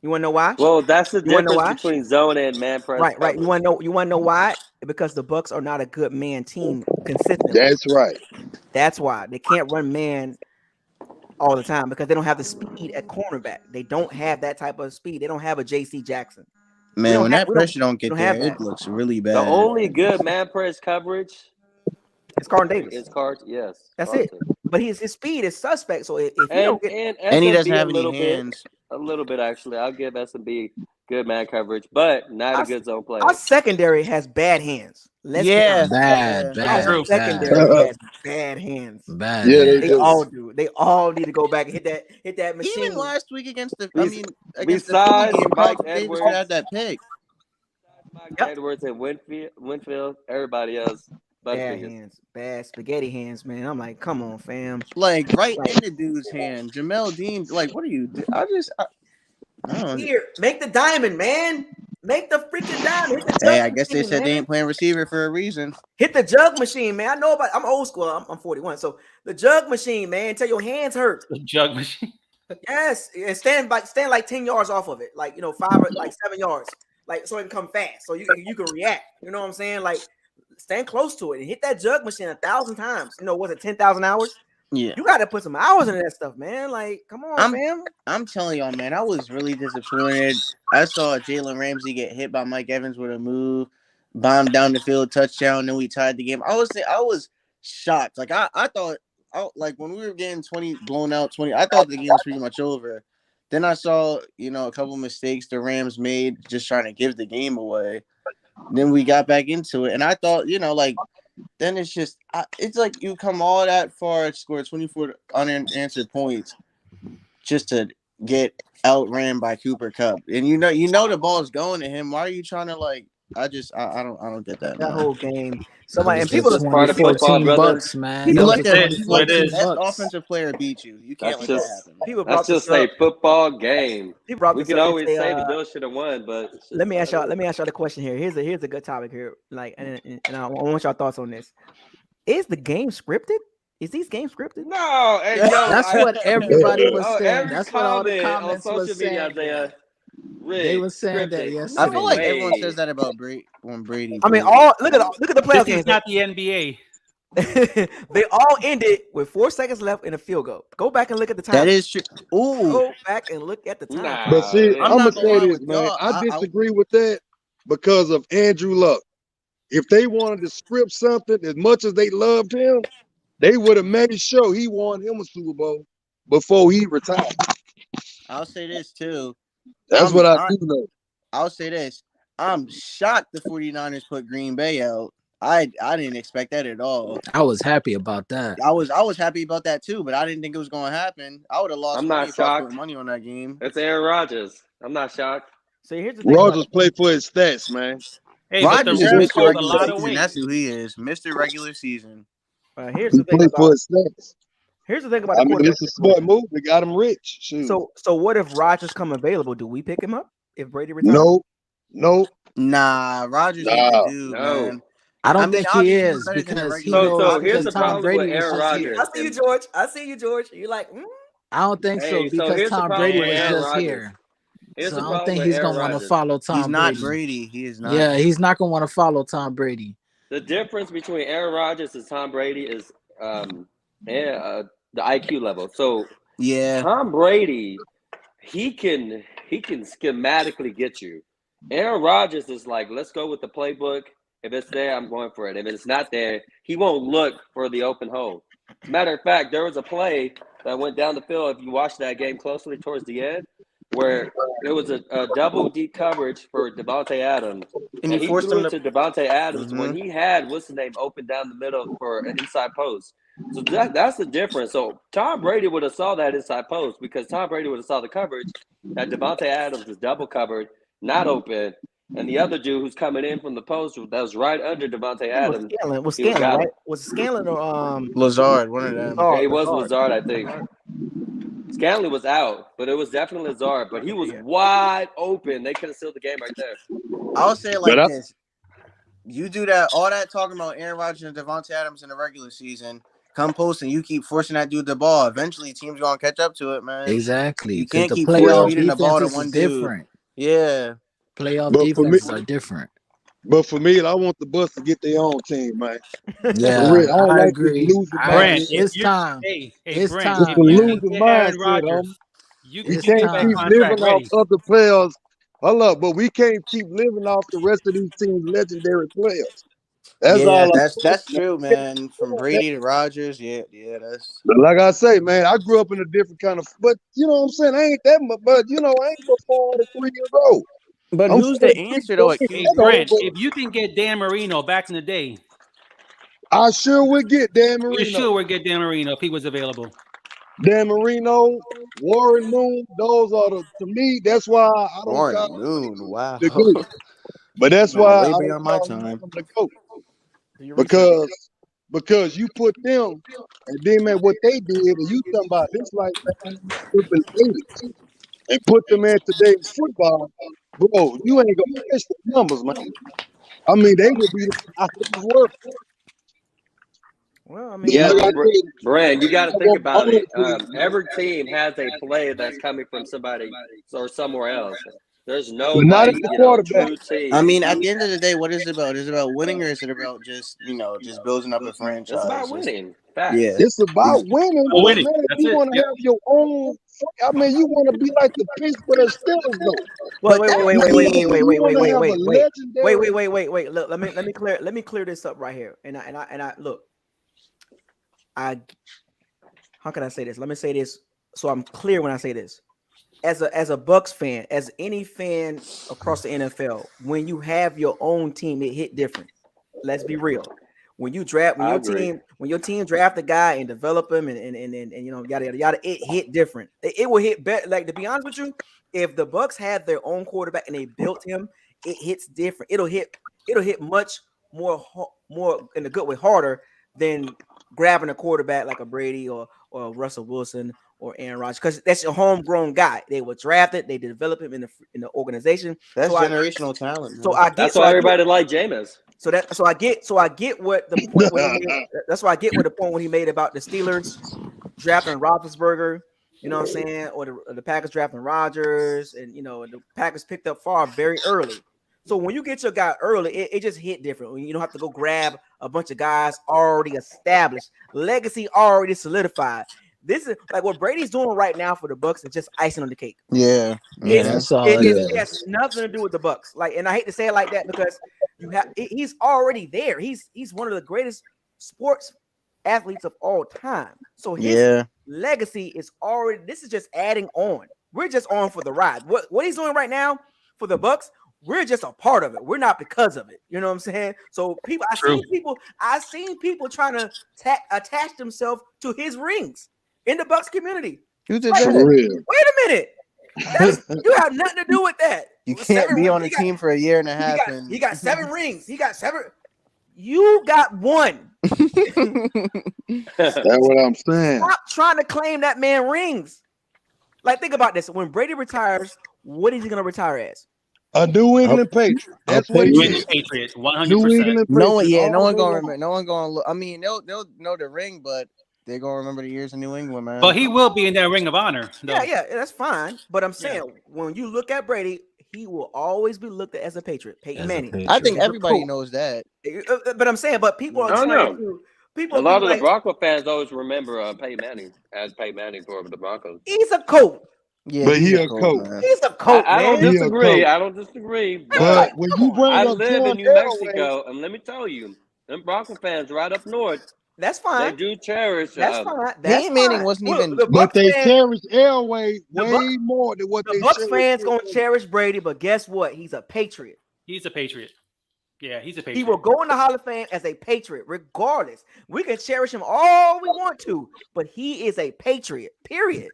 You want to know why? Well, that's the difference between zone and man press. Right. You want to know why? Because the Bucs are not a good man team consistently. That's right. That's why they can't run man all the time because they don't have the speed at cornerback. They don't have that type of speed. They don't have a J.C. Jackson. Man, when that pressure don't get there, it looks really bad. The only good man press coverage is Carlton Davis. Is Carlton, yes. That's it. But his speed is suspect. So if he don't get and he doesn't have any hands. A little bit actually. I'll give SMB good man coverage, but not a good zone player. Our secondary has bad hands. Bad. Our secondary has bad hands. Bad. Yeah, they all do. They all need to go back and hit that machine. Even last week against the, besides Mike Edwards had that pick. Mike Edwards and Winfield, everybody else. Bad hands, bad spaghetti hands, man. I'm like, come on, fam. Like right in the dude's hand. Jamel Dean, like, what are you doing? I don't know. Here, make the diamond, man. Make the freaking diamond. Hey, I guess they said they ain't playing receiver for a reason. Hit the jug machine, man. I know about. I'm old school. I'm 41, so the jug machine, man. Until your hands hurt. The jug machine. Yes, and stand like 10 yards off of it, like 7 yards, like so it can come fast, so you can react. You know what I'm saying? Like. Stand close to it and hit that jug machine 1,000 times. Was it 10,000 hours? Yeah. You got to put some hours into that stuff, man. Like, come on, man. I'm telling y'all, man, I was really disappointed. I saw Jalen Ramsey get hit by Mike Evans with a move, bomb down the field, touchdown, then we tied the game. I was shocked. Like, I thought, like, when we were getting 20 blown out, I thought the game was pretty much over. Then I saw, a couple mistakes the Rams made just trying to give the game away. Then we got back into it, and I thought, like then it's just it's like you come all that far, score 24 unanswered points just to get outran by Cooper Kupp, and you know the ball's going to him. Why are you trying to like? I don't get that. That Man. whole game. It Somebody was and the people. That's part of football, 2014 brother. Bucks, man. You That was let the the It is what it 2014 is. best Bucks. offensive player beat you. You can't That's let that just happen. People that's brought this just a up. football game. He brought We this can up. They always say the Bills should have won, but it's just let me ask how it y'all the question here. Here's a good topic here. Like, and I want y'all thoughts on this. Is the game scripted? Is these games scripted? No, hey yo, That's what everybody was saying. every That's what all the comment on comments was social media, saying. Isaiah, They rigged, were saying that scripted. I No feel yesterday. like everyone way. says that about when Brady I mean, plays. look at the playoff This is games. not the NBA. They all ended with 4 seconds left in a field goal. Go back and look at the time. That is true. Ooh, Go back and look at the time. Nah, But see, I'm I'm not gonna gonna say lie this, with man. y'all. I disagree with that because of Andrew Luck. If they wanted to script something as much as they loved him, they would have made sure he won him a Super Bowl before he retired. I'll say this too. That's what I do know. I'll say this. I'm shocked the 49ers put Green Bay out. I didn't expect that at all. I was happy about that. I was happy about that too, but I didn't think it was going to happen. I would have lost I'm money not if I was shocked. putting money on that game. It's Aaron Rodgers. I'm not shocked. So here's the thing. Rodgers play for his stats, man. Hey, but the Rodgers is refs Mr. called a Regular lot of Season. weight. That's who he is, Mr. Regular Season. Here's He the thing play for about his stats. here's the thing about I the mean, quarterback it's a situation. smart move. They got him rich. Shoot. So what if Rodgers come available? Do we pick him up if Brady retires? Nope. Nah, Rodgers ain't the dude, No. man. I don't think he obviously, is better than the because he regular. knows So here's because the Tom problem Brady with was Aaron just Rodgers. here. I see you, George. I see you, George. You're like, I don't think so Hey, so because here's the Tom problem Brady with was Aaron just Rodgers. here. Here's So the I don't problem think with he's Aaron gonna want to Rodgers. follow Tom He's not Brady. Brady. He is not. Yeah, he's not gonna want to follow Tom Brady. The difference between Aaron Rodgers and Tom Brady is the IQ level. So Yeah. Tom Brady, he can schematically get you. Aaron Rodgers is like, let's go with the playbook. If it's there, I'm going for it. If it's not there, he won't look for the open hole. Matter of fact, there was a play that went down the field. If you watch that game closely towards the end, where it was a double deep coverage for Devontae Adams, And and he he forced threw him it to. to Devontae Adams when he had what's the name open down the middle for an inside post. So that's the difference. So Tom Brady would have saw that inside post because Tom Brady would have saw the coverage that Devontae Adams is double covered, not open, and the other dude who's coming in from the post that was right under Devontae Adams. Was he would Scanlon, got right? him. Was Scanlon or Lazard, one of them. Oh, Yeah, he was Lazard. Lazard, I think. Scanlon was out, but it was definitely Lazard. But he was wide open. They could have sealed the game right there. I'll say it like this. You do that, all that talking about Aaron Rodgers and Devontae Adams in the regular season, come post and you keep forcing that dude the ball. Eventually, teams going to catch up to it, man. Exactly, You because can't the keep force playoff feeding the ball to defenses is one dude. different. Yeah. Playoff But for me, defenses are different. But for me, I want the Bucks to get their own team, man. Yeah, For real, I don't I like this agree. losing Brent, mindset. if It's you're time. hey It's Brent, It's if a time, you man. can losing get Aaron mindset, Rodgers, you We can get can't that keep contract living off ready. other players. But we can't keep living off the rest of these teams' legendary players. That's Yeah, all I'm that's saying. true, man. From Brady to Rodgers, yeah, that's. But like I say, man, I grew up in a different kind of. But you know what I'm saying? I ain't that much. But you know, I ain't but 43 years old. But I'm who's the 43, answer so though I at ain't, Hey you QB? know, Brent, but if you can get Dan Marino back in the day, I sure would get Dan you Marino. sure would get Dan Marino if he was available. Dan Marino, Warren Moon, those are to me, that's why I don't Warren call Moon. Wow. the GOAT. But that's Going why way I don't beyond my call none time. of them the GOAT. Do your research. Because you put them and then man what they did, and you talking about this like man, in the 80s and put them in today's football, bro, you ain't gonna catch the numbers, man. I mean, they would be the fastest world. Well, I But mean, Yeah, like I but said, Brand, you got to I think want my about own it. team, man. Every team has a play that's coming from somebody or somewhere else. There's no But not at the quarterback. true I team. mean, at the end of the day, what is it about? Is it about winning or is it about just just building up a It's about franchise? winning. Facts. Yeah. It's about winning, but Winning. man, if That's you it. want to Yep. have your own, I mean, you want to be like the Pittsburgh Steelers, though. But You that know what I'm saying? team, You want to have a legendary. wait. Look, let me clear this up right here. And I look. How can I say this? Let me say this so I'm clear when I say this. As a Bucks fan, as any fan across the NFL, when you have your own team, it hit different. Let's be real. when your team draft a guy and develop him and you know yada yada yada, it hit different. It will hit better. Like, to be honest with you, if the Bucs had their own quarterback and they built him, it hits different. It'll hit much more in a good way, harder than grabbing a quarterback like a Brady or Russell Wilson or Aaron Rodgers, because that's your homegrown guy. They were drafted, they develop him in the organization. That's generational talent. Man. So I get that's why everybody like Jameis. So I get what the point when he made, that's why I get what the point when he made about the Steelers drafting Roethlisberger, you know what I'm saying, or the Packers drafting Rodgers, and you know the Packers picked up Favre very early. So when you get your guy early, it just hit different. You don't have to go grab a bunch of guys already established, legacy already solidified. This is like what Brady's doing right now for the Bucs is just icing on the cake. Yeah, that's all it is. It has nothing to do with the Bucs. Like, and I hate to say it like that because he's already there. He's one of the greatest sports athletes of all time. So his legacy is already. This is just adding on. We're just on for the ride. What he's doing right now for the Bucs, we're just a part of it. We're not because of it. You know what I'm saying? So I've seen people trying to attach themselves to his rings in the Bucs community. Who did like, that? Wait a minute. You have nothing to do with that. You can't be on a team for a year and a half. He got 7 rings. He got 7. You got 1. That's what I'm saying. Stop trying to claim that man rings. Like, think about this. When Brady retires, what is he going to retire as? A New England Patriot. That's what New England Patriots, 100%. New England Patriots. No one gonna remember. No one gonna look. I mean, they'll know the ring, but they're gonna remember the years in New England, man. But he will be in that Ring of Honor. Though. Yeah, that's fine. But I'm saying when you look at Brady, he will always be looked at as a Patriot. Peyton Manning. I think everybody knows that. But I'm saying, people are trying to. A lot of the Broncos fans always remember Peyton Manning as Peyton Manning for the Broncos. He's a coach. Yeah, but he's a coach. He's a coach. I don't disagree. But when you bring I up live in John New Mexico, Elway, and let me tell you, them Broncos fans right up north. That's fine. They do cherish. That's fine. Peyton Manning wasn't even. But they cherish Elway way more than what the they. Bucs fans gonna cherish Brady, but guess what? He's a Patriot. He's a Patriot. Yeah, he's a Patriot. He will go in the Hall of Fame as a Patriot, regardless. We can cherish him all we want to, but he is a Patriot. Period.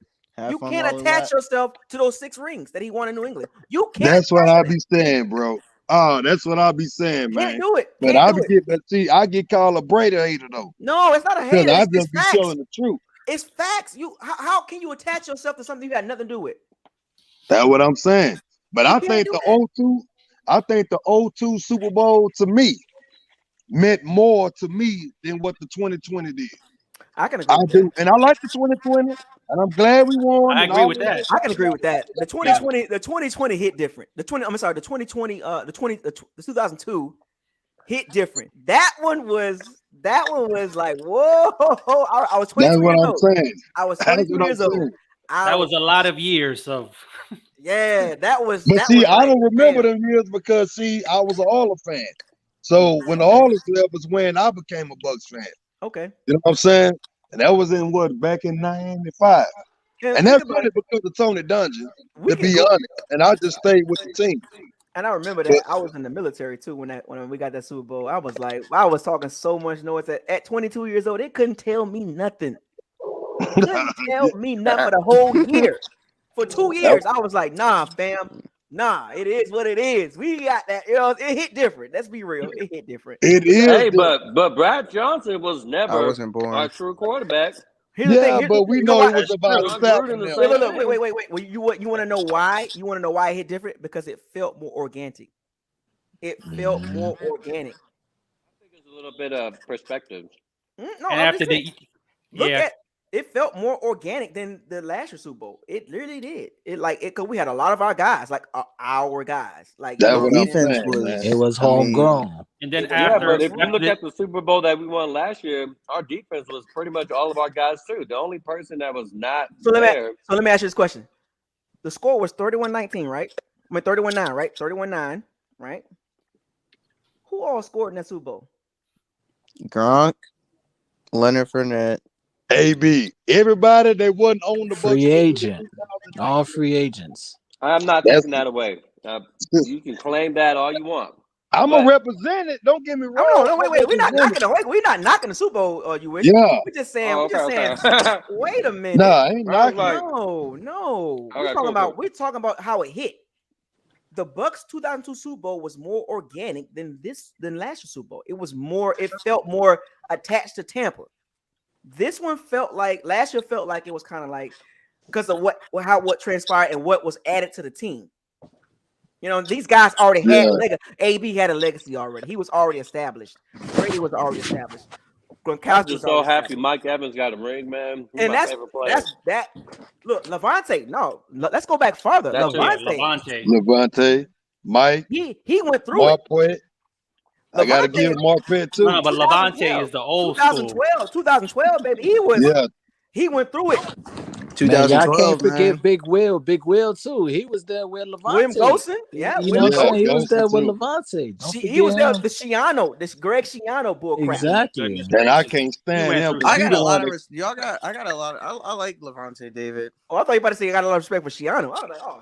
You can't attach yourself to those 6 rings that he won in New England. You can't. That's what I be saying, bro. That's what I be saying, man. Can't do it. But I get called a Brady hater though. No, it's not a hater. I just be telling the truth. It's facts. How can you attach yourself to something you had nothing to do with? That's what I'm saying. But I think the 02 Super Bowl to me meant more to me than what the 2020 did. I can agree. And I like the 2020, and I'm glad we won. I agree with that. I can agree with that. The 2020 hit different. The 2020, the 2002 hit different. That one was like, whoa! I was 22 That's what years I'm old. saying. I was 22 years old. That was a lot of years of. Yeah, that was. But I don't remember them years because I was an Oilers fan. So when the Oilers left was when I became a Bucs fan. Okay. You know what I'm saying? And that was back in 95. And that's really because of Tony Dungy, to be honest. And I just stayed with the team. And I remember that I was in the military too when we got that Super Bowl. I was talking so much noise that at 22 years old, they couldn't tell me nothing. Couldn't tell me nothing for the whole year. For 2 years, I was like, nah, fam. Nah, it is what it is. We got that. It hit different. Let's be real. It hit different. It is. Hey, but Brad Johnson was never our true quarterback. But we know it was about Wait. Well, you want to know why? You want to know why it hit different? Because it felt more organic. It felt more organic. I think it's a little bit of perspective. No, and after it felt more organic than the last year's Super Bowl. It literally did. Because we had a lot of our guys, like our guys, like defense was homegrown. And then but if you look at the Super Bowl that we won last year, our defense was pretty much all of our guys too. The only person that was not there. So let me ask you this question: the score was 31-19, right? 31-9, right? 31-9, right? Who all scored in that Super Bowl? Gronk, Leonard Fournette. AB, everybody that wasn't on the free agent, all free agents. I'm not taking that away. You can claim that all you want. I'm gonna represent it. Don't get me wrong. No, wait. We're not knocking the Super Bowl. You wish? Yeah. We're just saying. Okay. Wait a minute. Nah, I ain't knocking. No. We're talking about how it hit. The Bucs 2002 Super Bowl was more organic than last year's Super Bowl. It felt more attached to Tampa. This one felt like last year felt like it was kind of like because of what transpired and what was added to the team. You know, these guys already had AB had a legacy already. He was already established. Brady was already established. I'm just so happy Mike Evans got a ring, man. He's my favorite player. Look, Levante. No, let's go back farther. Levante, Mike. He went through it. I gotta give Marpet too. No, but Levante is the old 2012, baby. He went through it. 2012, y'all can't forget Big Will. Big Will too. He was there with Levante. William Golson, yeah. You know what I'm saying? He was there with Levante. He was there with the Schiano, this Greg Schiano bull crap. Exactly. And I can't stand him. I got a lot of I like Levante David. Oh, I thought you were about to say I got a lot of respect for Schiano. I was like, oh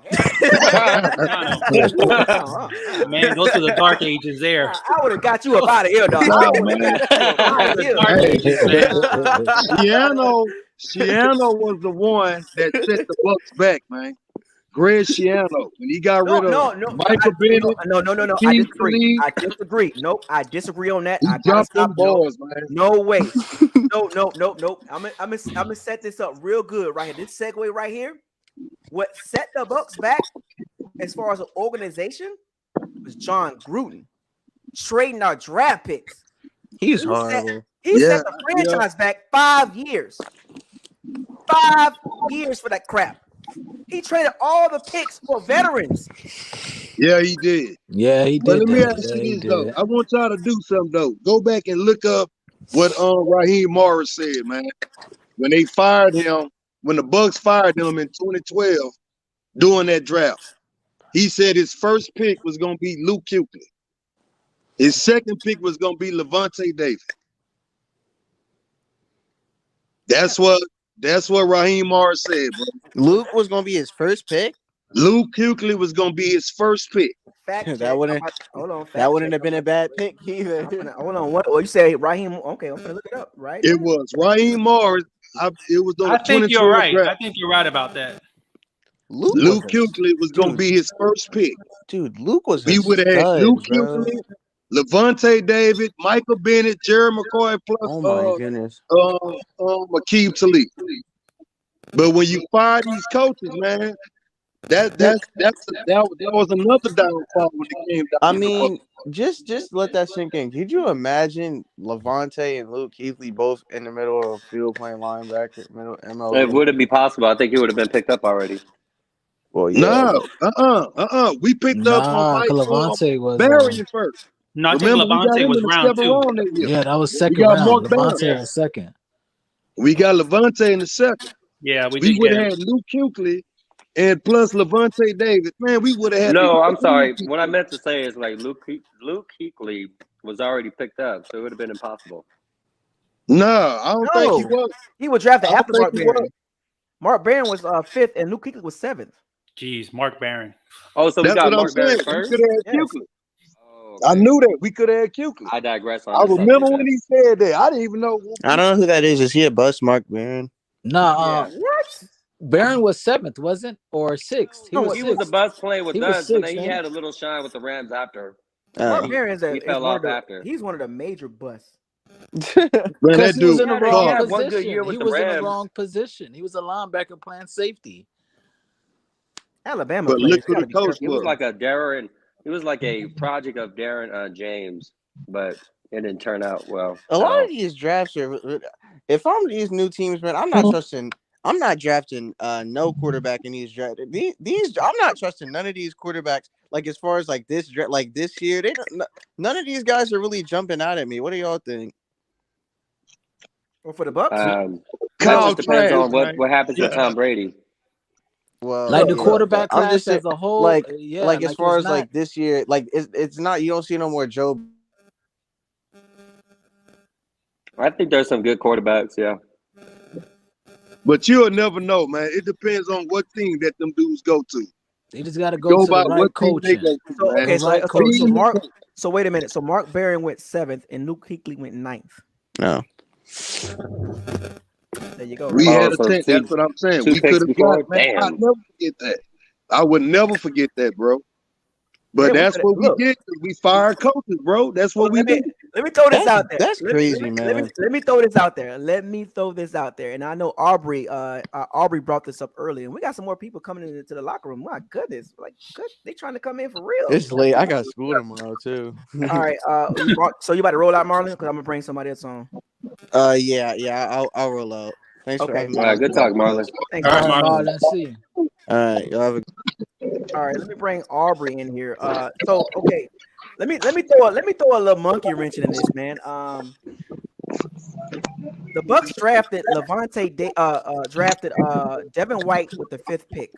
hell. Man, go to the dark ages there. I would have got you up out of here, dog. Schiano was the one that set the Bucs back, man. Greg Schiano. When he got rid of Michael Bennett. No. I disagree. Nope, I disagree on that. I gotta stop balls, man. No way. Nope. I'm gonna set this up real good right here. This segue right here. What set the Bucs back as far as an organization was John Gruden trading our draft picks. He's horrible. He set the franchise back 5 years. 5 years for that crap. He traded all the picks for veterans. Yeah, he did. Yeah, he did. But let me ask you this though. I want y'all to do something though. Go back and look up what Raheem Morris said, man. When they fired him, when the Bucs fired him in 2012 during that draft, he said his first pick was gonna be Luke Kuechly. His second pick was gonna be Levante David. That's what Raheem Morris said, bro. Luke was gonna be his first pick. Luke Kuechly was gonna be his first pick. That wouldn't have been a bad pick either. Hold on. What you say, Raheem? Okay, I'm gonna look it up. Right? It was Raheem Morris. It was on I think you're right. Draft. I think you're right about that. Luke Kuechly was gonna be his first pick. Dude, Luke was. We would have had Luke Kuechly, Levante David, Michael Bennett, Jerry McCoy, plus goodness, Aqib Talib. But when you fire these coaches, man, that was another downfall when it came down. I mean, just let that sink in. Could you imagine Levante and Luke Kuechly both in the middle of the field playing linebacker, middle MLB? It wouldn't be possible. I think he would have been picked up already. Well, yeah. No, we picked up on Levante was Barry first. No, I think Levante was round 2. Yeah, that was second round. Levante in second. We got Levante in the second. Yeah, we would have had Luke Kuechly and plus Levante David. Man, we would have had. No, I'm sorry. What I meant to say is like Luke Kuechly was already picked up, so it would have been impossible. No, I don't think he was. He was drafted after Mark Barron. Mark Barron was 5th, and Luke Kuechly was 7th. Jeez, Mark Barron. Oh, so we got Mark Barron first. I knew that we could have had Kuechly. I digress. I remember when he said that. I didn't even know. I don't know who that is. Is he a bust, Mark Barron? No. What? Barron was 7th, wasn't? Or 6th? He was the bust playing with us, and then he had a little shine with the Rams after. Mark Barron fell off after. He's one of the major busts. Because he was in the wrong position. He was in the wrong position. He was a linebacker playing safety. Alabama. But look who the coach He was like a Darren. He was like a project of Darren James, but it didn't turn out well. A lot of these drafts are. If I'm these new teams, man, I'm not trusting. I'm not drafting no quarterback in these drafts. These I'm not trusting none of these quarterbacks. Like as far as like this year, none of these guys are really jumping out at me. What do y'all think? Well, for the Bucs, that just depends on what happens with Tom Brady. Well, like the quarterback class as a whole, as far as like this year, like it's not. You don't see no more Joe. I think there's some good quarterbacks, yeah. But you'll never know, man. It depends on what team that them dudes go to. They just got to go to the right coaching. So wait a minute. So Mark Barron went 7th, and Luke Kuechly went 9th. No. There you go. We Right? had a chance. That's what I'm saying. We could have got, man. I never forget that. I would never forget that, bro. But that's what we get. We fire coaches, bro. That's what we do. Let me throw this out there. That's crazy, man. Let me throw this out there. Let me throw this out there. And I know Aubrey brought this up earlier, and we got some more people coming into the locker room. My goodness, like good. They trying to come in for real. It's late. I got school tomorrow too. All right. So you about to roll out, Marlon? Because I'm gonna bring somebody else on. Yeah. I'll roll out. Thanks for having me. All right, good talk, Marlon. Thanks, All right, Marlon. See you. All right, y'all have a. All right, let me bring Aubrey in here. So okay, let me throw a little monkey wrench in this, man. The Bucks drafted drafted Devin White with the 5th pick.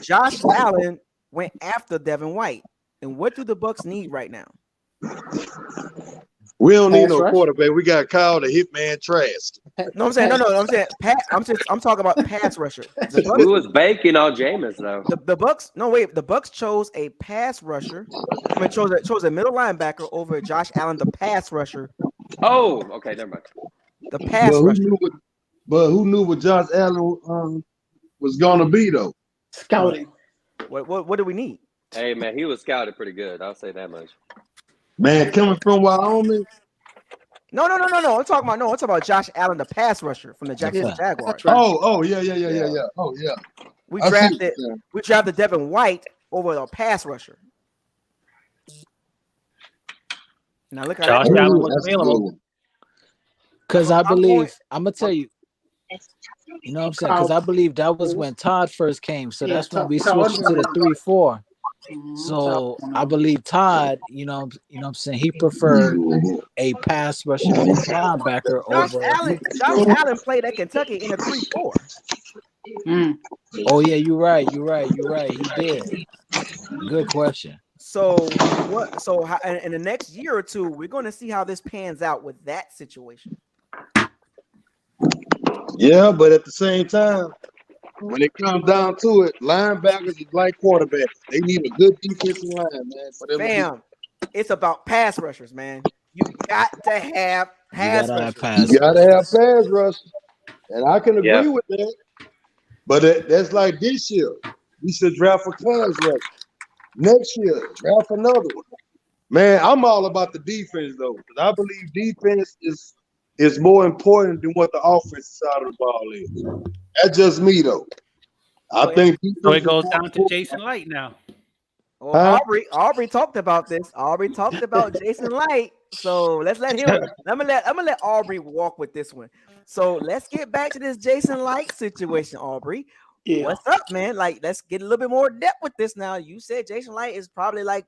Josh Allen went after Devin White. And what do the Bucks need right now? We don't need no quarterback. We got Kyle the hitman trashed. No, I'm saying I'm saying I'm talking about pass rusher. We was banking on Jameis though. The Bucks. No, wait. The Bucks chose a pass rusher. I mean, chose a middle linebacker over Josh Allen, the pass rusher. Oh, okay, never mind. The pass rusher. Who knew what Josh Allen was gonna be though? Scouting. What do we need? Hey man, he was scouted pretty good. I'll say that much. Man, coming from Wyoming. No. I'm talking about Josh Allen, the pass rusher from the Jacksonville Jaguars. Oh, yeah. Oh, yeah. We drafted Devin White over the pass rusher. Now look at Josh Allen was available. Because I believe I'm gonna tell you. You know what I'm saying? Because I believe that was when Todd first came, so that's when we switched to the 3-4. So I believe Todd, you know what I'm saying, he preferred a pass rushing linebacker Josh over. Allen played at Kentucky in a 3-4. Oh yeah, you're right. He did. Good question. So what? So in the next year or two, we're going to see how this pans out with that situation. Yeah, but at the same time, when it comes down to it, linebackers is like quarterbacks. They need a good defensive line, man. For them it's about pass rushers, man. You got to have pass rushers. You got to have pass rushers, and I can agree with that. But that's like this year. We should draft a pass rusher. Next year, draft another one. Man, I'm all about the defense though, because I believe defense is more important than what the offensive side of the ball is. That's just me though. I think so. It goes down to Jason Light now. Well, Aubrey talked about this. Aubrey talked about Jason Light. So let's let him. I'm gonna let Aubrey walk with this one. So let's get back to this Jason Light situation, Aubrey. Yeah. What's up, man? Like, let's get a little bit more depth with this now. You said Jason Light is probably like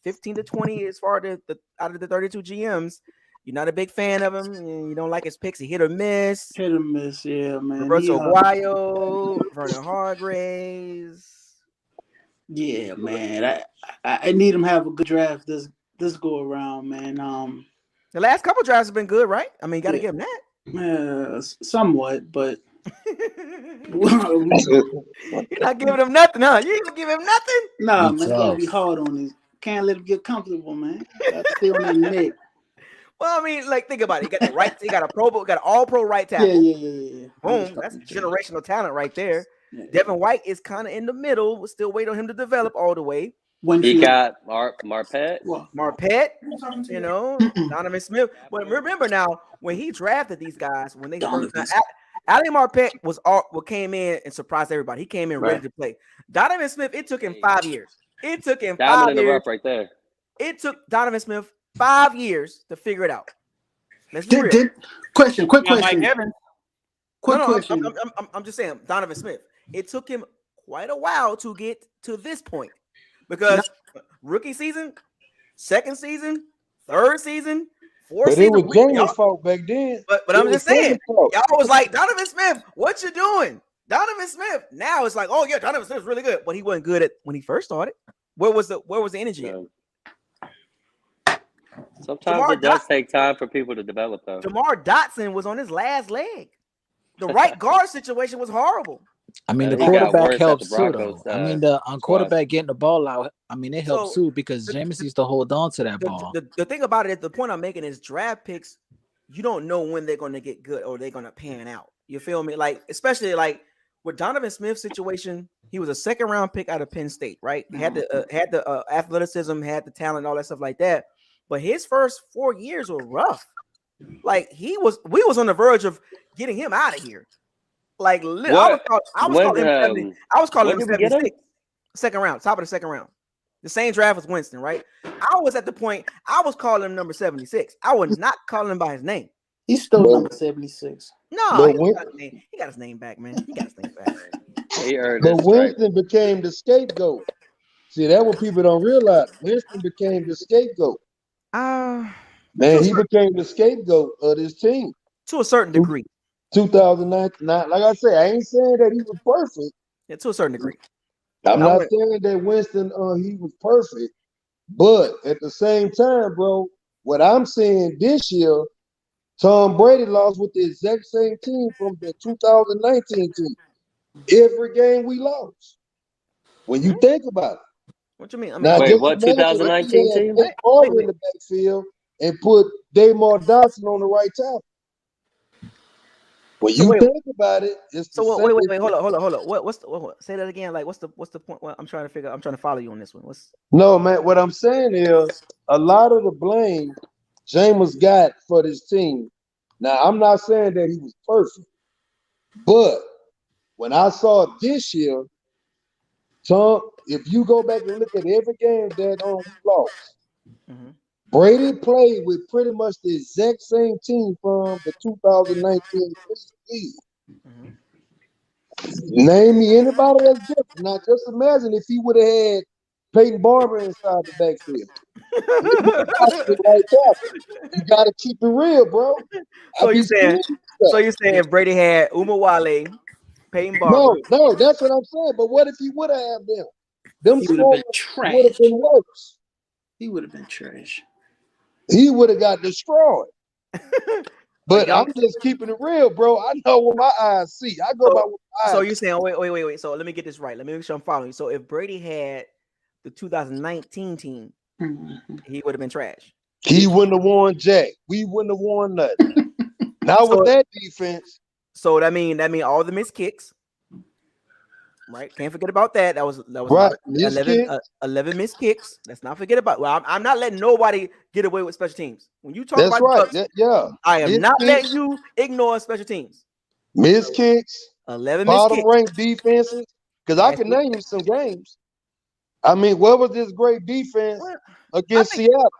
15 to 20 as far as out of the 32 GMs. You're not a big fan of him. You don't like his picks. He hit or miss. Yeah, man. Roberto Aguayo, Vernon Hargraves. Yeah, man. I need him to have a good draft this go around, man. The last couple drafts have been good, right? I mean, you got to give him that. Yeah, somewhat, but you're not giving him nothing, huh? You ain't gonna give him nothing? Nah, man, gotta be hard on this. Can't let him get comfortable, man. Gotta stay on that neck. Well, I mean, like, think about it. He got the right. He got a Pro Bowl, got an All-Pro right tackle. Yeah. Boom, that's generational talent right there. Yeah. Devin White is kind of in the middle. We're still waiting on him to develop all the way. He got Marpet. Marpet, you know, Donovan Smith. But remember now, when he drafted these guys, when they first Ali Marpet what came in and surprised everybody. He came in ready to play. Donovan Smith, it took him 5 years. It took him 5 years. Rough right there. It took Donovan Smith 5 years to figure it out. Let's be real. Quick question. Quick question. I'm just saying, Donovan Smith. It took him quite a while to get to this point because rookie season, second season, third season, fourth season. It was Jamie's fault back then. But I'm just saying, y'all was like, Donovan Smith, what you doing? Donovan Smith. Now it's like, oh yeah, Donovan Smith's really good, but he wasn't good at when he first started. Where was the energy? Sometimes it does take time for people to develop, though. Jamar Dotson was on his last leg. The right guard situation was horrible. I mean, the He got quarterback worse at the helps too, Broncos though. I mean, the squad. quarterback getting the ball out. I mean, it helps So too because Jameis used to hold on to that ball. the thing about it is the point I'm making is draft picks. You don't know when they're going to get good or they're going to pan out. You feel me? Like especially like with Donovan Smith's situation, he was a second round pick out of Penn State, right? Had the athleticism, had the talent, all that stuff like that. But his first 4 years were rough. Like we was on the verge of getting him out of here. Like I was calling him 76, second round, top of the second round. The same draft as Winston, right? I was at the point I was calling him number 76. I was not calling him by his name. He's still number 76. No, he got his name back, man. He got his name back. He earned But his stripe. Winston became the scapegoat. See, that's what people don't realize. Winston became the scapegoat. Man, he became the scapegoat of this team. To a certain degree. 2009, like I said, I ain't saying that he was perfect. Yeah, to a certain degree. I'm not saying that Winston, he was perfect. But at the same time, bro, what I'm saying this year, Tom Brady lost with the exact same team from the 2019 team. Every game we lost. When you think about it. What you mean? I mean, Now, wait, what 2019 team? Put Barber in the backfield and put Damar Dotson on the right tackle. When you think about it, it's so wait, hold on. What's say that again? Like, what's the point? Well, I'm trying to follow you on this one. No, man. What I'm saying is a lot of the blame Jameis got for this team. Now, I'm not saying that he was perfect, but when I saw it this year, Tom, if you go back and look at every game that we lost, Brady played with pretty much the exact same team from the 2019 season. Name me anybody that's different. Now, just imagine if he would have had Peyton Barber inside the backfield. You got to keep it real, bro. So you're saying if Brady had Wale, Peyton Barber? No, that's what I'm saying. But what if he would have had them? Them he would have been trash. Would have been worse. He would have been trash. He would have got destroyed. But I'm just keeping it real, bro. I know what my eyes see. I go by what my eyes. So you're saying, wait. So let me get this right. Let me make sure I'm following. So if Brady had the 2019 team, he would have been trash. He wouldn't have won jack. We wouldn't have won nothing. Not with that defense. So that mean all the missed kicks. Right, can't forget about that. That was right. 11 missed kicks. Let's not forget about. Well, I'm not letting nobody get away with special teams. When you talk about right. the Bucs, I am not letting you ignore special teams. Missed kicks, 11 missed kicks. Bottom ranked defenses. Because I can name you some games. I mean, what was this great defense against Seattle?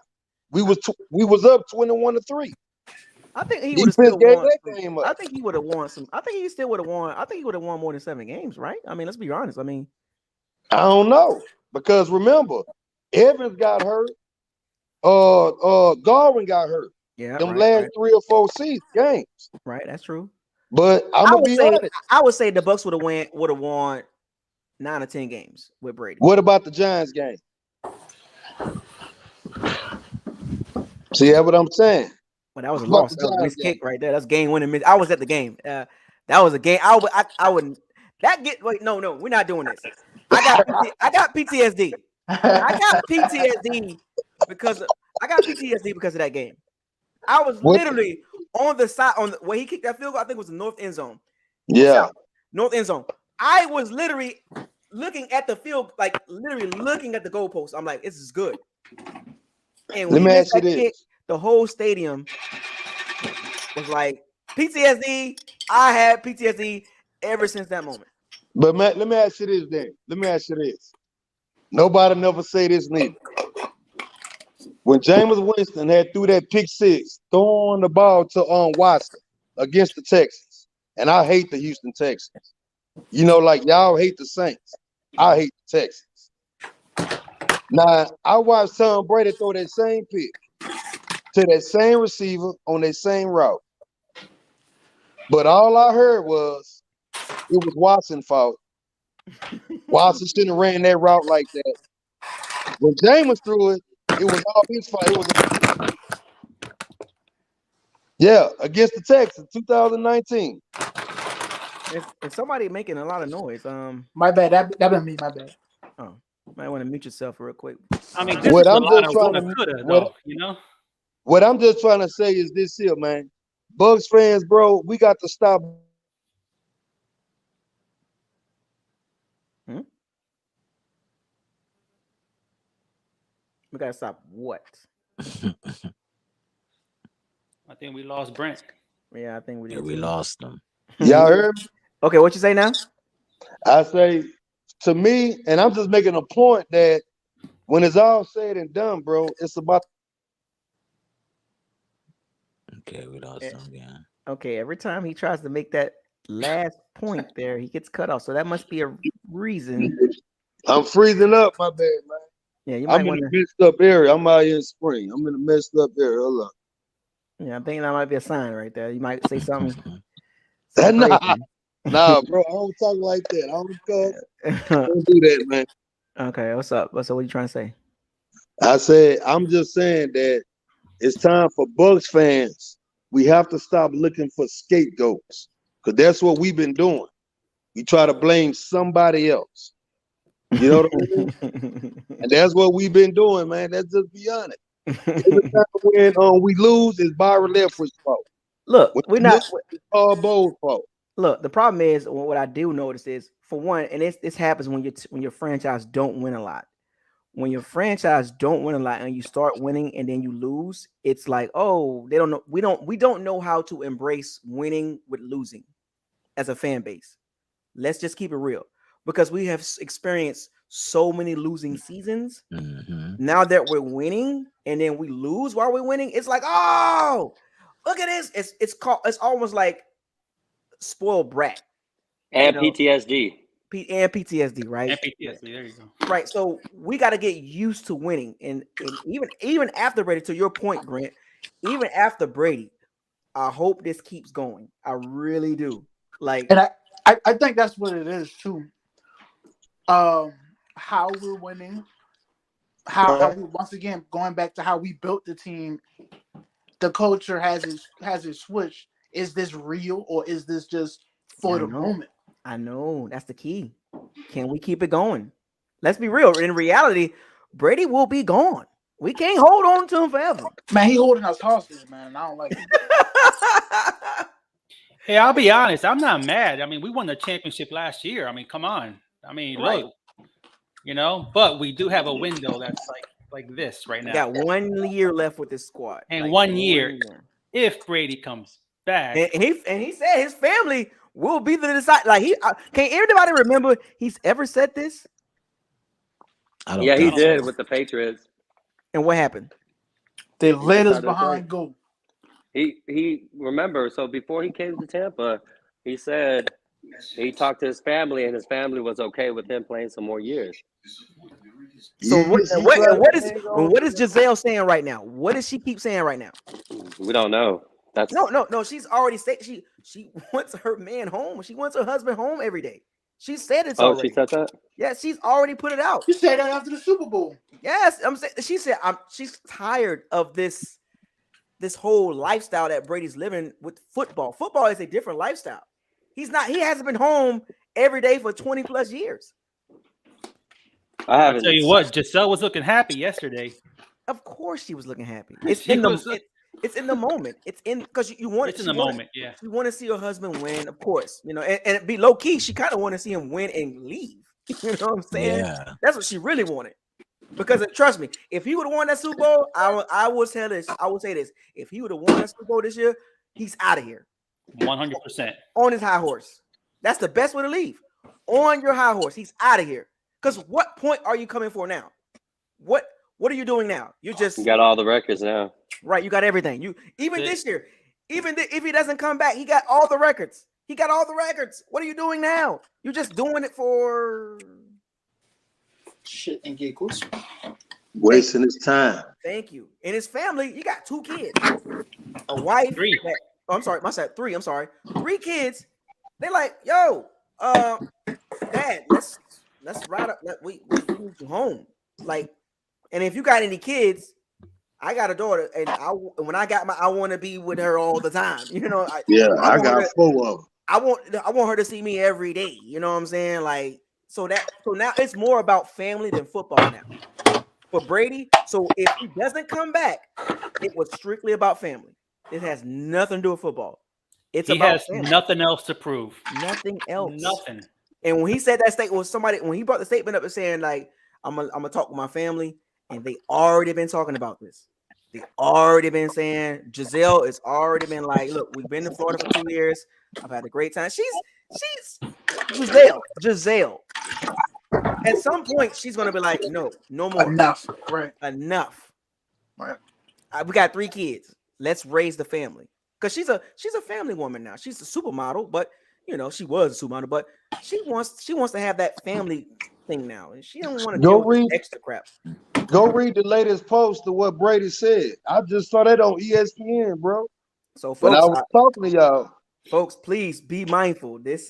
We was up 21-3. I think he would have still won. I think he would have won some. I think he still would have won. I think he would have won more than 7 games, right? I mean, let's be honest. I mean, I don't know because remember, Evans got hurt. Garvin got hurt. Yeah, them last 3 or 4 games. Right, that's true. But I'm gonna be honest. I would say the Bucs would have won 9 or 10 games with Brady. What about the Giants game? See, that's what I'm saying. Well, that was a loss. That was a missed kick right there. That's game winning miss. I was at the game. That was a game. I wouldn't. Wait, no, we're not doing this. I got PTSD. I got PTSD because of that game. I was literally on the side where he kicked that field goal. I think it was the north end zone. Yeah, north end zone. I was literally looking at the field, like literally looking at the goalpost. I'm like, this is good. And when he missed that kick, the whole stadium was like PTSD. I had PTSD ever since that moment. But Matt, let me ask you this then. Nobody never say this neither. When Jameis Winston had threw that pick 6, throwing the ball to Watson against the Texans, and I hate the Houston Texans. You know, like y'all hate the Saints. I hate the Texans. Now, I watched Tom Brady throw that same pick to that same receiver on that same route. But all I heard was it was Watson's fault. Watson shouldn't have ran that route like that. When Jameis threw it, it was all his fault. Yeah, against the Texans, 2019. If somebody making a lot of noise, My bad. That been me. My bad. oh, might want to mute yourself real quick. I mean, this What is a I'm lot just of trying woulda, to coulda, what though. You know. what I'm just trying to say is this here, man. Bucks fans, bro, we got to stop. We gotta stop what? I think we lost Brent. Yeah, I think we did. Yeah, we too. lost them. Y'all heard me? Okay, what you say now? I say to me, and I'm just making a point that when it's all said and done, bro, it's about. Okay, we lost them again. Okay, every time he tries to make that last point there, he gets cut off. So that must be a reason. I'm freezing up, my bad, man. Yeah, you I'm might in want a to. messed up area. I'm out here in spring. I'm in a messed up area. Hold up. Yeah, I think that might be a sign right there. You might say something. Nah, crazy. nah, bro. I don't talk like that. I don't cuss. Don't do that, man. Okay, what's up? What are you trying to say? I said, I'm just saying that it's time for Bucks fans. We have to stop looking for scapegoats because that's what we've been doing. We try to blame somebody else. You know what I mean? And that's what we've been doing, man. Let's just be honest. Every time when we lose, it's Byron Leftwich fault. Look, When we're we not. lose, it's Paul Bowles fault. Look, the problem is what I do notice is, for one, and this happens when your franchise don't win a lot. When your franchise don't win a lot and you start winning and then you lose, it's like, oh, they don't know. We don't know how to embrace winning with losing as a fan base. Let's just keep it real, because we have experienced so many losing seasons. Now that we're winning and then we lose while we're winning, it's like, oh, look at this. It's almost like spoiled brat. And PTSD. And PTSD, right? And PTSD. There you go. Right. So we got to get used to winning, and even after Brady, to your point, Grant, even after Brady, I hope this keeps going. I really do. Like, and I think that's what it is too. How we're winning, how we, once again, going back to how we built the team, the culture has it switched. Is this real, or is this just for the moment? I know that's the key. Can we keep it going? Let's be real. In reality, Brady will be gone. We can't hold on to him forever. Man, he holding us hostage, man. I don't like it. Hey, I'll be honest. I'm not mad. I mean, we won the championship last year. I mean, come on. I mean, Right. look, but we do have a window that's like this right now. We got 1 year left with this squad. And like 1 year, if Brady comes back. And he said his family will be the decide. Like, can anybody remember he's ever said this? Yeah, he did with the Patriots. And what happened? They let us behind goal. He remember, so before he came to Tampa, he said he talked to his family and his family was okay with him playing some more years. So what is Giselle saying right now? What does she keep saying right now? We don't know. That's no. She's already said she wants her man home. She wants her husband home every day. She said it's already. She said that? Yeah, she's already put it out. She said that after the Super Bowl. Yes, she said she's tired of this whole lifestyle that Brady's living with football. Football is a different lifestyle. He hasn't been home every day for 20 plus years. I'll tell you what, Giselle was looking happy yesterday. Of course she was looking happy. It's in the moment. It's in because you want it's in the moment. Yeah, you want to see her husband win, of course. And it be low key. She kind of want to see him win and leave. You know what I'm saying? Yeah. That's what she really wanted. Because trust me, if he would have won that Super Bowl, I would say this. If he would have won that Super Bowl this year, he's out of here. 100%. On his high horse. That's the best way to leave. On your high horse. He's out of here. Because what point are you coming for now? What are you doing now? You got all the records now. Right, you got everything. This year, if he doesn't come back, he got all the records. What are you doing now? You're just doing it for shit and giggles. Wasting his time. Thank you. And his family, you got 2 kids. A wife. 3. I'm sorry, my side 3. I'm sorry. 3 kids. They like, yo, Dad, let's ride up. We need you home. Like, and if you got any kids, I got a daughter, and when I got I want to be with her all the time. You know. I got 4 of them. I want her to see me every day. You know what I'm saying? Like, so now it's more about family than football now for Brady. So if he doesn't come back, it was strictly about family. It has nothing to do with football. It's He about has family. nothing else to prove. Nothing else. Nothing. And when he said that statement, was somebody when he brought the statement up and saying like, I'm gonna talk with my family, and they already been talking about this. They already been saying Giselle has already been like, look, we've been in Florida for 2 years. I've had a great time. She's Giselle. At some point, she's gonna be like, no more. Enough. Right. Enough. Right. We got 3 kids. Let's raise the family. Because she's a family woman now. She's a supermodel, but she was a supermodel, but she wants to have that family thing now, and she don't want to deal with extra crap. Go read the latest post of what Brady said. I just saw that on ESPN, bro. So, folks, when I was talking to y'all, folks, please be mindful. This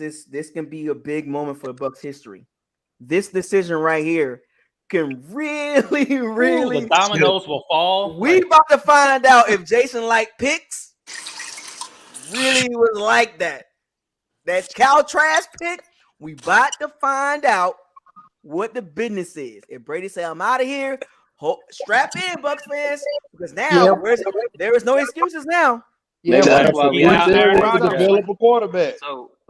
can be a big moment for Bucs history. This decision right here can really the dominoes will fall. We about to find out if Jason picks really was like that. That Cal Trask pick, we about to find out what the business is. If Brady say, I'm out of here, strap in, Bucs fans, because now there is no excuses now. Yeah, that's why we develop a quarterback.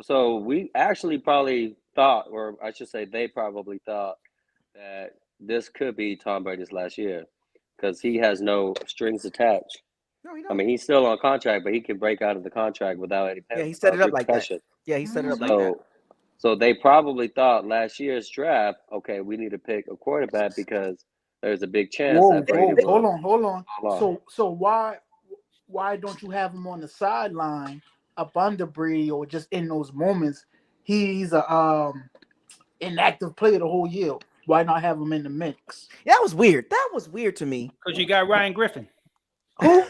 So we actually probably thought, or I should say they probably thought that this could be Tom Brady's last year because he has no strings attached. No, he don't. I mean, he's still on contract, but he can break out of the contract without any he set it up like that. Yeah, he set it up like that. So they probably thought last year's draft, okay, we need to pick a quarterback because there's a big chance that Brady will. Hold on. So why don't you have him on the sideline up under Brady or just in those moments? He's a inactive player the whole year. Why not have him in the mix? That was weird. That was weird to me. Because you got Ryan Griffin. Who?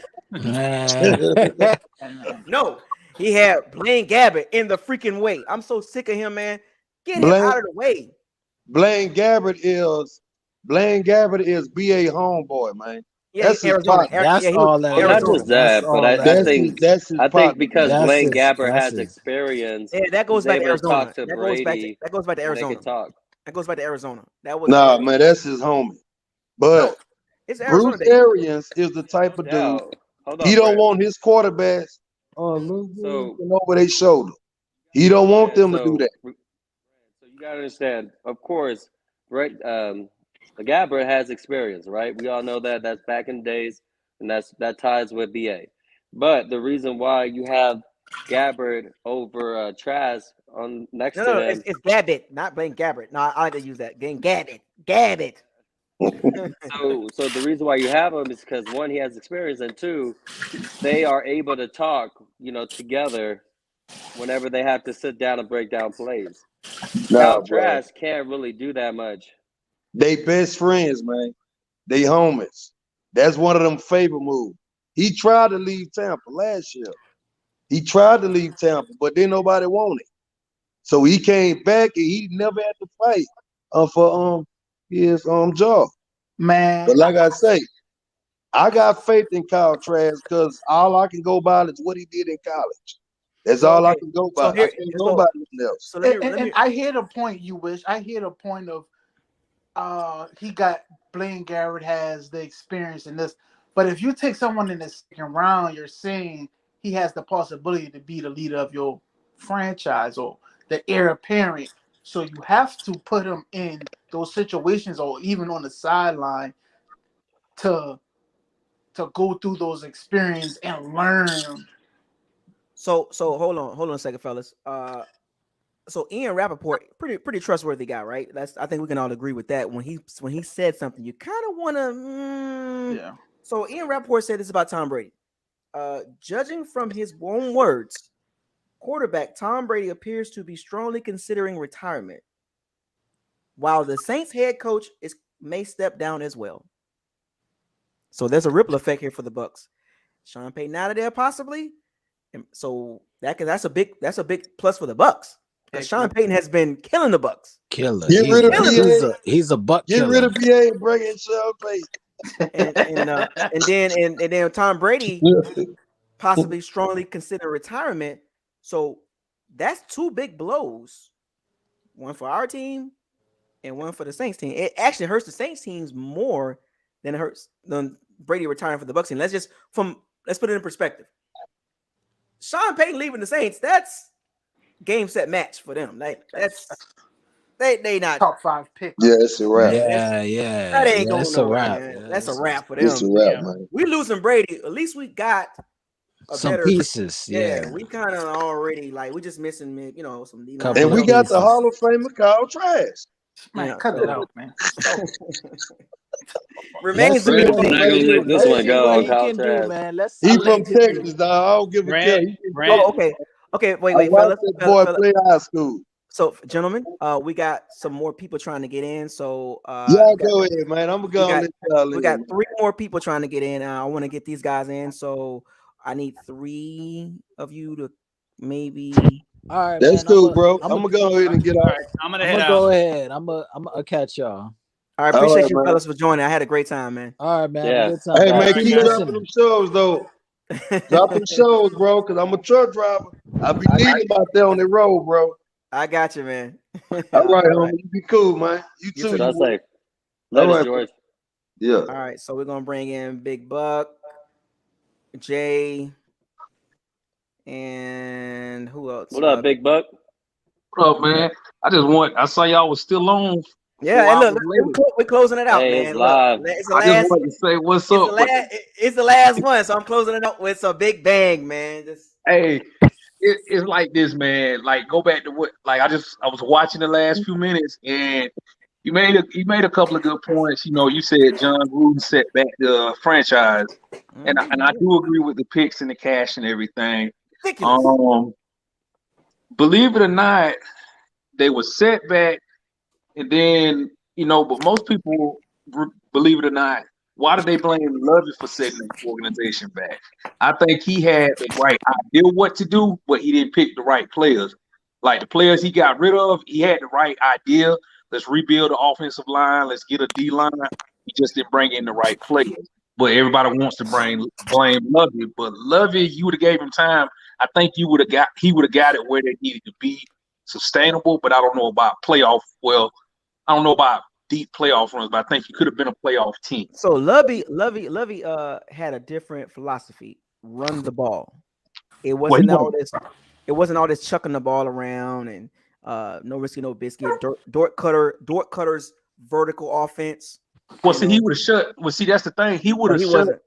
No, he had Blaine Gabbert in the freaking way. I'm so sick of him, man. Get him out of the way. Blaine Gabbert is BA homeboy, man. Yeah, that's Arizona. Not just that, but I think because Blaine Gabbert has experience. Yeah, that goes back to Arizona. Talk to Brady, that goes back to Arizona. They can talk. That goes back to Arizona. That was man, that's his homie. But it's Arizona, Bruce Arians is the type of dude. He don't want his quarterbacks looking over their shoulder. He don't want them to do that. So you gotta understand, of course, right? Gabbert has experience, right? We all know that. That's back in the days, and that ties with BA. But the reason why you have Gabbert over Trask on next to them, it's Gabbert, not Blaine Gabbert. No, I like to use that. Gabbert. So the reason why you have him is because one, he has experience, and two, they are able to talk, together whenever they have to sit down and break down plays. Now Trask can't really do that much. They best friends, man. They homies. That's one of them favor moves. He tried to leave Tampa last year. But then nobody wanted. So he came back and he never had to fight for his job. Man. But like I say, I got faith in Kyle Trask because all I can go by is what he did in college. That's all I can go by. I can't go by nothing else. And I hear the point you wish. I hear the point of he got Blaine Gabbert has the experience in this. But if you take someone in the second round, you're saying he has the possibility to be the leader of your franchise or the heir apparent. So you have to put him in those situations or even on the sideline to go through those experiences and learn. So hold on a second, fellas. So Ian Rappaport, pretty trustworthy guy, right? I think we can all agree with that. When he said something, you kind of want to. Yeah. So Ian Rappaport said this about Tom Brady. Judging from his own words, quarterback Tom Brady appears to be strongly considering retirement, while the Saints head coach may step down as well. So there's a ripple effect here for the Bucs. Sean Payton out of there possibly, and so that's a big plus for the Bucs. Because Sean Payton has been killing the Bucs. Killer. Get rid of BA. He's a Buck Get killer. rid of BA and bring in Sean Payton. and then Tom Brady possibly strongly consider retirement. So that's two big blows. One for our team and one for the Saints team. It actually hurts the Saints teams more than it hurts than Brady retiring for the Bucs team. Let's put it in perspective. Sean Payton leaving the Saints, that's game set match for them. They not top 5 pick. Yeah, it's a wrap. Yeah. That ain't going That's a nowhere, wrap. man. Yeah, That's a wrap for It's them. a wrap, man. We losing Brady. At least we got some better pieces. Yeah, we kind of already we just missing, some D line. And we got the Hall of Famer Kyle Trask. Man, cut it out, man. Remains to We're be not gonna let this one go on Kyle Trask. He from Texas, dog. I don't give a care. Okay. Wait, I watched fellas. that boy play high school. So, gentlemen, we got some more people trying to get in. So, y'all go ahead, man. I'm gonna go. We got 3 more people trying to get in. I want to get these guys in. So, I need 3 of you to maybe. All right, that's man, cool, bro. I'm gonna go ahead and get out. I'm gonna go ahead. I'm gonna catch y'all. All right, appreciate you fellas for joining. I had a great time, man. All right, man. Yeah. Good time. Hey, man, keep dropping them shows though. Drop them shows, bro, because I'm a truck driver. I be needing them out there on the road, bro. I got you, man. All right, homie. You be cool, man. You too. That's like, All right, George. Yeah. All right, so we're gonna bring in Big Buck, Jay, and who else? What up, Big Buck? What up, man? I saw y'all was still on. Yeah, and look, we're closing it out, Hey, man. it's live. Look, it's the I last. just wanted to say what's up. It's the last one, so I'm closing it out with a big bang, man. Hey, it's like this, man. Like, go back to what? Like, I was watching the last few minutes, and you made a couple of good points. You said John Gruden set back the franchise, and I do agree with the picks and the cash and everything. Ridiculous. Believe it or not, they were set back, and then but most people, believe it or not, why do they blame Lovey for setting the organization back? I think he had the right idea what to do, but he didn't pick the right players. Like the players he got rid of, he had the right idea. Let's rebuild the offensive line. Let's get a D line. He just didn't bring in the right players. But everybody wants to blame Lovey. But Lovey, you would have gave him time. I think he would have got it where they needed to be sustainable. But I don't know about playoff. Well, I don't know about deep playoff runs, but I think he could have been a playoff team. So Lovey had a different philosophy. Run the ball. It wasn't all this. It wasn't all this chucking the ball around and no risky, no biscuit. Dort Cutter's vertical offense. Well, see, he would have shut. Well, see, that's the thing. He would have shut.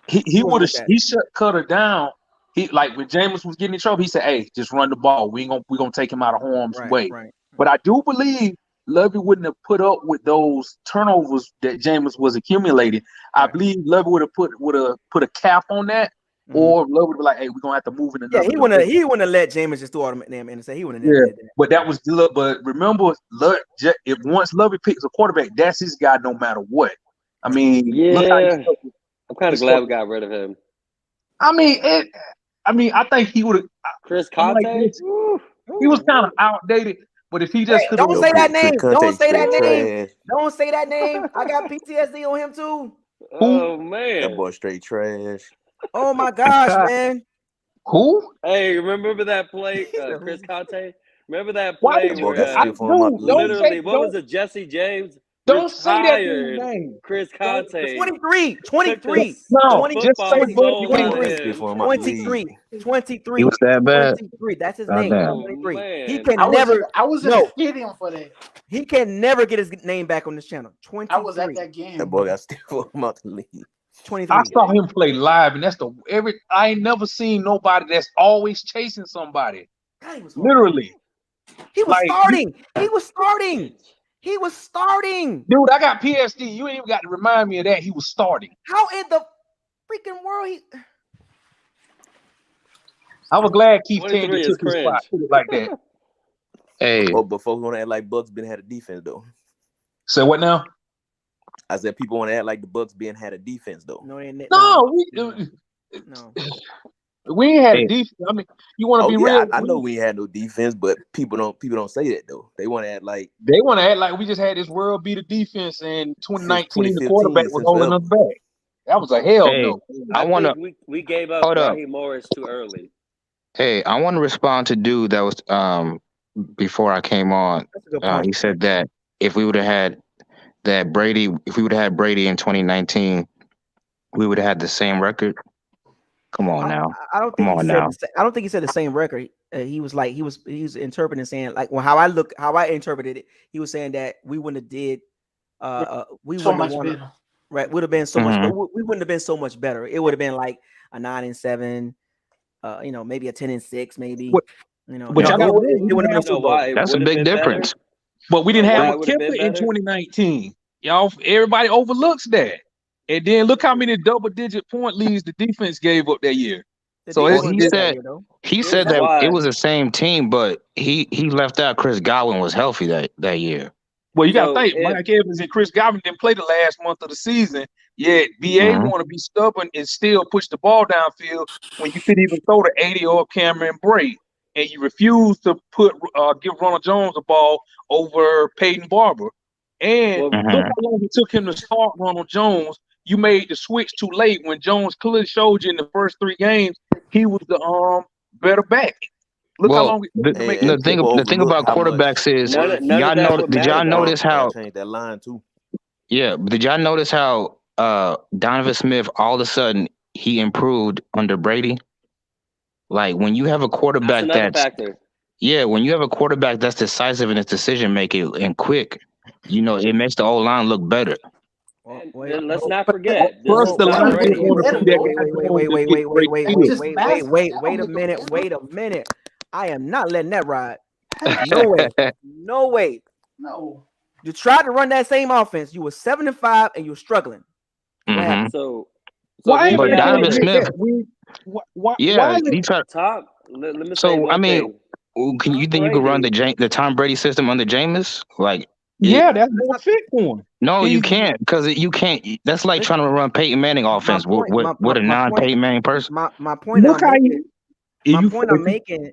He would have. He shut Cutter down. He like when Jameis was getting in trouble. He said, "Hey, just run the ball. We're gonna take him out of harm's way." Right. But I do believe Lovey wouldn't have put up with those turnovers that Jameis was accumulating. Right. I believe Lovey would have put a cap on that, or Lovey would be like, "Hey, we're gonna have to move in another." Yeah, he wouldn't have let Jameis just throw all them and say he wouldn't have. Yeah, but that was but remember, if once Lovey picks a quarterback, that's his guy no matter what. I mean, I'm kind of glad we got rid of him. I mean, I think he would have. Chris Conte, he was kind of outdated. But if he just don't say that name, don't say that name, don't say that name. I got PTSD on him too. Oh man, that boy straight trash. Oh my gosh, man. Who? Hey, remember that play, Chris Conte? Remember that play where literally, what was it, Jesse James? Don't say that name. Chris Conte. 23. No, just say 23. He was that bad. 23. That's his Oh, name. damn. 23. He can never. I was in the stadium for that. He can never get his name back on this channel. 23. I was at that game. That boy got still for a month to leave. 23. I saw him play live, and I ain't never seen nobody that's always chasing somebody. Literally. He was starting. He was starting. Dude, I got PSD. You ain't even got to remind me of that. He was starting. How in the freaking world I was glad Keith Tanger took his spot. Put it like that. Hey. Oh, but folks want to act like Bucks been had a defense though. So what now? I said people want to act like the Bucks been had a defense though. No, we ain't had a defense. I mean, you want to be real? I know we ain't had no defense, but people don't say that though. They want to act like we just had this world beat a defense in 2019. The quarterback was holding us back. That was a hell no. I think we gave up Raheem Morris too early. Hey, I want to respond to dude that was before I came on. That's a good point. He said that if we would have had if we would have had Brady in 2019, we would have had the same record. Come on now. I don't think he said. I don't think he said the same record. He was interpreting, saying like, well, how I interpreted it. He was saying that we wouldn't have did. We so wouldn't much have won. better. Right, would have been so much. We wouldn't have been so much better. It would have been like a 9-7. Maybe a 10-6, maybe. But y'all got it would have been so why That's a big difference. But we didn't have Why a would it Kemper been in better? 2019. Y'all, everybody overlooks that. And then look how many double-digit point leads the defense gave up that year. So he said that it was the same team, but he left out Chris Godwin was healthy that year. Well, you got to think, Mike Evans and Chris Godwin didn't play the last month of the season. Yet BA want to be stubborn and still push the ball downfield when you could even throw the 80-yard Cameron Bray, and you refuse to give Ronald Jones the ball over Peyton Barber. And look how long it took him to start Ronald Jones. You made the switch too late when Jones clearly showed you in the first 3 games he was the better back. Look how long it took to make the thing about quarterbacks is did y'all notice how change that line too? Yeah, did y'all notice how Donovan Smith all of a sudden he improved under Brady? Like when you have a quarterback when you have a quarterback that's decisive in his decision making and quick, it makes the old line look better. Let's not forget. First, the line Wait a minute. I am not letting that ride. No way. No way. No. You tried to run that same offense. You were 7-5 and you were struggling. So why? But Donovan Smith. Why he tried. Let me So I mean, can you think you could run the Tom Brady system under Jameis? Like, that's more fit for him. No, you can't, because you can't. That's like trying to run Peyton Manning offense with a non-Peyton Manning person. My point I'm making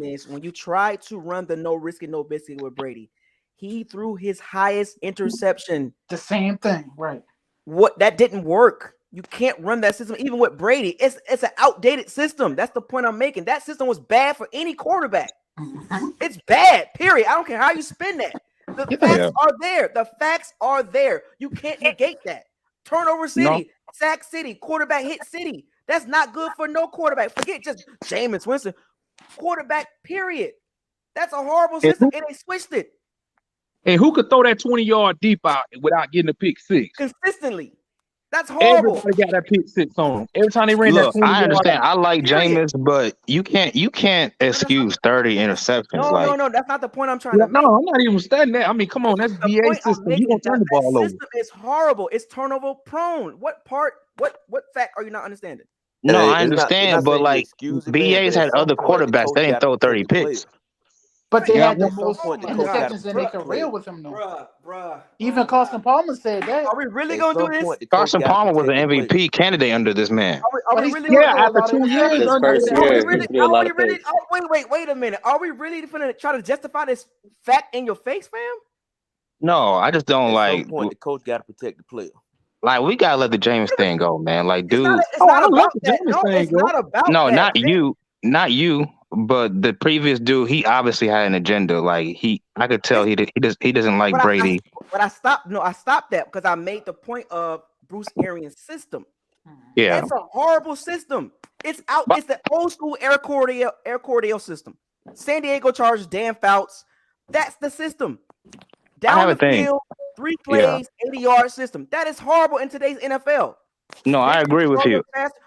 is when you try to run the no risk and no biscuit with Brady, he threw his highest interception. The same thing, right? That didn't work. You can't run that system even with Brady. It's an outdated system. That's the point I'm making. That system was bad for any quarterback. It's bad, period. I don't care how you spin that. The facts are there. The facts are there. You can't negate that. Turnover city, sack city, quarterback hit city. That's not good for no quarterback. Forget just Jameis Winston. Quarterback, period. That's a horrible system. And they switched it. And who could throw that 20-yard deep out without getting a pick six? Consistently. That's horrible. Everybody got that pick six on them. Every time they ran that 20-yard. I understand. I like Jameis, but you can't excuse 30 interceptions. No, that's not the point I'm trying to make. No, I'm not even studying that. I mean, come on, that's BA system. You gonna turn the ball over. System is horrible. It's turnover prone. What fact are you not understanding? No, I understand, but like BA's had other quarterbacks. They didn't throw 30 picks. But they had the most interceptions in their career with him, though. Bruh. Even Carson Palmer said that. Are we really going to do this? Carson Palmer was an MVP candidate under this man. Are we really after 2 years. His first year, wait a minute. Are we really going to try to justify this fact in your face, fam? No, I just don't At some point, the coach got to protect the player. Like, we got to let the James thing go, man. Like, dude. It's not about that. No, it's not about that. No, not you. But the previous dude, he obviously had an agenda. Like I could tell he doesn't like Brady. I stopped that because I made the point of Bruce Arians' system. Yeah, it's a horrible system. It's the old school Air Cordell system. San Diego Chargers, Dan Fouts. That's the system. Down the field, 3 plays, 80-yard system. That is horrible in today's NFL. No, I agree with you.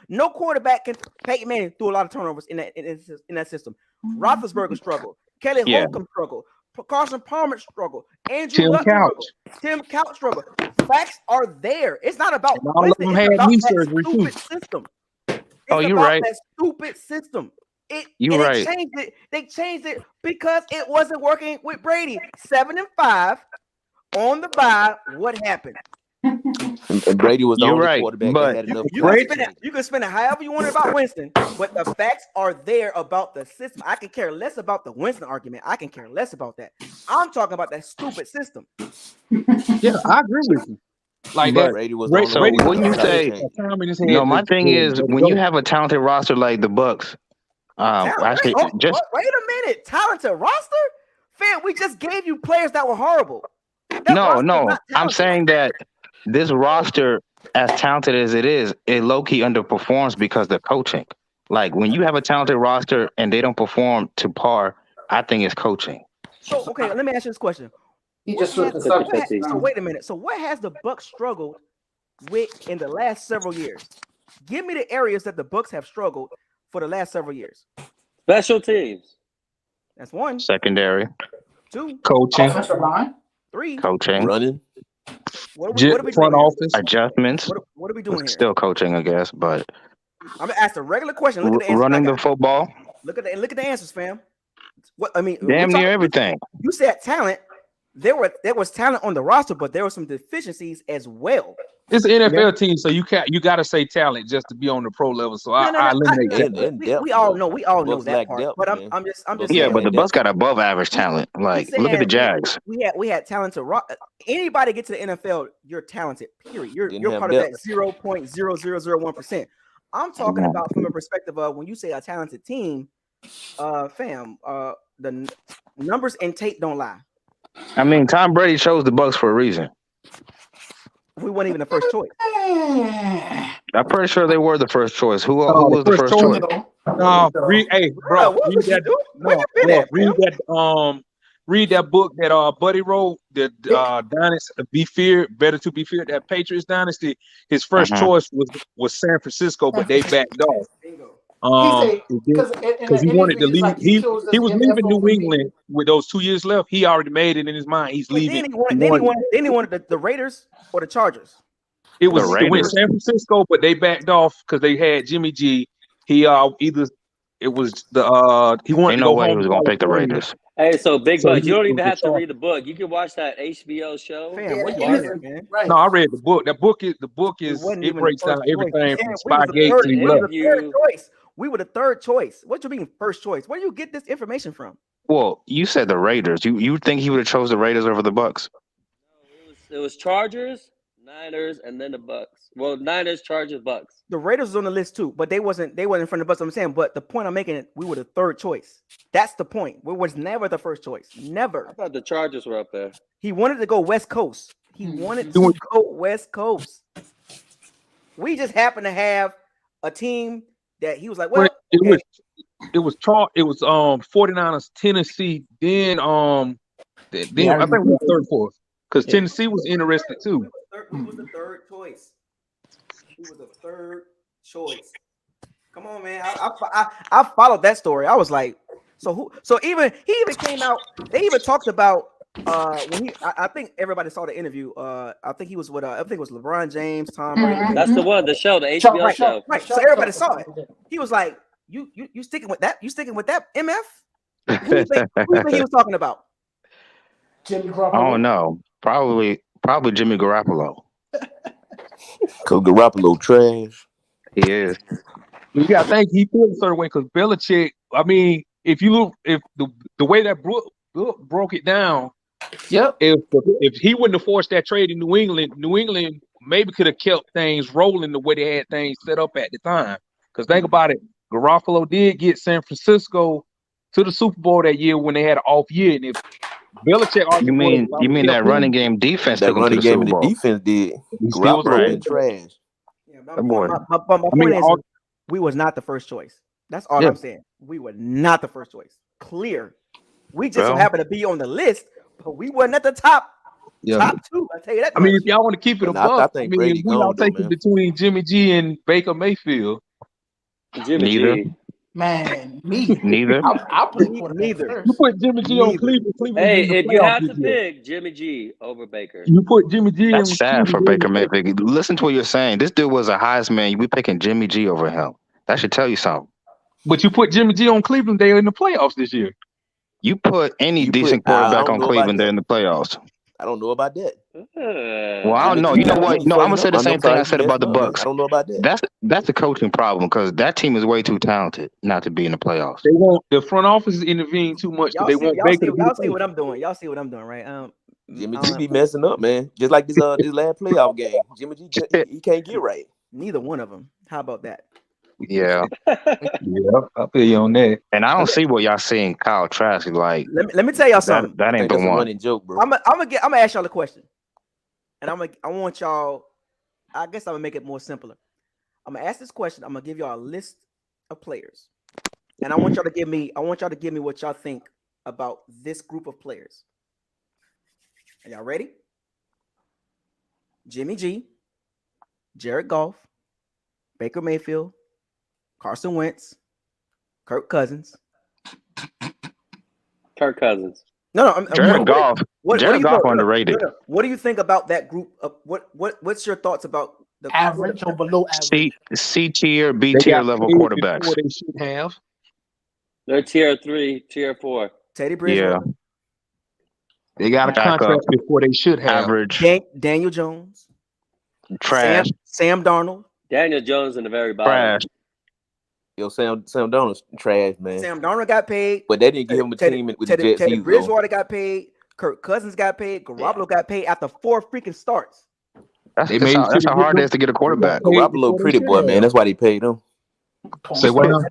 No quarterback can. Peyton Manning threw a lot of turnovers in that system. Roethlisberger struggled. Kelly Holcomb struggled. Carson Palmer struggled. Andrew Luck struggled. Tim Couch struggled. Facts are there. It's not about Winston. It's about that stupid system. You're right. That stupid system. You're right. They changed it because it wasn't working with Brady. 7-5 on the bye. What happened? And Brady was the only quarterback that had enough. You can spin it however you want about Winston, but the facts are there about the system. I can care less about the Winston argument. I can care less about that. I'm talking about that stupid system. Yeah, I agree with you. Like that. Brady was so when you say, my thing is when you have a talented roster like the Bucks Actually, just wait a minute. Talented roster? Fam, we just gave you players that were horrible. no. I'm saying that this roster, as talented as it is, it low key underperforms because of the coaching. Like when you have a talented roster and they don't perform to par, I think it's coaching. So okay, let me ask you this question. He just flipped the subject. So wait a minute. So what has the Bucks struggled with in the last several years? Give me the areas that the Bucks have struggled for the last several years. Special teams. That's one. Secondary. Two. Coaching. Offensive line. Three. Coaching. Running. What are we front doing office. Adjustments. What are we doing here? Still coaching, I guess, but I'm gonna ask a regular question. Look at the answers. Running the football. Look at the answers, fam. What I mean, damn near everything. You said talent. There was talent on the roster, but there were some deficiencies as well. It's an NFL team, so you got to say talent just to be on the pro level. So I eliminate that. We all know that part. Depth, but I'm just yeah, saying, but the Bucks got above average talent. Like look at the Jags. We had talented. Anybody get to the NFL, you're talented. Period. You're part of that 0.0001%. I'm talking about from a perspective of when you say a talented team, fam. The numbers and tape don't lie. I mean, Tom Brady chose the Bucks for a reason. We weren't even the first choice. I'm pretty sure they were the first choice. Who was the first choice? No, read that book that Buddy wrote, the Dynasty Be Feared, Better to Be Feared, that Patriots Dynasty. His first choice was San Francisco, but they backed off. Because he wanted to leave. Like he was leaving New England with those 2 years left. He already made it in his mind. He's leaving. Then he wanted the Raiders or the Chargers. It went San Francisco, but they backed off because they had Jimmy G. He he wanted to go He was gonna pick the Raiders. Hey, so Big Buck, you don't even have to read the book. You can watch that HBO show. Man, what you doing, man? Right. No, I read the book. The book breaks down everything from Spygate to we were the third choice. What you mean first choice? Where do you get this information from? Well, you said the Raiders. You think he would have chose the Raiders over the Bucks? No, it was Chargers, Niners, and then the Bucks. Well, Niners, Chargers, Bucks. The Raiders was on the list too, but they wasn't in front of the Bucks. I'm saying, but the point I'm making, we were the third choice. That's the point. We was never the first choice. Never. I thought the Chargers were up there. He wanted to go West Coast. He wanted to go West Coast. We just happened to have a team that he was like, well, it was 49ers, Tennessee, then I think we were third, fourth, because Tennessee was interested too. He was the third choice. He was the third choice. Come on, man. I followed that story. I was like, so he even came out. They even talked about when I think everybody saw the interview. I think he was with I think it was LeBron James, Tom Brady. That's the one, the show, the HBO show. Right. So everybody saw it. He was like, you sticking with that? You sticking with that, MF? Who do you think he was talking about? Jimmy Garoppolo. Oh no, probably Jimmy Garoppolo. Cause Garoppolo trash. He is. You gotta think he feels a certain way because Belichick. I mean, if the way that broke it down, yep. If he wouldn't have forced that trade in New England maybe could have kept things rolling the way they had things set up at the time. Because think about it, Garoppolo did get San Francisco to the Super Bowl that year when they had an off year, and if Belichick, you mean that running game defense? That running game and the defense did. Garoppolo trash. Yeah, my point is, we was not the first choice. That's all I'm saying. We were not the first choice. Clear. We just so happened to be on the list, but we wasn't at the top. Yeah. Top two. I tell you that. I mean, if y'all want to keep it above, we all take it between Jimmy G and Baker Mayfield. Jimmy G. Man, neither. I'll put neither. You put Jimmy G on Cleveland. Hey, if you have to pick Jimmy G over Baker, you put Jimmy G. That's sad for Baker Mayfield. Listen to what you're saying. This dude was a Heisman. We picking Jimmy G over him. That should tell you something. But you put Jimmy G on Cleveland. They're in the playoffs this year. You put any decent quarterback on Cleveland, they're in the playoffs. I don't know about that. Well, I don't know. You know what? No, I'm gonna say the same thing I said about the Bucks. I don't know about that. That's the coaching problem because that team is way too talented not to be in the playoffs. They won't. The front office is intervening too much. They won't. Y'all see what I'm doing. Y'all see what I'm doing, right? Jimmy G be messing up, man. Just like this last playoff game. Jimmy G he can't get right. Neither one of them. How about that? Yeah. Yeah, I feel you on that. And I don't see what y'all seeing Kyle Trask like. Let me tell y'all something. That ain't the That's a one. running joke, bro. I'm gonna ask y'all a question, and I want y'all. I guess I'm gonna make it more simpler. I'm gonna ask this question. I'm gonna give y'all a list of players, and I want y'all to give me what y'all think about this group of players. Are y'all ready? Jimmy G, Jared Goff, Baker Mayfield, Carson Wentz, Kirk Cousins. Kirk Cousins. No, Jared Goff. Jared Goff underrated. What do you think about that group? What's your thoughts about the average or below average? C tier, B tier level quarterbacks. They should have. They're tier 3, tier 4. Teddy Bridgewater. Yeah. They got a contract before they should have. Average. Daniel Jones. Trash. Sam Darnold. Daniel Jones in the very bottom. Trash. Yo, Sam Darnold's trash, man. Sam Darnold got paid, but they didn't give him a team with the Jets. Teddy Bridgewater got paid. Kirk Cousins got paid. Garoppolo got paid after 4 freaking starts. That's how hard it is to get a quarterback. Garoppolo pretty boy, man. That's why they paid him. Say what now?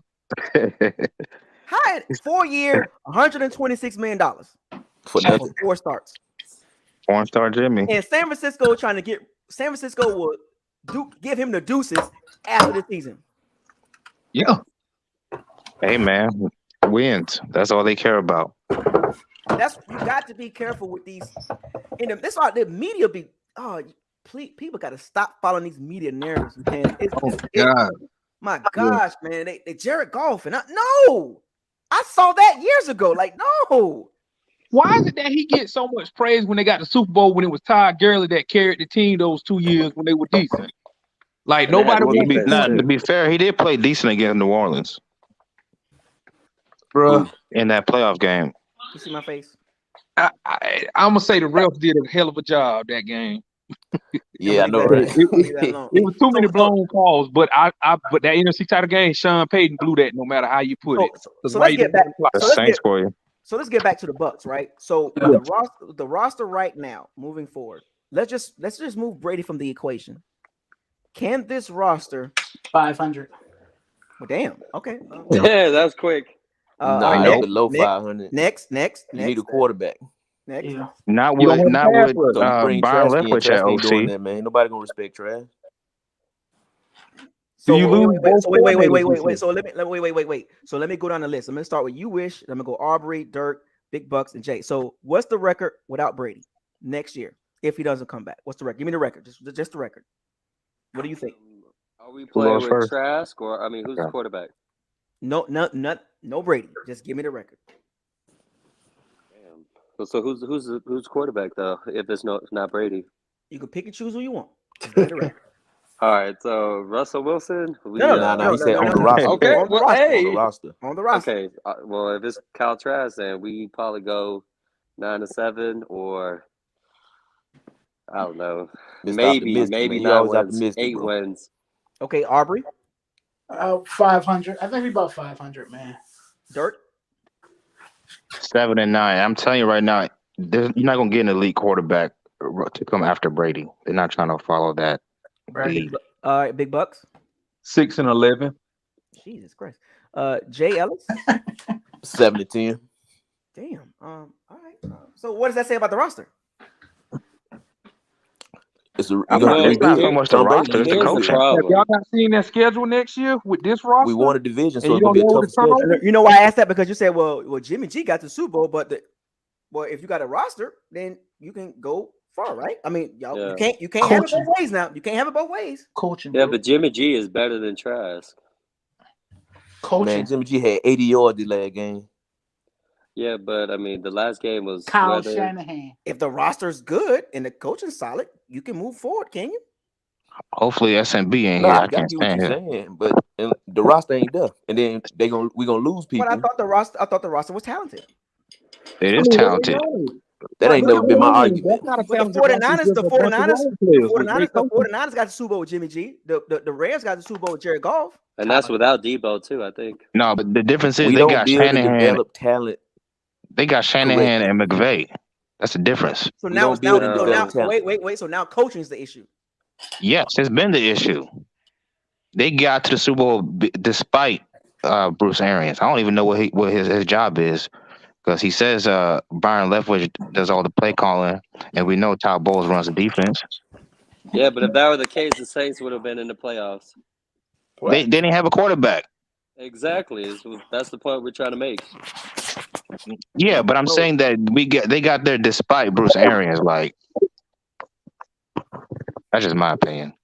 High 4-year, $126 million for nothing. 4 starts. 4-star Jimmy. And San Francisco will give him the deuces after the season. Yeah. Hey man, wins. That's all they care about. You got to be careful with these. That's why the media be. People got to stop following these media narratives, man. My gosh, man. They Jared Goff and I saw that years ago. Like, no. Why is it that he gets so much praise when they got the Super Bowl when it was Todd Gurley that carried the team those 2 years when they were decent? Like nobody. To be fair, he did play decent against New Orleans, bro. In that playoff game. You see my face? I'm gonna say the refs did a hell of a job that game. Yeah, I know, right? It was too many blown calls, but but that NFC title game, Sean Payton blew that no matter how you put it. So let's get back. So let's get back to the Bucs, right? So the roster right now, moving forward, let's just move Brady from the equation. Can this roster 500? Well, damn. Okay. Yeah, that's quick. No, below 500. Next. You need a quarterback. Next. Yeah. Not with Byron Leftwich at OC. OC. That, man. Nobody gonna respect Trash. So wait. So let me So let me go down the list. I'm gonna start with You Wish. I'm gonna go Aubrey, Dirk, Big Bucks, and Jay. So what's the record without Brady next year if he doesn't come back? What's the record? Give me the record. Just the record. What do you think? Are we playing with Trask or who's the quarterback? No Brady. Just give me the record. Damn. So who's quarterback though? If it's not Brady, you can pick and choose who you want. Just give me the record. All right. So Russell Wilson. No. He said on the roster. Okay. On the roster. On the roster. Okay. Well, if it's Kyle Trask, then we probably go 9-7 or I don't know. Maybe 9 wins, 8 wins. Okay, Aubrey. 500. I think we about 500, man. Dirt. 7 and 9. I'm telling you right now, you're not gonna get an elite quarterback to come after Brady. They're not trying to follow that lead. All right, Big Bucks. 6 and 11. Jesus Christ. Jay Ellis. 7-10. Damn. All right. So what does that say about the roster? It's not so much the roster, it's the coaching. Have y'all not seen that schedule next year with this roster? We won a division, so you it's gonna be a tough schedule. You know why I asked that? Because you said, well, Jimmy G got the Super Bowl, but if you got a roster, then you can go far, right? I mean, you can't have it both ways now. You can't have it both ways. Coaching. Yeah, but Jimmy G is better than Trask. Coaching. Man, Jimmy G had 80 yards the last game. Yeah, but I mean, the last game was Kyle Shanahan. If the roster's good and the coaching's solid, you can move forward, can you? Hopefully SMB ain't No, here. I get what you're saying, but the roster ain't there, and then we're gonna lose people. But I thought the roster was talented. It is talented. That ain't never been my argument. But the 49ers got the Super Bowl with Jimmy G. The Rams got the Super Bowl with Jared Goff. And that's without Debo too, I think. No, but the difference is we they got Shanahan. Develop talent. They got Shanahan and McVay. That's the difference. So now, wait. So now coaching is the issue. Yes, it's been the issue. they got to the Super Bowl despite Bruce Arians. I don't even know what his job is because he says Byron Leftwich does all the play calling, and we know Todd Bowles runs the defense. Yeah, but if that were the case, the Saints would have been in the playoffs. They didn't have a quarterback. Exactly. That's the point we're trying to make. Yeah, but I'm saying that they got there despite Bruce Arians. Like, that's just my opinion.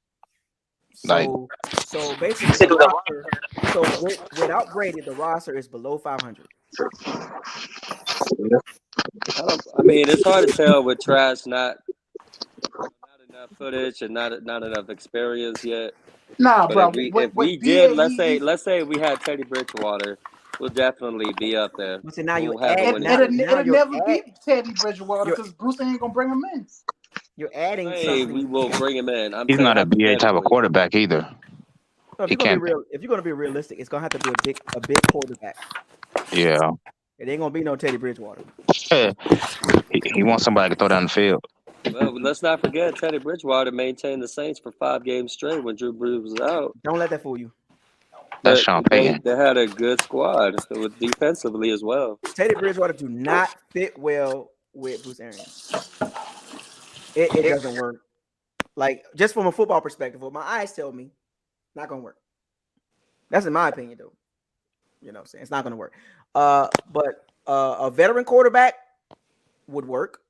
So basically, the roster. So without Brady, the roster is below 500. I mean, it's hard to tell with Trash not enough footage and not enough experience yet. Nah, but bro. if we did, let's say we had Teddy Bridgewater, we'll definitely be up there. But now we'll have him it'll never be Teddy Bridgewater because Bruce ain't gonna bring him in. You're adding Hey, something. we will bring him in. He's not a BA type of quarterback either. So if you're gonna be realistic, it's gonna have to be a big quarterback. Yeah. It ain't gonna be no Teddy Bridgewater. He wants somebody to throw down the field. Well, let's not forget Teddy Bridgewater maintained the Saints for 5 games straight when Drew Brees was out. Don't let that fool you. That's Sean Payton. They had a good squad with defensively as well. Teddy Bridgewater do not fit well with Bruce Arians. It doesn't work. Like, just from a football perspective, what my eyes tell me, not gonna work. That's in my opinion, though. You know what I'm saying? It's not gonna work. But a veteran quarterback would work.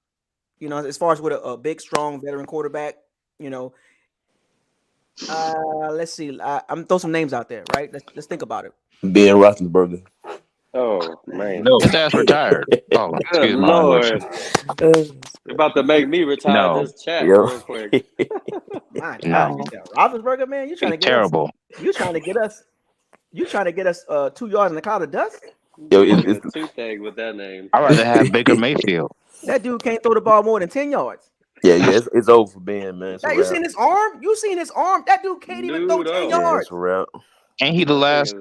You know, as far as with a big, strong veteran quarterback, you know. Let's see. I'm throw some names out there, right? Let's think about it. Ben Roethlisberger. Oh man, no, his ass retired. Oh, excuse my Lord. You're about to make me retire this chat real quick. My God, Roethlisberger, man, you trying to get terrible. You trying to get us 2 yards in the cloud of dust? Yo, it's a toothache with that name. I'd rather have Baker Mayfield. That dude can't throw the ball more than 10 yards. Yeah, it's over for Ben, man. Now, you seen his arm? You seen his arm? That dude can't even throw 10 yards. It's a wrap. And he the last.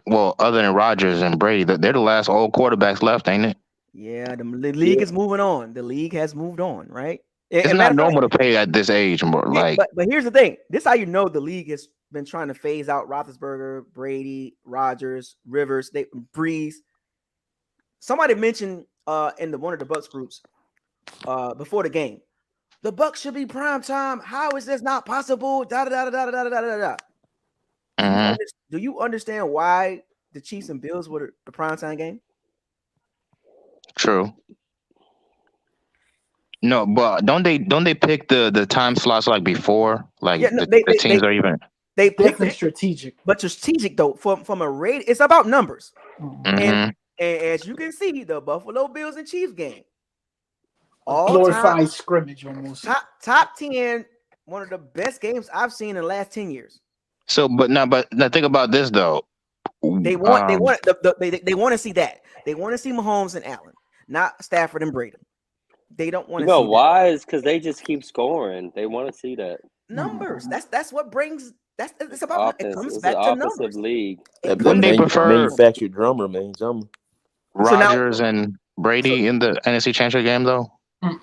Well, other than Rodgers and Brady, they're the last old quarterbacks left, ain't it? Yeah, the league is moving on. The league has moved on, right? It's not normal to pay at this age, more like. But here's the thing. This is how you know the league has been trying to phase out Roethlisberger, Brady, Rodgers, Rivers, Breeze. Somebody mentioned in one of the Bucks groups before the game, the Bucks should be prime time. How is this not possible? Da da da da da da da da. Do you understand why the Chiefs and Bills were the primetime game? True. No, but don't they pick the time slots like before? Like the teams are even. They pick strategic, but strategic though from a rate. It's about numbers, and as you can see, the Buffalo Bills and Chiefs game, glorified scrimmage almost. Top 10, one of the best games I've seen in the last 10 years. So, but now think about this though. They want to see that. They want to see Mahomes and Allen, not Stafford and Brady. They don't want to. You know why? Is because they just keep scoring. They want to see that numbers. That's what brings. It's about. Offense. It comes It's back an to offensive numbers. league. Wouldn't they prefer manufactured drummer, man? Rodgers and Brady in the NFC Championship game though?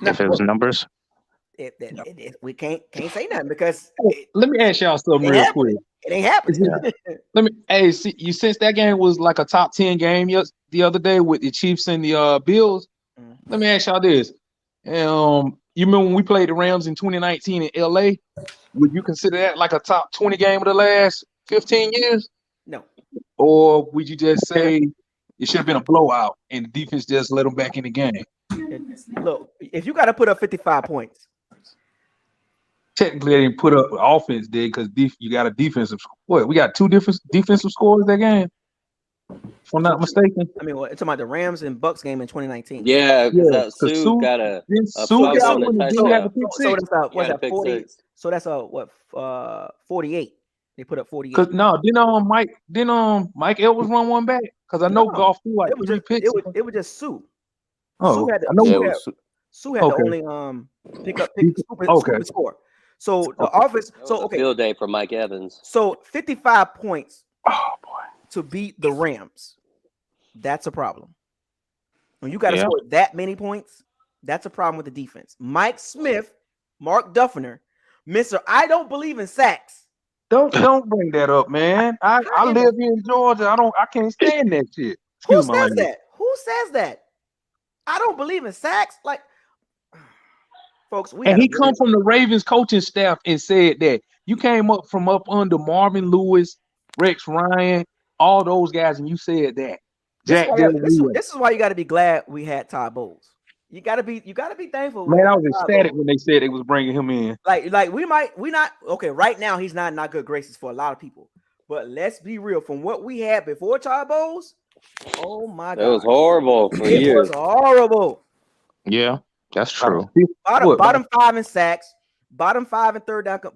If it was numbers. We can't say nothing because let me ask y'all something real quick. It ain't happening. You since that game was like a top 10 game the other day with the Chiefs and the Bills. Let me ask y'all this. You remember when we played the Rams in 2019 in LA? Would you consider that like a top 20 game of the last 15 years? No. Or would you just say it should have been a blowout and the defense just let them back in the game? Look, if you got to put up 55 points. Technically, they didn't put up offense did because you got a defensive. What we got 2 different defensive scores that game, if I'm not mistaken. I mean, it's talking about the Rams and Bucks game in 2019. Yeah, because Sue got a fumble on the touchdown. So that's what's that 40? So that's 48. They put up 48. Because Mike Edwards run one back because I know golf threw like 3 picks. It was just Sue. Oh, Sue had the only pick stupid score. So the offense. So okay. Field day for Mike Evans. So 55 points. Oh boy. To beat the Rams, that's a problem. When you got to score that many points, that's a problem with the defense. Mike Smith, Mark Duffner, Mr. I don't believe in sacks. Don't bring that up, man. I live here in Georgia. I can't stand that shit. Who says that? Who says that? I don't believe in sacks. Like, folks, and he come from the Ravens coaching staff and said that you came up from up under Marvin Lewis, Rex Ryan, all those guys, and you said that. This is why you got to be glad we had Todd Bowles. You gotta be thankful. Man, I was ecstatic when they said they was bringing him in. Like we not okay. Right now, he's not in not good graces for a lot of people. But let's be real. From what we had before Todd Bowles, oh my God, it was horrible for years. It was horrible. Yeah, that's true. Bottom 5 in sacks, bottom 5 in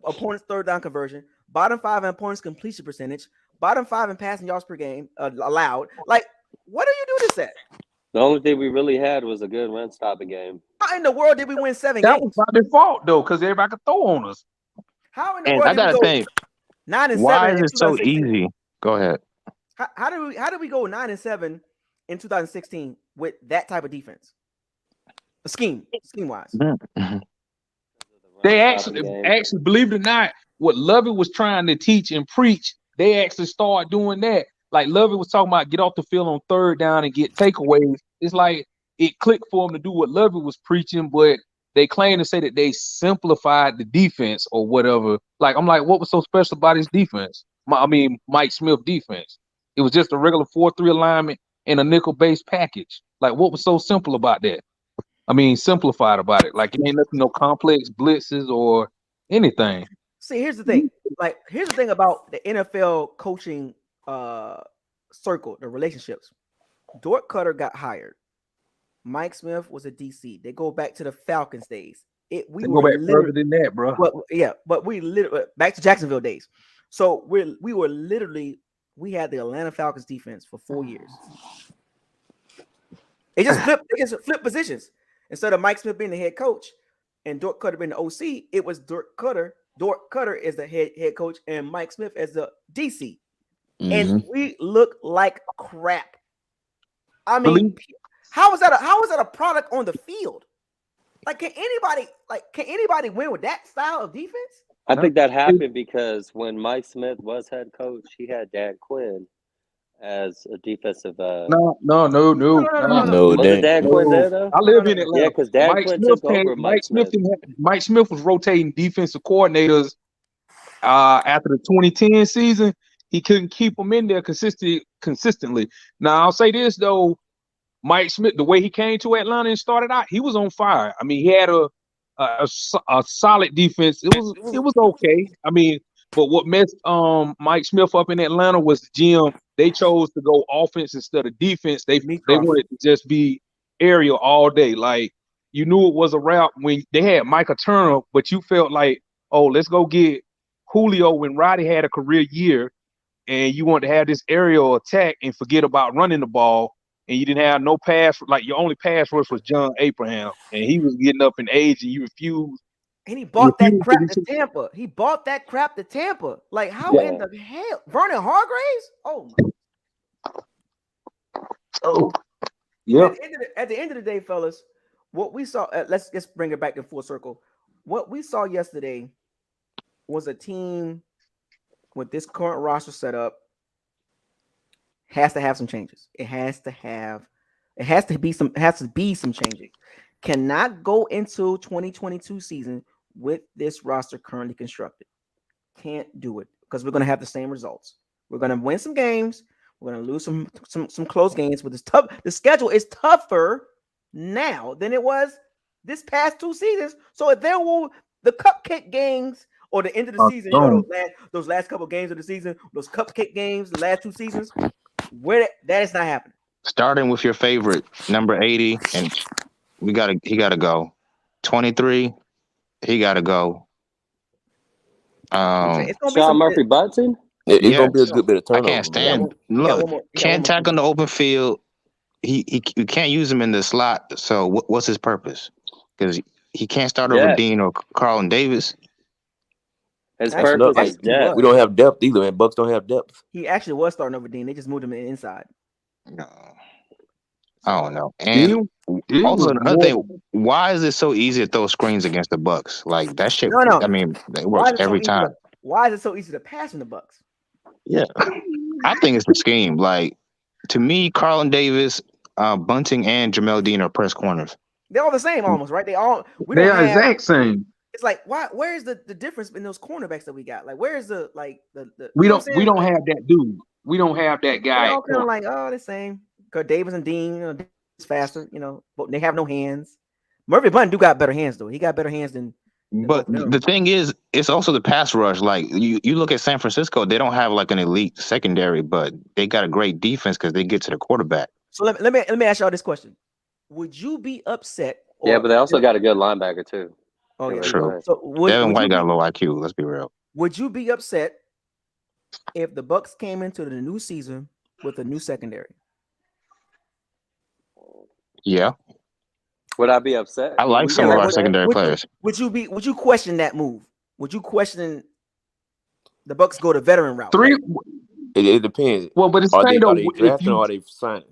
opponent's third down conversion, bottom 5 in opponent's completion percentage, bottom 5 in passing yards per game allowed. Like, what do you do this at? The only thing we really had was a good run stopping game. How in the world did we win 7 games? That was by default though, because everybody could throw on us. How in the world did we go 9-7? Why is it so easy? Go ahead. How did we go 9-7 in 2016 with that type of defense? Scheme wise. They actually, believe it or not, what Lovey was trying to teach and preach, they actually started doing that. Like Lovey was talking about get off the field on third down and get takeaways. It's like it clicked for them to do what Lovey was preaching, but they claim to say that they simplified the defense or whatever. Like, I'm like, what was so special about his defense? Mike Smith defense. It was just a regular 4-3 alignment and a nickel-based package. Like, what was so simple about that? Simplified about it. Like, it ain't nothing, no complex blitzes or anything. See, here's the thing. Like, here's the thing about the NFL coaching circle, the relationships. Dort Cutter got hired. Mike Smith was a DC. They go back to the Falcons days. We go back further than that, bro. But we literally back to Jacksonville days. So we had the Atlanta Falcons defense for 4 years. They just flipped positions. Instead of Mike Smith being the head coach and Dort Cutter being the OC, it was Dort Cutter. Dort Cutter is the head coach and Mike Smith as the DC. Mm-hmm. And we look like crap. How is that a product on the field? Like, can anybody win with that style of defense? I think that happened because when Mike Smith was head coach, he had Dan Quinn as a defensive. No. Was it Dan Quinn there though? I live in Atlanta. Yeah, because Dan Quinn took over Mike Smith. Mike Smith was rotating defensive coordinators after the 2010 season. He couldn't keep them in there consistently. Now I'll say this though, Mike Smith, the way he came to Atlanta and started out, he was on fire. He had a solid defense. It was okay. But what messed Mike Smith up in Atlanta was the GM. They chose to go offense instead of defense. They wanted to just be aerial all day. Like, you knew it was a route when they had Micah Turner, but you felt like, oh, let's go get Julio when Roddy had a career year, and you wanted to have this aerial attack and forget about running the ball. And you didn't have no pass. Like, your only pass rush was John Abraham, and he was getting up in age, and you refused. And he bought that crap to Tampa. Like, how in the hell? Vernon Hargreaves? Oh my. Oh, yeah. At the end of the day, fellas, what we saw, let's bring it back in full circle. What we saw yesterday was a team with this current roster set up has to have some changes. It has to be some changes. Cannot go into 2022 season with this roster currently constructed. Can't do it because we're going to have the same results. We're going to win some games. We're going to lose some close games. But it's tough. The schedule is tougher now than it was this past 2 seasons. So if there will the cupcake games or the end of the season, those last couple games of the season, those cupcake games, the last 2 seasons, where that is not happening. Starting with your favorite number 80, and he gotta go. 23, he gotta go. Sean Murphy Bunting. It's gonna be a good bit of turnover. I can't stand. Can't tackle in the open field. You can't use him in the slot. So what's his purpose? Because he can't start over Dean or Carlton Davis. His purpose is depth. We don't have depth either, man. Bucks don't have depth. He actually was starting over Dean. They just moved him inside. No. I don't know. And also another thing, why is it so easy to throw screens against the Bucks? Like, that shit. No. It works every time. Why is it so easy to pass in the Bucks? Yeah, I think it's the scheme. Like to me, Carlton Davis, Bunting, and Jamel Dean are press corners. They're all the same almost, right? We They don't are have exact same. It's like where's the difference in those cornerbacks that we got? Like where's the we you know don't have that dude. We don't have that guy. They're all kind of like the same. Because Davis and Dean, Davis faster, but they have no hands. Murphy Bunting do got better hands though. He got better hands than But the thing is, it's also the pass rush. Like you look at San Francisco, they don't have like an elite secondary, but they got a great defense because they get to the quarterback. So let me ask y'all this question: would you be upset? Yeah, but they also got a good linebacker too. Oh yeah, true. So Devin White got low IQ. Let's be real. Would you be upset if the Bucks came into the new season with a new secondary? Yeah. Would I be upset? I like some of our secondary players. Would you question that move? Would you question the Bucks go the veteran route? It depends. Well, but it's are they drafting or are they signing?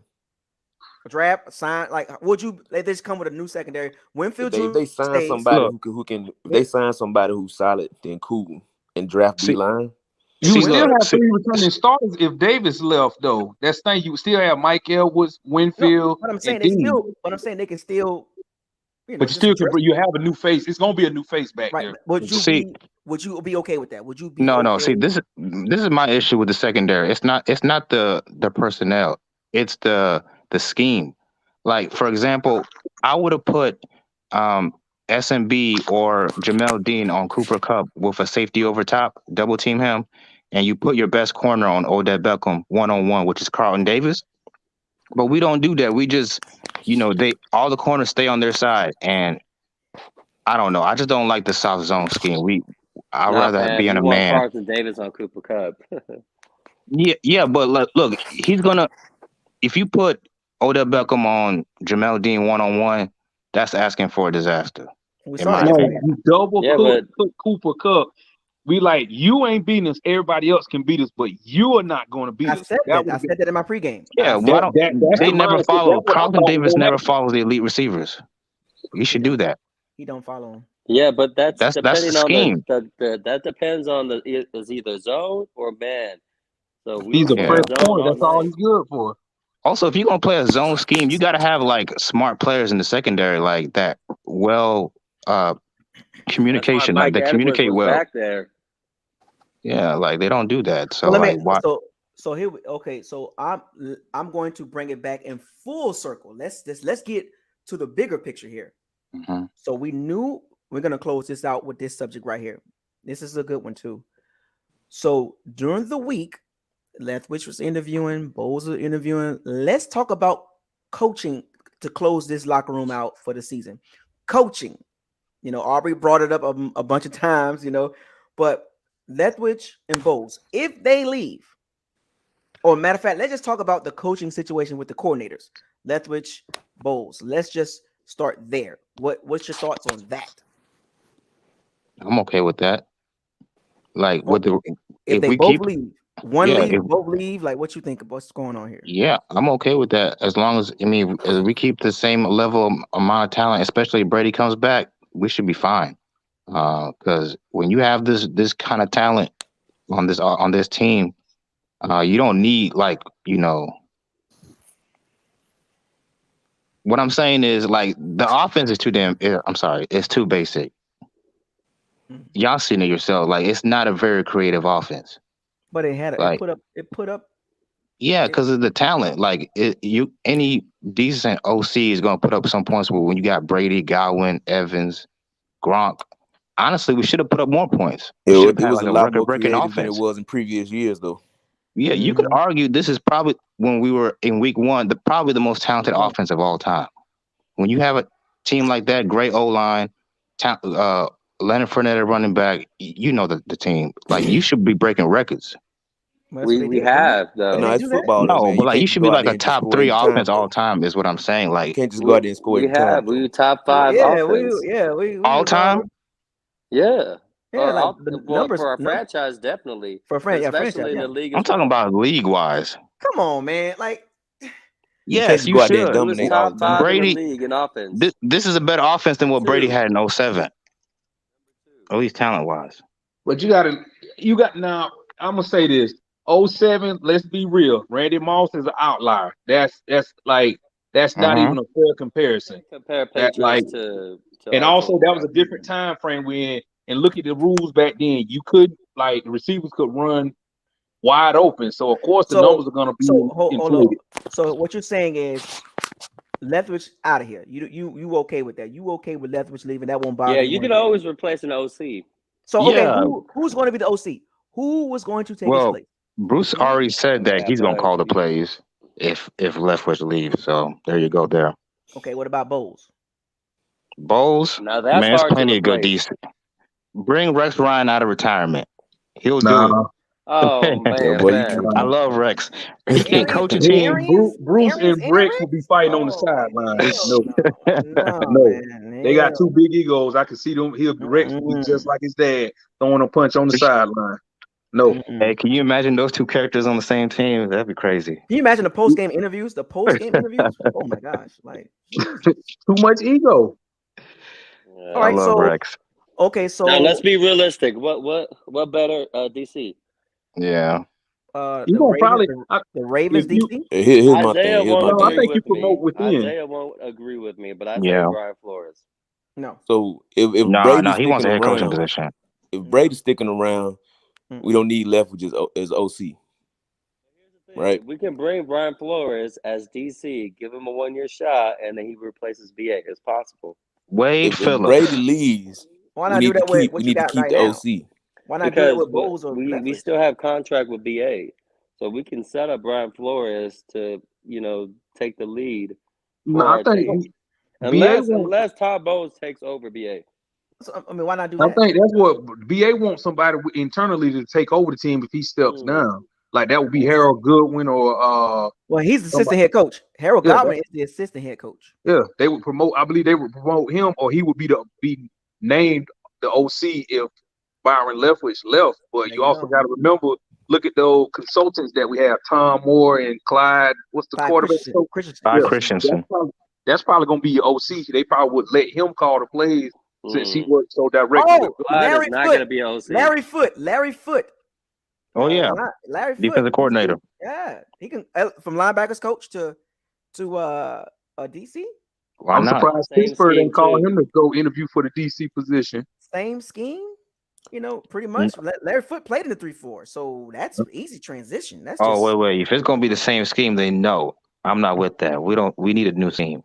Draft, sign, would you let this come with a new secondary? Winfield, if they sign somebody who can, if they sign somebody who's solid, then cool, and draft D line. You still have 3 returning starters if Davis left, though. That's the thing. You still have Mike Edwards, Winfield. But I'm saying they can still. But you have a new face. It's gonna be a new face back there. Would you be okay with that? Would you be No. See, this is my issue with the secondary. It's not the personnel. It's the scheme. Like, for example, I would have put SMB or Jamel Dean on Cooper Kupp with a safety over top, double team him, and you put your best corner on Odell Beckham 1-on-1, which is Carlton Davis. But we don't do that. We just, all the corners stay on their side, and I don't know. I just don't like the soft zone scheme. I'd rather be in a man. Carlton Davis on Cooper Kupp. Yeah, but look, he's gonna. If you put Odell Beckham on Jamel Dean 1-on-1, that's asking for a disaster. You double cook Cooper Kupp. We like, you ain't beating us. Everybody else can beat us, but you are not going to beat us. I said that in my pregame. Yeah, they never follow. Carlton Davis never follows the elite receivers. You should do that. He don't follow them. Yeah, but that's depending the scheme. on that depends on is either zone or man. So he's a press corner. That's all he's good for. Also, if you're gonna play a zone scheme, you got to have like smart players in the secondary, like that. Communication, like they communicate well. Back there. Yeah, like they don't do that. So So here, okay. So I'm going to bring it back in full circle. Let's get to the bigger picture here. Mm-hmm. So we knew we're gonna close this out with this subject right here. This is a good one too. So during the week, Lethwich was interviewing, Bowles was interviewing. Let's talk about coaching to close this locker room out for the season. Coaching. Aubrey brought it up a bunch of times, but Lethwich and Bowles, if they leave, or matter of fact, let's just talk about the coaching situation with the coordinators. Lethwich, Bowles. Let's just start there. What's your thoughts on that? I'm okay with that. Like, if they both leave, both leave. Like, what you think of what's going on here? Yeah, I'm okay with that. As long as as we keep the same level amount of talent, especially if Brady comes back, we should be fine. Because when you have this kind of talent on this team, you don't need What I'm saying is, like, the offense is it's too basic. Y'all seen it yourself. Like, it's not a very creative offense. But it put up. Yeah, because of the talent. Like, any decent OC is going to put up some points. But when you got Brady, Godwin, Evans, Gronk, honestly, we should have put up more points. It was a lot more creative than it was in previous years, though. Yeah, you could argue this is probably, when we were in week 1, probably the most talented offense of all time. When you have a team like that, great O-line, Leonard Fournette running back, the team. Like, you should be breaking records. We have, though. No, it's football. No, but like, you should be like a top 3 offense all time, is what I'm saying. Like, you can't just go out there and score. We top 5 offense. We all time. Yeah. Yeah, the numbers for our franchise, definitely. For a franchise, especially in the league. I'm talking about league-wise. Come on, man. Like, yes, you should. It was top 5 in the league in offense. This is a better offense than what Brady had in 07. At least talent-wise. But you got now. I'm gonna say this. 07, let's be real. Randy Moss is an outlier. That's not even a fair comparison. Compare That like, Patriots to and our also team. that was a different time frame when. And look at the rules back then. You could the receivers could run wide open. So of course the numbers are gonna be hold on. inflated. So what you're saying is Leftwich out of here. You okay with that? You okay with Leftwich leaving? That won't bother you. Yeah, you can always replace an OC. So okay, who's going to be the OC? Who was going to take his place? Bruce already said that he's gonna call the plays if Leftwich leaves. So there you go. There. Okay, what about Bowles? Now that's man, there's hard plenty to of good replace. decent. Bring Rex Ryan out of retirement. He'll do it. Oh man, I love Rex. He can coach a team. Bruce and Rex will be fighting on the sideline. No. They got two big egos. I can see them. Rex will be just like his dad, throwing a punch on the sideline. No. Hey, can you imagine those two characters on the same team? That'd be crazy. Can you imagine the post game interviews? Oh my gosh, like too much ego. Yeah. All right, I love Rex. Okay, so now let's be realistic. What better DC? Yeah. The Ravens DC. Here's my Isaiah thing. won't agree I think you with me. promote within. Isaiah won't agree with me, but I say Brian Flores. No. So if Brady's he wants a head coaching around, position. if Brady's sticking around, we don't need Leftwich as OC. Right. We can bring Brian Flores as DC, give him a 1-year shot, and then he replaces BA as possible. Wade If Brady leaves, why not do that with what you got keep right the now? OC. Why not because do it with Bowles or we still have contract with BA, so we can set up Brian Flores to take the lead for our team. Unless Todd Bowles takes over BA. So, I mean, why not do that? I think that's what BA wants somebody internally to take over the team if he steps down. Like that would be Harold Goodwin or well, he's the assistant head coach. Harold Godwin is the assistant head coach. Yeah, they would promote. I believe they would promote him, or he would be named the OC if Byron Leftwich left. But you also got to remember, look at those consultants that we have: Tom Moore and Clyde. What's the quarterback? Christensen. That's probably going to be your OC. They probably would let him call the plays since he worked so directly. Oh, Larry Foote. Going to be OC. Larry Foote. Oh yeah, Larry Foote, defensive coordinator. Yeah, he can from linebackers coach to DC. I'm surprised Pittsburgh didn't call him to go interview for the DC position. Same scheme, pretty much. Larry Foote played in the 3-4, so that's easy transition. That's wait. If it's gonna be the same scheme, then no, I'm not with that. We need a new scheme.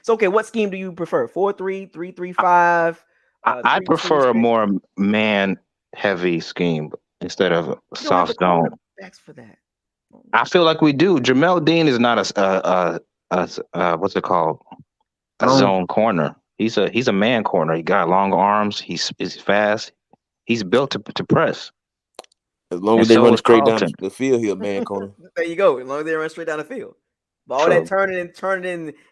So okay, what scheme do you prefer? 4-3, 3-3-5? I prefer a more man-heavy scheme instead of soft zone. Backs for that. I feel like we do. Jamel Dean is not a what's it called? A zone corner. He's a man corner. He got long arms. He's fast. He's built to press. As long as they run straight down the field, he's a man corner. There you go. As long as they run straight down the field. But all that turning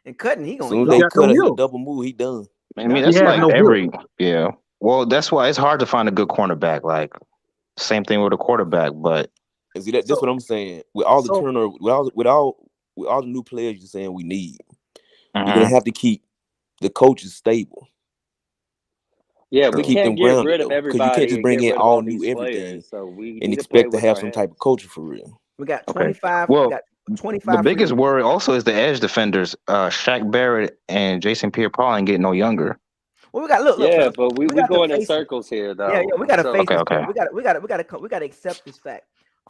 and cutting, he gonna. As soon as they cut a double move, he done. I mean, that's like yeah. Well, that's why it's hard to find a good cornerback. Like same thing with a quarterback, but see that's what I'm saying. With all the turnover, with all the new players you're saying we need, you're gonna have to keep the coaches stable. Yeah, we keep can't them get rid of everybody. Because you can't just bring in all new everything players, so we and expect to have some type of culture for real. We got 25. Well, we got 25. The biggest worry also is the edge defenders. Shaq Barrett and Jason Pierre-Paul ain't getting no younger. Well, we got look. Yeah, but we going in circles here, though. Yeah, we got to face this. Okay. We got to accept this fact.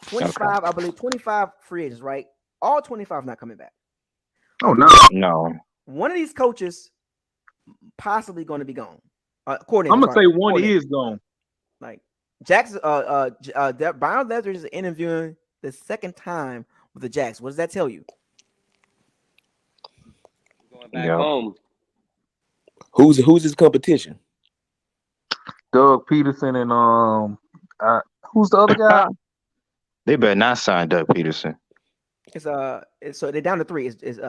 25, I believe 25 free agents, right? All 25 not coming back. Oh no. One of these coaches possibly going to be gone. I'm gonna say one is gone. Like Jackson, Byron Leftwich is interviewing the second time with the Jacks. What does that tell you? Going back home. Who's his competition? Doug Peterson and who's the other guy? They better not sign Doug Peterson. It's so they're down to 3. It's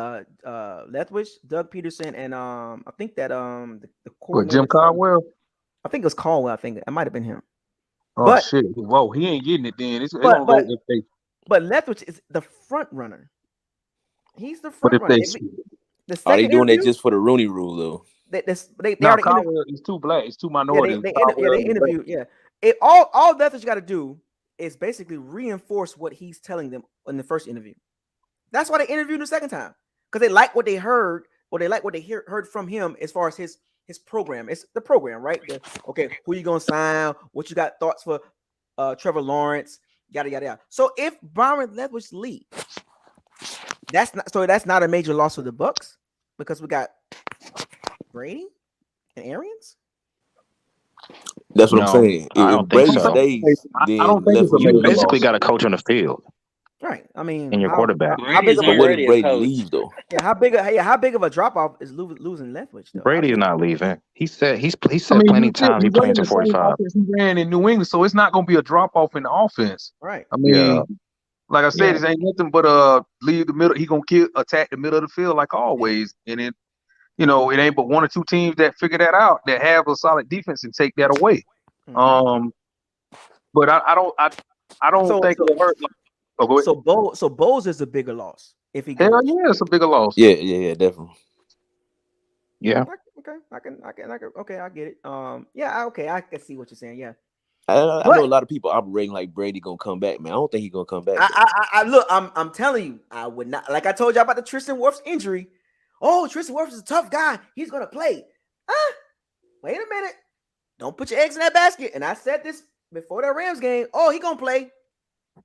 Leftwich, Doug Peterson, and I think that the Jim Caldwell. I think it was Caldwell. I think it might have been him. Oh shit! Whoa, he ain't getting it then. But Leftwich is the front runner. He's the front runner. Are they doing it just for the Rooney Rule though? They Caldwell is too black. It's too minority. They interview. Yeah, all Leftwich got to do is basically reinforce what he's telling them in the first interview. That's why they interviewed him the second time, because they like what they heard, or they like what they heard from him as far as his program. It's the program, right? Okay, who you gonna sign? What you got thoughts for Trevor Lawrence? Yada yada yada. So if Byron Leftwich leaves, that's not a major loss for the Bucs, because we got Brady and Arians. That's what I'm saying. I don't think so. Stays, I don't think it's a You major basically loss. got a coach on the field. Right. I mean, and your quarterback. How big of a what if Brady leaves though? Yeah. How big of a drop off is losing Leftwich though? Brady is not leaving. He said plenty you times he he playing running to the same 45. offense he ran in New England, so it's not going to be a drop off in the offense. Right. I mean, Yeah. like I said, Yeah. it ain't nothing but leave the middle. He gonna attack the middle of the field like always, and it ain't but one or two teams that figure that out, that have a solid defense and take that away. But I don't think it'll hurt. Go ahead. So Bowles is a bigger loss if he goes. Hell yeah, it's a bigger loss. Yeah, definitely. Yeah. Okay, I can. Okay, I get it. Okay, I can see what you're saying. Yeah. I know a lot of people operating like Brady gonna come back, man. I don't think he's gonna come back. Look, I'm telling you, I would not. Like I told you about the Tristan Wirfs injury. Oh, Tristan Wirfs is a tough guy. He's gonna play. Wait a minute. Don't put your eggs in that basket. And I said this before that Rams game. Oh, he gonna play.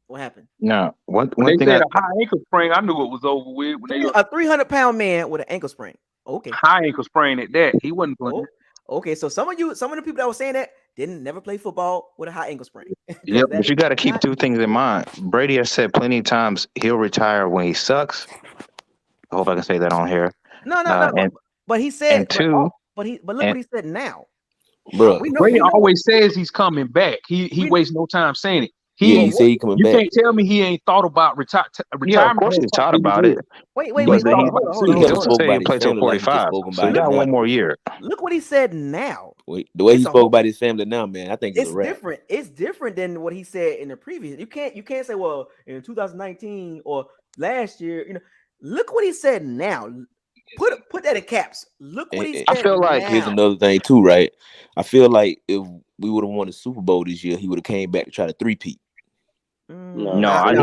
What happened? No, one When they thing said a high ankle sprain, I knew it was over with. A 300-pound man with an ankle sprain. Okay. High ankle sprain at that. He wasn't playing. Okay, so some of the people that were saying that never play football with a high ankle sprain. Yeah, but you got to keep two things in mind. Brady has said plenty of times he'll retire when he sucks. I hope I can say that on here. No. But he said, and two, but look what he said now. Bro, Brady always says he's coming back. He wastes no time saying it. He said he coming back. You can't tell me he ain't thought about retirement. Yeah, of course he's thought about it. Wait. He doesn't say he'll play till 45. So he got one more year. Look what he said now. The way he spoke about his family now, man, I think it's a wrap. Different. It's different than what he said in the previous. You can't say, well, in 2019 or last year. Look what he said now. Put that in caps. Look what he said. I feel like here's another thing too, right? I feel like if we would have won the Super Bowl this year, he would have came back to try to three-peat. I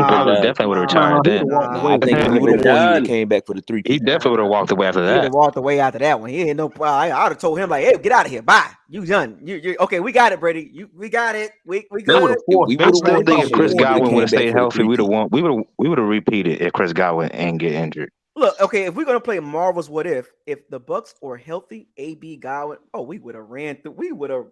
definitely would have retired then. I think if he would have came back for the three-peat. He definitely would have walked away after He that. would have walked away after that one. He ain't no. I would have told him like, "Hey, get out of here. Bye. You done. You okay? We got it, Brady. We got it. We good." I still think if Chris Godwin would have stayed healthy, we would have repeated if Chris Godwin ain't get injured. Look, okay, if we're gonna play Marvel's What If the Bucs were healthy, AB Godwin, we would have ran through. We would have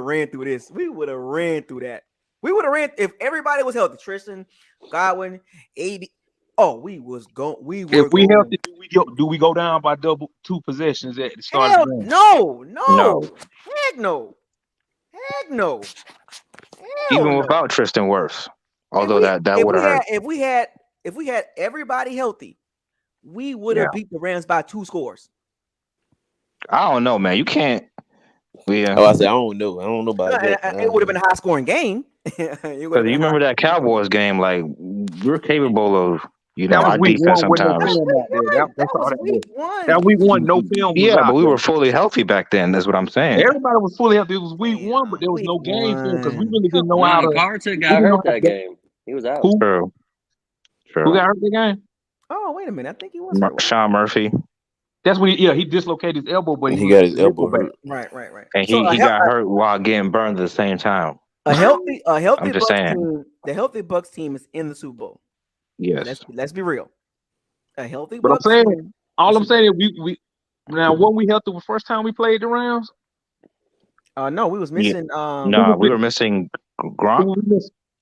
ran through this. We would have ran through that. We would have ran if everybody was healthy. Tristan, Godwin, AB. We was going. If we healthy, do we go down by double 2 possessions at the start of the game? No. Heck no. Even without Tristan Wirfs, although that would have hurt. If we had everybody healthy, we would have beat the Rams by 2 scores. I don't know, man. You can't. Yeah. I said I don't know. I don't know about that. It would have been a high scoring game. Because you remember that Cowboys game? Like we're capable of, our week defense one sometimes. That week one, no film. Yeah, but we were fully healthy back then. That's what I'm saying. Everybody was fully healthy. It was week 1, but there was no game film because we really didn't know how to. Carter got hurt that game. He was out. True. Who got hurt the game? Oh, wait a minute. I think he was Sean Murphy. That's when he dislocated his elbow, but he got his elbow back. hurt. Right. And he got hurt while getting burned at the same time. A healthy I'm just saying. team. The healthy Bucs team is in the Super Bowl. Yes. Let's be real. A healthy But Bucs team. All I'm saying is we now when we healthy the first time we played the Rams. No, we was missing. We were missing Gronk.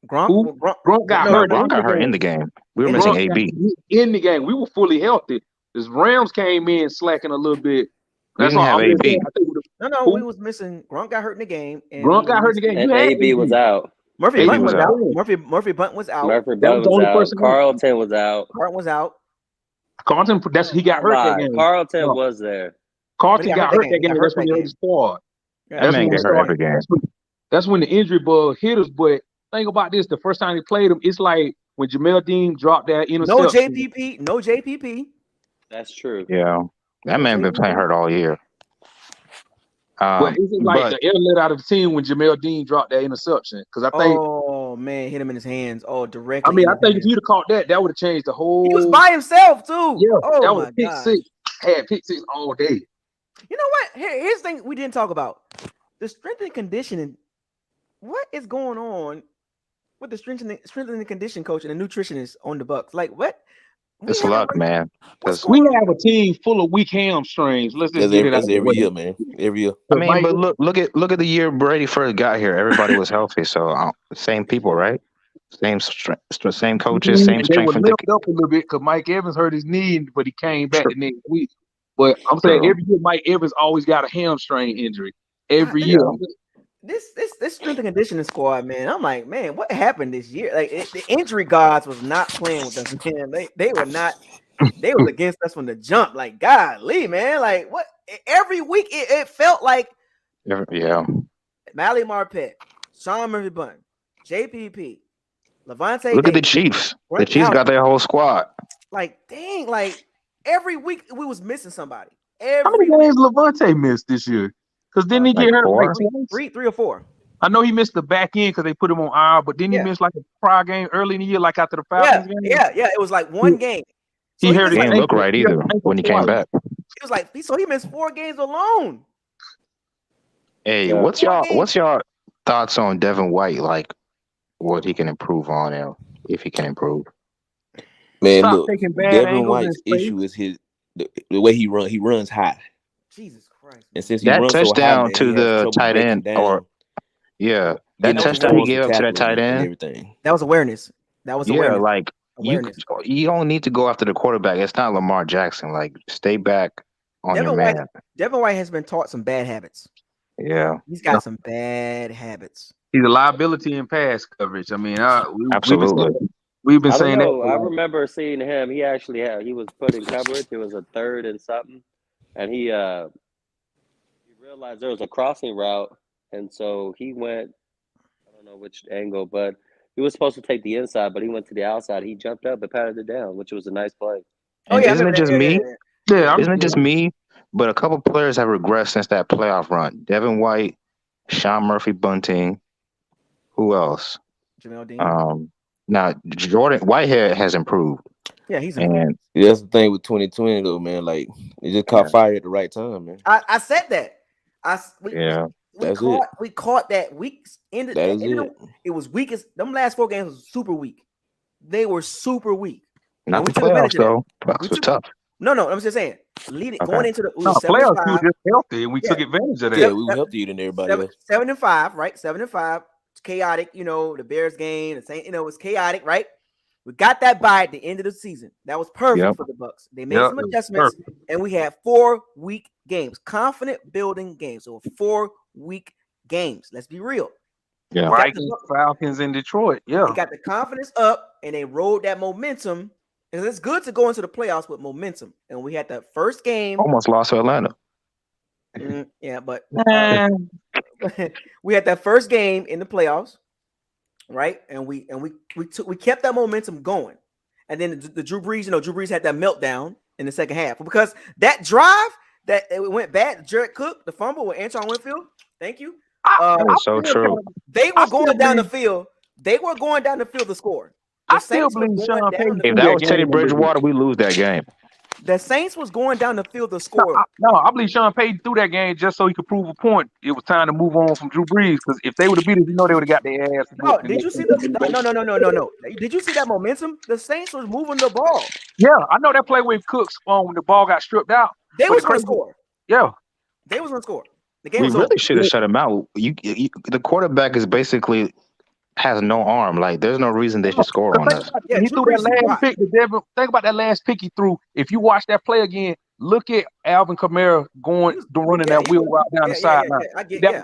Gronk got hurt. Gronk got hurt in the game. We were missing AB in the game. We were fully healthy. This Rams came in slacking a little bit. We didn't have AB. No, we was missing. Gronk got hurt in the game. And Gronk got hurt in the game. And AB was out. Murphy Bunt was out. Murphy Bunt was out. Murphy Bunt was out. Carlton was out. Carlton was out. Carlton, he got hurt that game. Carlton was there. Carlton got hurt that game. That's when he hurt the squad. That's when the injury bug hit us. But think about this: the first time they played him, it's like when Jamel Dean dropped that interception. No JPP. That's true. Yeah, that man been playing hurt all year. But is it like the air let out of the team when Jamel Dean dropped that interception? Because I think, oh man, hit him in his hands. Oh, directly. I mean, I think if he'd have caught that, that would have changed the whole. He was by himself too. Yeah, oh that my would have pick god. six. Had pick six all day. You know what? Here's the thing we didn't talk about: the strength and conditioning. What is going on with the strength and condition coach and the nutritionist on the Bucs? Like what? It's luck, man. We have a team full of weak hamstrings. Let's just get it out That's of the every way. year, man. Every year. I mean, but look at the year Brady first got here. Everybody was healthy, so same people, right? Same coaches, same They strength were and limped up a little bit because Mike Evans hurt his knee, but he came back the next week. But I'm saying every year Mike Evans always got a hamstring injury. Every year. This strength and conditioning squad, man. I'm like, man, what happened this year? Like the injury gods was not playing with us, man. They were not. They was against us from the jump. Like, golly, man. Like, what? Every week it felt like. Yeah. Mally Marpet, Sean Murphy-Bunting, JPP, Levante. Look at the Chiefs. The Chiefs got their whole squad. Like, dang, like every week we was missing somebody. How many games Levante missed this year? Because didn't he get hurt like three or four? I know he missed the back end because they put him on IR, but didn't he miss like a prior game early in the year, like after the Falcons game? Yeah. It was like one game. So he hurt. He didn't look right either when he came back. It was like he missed 4 games alone. Hey, what's y'all thoughts on Devin White? Like, what he can improve on, and if he can improve? Man, look, Devin White's issue is the way he runs. He runs high. Jesus Christ! And since he that runs touchdown so high, to the tight end, that touchdown he gave up to that tight end, that was awareness. That was awareness. Like you don't need to go after the quarterback. It's not Lamar Jackson. Like, stay back on your man. Devin White has been taught some bad habits. Yeah, he's got some bad habits. He's a liability in pass coverage. I mean, absolutely. We've been saying that. I remember seeing him. He was put in coverage. It was a 3rd and something, and he realized there was a crossing route, and so he went. I don't know which angle, but he was supposed to take the inside, but he went to the outside. He jumped up and patted it down, which was a nice play. Isn't it just me? Yeah, isn't it just me? But a couple players have regressed since that playoff run. Devin White, Sean Murphy-Bunting. Who else? Jamel Dean. Now Jordan Whitehead has improved. Yeah, he's improved. And that's the thing with 2020 though, man. Like, it just caught fire at the right time, man. I said that. We caught that week. It was weakest. Them last 4 games was super weak. They were super weak. Not the playoffs though. Playoffs was tough. No, I'm just saying. Going into the playoffs, we were just healthy, and we took advantage of that. Yeah, we were healthier than everybody else. 7-5, right? 7-5. It's chaotic, the Bears game, the same, it was chaotic, right? We got that bye at the end of the season. That was perfect for the Bucs. They made some adjustments, and we had 4 week games, confident building games. So 4 week games. Let's be real. Yeah, Vikings, Falcons, in Detroit. Yeah, they got the confidence up, and they rode that momentum. And it's good to go into the playoffs with momentum. And we had the first game. Almost lost to Atlanta. Yeah, but we had that first game in the playoffs, right? And we kept that momentum going. And then the Drew Brees, Drew Brees had that meltdown in the second half because that drive that it went bad. Jared Cook, the fumble with Antoine Winfield. Thank you. That is so true. They were going down the field. They were going down the field to score. I still believe Sean Payton. If that was Teddy Bridgewater, we lose that game. The Saints was going down the field to score. No, I believe Sean Payton threw that game just so he could prove a point. It was time to move on from Drew Brees because if they would have beat us, they would have got their ass. No, did you see No. Did you see that momentum? The Saints was moving the ball. Yeah, I know that play with Cooks when the ball got stripped out. They was going to score. Yeah, they was going to score. The game we was really over. should have shut him out. The quarterback is basically has no arm. Like, there's no reason they should score on us. He threw that last pick to Devin. Think about that last pick he threw. If you watch that play again, look at Alvin Kamara running that wheel route down the sideline.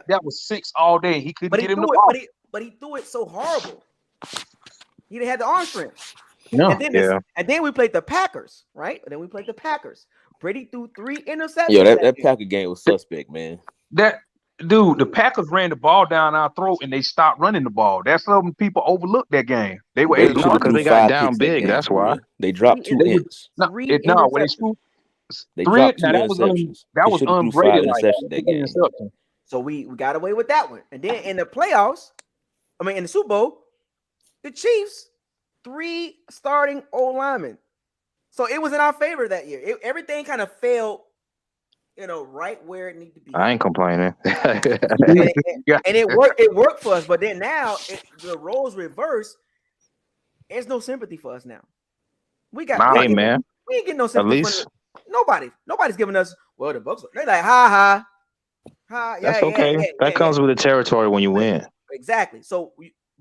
That was 6 all day. He couldn't get him the ball. But he threw it so horrible. He didn't have the arm strength. No. And then we played the Packers, right? And then we played the Packers. Brady threw 3 interceptions. Yo, that Packer game was suspect, man. The Packers ran the ball down our throat and they stopped running the ball. That's something people overlooked that game. They were able to because they got down big. That's why they dropped 2 hits. When they dropped 2 interceptions. That was unbraided like that game. So we got away with that one. And then in the playoffs, in the Super Bowl, the Chiefs 3 starting O-linemen. So it was in our favor that year. Everything kind of fell, right where it needed to be. I ain't complaining. and it worked. It worked for us. But then now the roles reverse. There's no sympathy for us now. We ain't getting no sympathy from nobody. Nobody's giving us. Well, the Bucs. They're like ha. Yeah, that's okay. That comes with the territory when you win. Exactly. So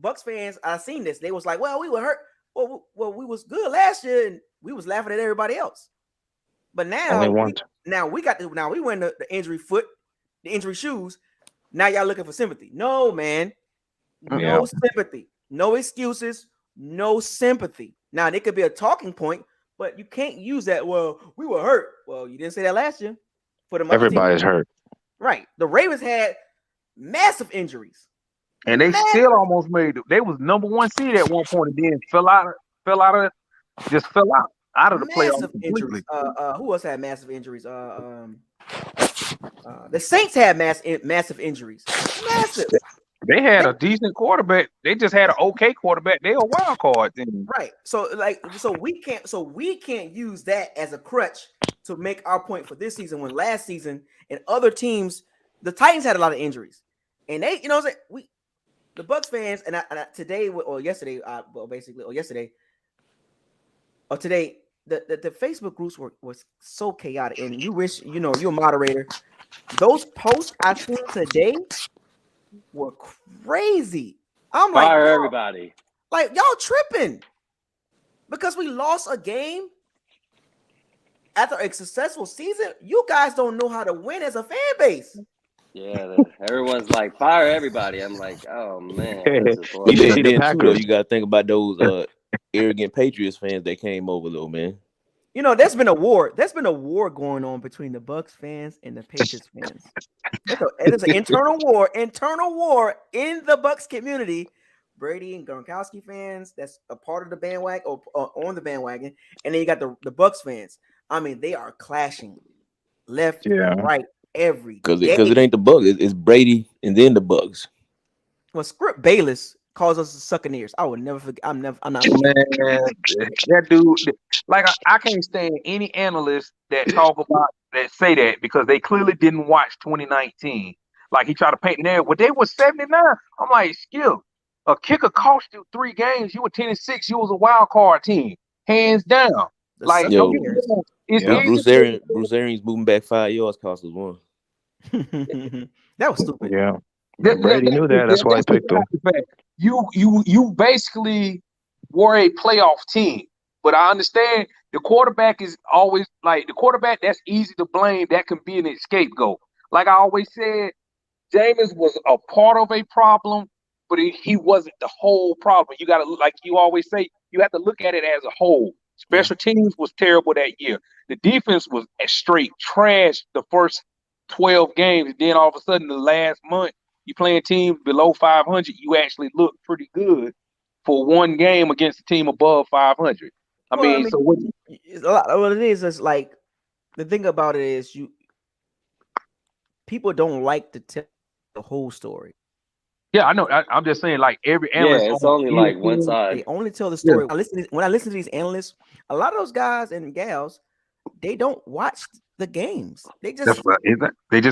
Bucs fans, I seen this. They was like, well, we were hurt. Well, we was good last year, and we was laughing at everybody else. But now, we went the injury foot, the injury shoes. Now y'all looking for sympathy? No, man. No sympathy. No excuses. No sympathy. Now it could be a talking point, but you can't use that. Well, we were hurt. Well, you didn't say that last year. For the everybody's hurt. Right. The Ravens had massive injuries. And they still almost made it. They was number 1 seed at one point and then fell out of the playoffs completely. Who else had massive injuries? The Saints had massive injuries. Massive. They had a decent quarterback. They just had an okay quarterback. They a wild card then. Right. So we can't use that as a crutch to make our point for this season when last season and other teams, the Titans had a lot of injuries. And they, the Bucs fans, and today or yesterday, the Facebook groups was so chaotic. And you wish, you're a moderator. Those posts I seen today were crazy. I'm like, fire everybody. Like, y'all tripping because we lost a game after a successful season. You guys don't know how to win as a fan base. Yeah, everyone's like, fire everybody. I'm like, oh man. You got to think about those arrogant Patriots fans that came over though, man. There's been a war. There's been a war going on between the Bucs fans and the Patriots fans. It's an internal war in the Bucs community. Brady and Gronkowski fans, that's a part of the bandwagon or on the bandwagon, and then you got the Bucs fans. They are clashing left and right every day. Because it ain't the Bucs, it's Brady and then the Bucs. Well, Script Bayless calls us Succaneers. I would never forget. I'm not. Man, that dude. Like I can't stand any analyst that talk about that say that because they clearly didn't watch 2019. Like he tried to paint there. Well, they were 79. I'm like, Skip, a kicker cost you 3 games. You were 10-6. You was a wild card team, hands down. Like Bruce Arians moving back 5 yards cost us 1. That was stupid. Yeah. Brady knew that. That's why he picked him. You basically were a playoff team, but I understand the quarterback is always like the quarterback. That's easy to blame. That can be an scapegoat. Like I always said, Jameis was a part of a problem, but he wasn't the whole problem. You got to, like you always say, you have to look at it as a whole. Special teams was terrible that year. The defense was a straight trash the first 12 games. Then all of a sudden, the last month, you playing teams below 500, you actually look pretty good for one game against a team above 500. So what it is like the thing about it is people don't like to tell the whole story. Yeah, I know. I'm just saying, like every analyst. Yeah, it's only like one side. They only tell the story. Yeah. When I listen to these analysts, a lot of those guys and gals, they don't watch the games. They just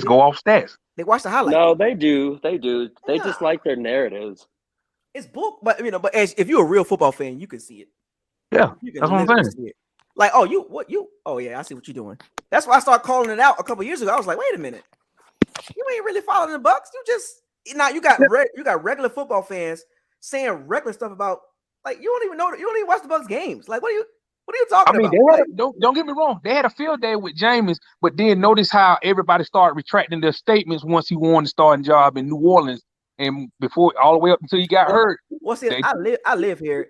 go off stats. They watch the highlights. No, they do. They just like their narratives. It's book, but if you're a real football fan, you can see it. Yeah, that's what I'm saying. Like, oh yeah, I see what you're doing. That's why I started calling it out a couple years ago. I was like, wait a minute, you ain't really following the Bucs. You got regular football fans saying regular stuff about, like, you don't even watch the Bucs games. Like, what are you talking about? Don't get me wrong. They had a field day with Jameis, but then notice how everybody started retracting their statements once he won the starting job in New Orleans, and before all the way up until he got hurt. Well, see, I live here.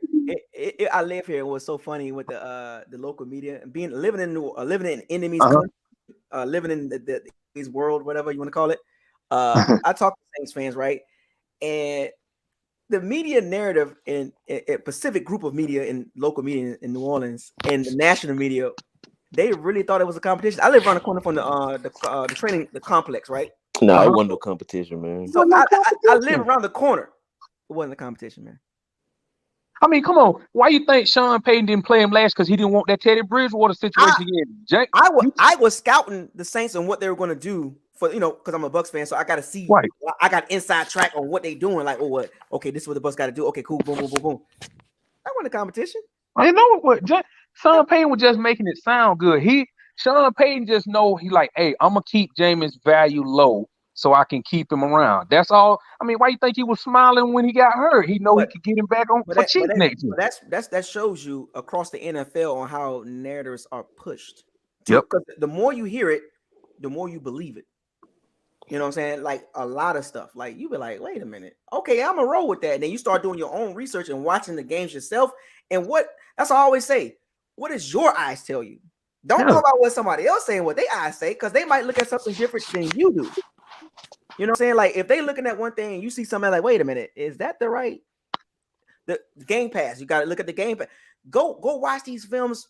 I live here. It was so funny with the local media and living in enemies country, living in the world, whatever you want to call it. I talk to Saints fans, right? And the media narrative in a Pacific group of media and local media in New Orleans and the national media, they really thought it was a competition. I live around the corner from the complex, right? No, it wasn't no competition, man. So I live around the corner. It wasn't a competition, man. I mean, come on. Why you think Sean Payton didn't play him last? Because he didn't want that Teddy Bridgewater situation again. I was scouting the Saints and what they were going to do for, because I'm a Bucs fan, so I got to see. Right. I got inside track on what they doing. Like, what? Okay, this is what the Bucs got to do. Okay, cool. Boom, boom, boom, boom. That wasn't a competition. I know what. Sean Payton was just making it sound good. Sean Payton just know he like, hey, I'm gonna keep Jameis' value low so I can keep him around. That's all. I mean, why you think he was smiling when he got hurt? He know he could get him back on for cheap next year. That shows you across the NFL on how narratives are pushed. Yep. Because the more you hear it, the more you believe it. You know what I'm saying? Like a lot of stuff. Like you be like, wait a minute. Okay, I'm gonna roll with that. And then you start doing your own research and watching the games yourself. And that's what I always say. What does your eyes tell you? Don't go about what somebody else saying, what their eyes say, because they might look at something different than you do. You know what I'm saying? Like if they looking at one thing and you see something like, wait a minute, is that the right the Game Pass? You got to look at the Game Pass. Go watch these films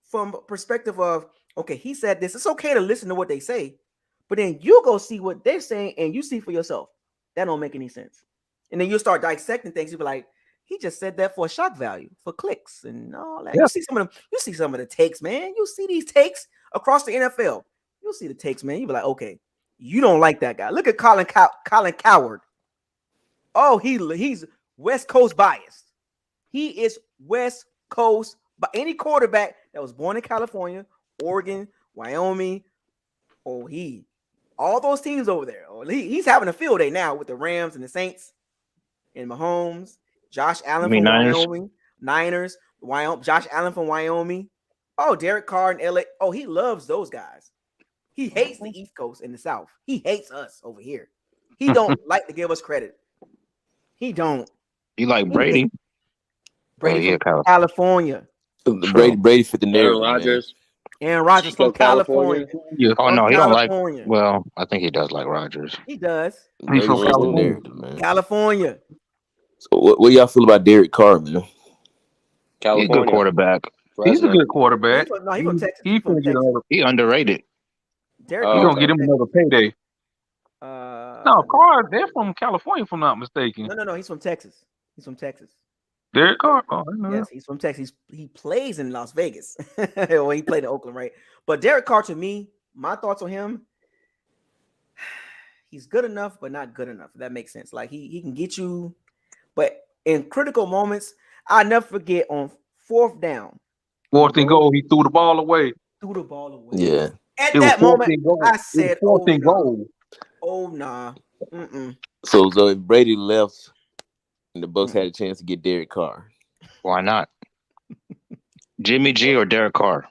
from perspective of, okay, he said this. It's okay to listen to what they say, but then you go see what they're saying and you see for yourself. That don't make any sense. And then you start dissecting things. You be like, he just said that for shock value, for clicks and all that. Yeah. You see some of the takes, man. You see these takes across the NFL. You'll see the takes, man. You be like, okay, you don't like that guy. Look at Colin Cowherd. Oh, he's West Coast biased. He is West Coast, but any quarterback that was born in California, Oregon, Wyoming, all those teams over there. He's having a field day now with the Rams and the Saints and Mahomes. Josh Allen from Wyoming, Niners, Josh Allen from Wyoming. Oh, Derek Carr in LA. Oh, he loves those guys. He hates the East Coast and the South. He hates us over here. He don't like to give us credit. He don't. You like Brady? Brady from California. Brady fit the narrative. Aaron Rodgers from California. Oh no, he don't like. Well, I think he does like Rodgers. He does. He's from California. California. So what y'all feel about Derek Carr, man? He's a good quarterback. He's a good quarterback. He's from Texas. He underrated. He's gonna get him another payday. No, Carr, they're from California, if I'm not mistaken. No, he's from Texas. Derek Carr? Oh, yes, he's from Texas. He plays in Las Vegas. Well, he played in Oakland, right? But Derek Carr, to me, my thoughts on him, he's good enough, but not good enough. If that makes sense. Like he can get you, but in critical moments, I'll never forget on 4th down. 4th and goal, he threw the ball away. Yeah. At that moment, I said, goal. Oh, nah. So if Brady left and the Bucs had a chance to get Derek Carr, why not? Jimmy G or Derek Carr?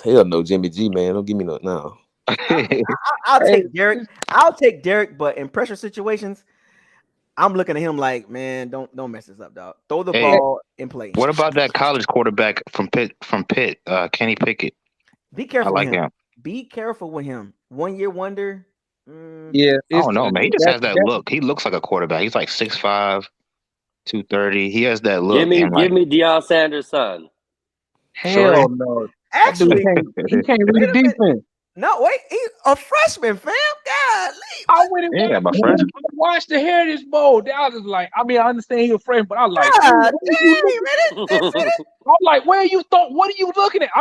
Hell no, Jimmy G, man. Don't give me no. I'll take Derek. I'll take Derek, but in pressure situations, I'm looking at him like, man, don't mess this up, dog. Throw the ball and play. What about that college quarterback from Pitt, Kenny Pickett? Be careful with him. Be careful with him. 1 year wonder. Yeah. Oh no, man. He just has that look. He looks like a quarterback. He's like 6'5", 230. He has that look. Give me Deion Sanders' son. Hell no. Actually, he can't read defense. No, wait, he's a freshman, fam. God, I went and watched the Heritage Bowl. I was like, I understand he's a freshman, but I was like, I'm like, where you thought? What are you looking at?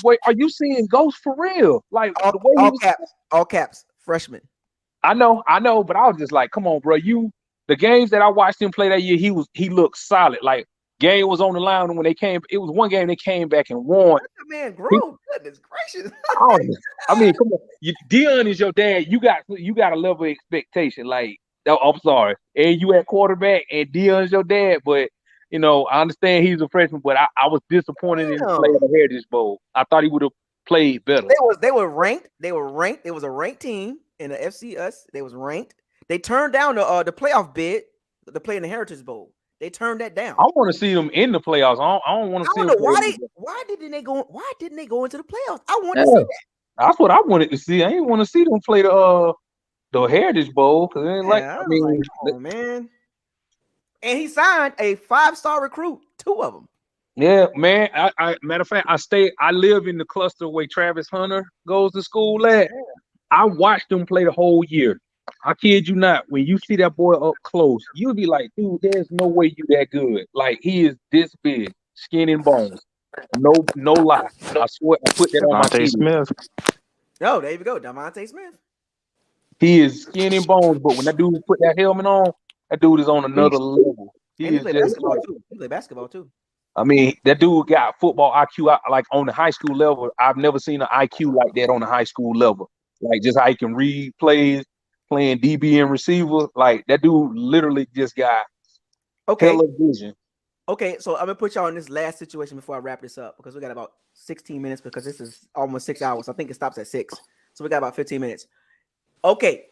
Wait, are you seeing ghosts for real? Like all caps, freshman. I know, but I was just like, come on, bro. The games that I watched him play that year, he looked solid. Like game was on the line when they came. It was one game they came back and won. That man grew. Goodness gracious. Come on. Deion is your dad. You got a level of expectation. Like, I'm sorry, and you at quarterback, and Deion's your dad. But I understand he's a freshman. But I was disappointed in the play of the Heritage Bowl. I thought he would have played better. They were ranked. It was a ranked team in the FCS. They was ranked. They turned down the playoff bid to play in the Heritage Bowl. They turned that down. I want to see them in the playoffs. I don't want to see them. Why didn't they go into the playoffs? I want to see that. That's what I wanted to see. I didn't want to see them play the Heritage Bowl because come on, man. And he signed a 5-star recruit, 2 of them. Yeah, man. I matter of fact, I live in the cluster where Travis Hunter goes to school at. I watched him play the whole year. I kid you not. When you see that boy up close, you'll be like, dude, there's no way you that good. Like he is this big, skin and bones. No lie. I swear, I put that on my Devontae kids. Smith. Oh, there you go, Devontae Smith. He is skin and bones, but when that dude put that helmet on, that dude is on another level. And he Is played just basketball like, too. He played basketball too. I mean, that dude got football IQ like on the high school level. I've never seen an IQ like that on the high school level. Like just how he can read plays, playing DB and receiver. Like that dude literally just got hella vision. Okay, so I'm gonna put y'all in this last situation before I wrap this up because we got about 16 minutes because this is almost 6 hours. I think it stops at 6, so we got about 15 minutes. Okay,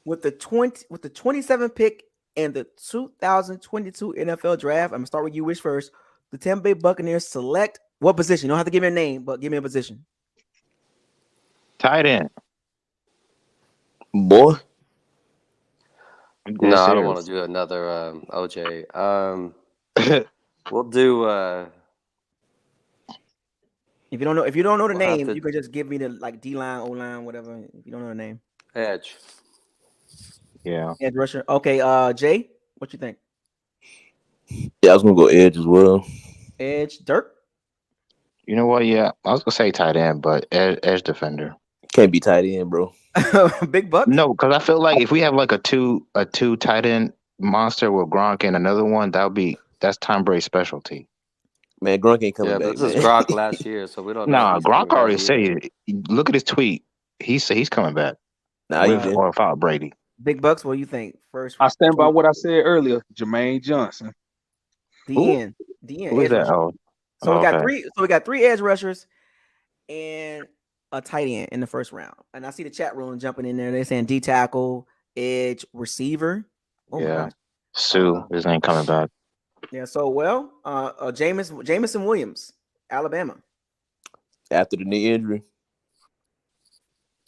with the 27th pick and the 2022 NFL Draft, I'm gonna start with you, Wish, first. The Tampa Bay Buccaneers select what position? You don't have to give me a name, but give me a position. Tight end. Boy. No, I don't want to do another OJ. We'll do. If you don't know the name, you can just give me the like D line, O line, whatever. If you don't know the name, edge. Yeah, edge rusher. Okay, Jay, what you think? Yeah, I was gonna go edge as well. Edge, Dirk. You know what? Yeah, I was gonna say tight end, but edge defender. Can't be tight end, bro. Big Bucks? No, because I feel like if we have like a two tight end monster with Gronk and another one, that's Tom Brady's specialty. Man, Gronk ain't coming back. Yeah, but this is Gronk last year, so we don't know. Nah, Gronk already said it. Look at his tweet. He's coming back. With or without Brady. Big Bucks, what do you think? First, I stand by what I said earlier. Jermaine Johnson. The end. Who is that? Oh, so we got three. So we got 3 edge rushers and a tight end in the first round. And I see the chat room jumping in there. They're saying D tackle, edge, receiver. Oh my gosh. Sue, his name coming back. Yeah. So Jamison Williams, Alabama. After the knee injury.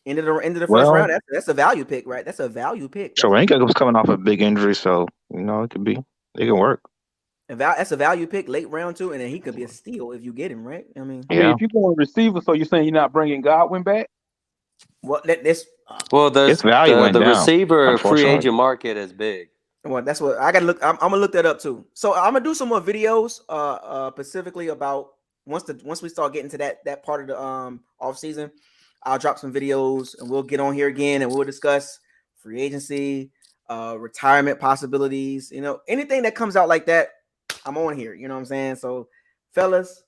End of the first round. That's a value pick, right? That's a value pick. So Ranka was coming off a big injury, so it can work. That's a value pick late round 2, and then he could be a steal if you get him, right? I mean, if you're going receiver, so you're saying you're not bringing Godwin back? Well, there's value the down, receiver free agent market is big. Well, that's what I gotta look. I'm gonna look that up too. So I'm gonna do some more videos, specifically about once we start getting to that part of the off season. I'll drop some videos and we'll get on here again and we'll discuss free agency, retirement possibilities. Anything that comes out like that, I'm on here. You know what I'm saying? So, fellas,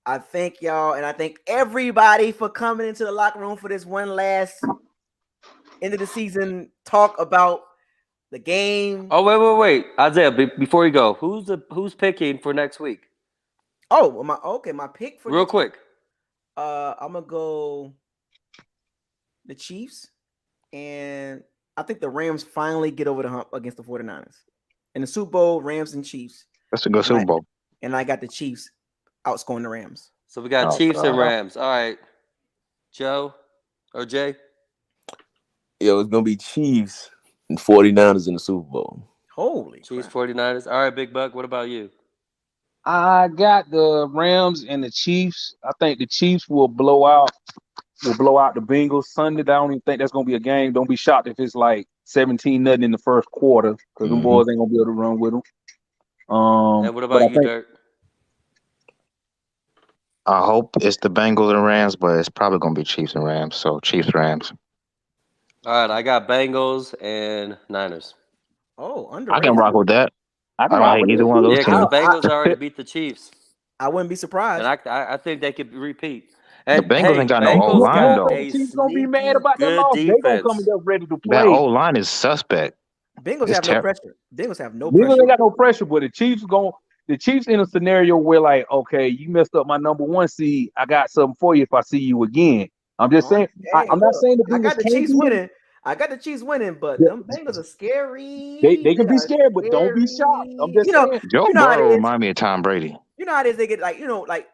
I thank y'all and I thank everybody for coming into the locker room for this one last end of the season talk about the game. Oh, wait. Isaiah, before you go, who's picking for next week? Oh, my pick for real quick. I'm gonna go the Chiefs, and I think the Rams finally get over the hump against the 49ers. In the Super Bowl, Rams and Chiefs. That's a good Super Bowl. And I got the Chiefs outscoring the Rams. So we got Chiefs and Rams. All right. Joe or Jay? Yo, it's gonna be Chiefs and 49ers in the Super Bowl. Holy Chiefs, 49ers. All right, Big Buck, what about you? I got the Rams and the Chiefs. I think the Chiefs will blow out the Bengals Sunday. I don't even think that's gonna be a game. Don't be shocked if it's like 17-0 in the first quarter because them boys ain't gonna be able to run with them. And what about you, Dirk? I hope it's the Bengals and Rams, but it's probably gonna be Chiefs and Rams. So Chiefs, Rams. All right, I got Bengals and Niners. Oh, I can rock with that. I don't hate either one of those teams. Yeah, because the Bengals already beat the Chiefs. I wouldn't be surprised. And I think they could repeat. And the Bengals ain't got no O-line, though. The Chiefs gonna be mad about that loss. They gonna come up ready to play. That O-line is suspect. Bengals have no pressure. Bengals have no pressure. Bengals ain't got no pressure, but the Chiefs in a scenario where like, okay, you messed up my number 1 seed. I got something for you if I see you again. I'm just saying. I'm not saying the Bengals I got the Chiefs winning. I got the Chiefs winning, but them Bengals are scary. They can be scared, but don't be shocked. I'm just saying. Joe Burrow remind me of Tom Brady. You know how it is. They get like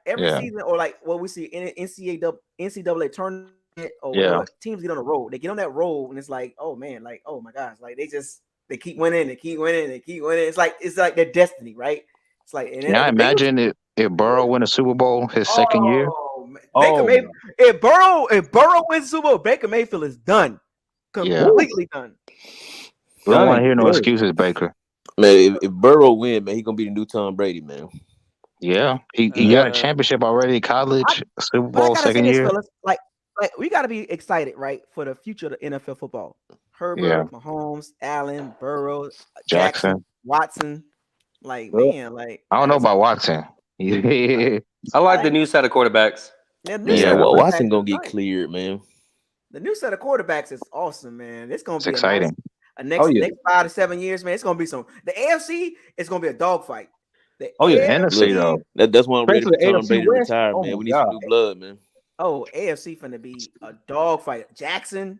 every season or like what we see in NCAA tournament or teams get on the road. They get on that road and it's like, oh man, like oh my gosh, like they keep winning, they keep winning. It's like their destiny, right? It's like. I imagine if Burrow win a Super Bowl his second year. Oh Baker Mayfield. If Burrow wins Super Bowl, Baker Mayfield is done. Completely done. We don't want to hear no excuses, Baker. Man, if Burrow win, man, he gonna be the new Tom Brady, man. Yeah, he got a championship already. College, Super Bowl, second year. Fellas, like we got to be excited, right, for the future of the NFL football. Herbert, Mahomes, Allen, Burrow, Jackson, Watson. Like, man, like I don't know about Watson. I like the new set of quarterbacks. Watson gonna get cleared, man. The new set of quarterbacks is awesome, man. It's gonna be exciting. Next 5 to 7 years, man. It's gonna be the AFC is gonna be a dogfight. NFC though. That's why I'm ready for Tom Brady to retire, man. We need some new blood, man. AFC finna be a dogfight. Jackson,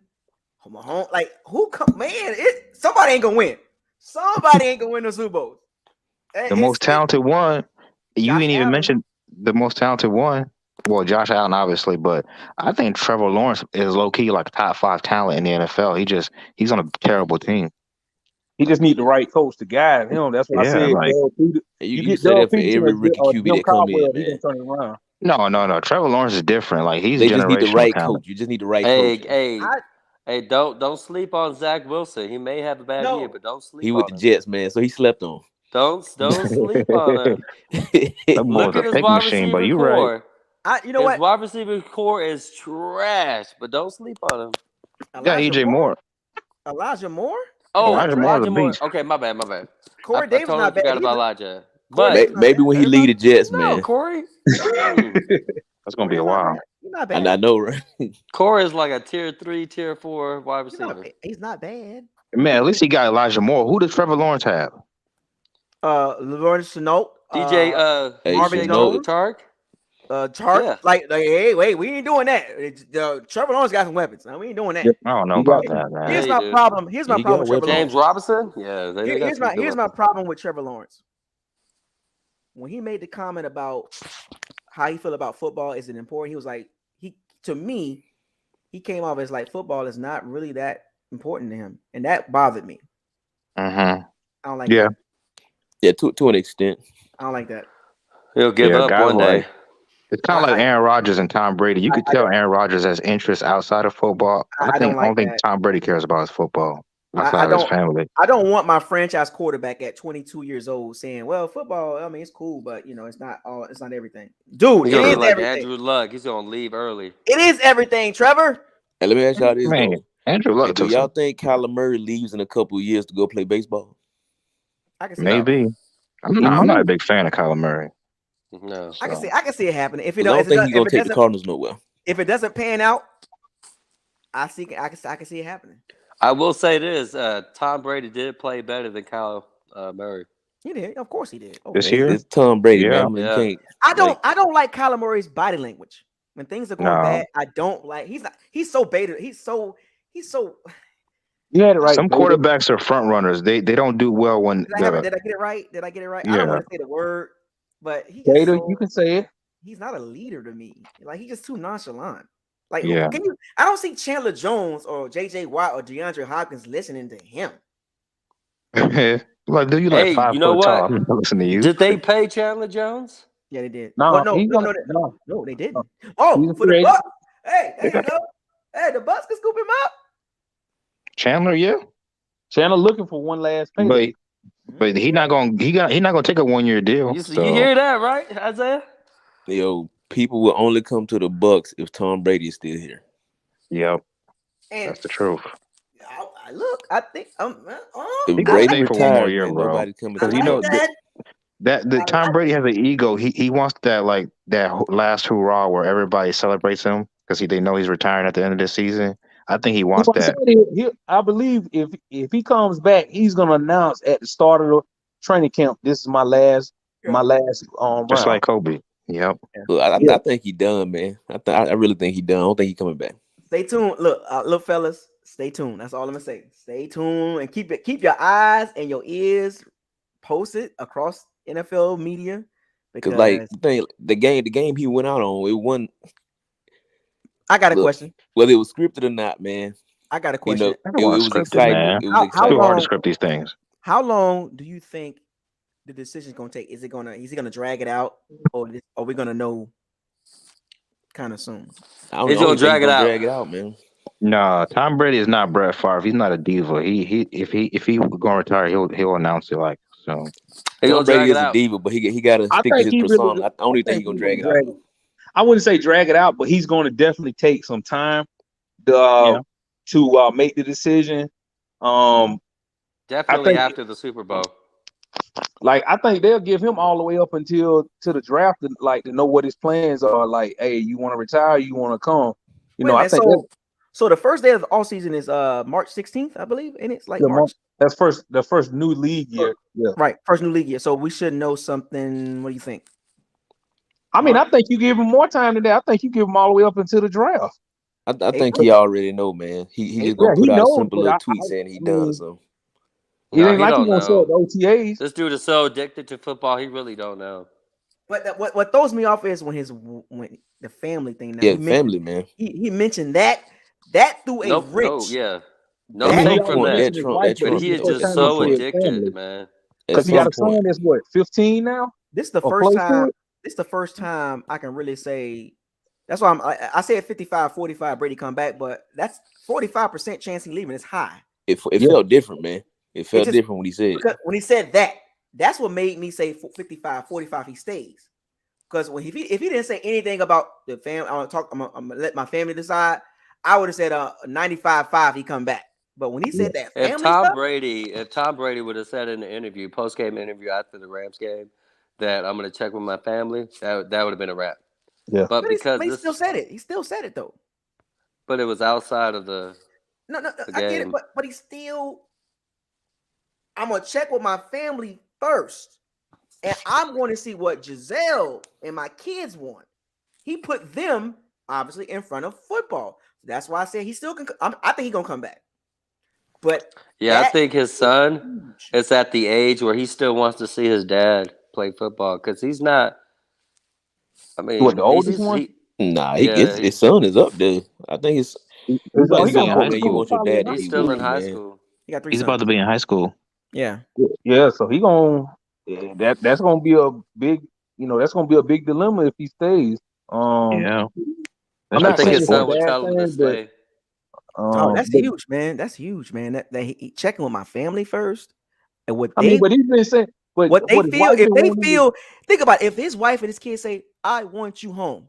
Mahomes, like who come? Man, somebody ain't gonna win. Somebody ain't gonna win the Super Bowl. The most talented one. You didn't even mention the most talented one. Well, Josh Allen, obviously, but I think Trevor Lawrence is low key like top 5 talent in the NFL. He's on a terrible team. He just need the right coach to guide him. That's what I said. Like, you say that for every rookie QB that come in, man. He gonna turn it around. No. Trevor Lawrence is different. Like they just need the right coach. You just need the right coach. Hey, don't sleep on Zach Wilson. He may have a bad year, but don't sleep. He with the Jets, man, so he slept on. Don't sleep on him. Look at his wide receiver core. His wide receiver core is trash, but don't sleep on him. Yeah, EJ Moore. Elijah Moore? Oh, Elijah Moore. Okay, my bad. Corey Davis totally not bad. Forgot about Elijah. But maybe when he lead the Jets, man. Corey. That's gonna be a while. Not bad. And I know, right? Corey is like a tier 3, tier 4 wide receiver. He's not bad. Man, at least he got Elijah Moore. Who does Trevor Lawrence have? Lawrence Chenault. DJ Marvin Jones. Chark. Chark. Like, hey, wait, we ain't doing that. Trevor Lawrence got some weapons. Now, we ain't doing that. I don't know about that, man. Here's my problem. Here's my problem with Trevor James Lawrence. Robinson. Yeah. Here's my problem with Trevor Lawrence. When he made the comment about how he feel about football, is it important? He was like, to me, he came off as like football is not really that important to him, and that bothered me. I don't like that. Yeah, to an extent. I don't like that. He'll give up one day. It's kind of like Aaron Rodgers and Tom Brady. You could tell Aaron Rodgers has interest outside of football. I don't think Tom Brady cares about his football outside of his family. I don't want my franchise quarterback at 22 years old saying, "Well, football, I mean, it's cool, but it's not all. It's not everything." Dude, it is like everything. Andrew Luck, he's gonna leave early. It is everything, Trevor. And let me ask y'all this: Andrew Luck. Do y'all think Kyler Murray leaves in a couple of years to go play baseball? I can see maybe. I'm not a big fan of Kyler Murray. No, I can see it happening. If I don't think he's gonna take the Cardinals nowhere. If it doesn't pan out, I can see it happening. I will say this: Tom Brady did play better than Kyle Murray. He did, of course he did. This year, it's Tom Brady, man. I don't like Kyler Murray's body language when things are going bad. I don't like. He's so beta. He's so. You had it right. Some quarterbacks are front runners. They don't do well when. Did I get it right? Yeah. I don't want to say the word. But you can say it. He's not a leader to me. Like he's just too nonchalant. Like I don't see Chandler Jones or JJ Watt or DeAndre Hopkins listening to him. Like, do you like 5 you know foot tall? what? Listen to you. Did they pay Chandler Jones? Yeah, they did. No, no, they didn't. Oh, for the Bucks. Hey, there you go. Hey, the Bucks can scoop him up. Chandler, yeah. Chandler looking for one last payday. But he's not gonna take a 1-year deal. You hear that, right, Isaiah? Yo, people will only come to the Bucks if Tom Brady is still here. Yep, and that's the truth. I think if Brady for 1 more year, bro. Because that Tom Brady has an ego. He wants that last hurrah where everybody celebrates him because they know he's retiring at the end of this season. I think he wants that. I believe if he comes back, he's gonna announce at the start of the training camp, "This is my last just round." like Kobe. Yep. Look, I think he done, man. I really think he done. I don't think he coming back. Stay tuned. Look, fellas. Stay tuned. That's all I'm gonna say. Stay tuned and keep your eyes and your ears posted across NFL media because the game he went out on, it wasn't. I got a question. Whether it was scripted or not, man. I got a question. It was exciting. It was too hard to script these things. How long do you think the decision's gonna take? Is he gonna drag it out, or are we gonna know? kind of soon. He's gonna drag it out. Drag it out, man. No, Tom Brady is not Brett Favre. He's not a diva. If he gonna retire, he'll announce it like so. Tom Brady is a diva, but he got to stick to his persona. I don't think he's gonna drag it out. I wouldn't say drag it out, but he's going to definitely take some time to make the decision. Definitely after the Super Bowl. Like I think they'll give him all the way up until to the draft, to know what his plans are. Like, hey, you want to retire? You want to come? I think so. The first day of the all season is March 16th, I believe, and it's like March. That's the first new league year. Yeah. Right, first new league year. So we should know something. What do you think? I mean, I think you give him more time than that. I think you give him all the way up until the draft. I think he already know, man. He just gonna put out a simple little tweet saying he done or something. It ain't like he gonna show up the OTAs. This dude is so addicted to football, he really don't know. But what throws me off is when the family thing. Now, family, man. He mentioned that through a rich. No take from that. But he is just so addicted, man. Because he got a son that's what, 15 now. This is the first time. This is the first time I can really say. That's why I said 55-45 Brady come back, but that's 45% chance he leaving. It's high. It felt different, man. It felt different when he said it. When he said that, that's what made me say 55-45 he stays. Because if he didn't say anything about the family, I'm gonna let my family decide. I would have said 95-5 he come back. But when he said that, if Tom Brady would have said in the post-game interview after the Rams game, that I'm gonna check with my family, that would have been a wrap. Yeah, but he still said it. He still said it though. But it was outside of the I get it, but he still. I'm gonna check with my family first, and I'm going to see what Giselle and my kids want. He put them obviously in front of football. That's why I said he still can. I think he's gonna come back. But I think his son is at the age where he still wants to see his dad play football because he's not. I mean, what, the oldest one? His son is up there. I think it's. He's about to be in high school. You want your dad to He's be still with in high man. school. He got 3 He's sons. about to be in high school. Yeah. So he gonna that's gonna be a big that's gonna be a big dilemma if he stays. I think his son would tell him to stay. That's huge, man. That's huge, man. That he checking with my family first, and what but he's been saying what they feel. If they feel, think about it, if his wife and his kids say, "I want you home,"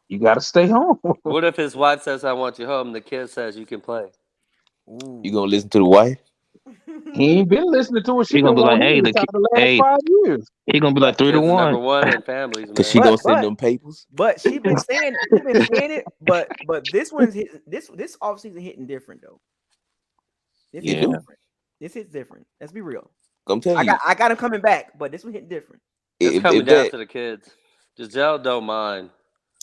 you got to stay home. What if his wife says, "I want you home," and the kid says, "You can play"? Ooh. You gonna listen to the wife? He ain't been listening to her. She gonna be like, "Hey, the last 5 years." He gonna be like 3-1. Number one in families, because she gonna send them papers. But she been saying it. But this one's hitting, this offseason hitting different though. This is different. This hits different. Let's be real. I'm telling you, I got him coming back, but this one hitting different. It's coming down to the kids. Giselle don't mind.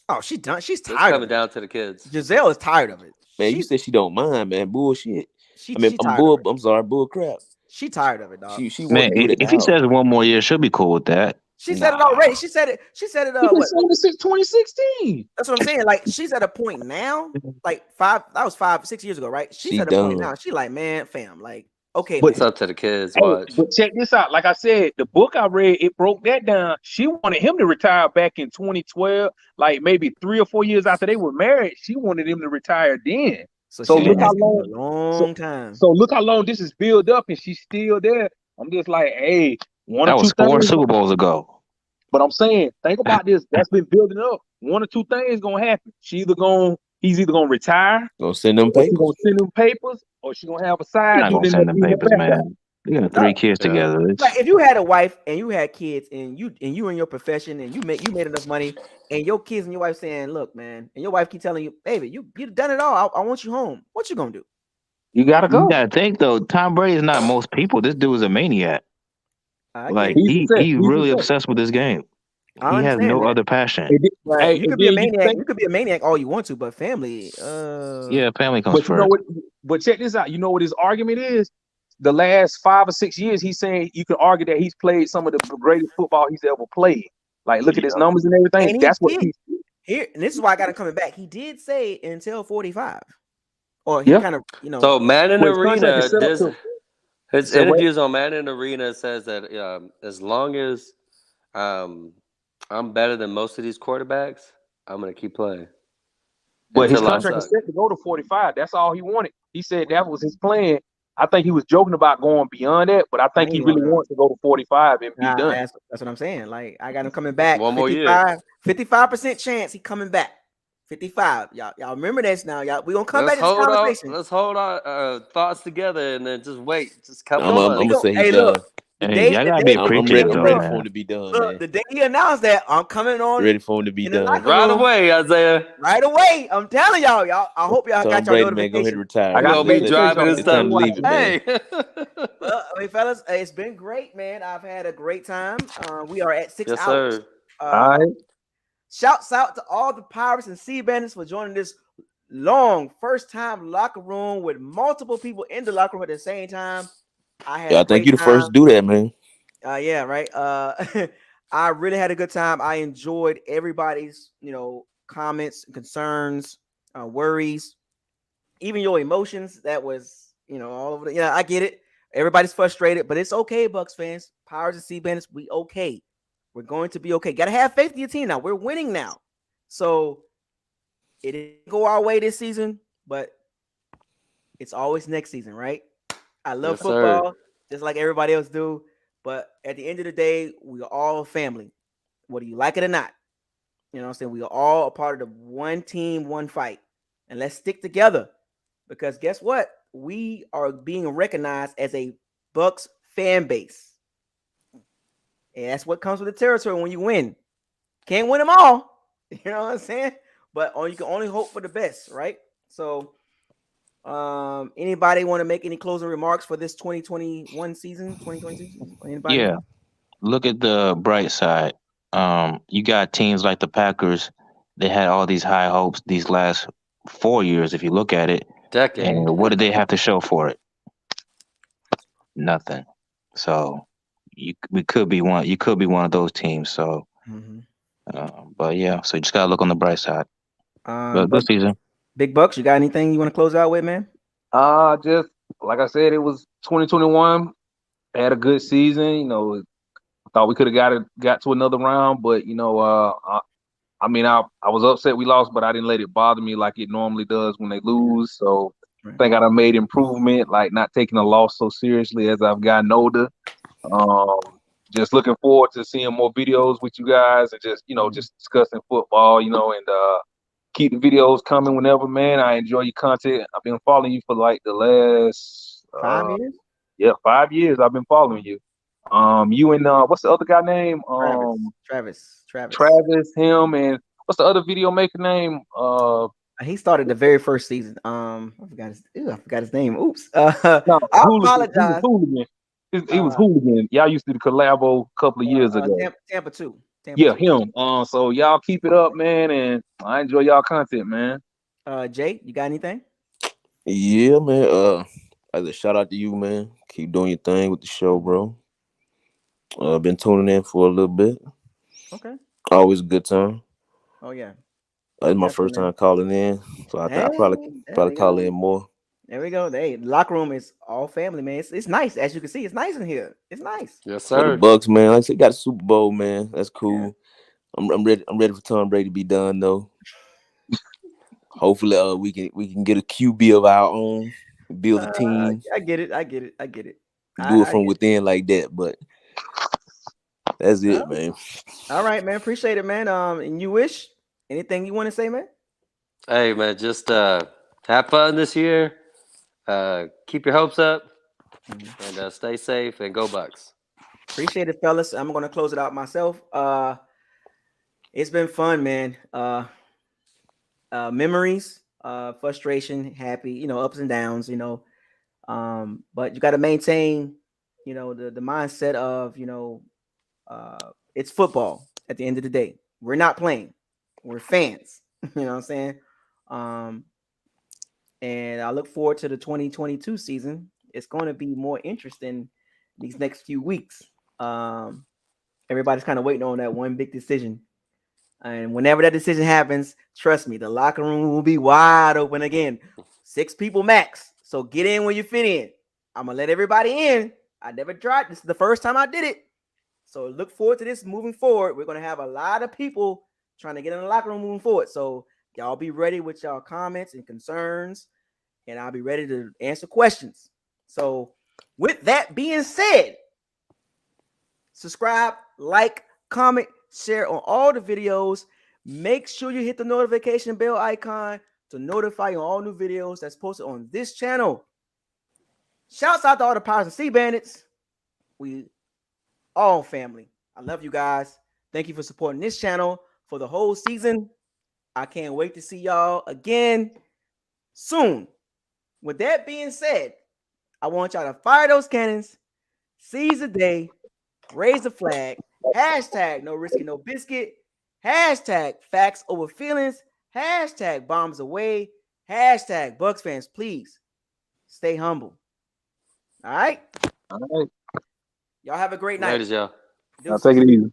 Oh, she's done. She's tired. It's coming down to the kids. Giselle is tired of it. Man, you said she don't mind, man. Bullshit. I'm sorry, bull crap. She tired of it, dog. She man, if he says 1 more year, she'll be cool with that. She said it already. She said it. Since 2016. That's what I'm saying. Like she's at a point now, like 5-6 years ago, right? She's at a point now. She like, man, fam, like, okay, but it's up to the kids. But check this out. Like I said, the book I read, it broke that down. She wanted him to retire back in 2012, like maybe 3 or 4 years after they were married. She wanted him to retire then. So look how long. Time. So look how long this is built up, and she's still there. I'm just like, hey, that was 4 Super Bowls ago. But I'm saying, think about this. That's been building up. 1 or 2 things gonna happen. He's either gonna retire. Gonna send them papers. Or she gonna have a side. Not gonna send them papers, man. You got 3 kids together. Like if you had a wife and you had kids and you in your profession and you made enough money and your kids and your wife saying, "Look, man," and your wife keep telling you, "Baby, you've done it all. I want you home." What you gonna do? You gotta go. You gotta think though. Tom Brady is not most people. This dude is a maniac. Like he's really obsessed with this game. He has no other passion. Right. You could be a maniac. You could be a maniac all you want to, but family. Family comes first. You know what? But check this out. You know what his argument is? The last 5 or 6 years, he's saying you can argue that he's played some of the greatest football he's ever played. Like, look at his numbers and everything. And that's what he's here. And this is why I got him coming back. He did say until 45, or he kind of, So Man in the Arena, his interviews on Man in the Arena says that as long as I'm better than most of these quarterbacks, I'm gonna keep playing. But his Until I contract is suck. set to go to 45. That's all he wanted. He said that was his plan. I think he was joking about going beyond that, but I think he really wants to go to 45 and be done. That's what I'm saying. Like, I got him coming back. One more year. 55% chance he coming back. 55. Y'all remember this now. Y'all, we gonna come back to this conversation. Let's hold our thoughts together and then just wait. Just a couple I'm months. gonna say he's Hey, done. look. Y'all gotta be appreciative, I'm though, ready man. for him to be done, Look, man. the day he announced that, I'm coming on. Ready for him to be in the done. locker Right room. away, Isaiah. Right away. I'm telling y'all. I hope y'all got Tom your Brady, man, go ahead and notification. retire. I got Gonna be to driving and It's time stuff. to leave it, man. Hey. Well, I mean, fellas, it's been great, man. I've had a great time. We are at 6 Yes, hours. sir. All right. Shouts out to all the Pirates and Sea Bandits for joining this long first-time locker room with multiple people in the locker room at the same time. I had I think you the first to do that, man. Yeah, right. I really had a good time. I enjoyed everybody's, comments, concerns, worries, even your emotions. That was, all over. I get it. Everybody's frustrated, but it's okay, Bucks fans, Pirates and Sea Bandits. We okay. We're going to be okay. Got to have faith in your team now. We're winning now, so it didn't go our way this season, but it's always next season, right? I love football, just like everybody else do. But at the end of the day, we are all family, whether you like it or not. You know what I'm saying? We are all a part of the one team, one fight. And let's stick together. Because guess what? We are being recognized as a Bucks fan base. And that's what comes with the territory when you win. Can't win them all. You know what I'm saying? But you can only hope for the best, right? So anybody want to make any closing remarks for this 2021 season, 2022 season? Anybody? Yeah. Look at the bright side. You got teams like the Packers. They had all these high hopes these last 4 years, if you look at it. Decade. And what did they have to show for it? Nothing. So you could be one of those teams. So, but yeah, so you just gotta look on the bright side. But good season. Big Bucks, you got anything you want to close out with, man? Just like I said, it was 2021. Had a good season. Thought we could have got to another round, but I was upset we lost, but I didn't let it bother me like it normally does when they lose. So I think I done made improvement, like not taking a loss so seriously as I've gotten older. Just looking forward to seeing more videos with you guys and just just discussing football, and keep the videos coming whenever, man. I enjoy your content. I've been following you for like the last 5 years. Yeah, 5 years I've been following you. You and what's the other guy name? Travis. Travis, him, and what's the other video maker name? He started the very first season. I forgot his name. Oops. No, I apologize. He was Hooligan. Y'all used to do the collabo a couple of years ago. Tampa 2. Yeah, him. So y'all keep it up, man, and I enjoy y'all content, man. Jay, you got anything? Yeah, man. As a shout out to you, man. Keep doing your thing with the show, bro. Been tuning in for a little bit. Okay. Always a good time. Oh yeah. It's my first time calling in, so I probably call in more. There we go. Hey, the locker room is all family, man. It's nice, as you can see. It's nice in here. It's nice. Yes, For the sir. Bucks, man. Like I said, got a Super Bowl, man. That's cool. Yeah. I'm ready. I'm ready for Tom Brady to be done, though. Hopefully, we can get a QB of our own, build a team. I get it. Do it from within like that, but that's it, man. All right, man. Appreciate it, man. And you wish anything you want to say, man? Hey, man, just have fun this year. Keep your hopes up, and stay safe. And go Bucks. Appreciate it, fellas. I'm gonna close it out myself. It's been fun, man. Memories, frustration, happy, ups and downs, but you got to maintain, the mindset of, it's football at the end of the day. We're not playing. We're fans. You know what I'm saying? And I look forward to the 2022 season. It's going to be more interesting these next few weeks. Everybody's kind of waiting on that one big decision. And whenever that decision happens, trust me, the locker room will be wide open again. 6 people max. So get in when you fit in. I'm going to let everybody in. I never tried. This is the first time I did it. So look forward to this moving forward. We're going to have a lot of people trying to get in the locker room moving forward. So y'all be ready with y'all comments and concerns, and I'll be ready to answer questions. So with that being said, subscribe, like, comment, share on all the videos. Make sure you hit the notification bell icon to notify you on all new videos that's posted on this channel. Shouts out to all the Pirates and Sea Bandits. We all family. I love you guys. Thank you for supporting this channel for the whole season. I can't wait to see y'all again soon. With that being said, I want y'all to fire those cannons, seize the day, raise the flag, hashtag no risky, no biscuit, hashtag facts over feelings, hashtag bombs away, hashtag Bucks fans, please stay humble. All right? All right. Y'all have a great night. Ladies, y'all. I'll take it easy.